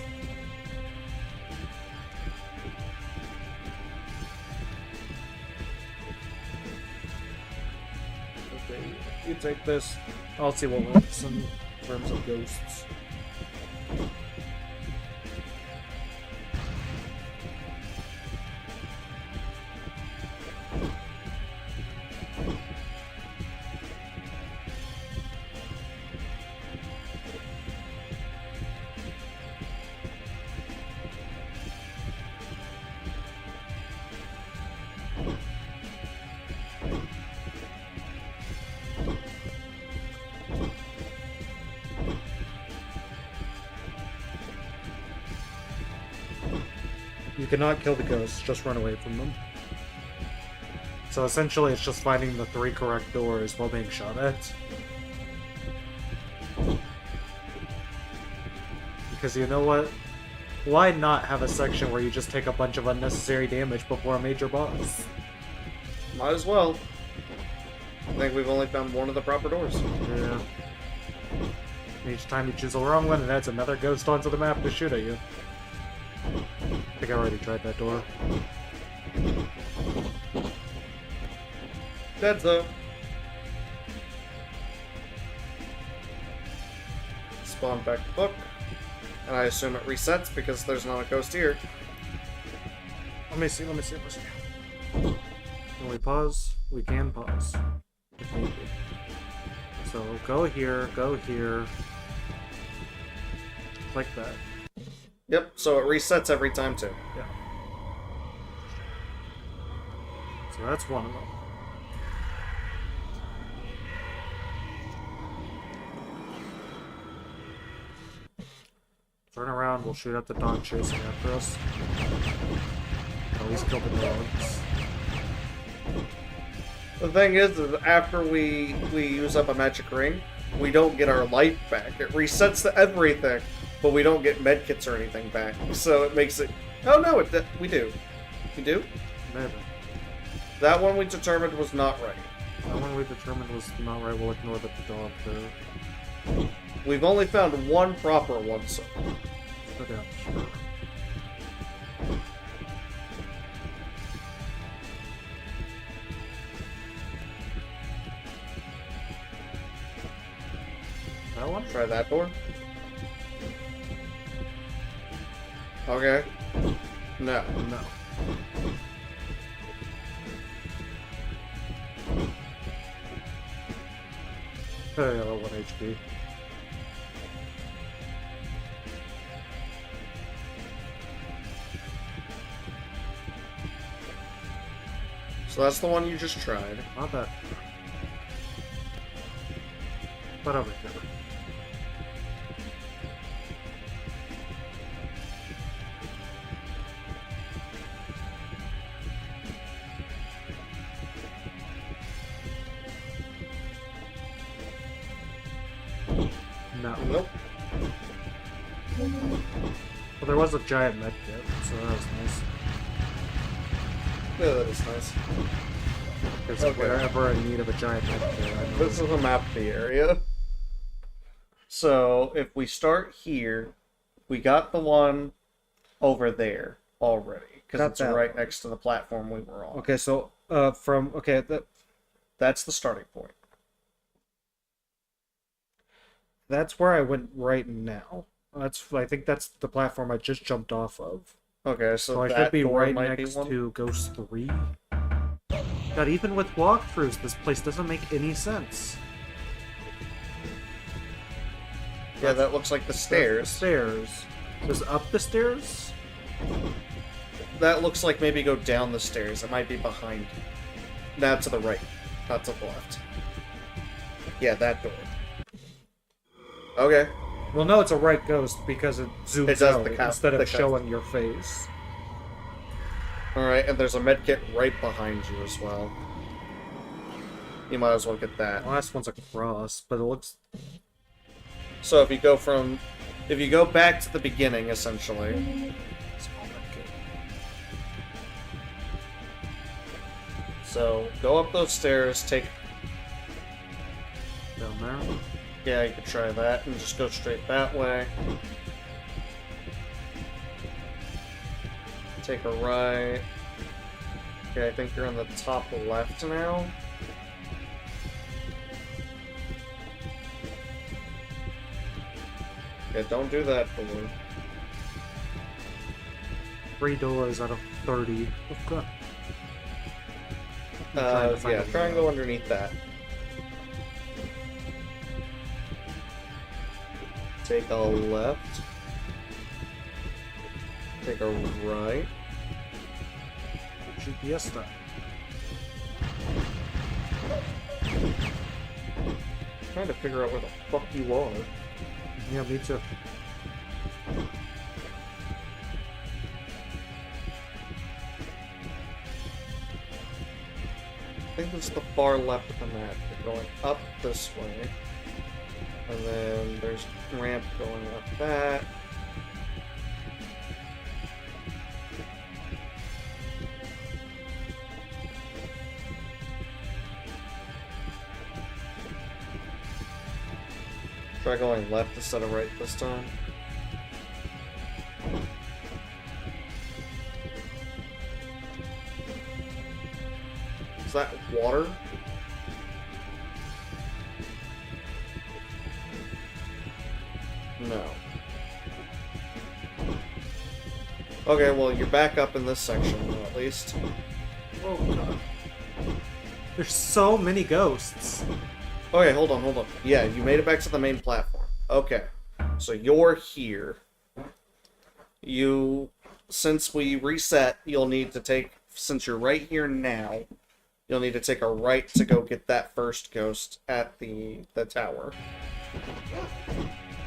Okay, you take this. I'll see what works in terms of ghosts. You cannot kill the ghosts, just run away from them. So essentially it's just finding the 3 correct doors while being shot at. Because you know what? Why not have a section where you just take a bunch of unnecessary damage before a major boss? Might as well. I think we've only found one of the proper doors. Yeah. Each time you choose the wrong one, it adds another ghost onto the map to shoot at you. I think I already tried that door. Dead though. Spawn back the book. And I assume it resets because there's not a ghost here. Let me see. Can we pause? We can pause. If need be. So go here. Click that. Yep, so it resets every time too. Yeah. So that's one of them. Turn around, we'll shoot at the dog chasing after us. At least kill the dogs. The thing is after we use up a magic ring, we don't get our life back. It resets to everything, but we don't get medkits or anything back. So it makes it... Oh no, we do. We do? Maybe. That one we determined was not right. That one we determined was not right, we'll ignore the dog there. We've only found one proper one, so... Go down, sure. That one? Try that door. Okay. No. No. Hey, 1 HP. So that's the one you just tried. Not that. But over here. No. Nope. Well, there was a giant med kit, so that was nice. Yeah, that is nice. Because Okay. we're ever in need of a giant med kit, I know. This is a map of the area. So, if we start here, we got the one over there already. Because Got it's that right one. next to the platform we were on. Okay, so, That's the starting point. that's where I went right now. I think that's the platform I just jumped off of. Okay, So I that should be door right might next be one. to Ghost 3. God, even with walkthroughs, this place doesn't make any sense. Yeah, that looks like the The stairs. stairs. Just up the stairs? That looks like maybe go down the stairs. It might be behind. Now to the right, not to the left. Yeah, that door. Okay. Well, no, it's a right ghost because it zooms It does out the instead the of showing your face. Alright, and there's a medkit right behind you as well. You might as well get that. The last one's a cross, but it looks... So if you go back to the beginning, essentially. Small medkit. So go up those stairs, take... Down there. Yeah, you could try that, and just go straight that way. Take a right. Okay, I think you're on the top left now. Yeah, don't do that, balloon. 3 doors out of 30. Okay. Yeah, try and go underneath that. Take a left. Take a right. GPS stuff. Trying to figure out where the fuck you are. Yeah, me too. I think it's the far left of the map. You're going up this way. And then there's a ramp going up that. Try going left instead of right this time. Is that water? No. Okay, well, you're back up in this section, at least. Oh god. There's so many ghosts. Okay, hold on. Yeah, you made it back to the main platform. Okay. So you're here. Since we reset, you'll need to take, since you're right here now, you'll need to take a right to go get that first ghost at the tower.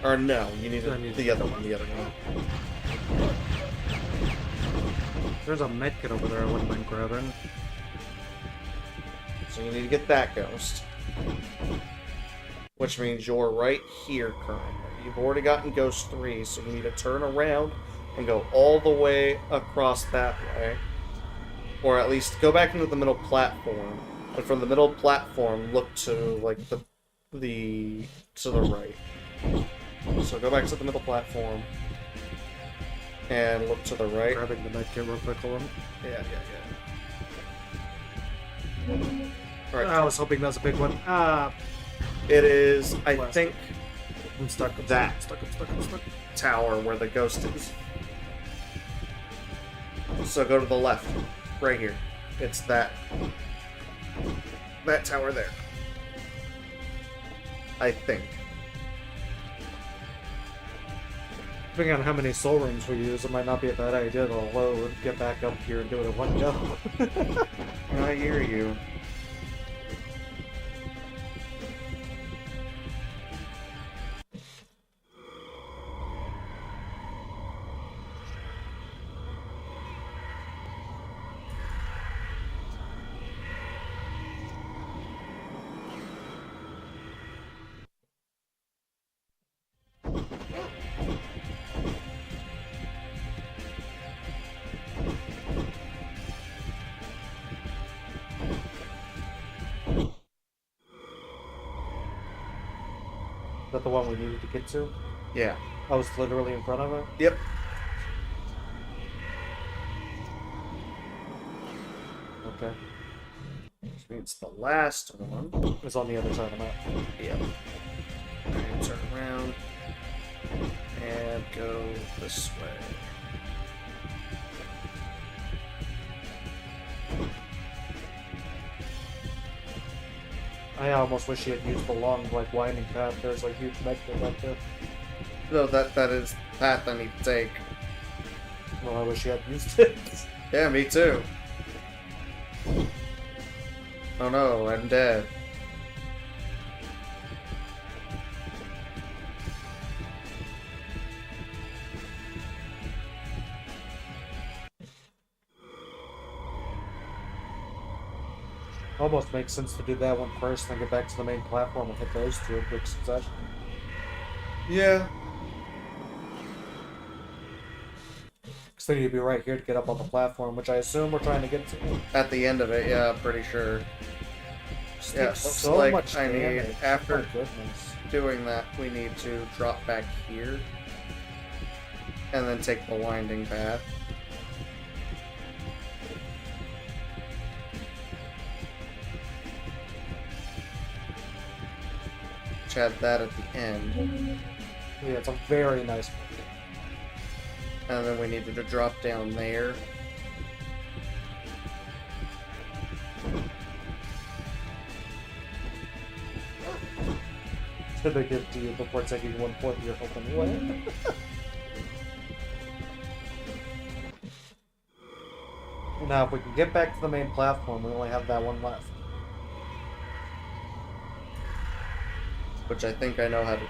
Or no, you need the other one. There's a medkit over there I wouldn't mind grabbing. So you need to get that ghost. Which means you're right here currently. You've already gotten ghost 3, so you need to turn around and go all the way across that way. Or at least go back into the middle platform. And from the middle platform, look to, like, to the right. So go back to the middle platform. And look to the right. Grabbing the medkit real quick, hold on. Yeah. Alright. I was hoping that was a big one. It is, I think, I'm stuck. that I'm stuck. tower where the ghost is. So go to the left. Right here. It's that tower there. I think. Depending on how many soul rooms we use, it might not be a bad idea to load, get back up here, and do it in one go. I hear you. Is that the one we needed to get to? Yeah. I was literally in front of it? Yep. Okay. Which means the last one. It's on the other side of the map. Yep. And turn around. And go this way. I almost wish he had used the long, like, winding path. There's, like, huge medkit right there. No, that is the path I need to take. Well, I wish he had used it. Yeah, me too. Oh no, I'm dead. Almost makes sense to do that one first, then get back to the main platform and hit those two in quick succession. Yeah. Because then you'd be right here to get up on the platform, which I assume we're trying to get to. At the end of it, yeah, I'm pretty sure. Just Yeah, takes looks so like much I need, damage. after Oh my goodness. doing that, we need to drop back here. And then take the winding path. Which had that at the end. Yeah, it's a very nice movie. And then we needed to drop down there. Did they give to you before taking 1 point of your health anyway? Now, if we can get back to the main platform, we only have that one left. Which I think I know how to do.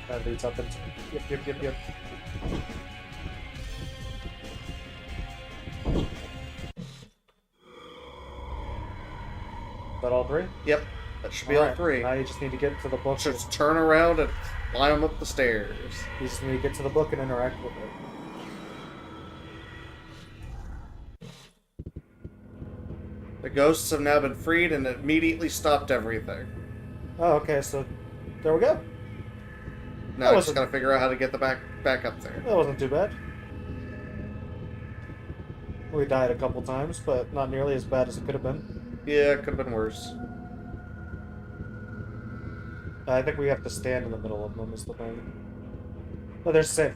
That leads up into... Yep. Is that all three? Yep, that should be all Alright, three. now you just need to get to the book. Just turn around and climb up the stairs. You just need to get to the book and interact with it. The ghosts have now been freed and immediately stopped everything. Oh, okay, so there we go. Now I just gotta figure out how to get the back up there. That wasn't too bad. We died a couple times, but not nearly as bad as it could have been. Yeah, it could have been worse. I think we have to stand in the middle of them is the thing. Oh, there's safe.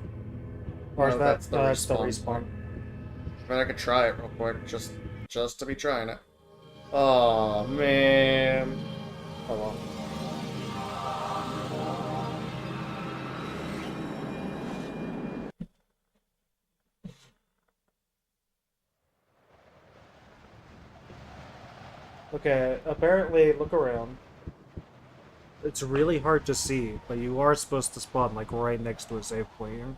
Or No, is that's that... the that's the respawn. respawn. I mean, I could try it real quick, just to be trying it. Oh man. Oh well. Okay, apparently, look around. It's really hard to see, but you are supposed to spawn, like, right next to a safe point here.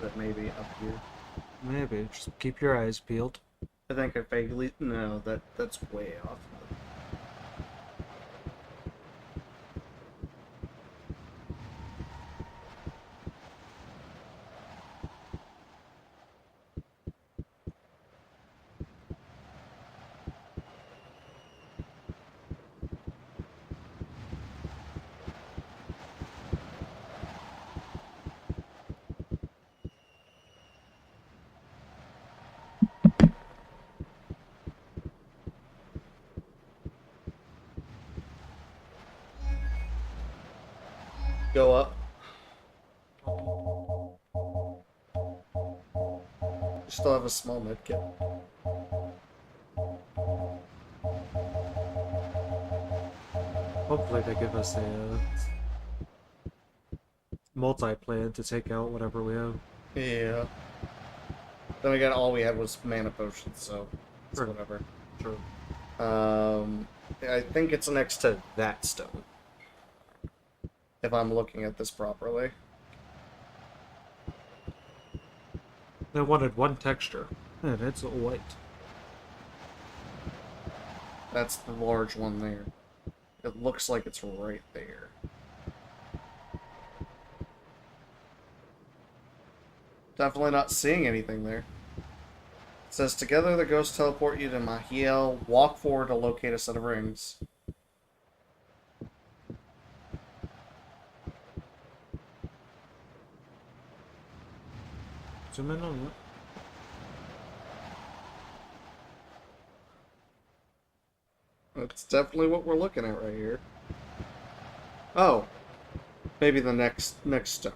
But maybe up here. Maybe, just keep your eyes peeled. I think I vaguely... No, that's way off. Go up. You still have a small medkit. Hopefully they give us a multi-plan to take out whatever we have. Yeah. Then again, all we had was mana potions, so it's Sure. whatever. True. I think it's next to that stone. If I'm looking at this properly. They wanted one texture, and it's white. That's the large one there. It looks like it's right there. Definitely not seeing anything there. It says, together the ghosts teleport you to Mahiel. Walk forward to locate a set of rings. Zoom in on it. That's definitely what we're looking at right here. Oh. Maybe the next stone.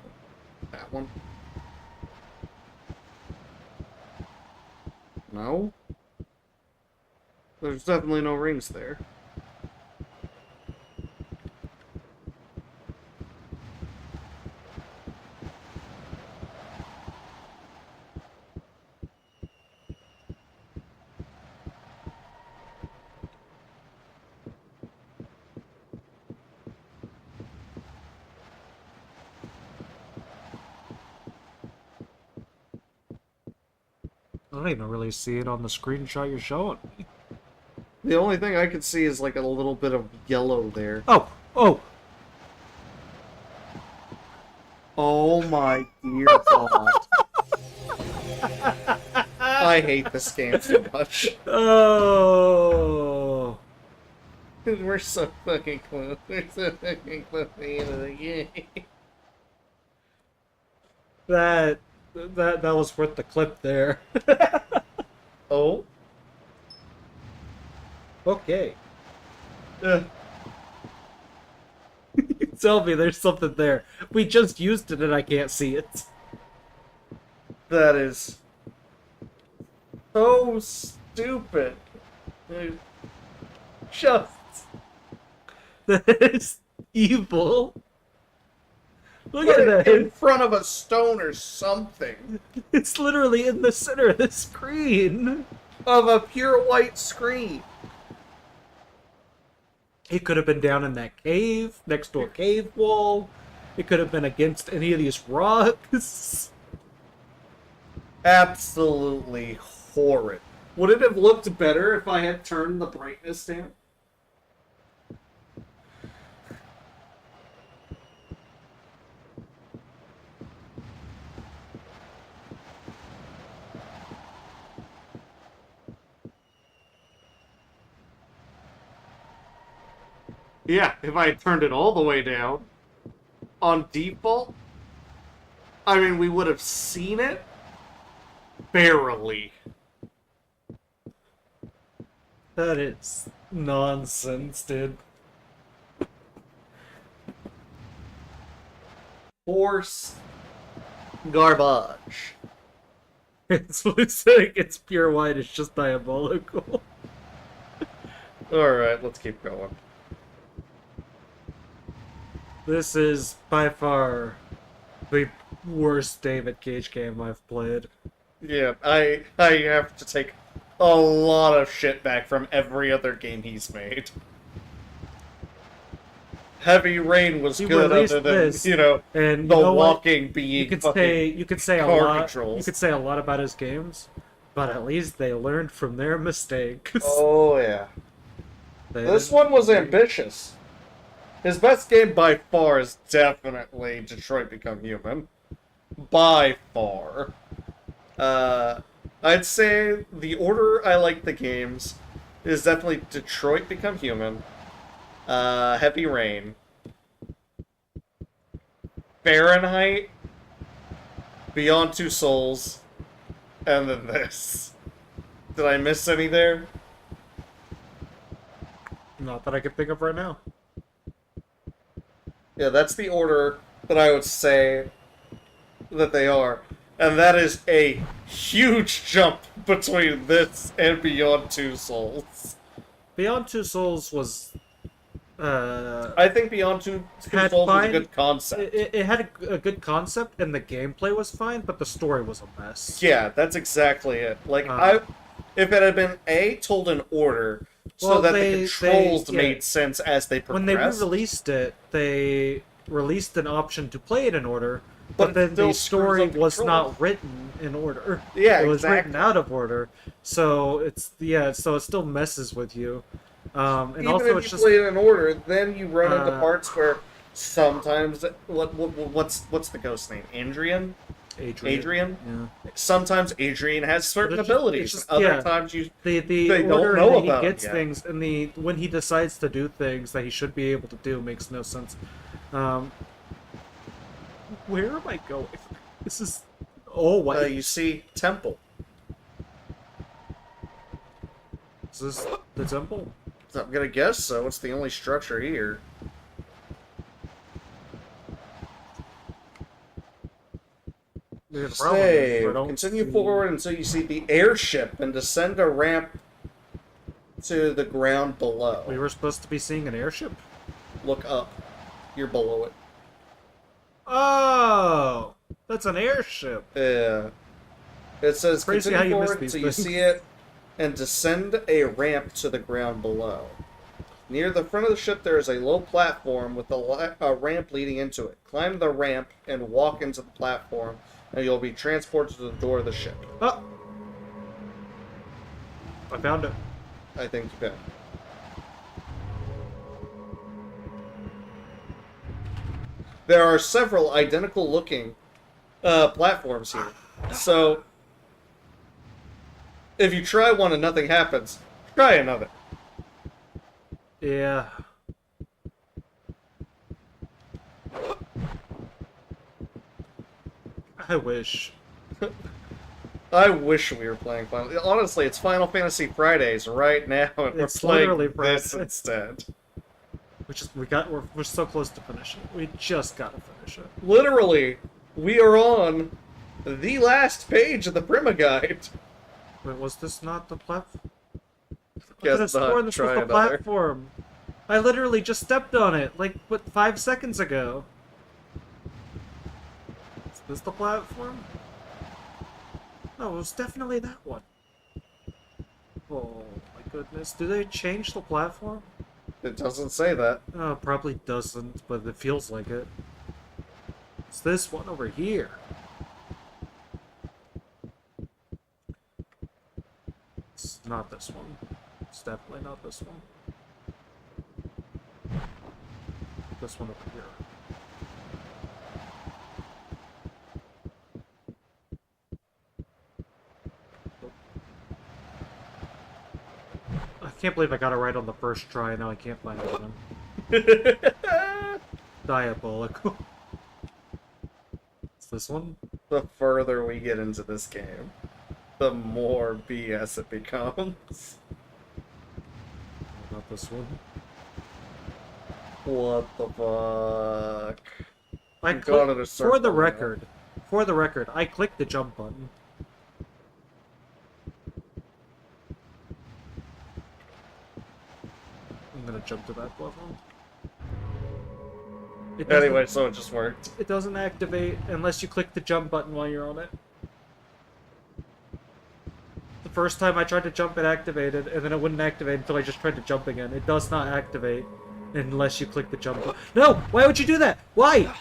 That one. No? There's definitely no rings there. I don't even really see it on the screenshot you're showing me. The only thing I could see is like a little bit of yellow there. Oh! Oh! Oh my dear God. I hate this game so much. Oh! We're so fucking close. We're so fucking close to the end of the game. That was worth the clip there. Oh? Okay. Uh, Tell me there's something there. We just used it and I can't see it. that is so stupid. Just That is evil. Look put at it that. in front of a stone or something. It's literally in the center of the screen. Of a pure white screen. It could have been down in that cave, next to a cave wall. It could have been against any of these rocks. Absolutely horrid. Would it have looked better if I had turned the brightness down? Yeah, if I had turned it all the way down on default, I mean, we would have seen it barely. That is nonsense, dude. Horse garbage. It's saying it's pure white, it's just diabolical. Alright, let's keep going. This is by far the worst David Cage game I've played. Yeah, I have to take a lot of shit back from every other game he's made. Heavy Rain was He good released other than, this, you know, and the you know what? walking being You could fucking say a car lot. controls. You could say a lot about his games, but at least they learned from their mistakes. Oh, yeah. They This didn't- one was ambitious. His best game by far is definitely Detroit Become Human. By far. I'd say the order I like the games is definitely Detroit Become Human, Heavy Rain, Fahrenheit, Beyond Two Souls, and then this. Did I miss any there? Not that I can think of right now. Yeah, that's the order that I would say that they are. And that is a huge jump between this and Beyond Two Souls. Beyond Two Souls was. I think Beyond Two Had Souls was a fine- good concept. It had a good concept, and the gameplay was fine, but the story was a mess. Yeah, that's exactly it. Like, if it had been told in order, so Well, that they- the controls yeah. made sense as they When they progressed. re-released it, they released an option to play it in order, But but it then still the screws story up the was controls. not written in order. Yeah, it was written exactly. out of order. So so it still messes with you. And Even also, if it's you just play it in order, then you run into Uh, parts where sometimes what's the ghost name? Adrian? Yeah. Sometimes Adrian has certain It's just- abilities. it's just- Other yeah. times you The They don't order know that he about it gets yet. things, and when he decides to do things that he should be able to do makes no sense. Where am I going? This is what you see Temple. is this? The temple? I'm gonna guess so. It's the only structure here. The problem is, Save. I don't Continue see- forward until you see the airship and descend a ramp to the ground below. We were supposed to be seeing an airship. Look up. You're below it. Oh, that's an airship. Yeah. It says Crazy continue how you miss forward these until you things. see it and descend a ramp to the ground below. Near the front of the ship there is a low platform with a ramp leading into it. Climb the ramp and walk into the platform and you'll be transported to the door of the ship. Oh, I found it. I think you can. There are several identical looking platforms here. So, if you try one and nothing happens, try another. Yeah. I wish. I wish we were playing Final. Honestly, it's Final Fantasy Fridays right now, and we're It's playing literally this Friday. instead. We're so close to finishing. We just gotta finish it. Literally, we are on the last page of the Prima Guide. Wait, was this not the platform? I Guess could have not. sworn this Try was the another. platform. I literally just stepped on it, like, what, 5 seconds ago. Is this the platform? No, it was definitely that one. Oh my goodness. Do they change the platform? It doesn't say that. Oh, probably doesn't, but it feels like it. It's this one over here. It's not this one. It's definitely not this one. This one over here. I can't believe I got it right on the first try, now I can't find it again. Diabolical. It's this one? The further we get into this game, the more BS it becomes. Not this one. What the fuck? I You've gone in a circle for the now. record, I clicked the jump button. I'm gonna jump to that level. It doesn't- Anyway, so it just worked. It doesn't activate unless you click the jump button while you're on it. The first time I tried to jump, it activated, and then it wouldn't activate until I just tried to jump again. It does not activate unless you click the jump button. No! Why would you do that? Why?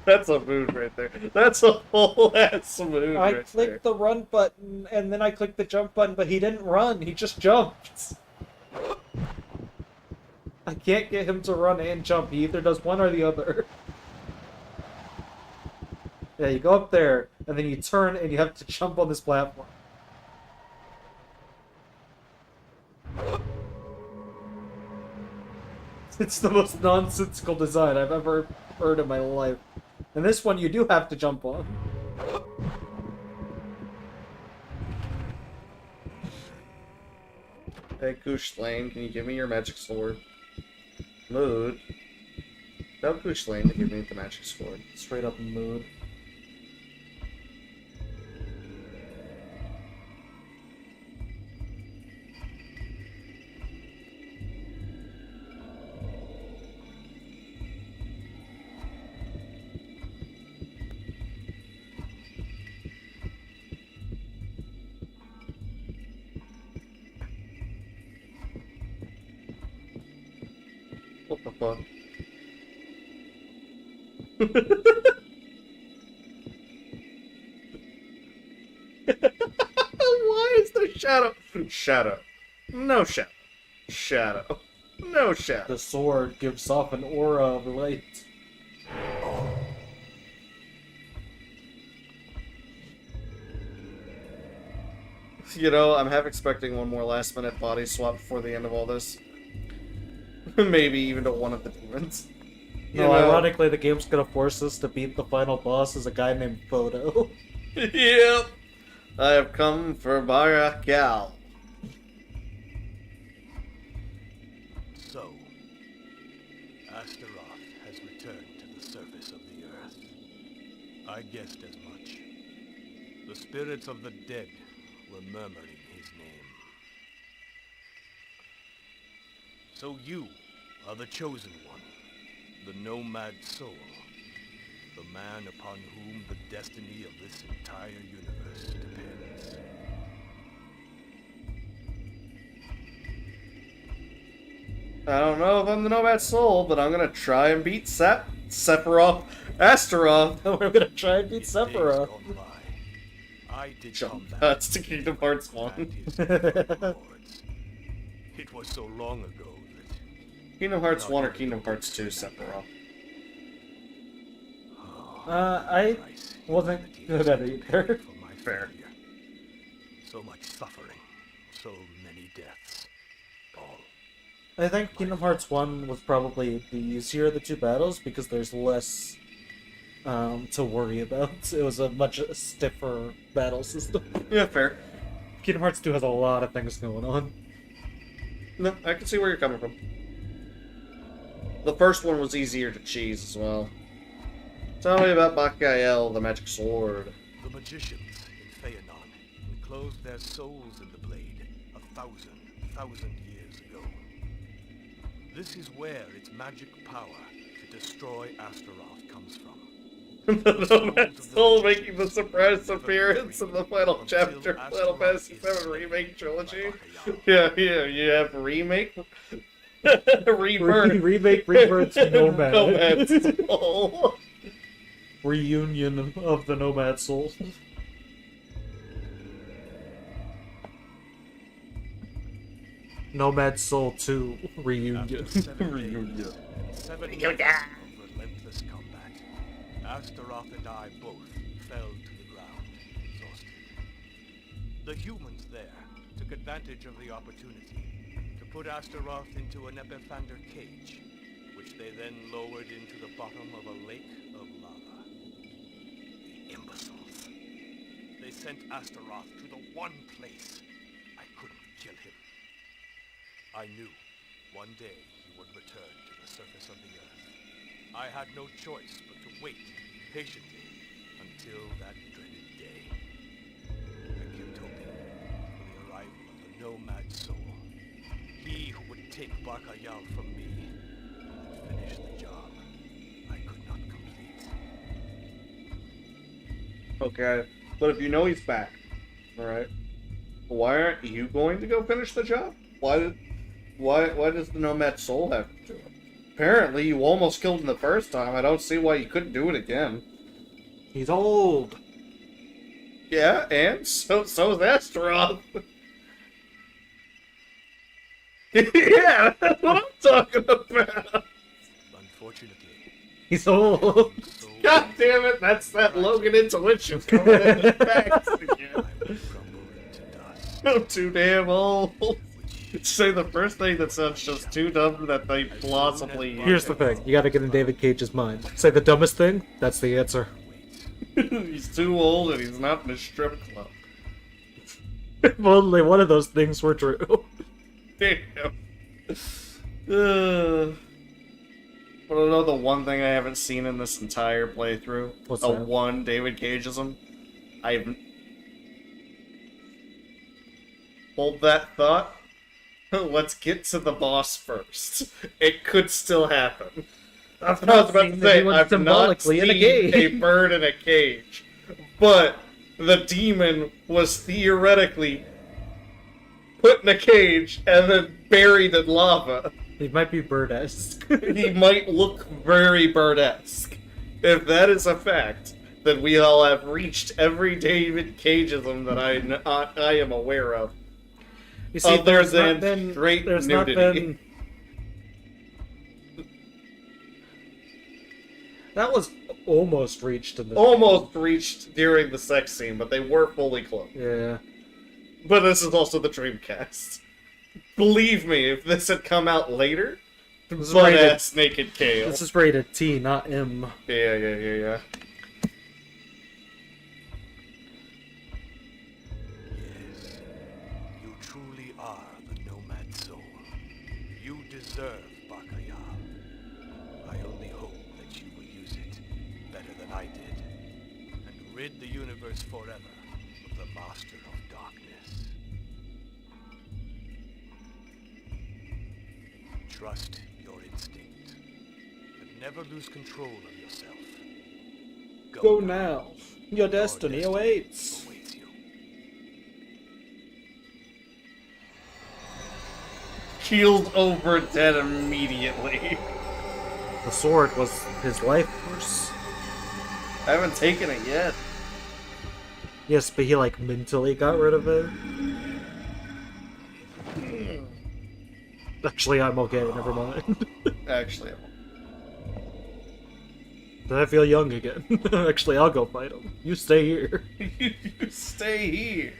That's a mood right there. That's a whole ass mood I right clicked the run button, and then I clicked the jump button, but he didn't run. He just jumped. I can't get him to run and jump. He either does one or the other. Yeah, you go up there, and then you turn, and you have to jump on this platform. It's the most nonsensical design I've ever heard in my life. And this one you do have to jump on. Hey, Goosh Lane, can you give me your magic sword? Mood. Tell Goosh Lane to give me the magic sword. Straight up mood. What the fuck? Why is there shadow? Shadow. No shadow. Shadow. No shadow. The sword gives off an aura of light. You know, I'm half expecting one more last minute body swap before the end of all this. Maybe even to one of the demons. You No, know? ironically, the game's gonna force us to beat the final boss as a guy named Photo. Yep. I have come for Barakal. So, Astaroth has returned to the surface of the Earth. I guessed as much. The spirits of the dead were murmuring his name. So you are the chosen one, the Nomad soul, the man upon whom the destiny of this entire universe depends. I don't know if I'm the Nomad Soul, but I'm gonna try and beat Sephiroth, Astaroth. We're gonna try and beat Days Sephiroth. gone by, I did Jump combat nuts to Kingdom Hearts and 1. his lords. It was so long ago that Kingdom Hearts 1 or Kingdom Hearts 2, Sephiroth. I price wasn't good at it either. for my Fair. failure. So much suffering, so many deaths, all I think Kingdom Hearts 1 was probably the easier of the two battles because there's less to worry about. It was a much stiffer battle system. Yeah, fair. Kingdom Hearts 2 has a lot of things going on. No, I can see where you're coming from. The first one was easier to cheese as well. Tell me about Bakael, the magic sword. The magicians in Feanon enclosed their souls in the blade 1,000 years ago. This is where its magic power to destroy Astaroth comes from. The Nomad Soul making the surprise appearance in the final chapter of Final Fantasy VII Remake Trilogy. Yeah, you have remake? Rebirth. Remake, Rebirth, Nomad. Nomad Soul. Reunion of the Nomad Soul. Nomad Soul 2 Reunion. Reunion. 7 years of relentless combat. Astaroth and I both fell to the ground, exhausted. The humans there took advantage of the opportunity to put Astaroth into an Epiphander cage, which they then lowered into the bottom of a lake of lava. The imbeciles. They sent Astaroth to the one place I couldn't kill him. I knew one day he would return to the surface of the earth. I had no choice but to wait patiently until that dreaded day. I kept hoping for the arrival of the Nomad Soul. He who would take Bacayal from me and finish the job I could not complete. Okay, but if you know he's back, alright, why aren't you going to go finish the job? Why does the Nomad Soul have to do it? Apparently, you almost killed him the first time. I don't see why you couldn't do it again. He's old. Yeah, and so is Astaroth. Yeah, that's what I'm talking about. Unfortunately, He's old. God damn it, that's that Logan intuition coming in the facts again. I would crumble into dust. I'm too damn old. Say the first thing that sounds just too dumb that they plausibly use. Here's the thing, you gotta get in David Cage's mind. Say the dumbest thing, that's the answer. He's too old and he's not in a strip club. If only one of those things were true. Damn. But I know the one thing I haven't seen in this entire playthrough. What's the that? one David Cageism. I've... Hold that thought. Let's get to the boss first. It could still happen. I was about to say, I've not seen a bird in a cage. But the demon was theoretically put in a cage and then buried in lava. He might be bird-esque. He might look very bird-esque. If that is a fact, then we all have reached every David Cageism that I am aware of. You see, Other than straight nudity. Not been... That was almost reached in the... Almost reached during the sex scene, but they were fully clothed. Yeah. But this is also the Dreamcast. Believe me, if this had come out later, butt-ass naked Kale. This is rated T, not M. Yeah. Yes, you truly are the Nomad Soul. You deserve Bacayal. I only hope that you will use it better than I did, and rid the universe forever of the Master of Darkness. Trust your instinct, but never lose control of yourself. Go now. Your destiny awaits. you. Keeled over dead immediately. The sword was his life force. I haven't taken it yet. Yes, but he, like, mentally got rid of it. Actually, I'm okay, never mind. Actually, Did I feel young again? Actually, I'll go fight him. You stay here. you stay here.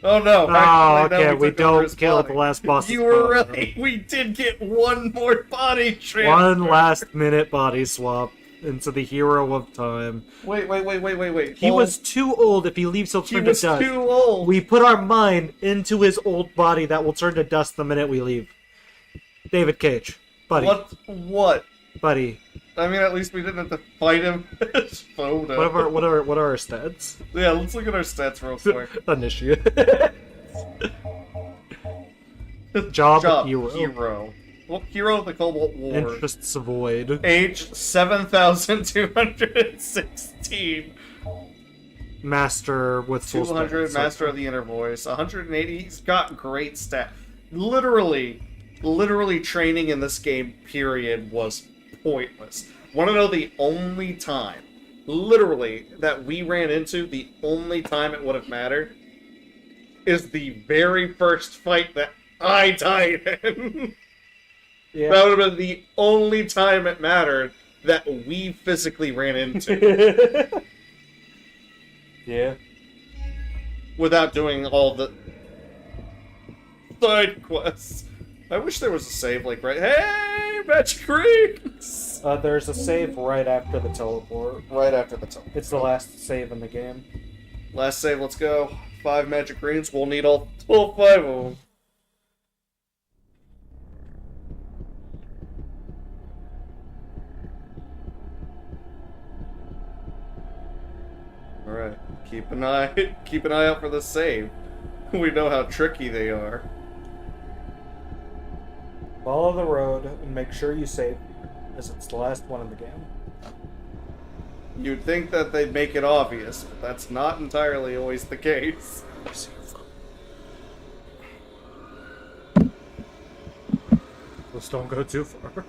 Oh no! Oh, Actually, no, okay, we took over don't his kill body. the last boss. You were right. We did get one more body transfer. One last minute body swap into the hero of time. Wait. He was too old. If he leaves, he'll He turn to was dust. too old. We put our mind into his old body that will turn to dust the minute we leave. David Cage. Buddy. What? Buddy. I mean, at least we didn't have to fight him. His photo. What are our stats? Yeah, let's look at our stats real quick. Initiate. Job hero. Well, hero of the Cobalt War. Interests void. Age 7,216. Master with full 200, stats. Master of the Inner Voice. 180. He's got great stats. Literally training in this game, period, was pointless. Want to know the only time, literally, that we ran into, the only time it would have mattered, is the very first fight that I died in. Yeah. That would have been the only time it mattered that we physically ran into. Yeah. Without doing all the side quests. I wish there was a save, like, right... Hey, Magic Rings! There's a save right after the teleport. Right after the teleport. It's the last save in the game. Last save, let's go. 5 Magic Rings, we'll need all 5 of them. Alright, keep an eye out for the save. We know how tricky they are. Follow the road and make sure you save, as it's the last one in the game. You'd think that they'd make it obvious, but that's not entirely always the case. Let's don't go too far.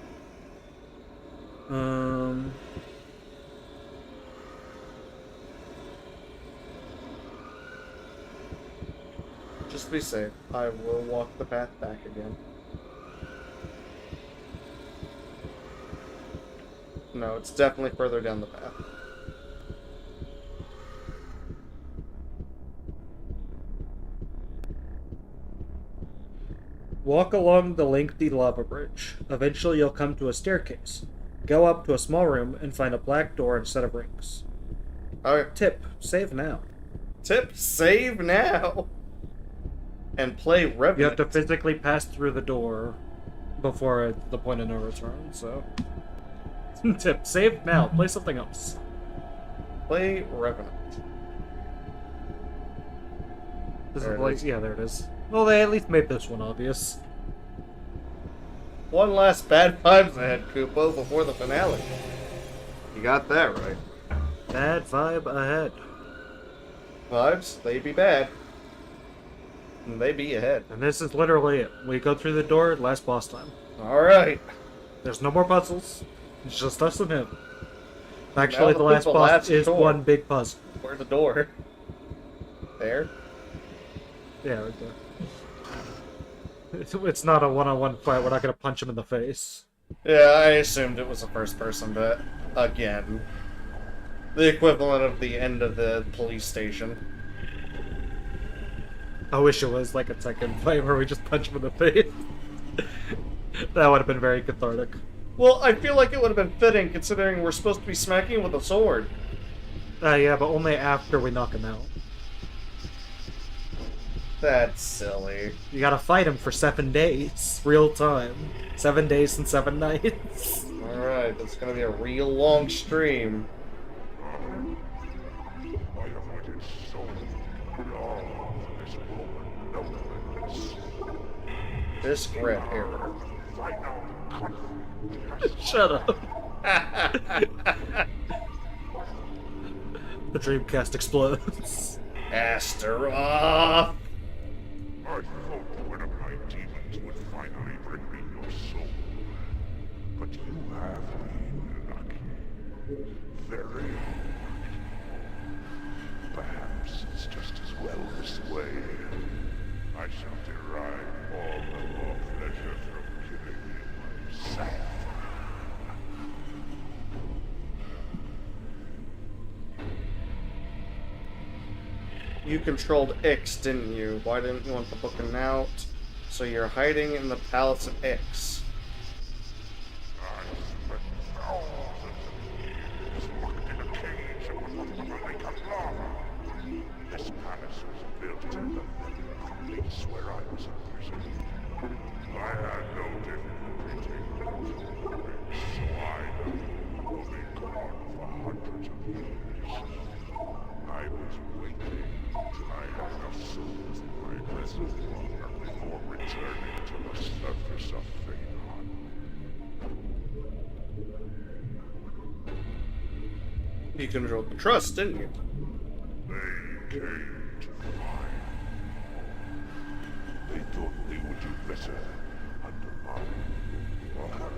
Just be safe. I will walk the path back again. No, it's definitely further down the path. Walk along the lengthy lava bridge. Eventually you'll come to a staircase. Go up to a small room and find a black door and a set of rings. Alright. Tip, save now. Tip, save now! And play Revenant. You have to physically pass through the door before the point of no return, so... Tip, save now. Play something else. Play Revenant. This There is it like, is. yeah, there it is. Well, they at least made this one obvious. One last bad vibes ahead, Kupo, before the finale. You got that right. Bad vibe ahead. Vibes, they be bad. And they be ahead. And this is literally it. We go through the door, last boss time. Alright. There's no more puzzles. It's just us and him. Actually, Now the last the boss last is door. one big puzzle. Where's the door? There? Yeah, right there. It's not a one-on-one fight. We're not going to punch him in the face. Yeah, I assumed it was a first person, but again. The equivalent of the end of the police station. I wish it was like a Tekken fight where we just punch him in the face. That would have been very cathartic. Well, I feel like it would have been fitting considering we're supposed to be smacking him with a sword. Yeah, but only after we knock him out. That's silly. You gotta fight him for 7 days. Real time. 7 days and 7 nights. Alright, that's gonna be a real long stream. This red error. Shut up. The Dreamcast explodes. Astaroth! I thought one of my demons would finally bring me your soul. But you have been lucky. Very lucky. Perhaps it's just as well this way. I shall derive all the more pleasure from killing you myself. You controlled Ix, didn't you? Why didn't you want the book and out? So you're hiding in the palace of Ix. I spent thousands of years locked in a cage above the lake of lava. This palace was built in the very place where I was a prisoner. I had no difficulty taking control of it, so I have Omikron for hundreds of years. I was waiting till I had enough souls in my reservoir before returning to the surface of Phanon. You controlled the trust, didn't you? They came to find. They thought they would do better under my order.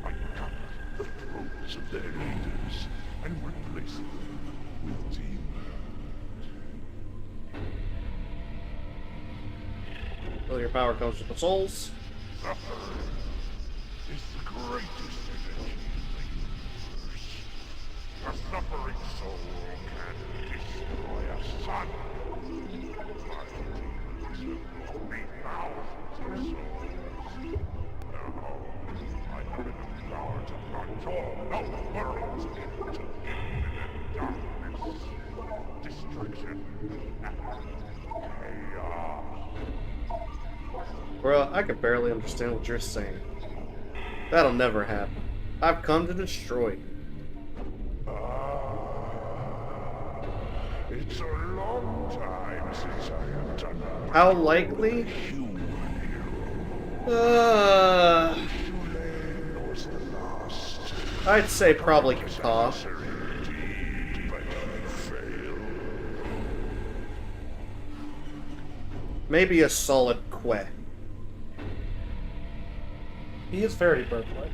I cut the throats of their leaders and replaced them with demons. Well, your power comes with the souls. Suffering is the greatest invention in the universe. A suffering soul can destroy a sun. My demons have brought me thousands of souls. Now, I have enough power to control the world into infinite darkness, destruction, and chaos. Bro, I can barely understand what you're saying. That'll never happen. I've come to destroy you. It's a long time since I have done that. How likely? Human was the last. I'd say probably Kaka. Indeed, but he failed. Maybe a solid Que. He is very bird-like.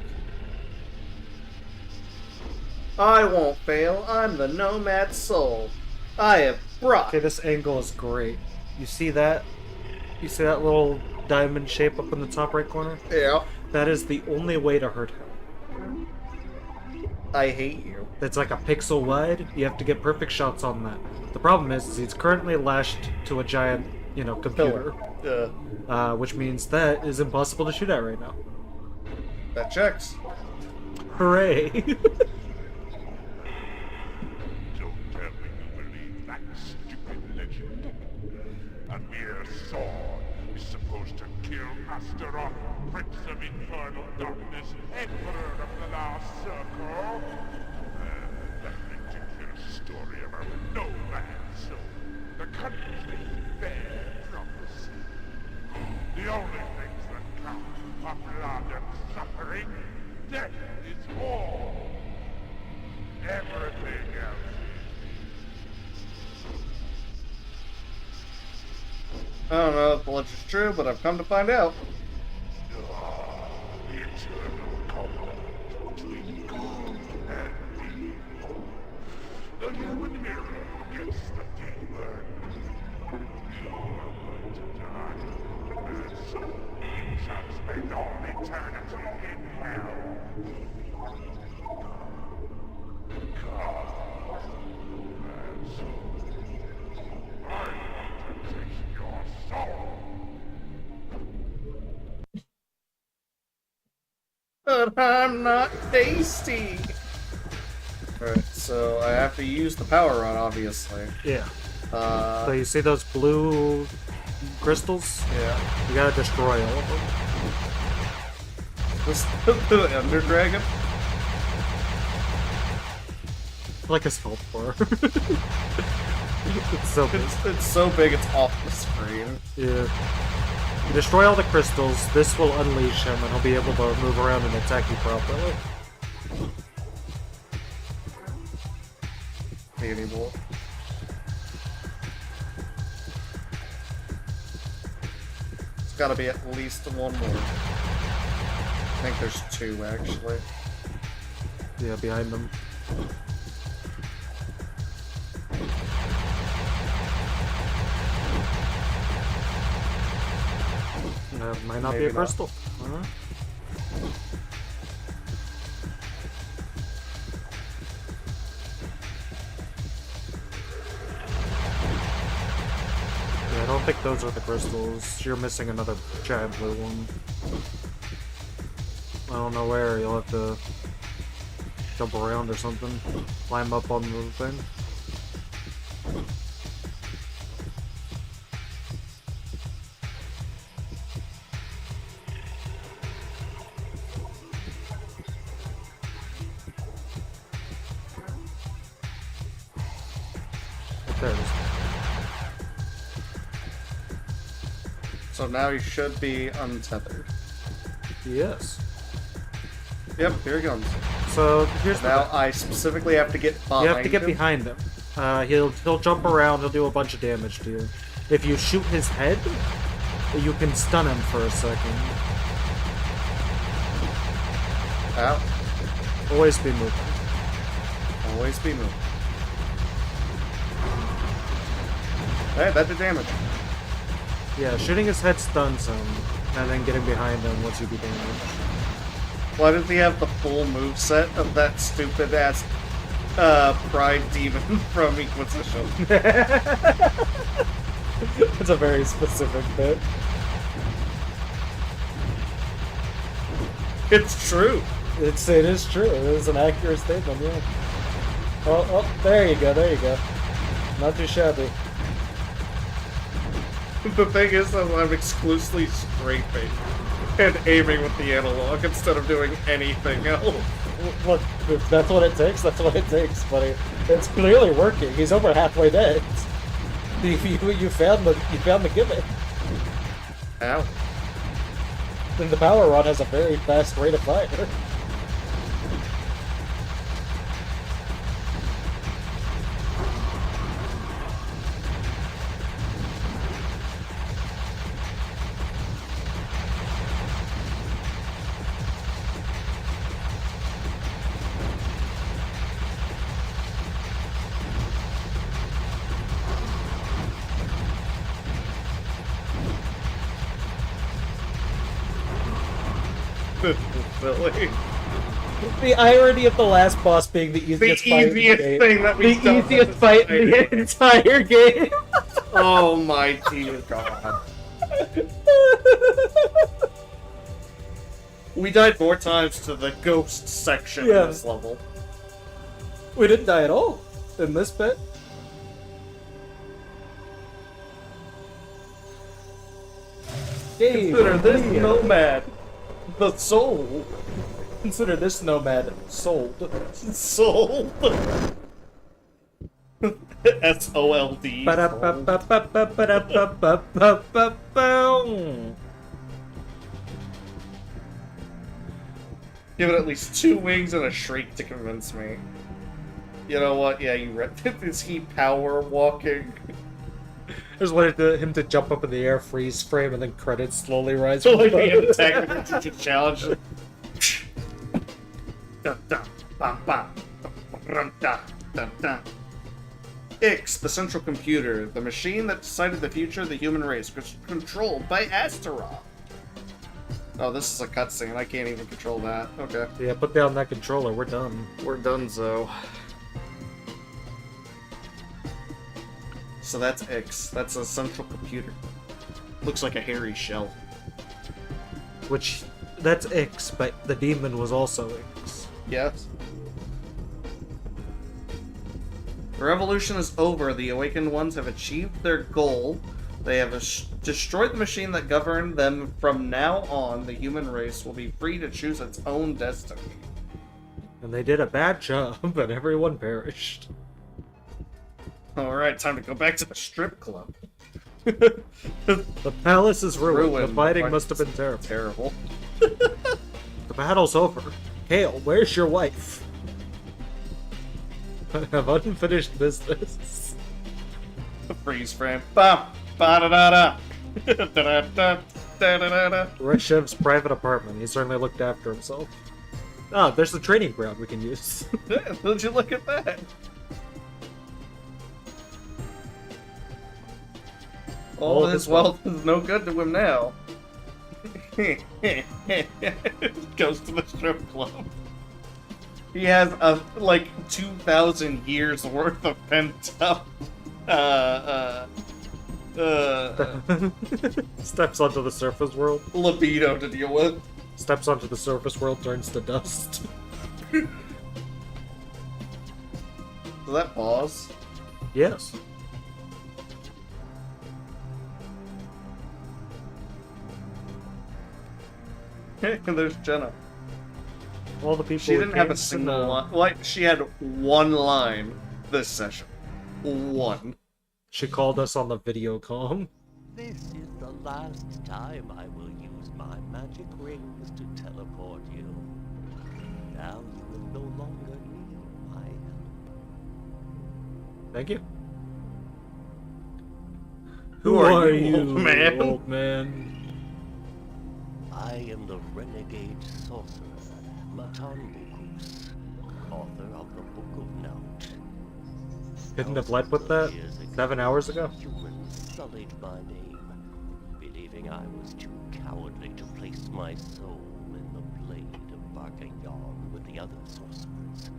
I won't fail. I'm the Nomad soul. I have brought. Okay, this angle is great. You see that? You see that little diamond shape up in the top right corner? Yeah. That is the only way to hurt him. I hate you. It's like a pixel wide. You have to get perfect shots on that. The problem is he's currently lashed to a giant, computer. Which means that is impossible to shoot at right now. That checks. Hooray! Don't tell me you believe that stupid legend. A mere sword is supposed to kill Astaroth, Prince of Infernal Darkness, Emperor of the Last Circle. That ridiculous story about the Nomad soul. The country bear prophecy. The only things that count are blood and suffering. Death is all. Everything else I don't know if the legend's true, but I've come to find out. is the eternal combat between good and evil. The human mirror against the demon. You are going to die, and so you shall spend all eternity in hell. God, and so I want to taste your soul. But I'm not tasty. Alright, so I have to use the power rod, obviously. Yeah. So you see those blue crystals? Yeah. You gotta destroy all of them. This the Ender Dragon? Like a sculpt bar. It's so big. It's so big it's off the screen. Yeah. You destroy all the crystals, this will unleash him and he'll be able to move around and attack you properly. Anymore. It's gotta be at least one more. I think there's two, actually. Yeah, behind them. Might not be Maybe a not. crystal. think those are the crystals. You're missing another giant blue one. I don't know where. You'll have to jump around or something. Climb up on the thing. There it is. So now he should be untethered. Yes. Yep, here he comes. So here's the Now I specifically have to get behind You have to get him. behind him. He'll jump around. He'll do a bunch of damage to you. If you shoot his head, you can stun him for a second. Ow. Always be moving. Always be moving. Hey, that did damage. Yeah, shooting his head stuns him, and then getting behind him once you do damage. Why does he have the full moveset of that stupid ass Pride Demon from Inquisition? It's a very specific bit. It's true. It is true. It is an accurate statement, yeah. Oh, there you go, there you go. Not too shabby. The thing is that I'm exclusively strafing and aiming with the analog instead of doing anything else. Look, if that's what it takes, that's what it takes, buddy. It's clearly working. He's over halfway dead. You found the gimmick. Ow. And the power rod has a very fast rate of fire. Silly. The irony of the last boss being the easiest fight in the game. thing that we've done. The easiest fight in the entire game. Oh my dear god. We died 4 times to the ghost section Yeah. of this level. We didn't die at all in this bit. Dave, Consider this please. Nomad the soul. Consider this Nomad sold. Sold. S-O-L-D. Ba-da-ba-ba-ba-ba-ba-ba-ba-ba-boom. Give it at least 2 wings and a shriek to convince me. You know what? Yeah, you read. Is he power walking? I just wanted him to jump up in the air, freeze frame, and then credits slowly rise. So like the attack to challenge. Dun, dun, bam, bam. Dun, dun, dun, dun. Ix, the central computer, the machine that decided the future of the human race, was controlled by Astaroth. Oh, this is a cutscene. I can't even control that. Okay. Yeah, put down that controller. We're done. We're done, so. So that's Ix. That's a central computer. Looks like a hairy shell. Which, that's Ix, but the demon was also Ix. Yes. The revolution is over. The awakened ones have achieved their goal. They have destroyed the machine that governed them. From now on, the human race will be free to choose its own destiny. And they did a bad job, and everyone perished. Alright, time to go back to the strip club. The palace is ruined. The Ruined. fighting must have been terrible. Terrible. The battle's over. Hale, where's your wife? I have unfinished business. Freeze frame. Bam! Ba-da-da-da! Da-da-da! Da-da-da-da! Reshev's private apartment. He certainly looked after himself. Ah, there's the training ground we can use. Yeah, would you look at that? All his wealth is no good to him now. Goes to the strip club. He has like 2,000 years worth of pent up Steps onto the surface world. libido to deal with. Steps onto the surface world, turns to dust. Does that pause? Yes. And there's Jenna. All the people She who didn't have came a to single know. line. Like, she had one line this session. One. She called us on the video comm. This is the last time I will use my magic rings to teleport you. Now you will no longer need my help. Thank you. Who are you, old man? old man? I am the renegade sorcerer, Matanbukus, author of the Book of Note. Couldn't have led with that 7 hours ago. Humans sullied my name, believing I was too cowardly to place my soul in the blade of Barkayon with the other sorcerers.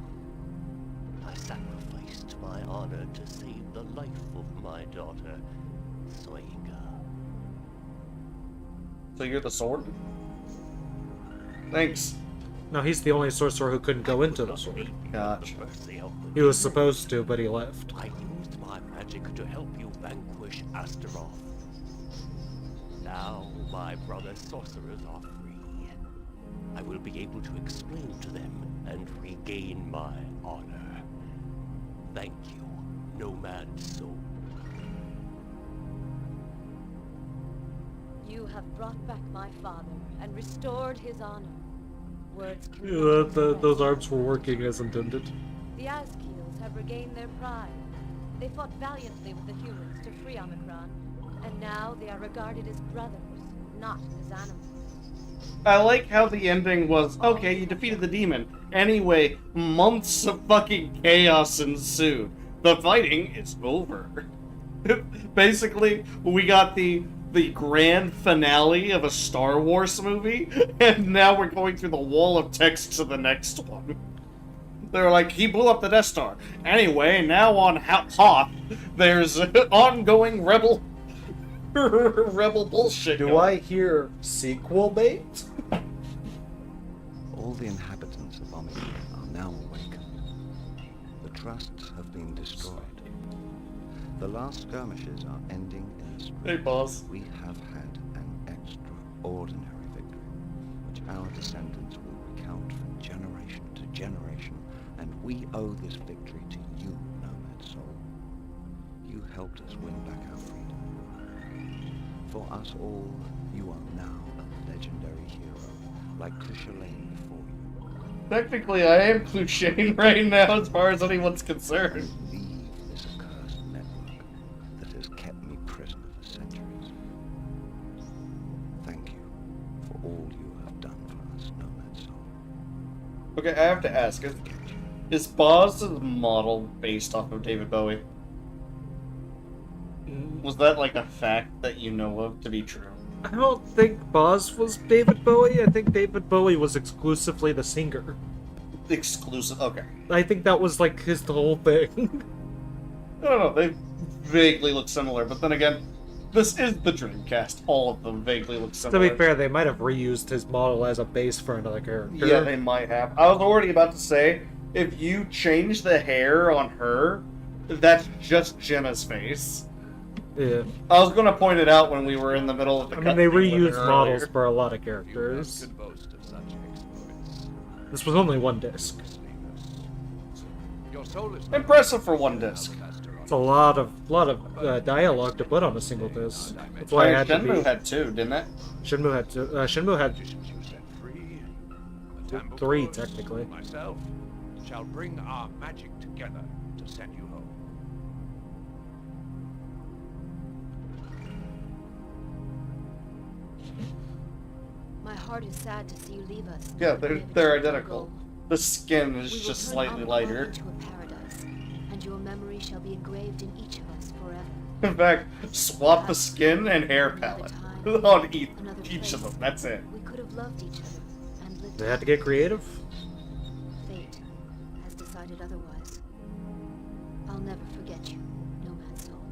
I sacrificed my honor to save the life of my daughter, Soinga. So you're the sword? Thanks. No, he's the only sorcerer who couldn't go into the sword. Gotcha. He was supposed to, but he left. I used my magic to help you vanquish Astaroth. Now my brother sorcerers are free. I will be able to explain to them and regain my honor. Thank you, Nomad soul. You have brought back my father and restored his honor. Words can Those arms were working as intended. The Azkeels have regained their pride. They fought valiantly with the humans to free Omikron, and now they are regarded as brothers, not as animals. I like how the ending was, okay, you defeated the demon. Anyway, months of fucking chaos ensued. The fighting is over. Basically, we got the grand finale of a Star Wars movie, and now we're going through the wall of text to the next one. They're like, he blew up the Death Star. Anyway, now on Hoth, there's ongoing rebel bullshit. Do I hear sequel bait? All the inhabitants of Omikron are now awakened. The trusts have been destroyed. The last skirmishes are ending in the spring. Hey, boss. We have had an extraordinary victory, which our descendants will recount from generation to generation, and we owe this victory to you, Nomad Soul. You helped us win back our freedom. For us all, you are now a legendary hero, like Cuchulainn before you. Technically, I am Clushane right now, as far as anyone's concerned. Leave this accursed network that has kept me prisoner for centuries. Thank you for all you have done for us, Nomad Soul. Okay, I have to ask, is Boz's model based off of David Bowie? Was that like a fact that you know of to be true? I don't think Boz was David Bowie. I think David Bowie was exclusively the singer. Exclusive, okay. I think that was like his whole thing. I don't know, they vaguely look similar, but then again, this is the Dreamcast. All of them vaguely look To similar. be fair, they might have reused his model as a base for another character. Yeah, they might have. I was already about to say, if you change the hair on her, that's just Jenna's face. Yeah. I was gonna point it out when we were in the middle of the I mean, they cutscene with reused her models earlier. for a lot of characters. Could boast of such exploits. This was only one disc. Your soul is Impressive for one disc. It's a lot of dialogue to put on a single disc. That's why it had to be. Shenmue had two, didn't it? Shenmue had two. Shenmue had magicians you set free. The three, Tambukus, technically. Myself shall bring our magic together to send you home. My heart is sad to see you leave us. Yeah, they're identical. Go. The skin is We will just turn slightly Omikron lighter. into a paradise, and your memory shall be engraved in each of us forever. In fact, swap the skin and hair palette on each of them. That's it. We could have loved each other and lived. They had to get creative. Fate has decided otherwise. I'll never forget you, Nomad Soul.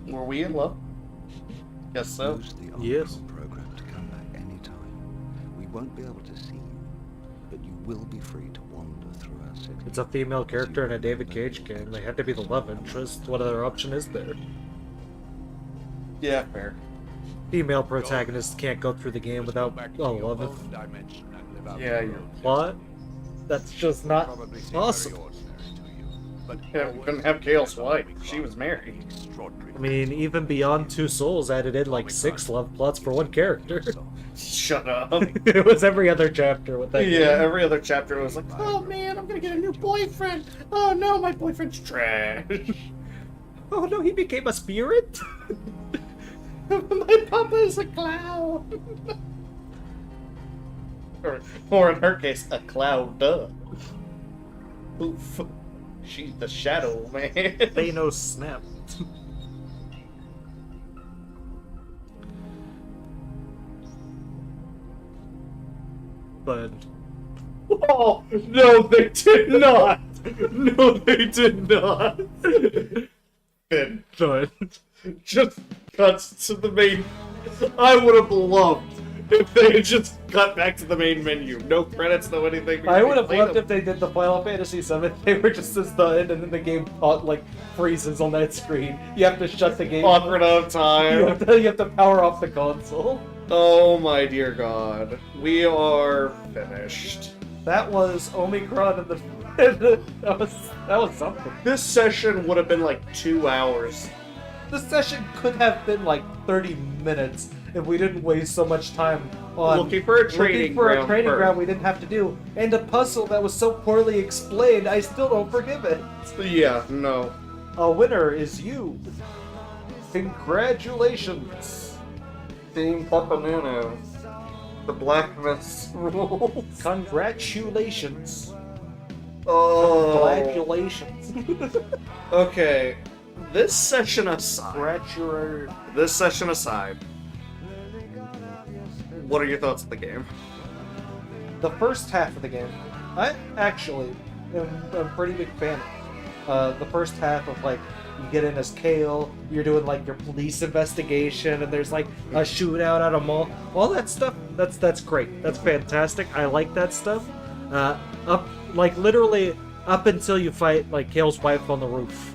Were we in love? Guess so. Use the Yes. Omikron program to come back anytime. We won't be able to see you, but you will be free to wander through our city. It's a female character in a David Cage game. They had to be the love interest. What other option is there? Yeah, fair. Female protagonists can't go through the game without a love of Yeah, you're plot. That's just not Probably seem possible. very ordinary to you, but couldn't have Kale's wife. She was married. extraordinary. I mean, even Beyond Two Souls added in like 6 love plots for one character. Shut up. It was every other chapter with that. Yeah, game. every other chapter was like, oh man, I'm gonna get a new boyfriend. Oh no, my boyfriend's trash. Oh no, he became a spirit? My papa is a clown. or in her case, a cloud. Oof. She's the shadow, man. Thanos snapped. But Oh, no, they did not. No, they did not. Finn but just cuts to the main. I would have loved if they had just cut back to the main menu. No credits, no anything. I would have loved if they did the Final Fantasy VII. They were just as the end, and then the game like freezes on that screen. You have to shut the game. Awkward of time. You have to power off the console. Oh my dear God. We are finished. That was Omikron and the. that was something. This session would have been like 2 hours. This session could have been like 30 minutes if we didn't waste so much time on Looking for a training ground first. we didn't have to do, and a puzzle that was so poorly explained. I still don't forgive it. Yeah, no. A winner is you. Congratulations. Team Papanuno. The Blackness rules. Congratulations. Oh. Congratulations. Okay. This session aside. Scratch your. This session aside. What are your thoughts of the game? The first half of the game, I actually am a pretty big fan of. The first half of like, you get in as Kale, you're doing like your police investigation, and there's like a shootout at a mall. All that stuff, that's great. That's fantastic. I like that stuff. Up like literally up until you fight like Kale's wife on the roof.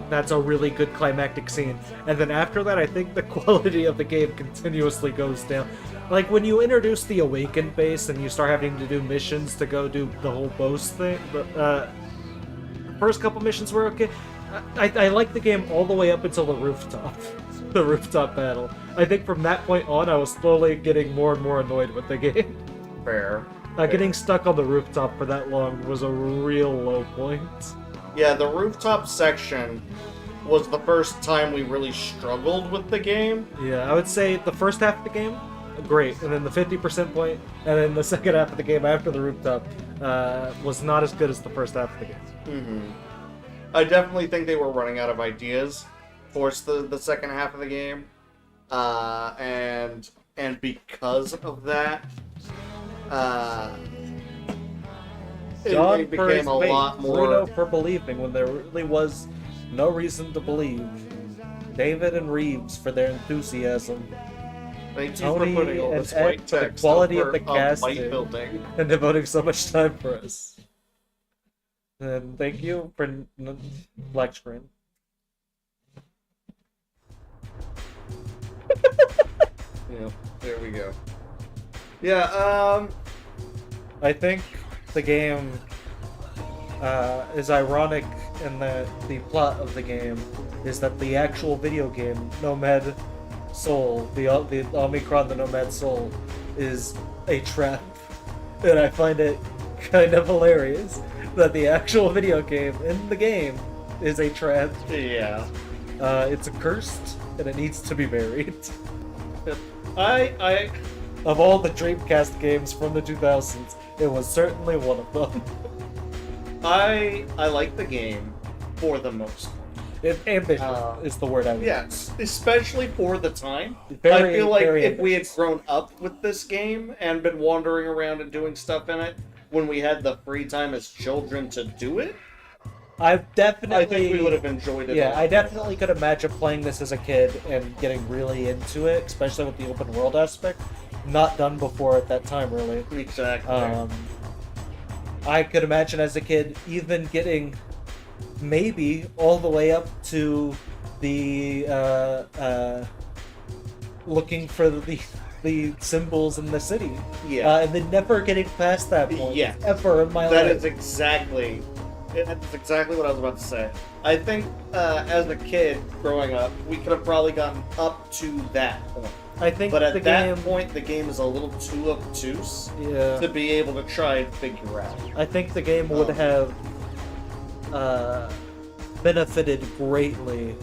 That's a really good climactic scene. And then after that, I think the quality of the game continuously goes down. Like, when you introduce the Awakened base and you start having to do missions to go do the whole boast thing, the first couple missions were okay. I like the game all the way up until the rooftop battle. I think from that point on, I was slowly getting more and more annoyed with the game. Fair. Getting stuck on the rooftop for that long was a real low point. Yeah, the rooftop section was the first time we really struggled with the game. Yeah, I would say the first half of the game, great, and then the 50% point, and then the second half of the game after the rooftop was not as good as the first half of the game. Mm-hmm. I definitely think they were running out of ideas for the second half of the game, and because of that, John it for became his a faith, lot more. Bruno for believing when there really was no reason to believe. David and Reeves for their enthusiasm. Thank you Tony for putting all and this Ed white for the text quality of over the a white casting. building. And devoting so much time for us. And thank you for black screen. Yeah, there we go. Yeah, I think the game is ironic in that the plot of the game is that the actual video game, Nomad Soul, the Omikron, the Nomad Soul, is a trap. And I find it kind of hilarious that the actual video game in the game is a trap. yeah. It's accursed, and it needs to be buried. I Of all the Dreamcast games from the 2000s, it was certainly one of them. I like the game for the most part. Ambitious is the word I would use. Yes, especially for the time. Very, I feel like very if we had ambitious. grown up with this game and been wandering around and doing stuff in it when we had the free time as children to do it, I definitely. I think we would have enjoyed it. Yeah, I definitely could imagine playing this as a kid and getting really into it, especially with the open world aspect. Not done before at that time, really. Exactly. I could imagine as a kid even getting maybe all the way up to the looking for the symbols in the city. Yeah. And then never getting past that point. Yeah. Ever in my life. That is exactly what I was about to say. I think as a kid growing up, we could have probably gotten up to that point. I think But at the that game, point, the game is a little too obtuse yeah. to be able to try and figure out. I think the game would have benefited greatly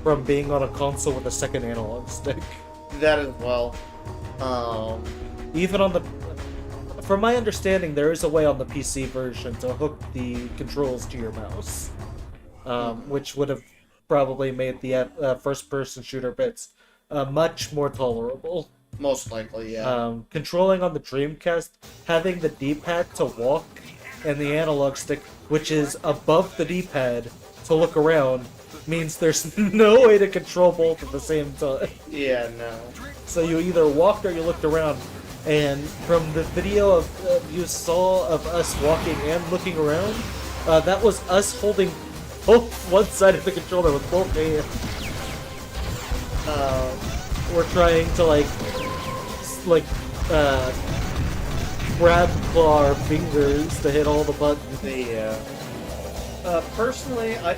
from being on a console with a second analog stick. That as well. Even on the... From my understanding, there is a way on the PC version to hook the controls to your mouse. Which would have probably made the first-person shooter bits much more tolerable. Most likely, yeah. Controlling on the Dreamcast, having the D-pad to walk, and the analog stick, which is above the D-pad to look around, means there's no way to control both at the same time. Yeah, no. So you either walked or you looked around. And from the video you saw of us walking and looking around, that was us holding both one side of the controller with both hands. We're trying to grab claw our fingers to hit all the buttons. Yeah. Personally, I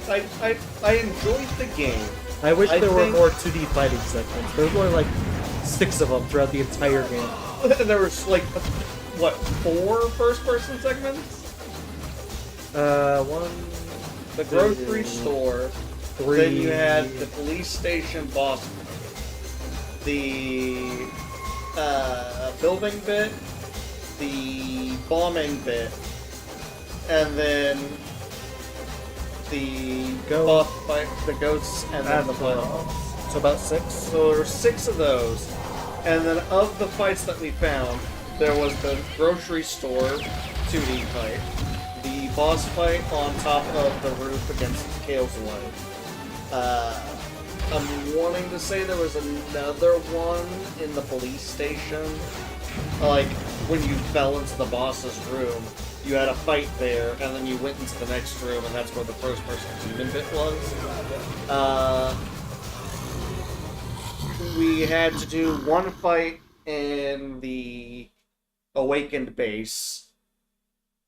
enjoyed the game. I wish there were more 2D fighting segments. There were like 6 of them throughout the entire game. There was like, what, 4 first-person segments? One... The grocery store. 3... Then you had the police station boss. The building bit. The bombing bit. And then the boss fight, the ghosts, and then the final. So about 6? So there were 6 of those. And then of the fights that we found, there was the grocery store 2D fight, the boss fight on top of the roof against Kale's wife. I'm wanting to say there was another one in the police station. Like, when you fell into the boss's room, you had a fight there, and then you went into the next room, and that's where the first-person demon bit was. We had to do one fight in the Awakened base.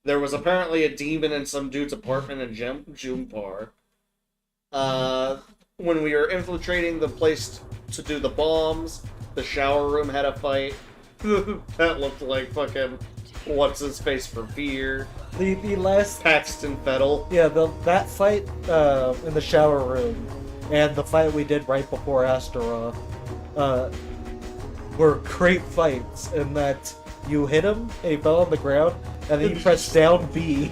There was apparently a demon in some dude's apartment in Jumpar. When we were infiltrating the place to do the bombs, the shower room had a fight. That looked like fucking what's-his-face for Fear. The last... Paxton Fettle. Yeah, that fight in the shower room and the fight we did right before Astaroth were great fights in that you hit him and he fell on the ground and then you press down B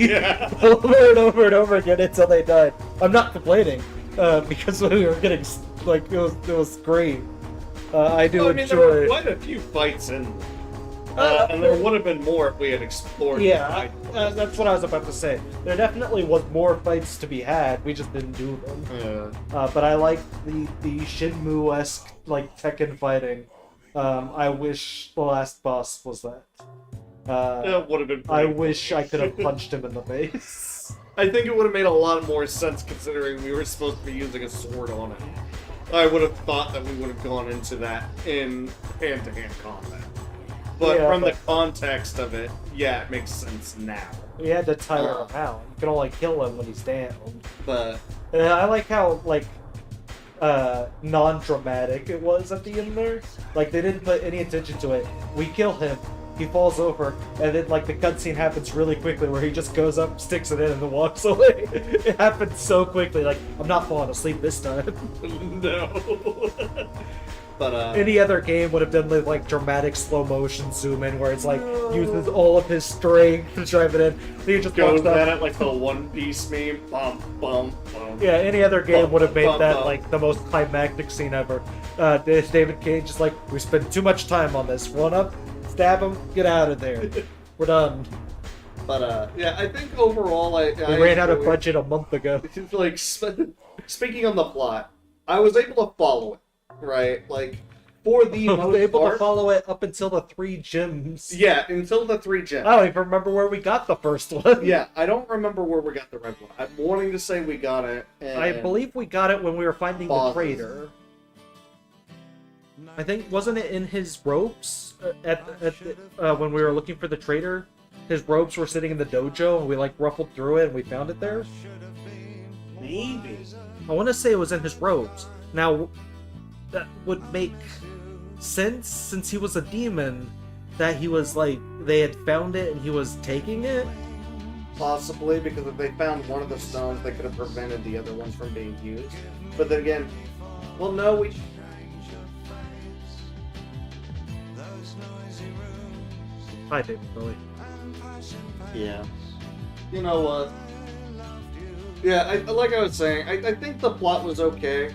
over and over and over again until they died. I'm not complaining because we were getting like it was great. I do enjoy. There were quite a few fights in and there would have been more if we had explored. Yeah, that's what I was about to say. There definitely was more fights to be had. We just didn't do them. Yeah. But I like the Shenmue-esque like Tekken fighting. I wish the last boss was that. It would have been. I wish I could have punched him in the face. I think it would have made a lot more sense considering we were supposed to be using a sword on it. I would have thought that we would have gone into that in hand-to-hand combat. But Yeah, from but- the context of it, yeah, it makes sense now. We had to tire him out. You can only kill him when he's down. But I like how non-dramatic it was at the end there. Like they didn't put any attention to it. We kill him, he falls over, and then like the cutscene happens really quickly where he just goes up, sticks it in, and then walks away. It happened so quickly. Like I'm not falling asleep this time. no. But Any other game would have done the like dramatic slow motion zoom in where it's like uses all of his strength to drive it in. He just goes walks up. at it like the One Piece meme. Bum, bum, bum. Yeah, any other game would have made Bum, that bum. like the most climactic scene ever. David Cage is like, we spent too much time on this. Run up, stab him, get out of there. We're done. But yeah, I think overall, We ran out of budget a month ago. Like speaking on the plot, I was able to follow it, right? Like for the I was most able to part, follow it up until the 3 gyms. yeah, until the 3 gems. I don't even remember where we got the first one. Yeah, I don't remember where we got the red one. I'm wanting to say we got it. I believe we got it when we were finding the Bosses. traitor. I think, wasn't it in his ropes when we were looking for the traitor? His ropes were sitting in the dojo, and we like ruffled through it, and we found it there. Maybe. I want to say it was in his robes. Now, that would make sense since he was a demon, that he was like, they had found it and he was taking it. Possibly, because if they found one of the stones, they could have prevented the other ones from being used. But then again, well, no, we... Hi, David Bowie. Yeah. You know what? Yeah, like I was saying, I think the plot was okay.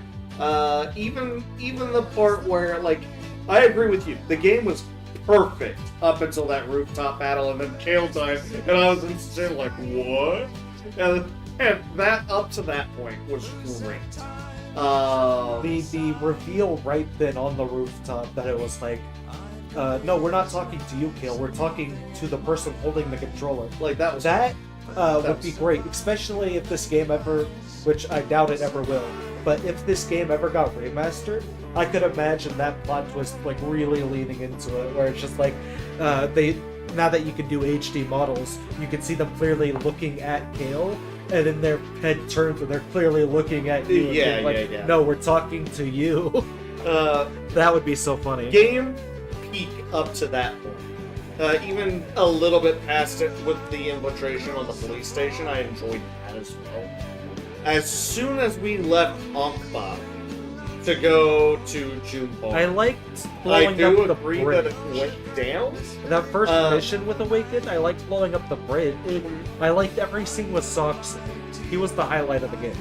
Even the part where, like, I agree with you. The game was perfect up until that rooftop battle, and then Kale died, and I was instantly like, what? And that up to that point was great. The reveal right then on the rooftop that it was like, no, we're not talking to you, Kale. We're talking to the person holding the controller. Like that was would be great, especially if this game ever, which I doubt it ever will, but if this game ever got remastered, I could imagine that plot twist like really leaning into it, where it's just like now that you can do HD models, you can see them clearly looking at Kale, and then their head turns and they're clearly looking at you. Yeah, like, yeah. No, we're talking to you. That would be so funny. Game peak up to that point. Even a little bit past it with the infiltration on the police station, I enjoyed that as well. As soon as we left Ankh-Ba to go to Junpei, I liked I blowing do up the agree bridge. that it went down. That first mission with Awakened, I liked blowing up the bridge. I liked every scene with Socks. He was the highlight of the game.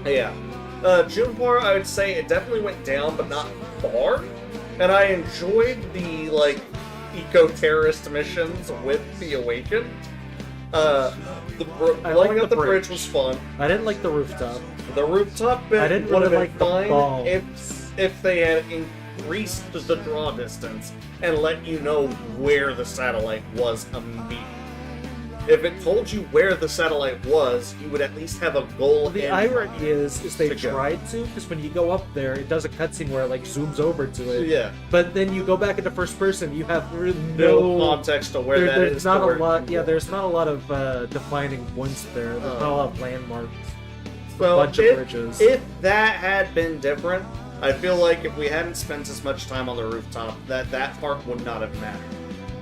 Yeah. Junpei, I would say it definitely went down, but not far. And I enjoyed the, like, eco-terrorist missions with the Awakened. Blowing up the bridge was fun. I didn't like the rooftop. The rooftop bit I didn't would have really been like the fine bombs. if they had increased the draw distance and let you know where the satellite was immediately. If it told you where the satellite was, you would at least have a goal. The irony is they tried to, because when you go up there, it does a cutscene where it like zooms over to it. Yeah. But then you go back into first person, you have really no context to where that there's is. Not a lot. Yeah, there's not a lot of defining points there. There's not a lot of landmarks. So bunch of bridges. If that had been different, I feel like if we hadn't spent as much time on the rooftop, that part would not have mattered.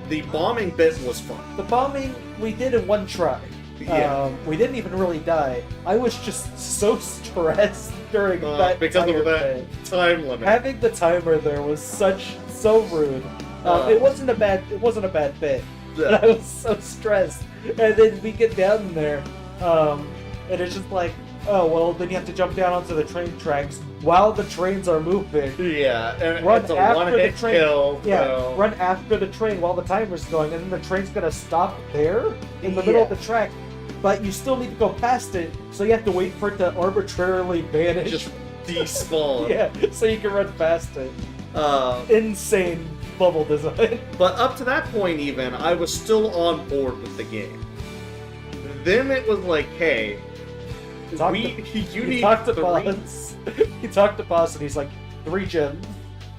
The bombing bit was fun. The bombing we did in one try. Yeah. We didn't even really die. I was just so stressed during that because of that thing. time limit. Having the timer there was so rude. It wasn't a bad bit. Yeah. But I was so stressed. And then we get down there, and it's just like, oh well, then you have to jump down onto the train tracks while the trains are moving. Yeah, and Run it's a after one-hit the train. kill. Yeah, so. run after the train while the timer's going, and then the train's gonna stop there in the middle of the track. But you still need to go past it, so you have to wait for it to arbitrarily vanish. Just despawn. Yeah, so you can run past it. Insane bubble design. But up to that point, even I was still on board with the game. Then it was like, hey. You talked to Boss. He talked to Boss, and he's like, 3 gems.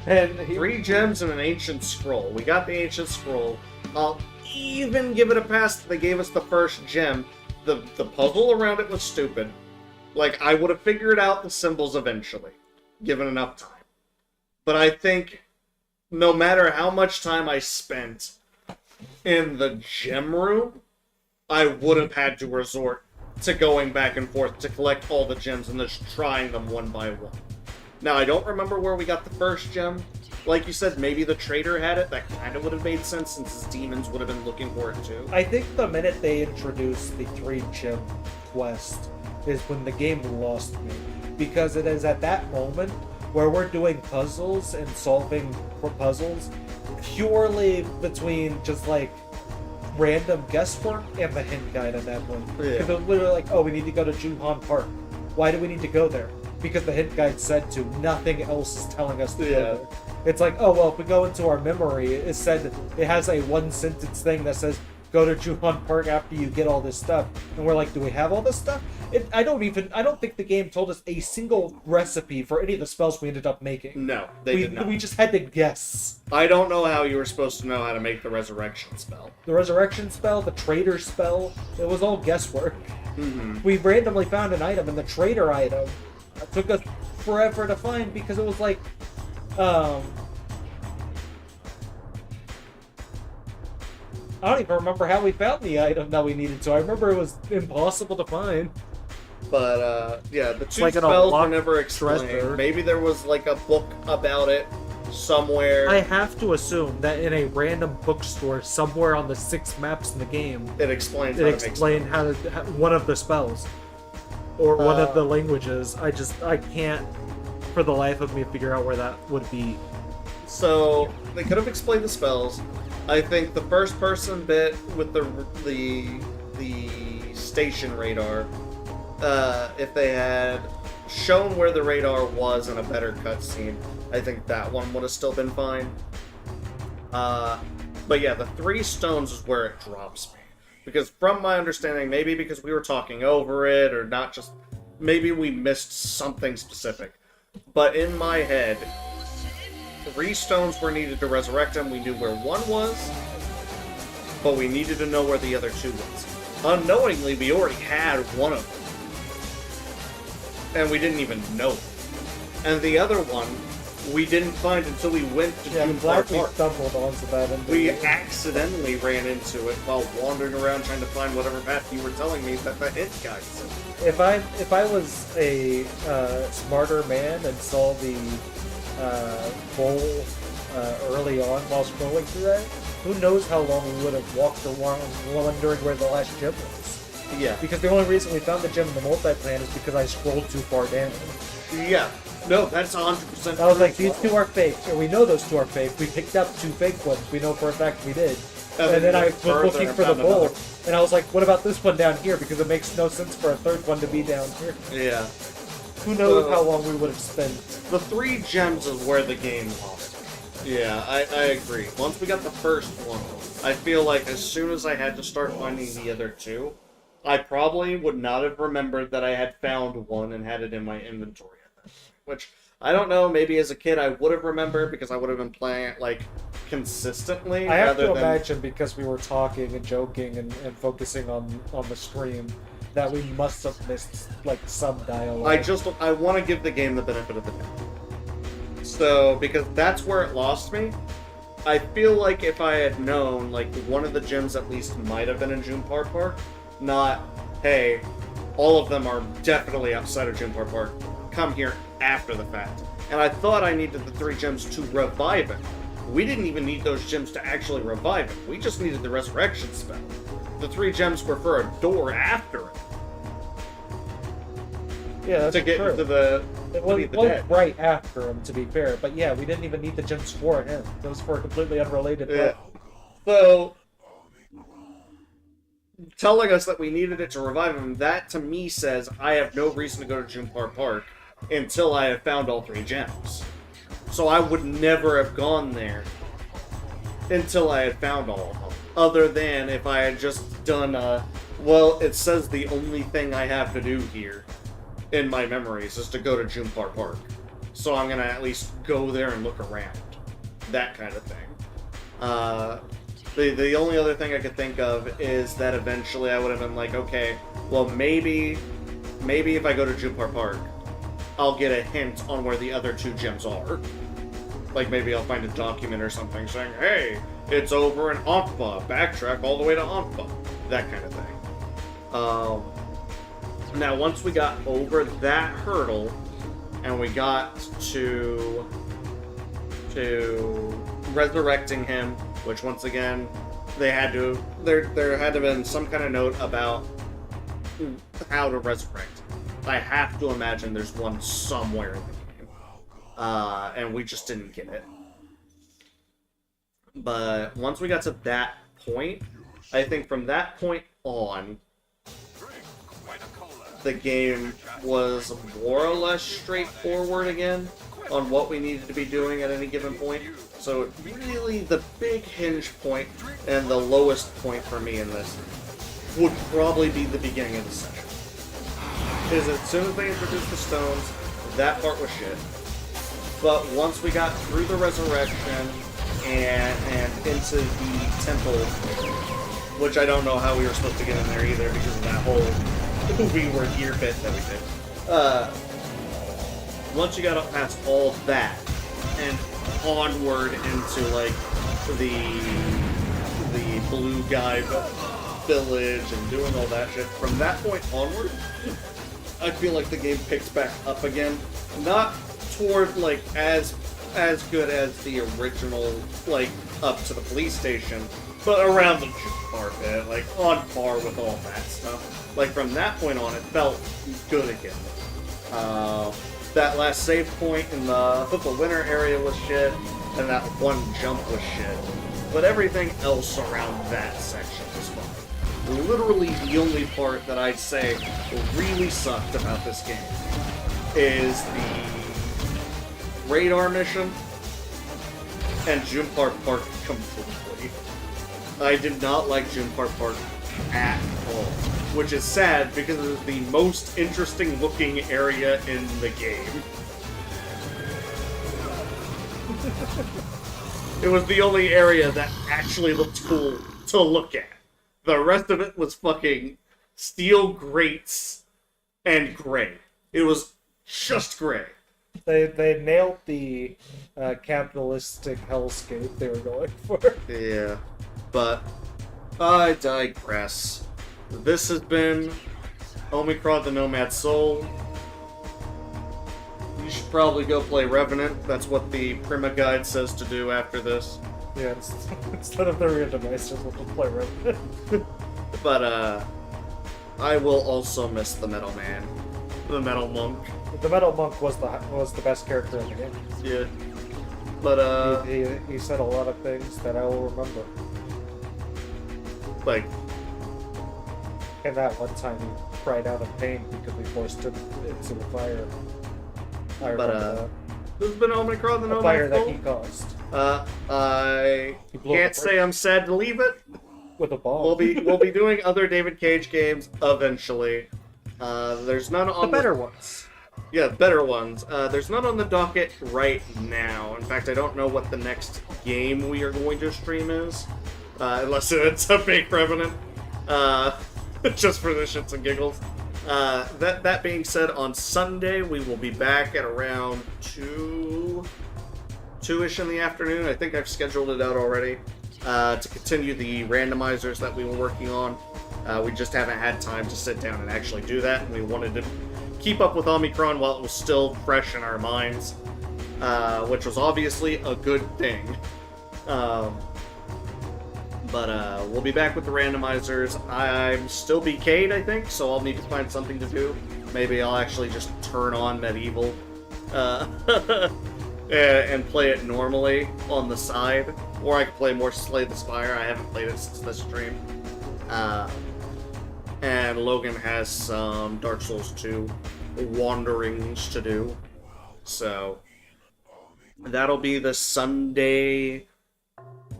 And 3 gems and an ancient scroll. We got the ancient scroll. I'll even give it a pass that they gave us the first gem. The puzzle around it was stupid. Like, I would have figured out the symbols eventually, given enough time. But I think no matter how much time I spent in the gem room, I would have had to resort to going back and forth to collect all the gems and just trying them one by one. Now, I don't remember where we got the first gem. Like you said, maybe the traitor had it. That kind of would have made sense since his demons would have been looking for it too. I think the minute they introduced the 3 gem quest is when the game lost me. Because it is at that moment where we're doing puzzles and solving puzzles purely between just like random guesswork and the hint guide at that point. Yeah. Because it was literally like, oh, we need to go to Junhan Park. Why do we need to go there? Because the hint guide said to. Nothing else is telling us to go there. It's like, oh, well, if we go into our memory, it said it has a one-sentence thing that says, go to Junhan Park after you get all this stuff. And we're like, do we have all this stuff? I don't think the game told us a single recipe for any of the spells we ended up making. No, they did not. We just had to guess. I don't know how you were supposed to know how to make the resurrection spell. The resurrection spell, the trader spell, it was all guesswork. Mm-hmm. We randomly found an item, and the trader item took us forever to find because it was like, I don't even remember how we found the item that we needed to. I remember it was impossible to find. But, yeah, the two like an spells were unlocked never explained. treasure. Maybe there was, like, a book about it somewhere. I have to assume that in a random bookstore somewhere on the 6 maps in the game, It explains it explained how one of the spells. Or one of the languages. I can't, for the life of me, figure out where that would be. So, they could have explained the spells. I think the first person bit with the station radar, if they had shown where the radar was in a better cutscene, I think that one would have still been fine. But yeah, the 3 stones is where it drops me. Because from my understanding, maybe because we were talking over it, or not just... Maybe we missed something specific. But in my head, 3 stones were needed to resurrect him. We knew where one was, but we needed to know where the other 2 was. Unknowingly, we already had one of them. And we didn't even know it. And the other one, we didn't find until we went to I'm Doom glad we Park. stumbled onto that. And We accidentally ran into it while wandering around trying to find whatever path you were telling me that the hint guide said. If I was a smarter man and saw the bowl early on while scrolling through that, who knows how long we would have walked around wondering where the last gem was. Yeah. Because the only reason we found the gem in the multi-plan is because I scrolled too far down. Yeah. No, that's 100%. I was like, these 2 are fake, and we know those 2 are fake. We picked up 2 fake ones. We know for a fact we did. And then I was looking for the bowl, and I was like, what about this one down here? Because it makes no sense for a 3rd one to be down here. Yeah. Who knows how long we would have spent. The 3 gems is where the game lost me. Yeah, I agree. Once we got the first one, I feel like as soon as I had to start finding the other 2, I probably would not have remembered that I had found one and had it in my inventory at that point. Which, I don't know, maybe as a kid I would have remembered because I would have been playing it, like, consistently. I have to imagine, because we were talking and joking and focusing on the stream, that we must have missed, like, some dialogue. I want to give the game the benefit of the doubt. So, because that's where it lost me, I feel like if I had known, like, one of the gems at least might have been in Junpar Park, not, hey, all of them are definitely outside of Junpar Park, come here after the fact. And I thought I needed the 3 gems to revive it. We didn't even need those gems to actually revive it. We just needed the resurrection spell. The 3 gems were for a door after it. Yeah, that's to get true. into the It meet the was dead. right after him, to be fair. But yeah, we didn't even need the gems for him. It was for a completely unrelated Yeah. So, telling us that we needed it to revive him, that to me says I have no reason to go to Junpar Park until I have found all 3 gems. So I would never have gone there until I had found all of them. Other than if I had just done well, it says the only thing I have to do here in my memories is to go to Junpar Park. So I'm gonna at least go there and look around. That kind of thing. The only other thing I could think of is that eventually I would have been like, okay, well maybe if I go to Junpar Park, I'll get a hint on where the other 2 gems are. Like maybe I'll find a document or something saying, hey, it's over in Anpa, backtrack all the way to Anpa. That kind of thing. Now once we got over that hurdle, and we got to resurrecting him, which once again, there had to have been some kind of note about how to resurrect. I have to imagine there's one somewhere in the game. And we just didn't get it. But once we got to that point, I think from that point on, the game was more or less straightforward again on what we needed to be doing at any given point. So really the big hinge point and the lowest point for me in this would probably be the beginning of the session. Because as soon as they introduced the stones, that part was shit. But once we got through the resurrection and into the temple, which I don't know how we were supposed to get in there either because of that whole we were here bit that we did. Once you got up past all that and onward into like the blue guy village and doing all that shit, from that point onward, I feel like the game picks back up again. Not toward like as good as the original, like up to the police station, but around the bar bit, like on par with all that stuff. Like from that point on, it felt good again. That last save point in the winter area was shit, and that one jump was shit. But everything else around that section was fun. Literally the only part that I'd say really sucked about this game is the radar mission and Junpar Park completely. I did not like Junpar Park at all, which is sad because it is the most interesting looking area in the game. It was the only area that actually looked cool to look at. The rest of it was fucking steel grates and gray. It was just gray. They nailed the capitalistic hellscape they were going for. Yeah, but I digress. This has been Omikron the Nomad Soul. You should probably go play Revenant. That's what the Prima Guide says to do after this. Yeah, instead of the randomizers, we'll play Revenant. But, I will also miss the Metal Man. The Metal Monk. The Metal Monk was the best character in the game. Yeah. But, He said a lot of things that I will remember. Like... And that one time he cried out in pain because we forced him into the fire. I remember that. This has been Omikron the A Nomad fire Soul. that he caused. I can't say I'm sad to leave it. With a ball. We'll be doing other David Cage games eventually. There's none on the better ones. Yeah, better ones. There's none on the docket right now. In fact, I don't know what the next game we are going to stream is, unless it's a fake Revenant, just for the shits and giggles. That being said, on Sunday we will be back at around 2-ish in the afternoon. I think I've scheduled it out already. To continue the randomizers that we were working on. We just haven't had time to sit down and actually do that, and we wanted to keep up with Omikron while it was still fresh in our minds, which was obviously a good thing. But we'll be back with the randomizers. I'm still BK'd, I think, so I'll need to find something to do. Maybe I'll actually just turn on Medieval and play it normally on the side. Or I could play more Slay the Spire. I haven't played it since this stream. And Logan has some Dark Souls 2 wanderings to do. So that'll be the Sunday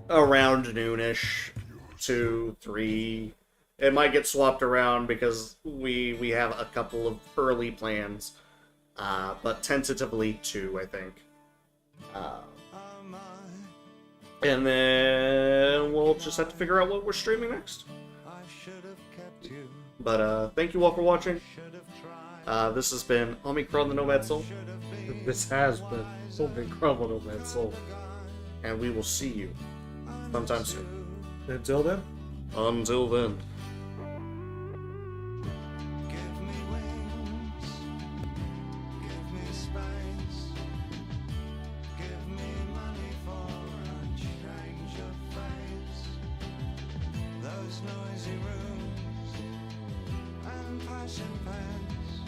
around noonish, 2, 3. It might get swapped around because we have a couple of early plans. But tentatively 2, I think. And then we'll just have to figure out what we're streaming next. But thank you all for watching. This has been Omikron the Nomad Soul. This has been Omikron the Nomad Soul. And we will see you sometime soon. Until then. Until then. Noisy rooms and passion pants.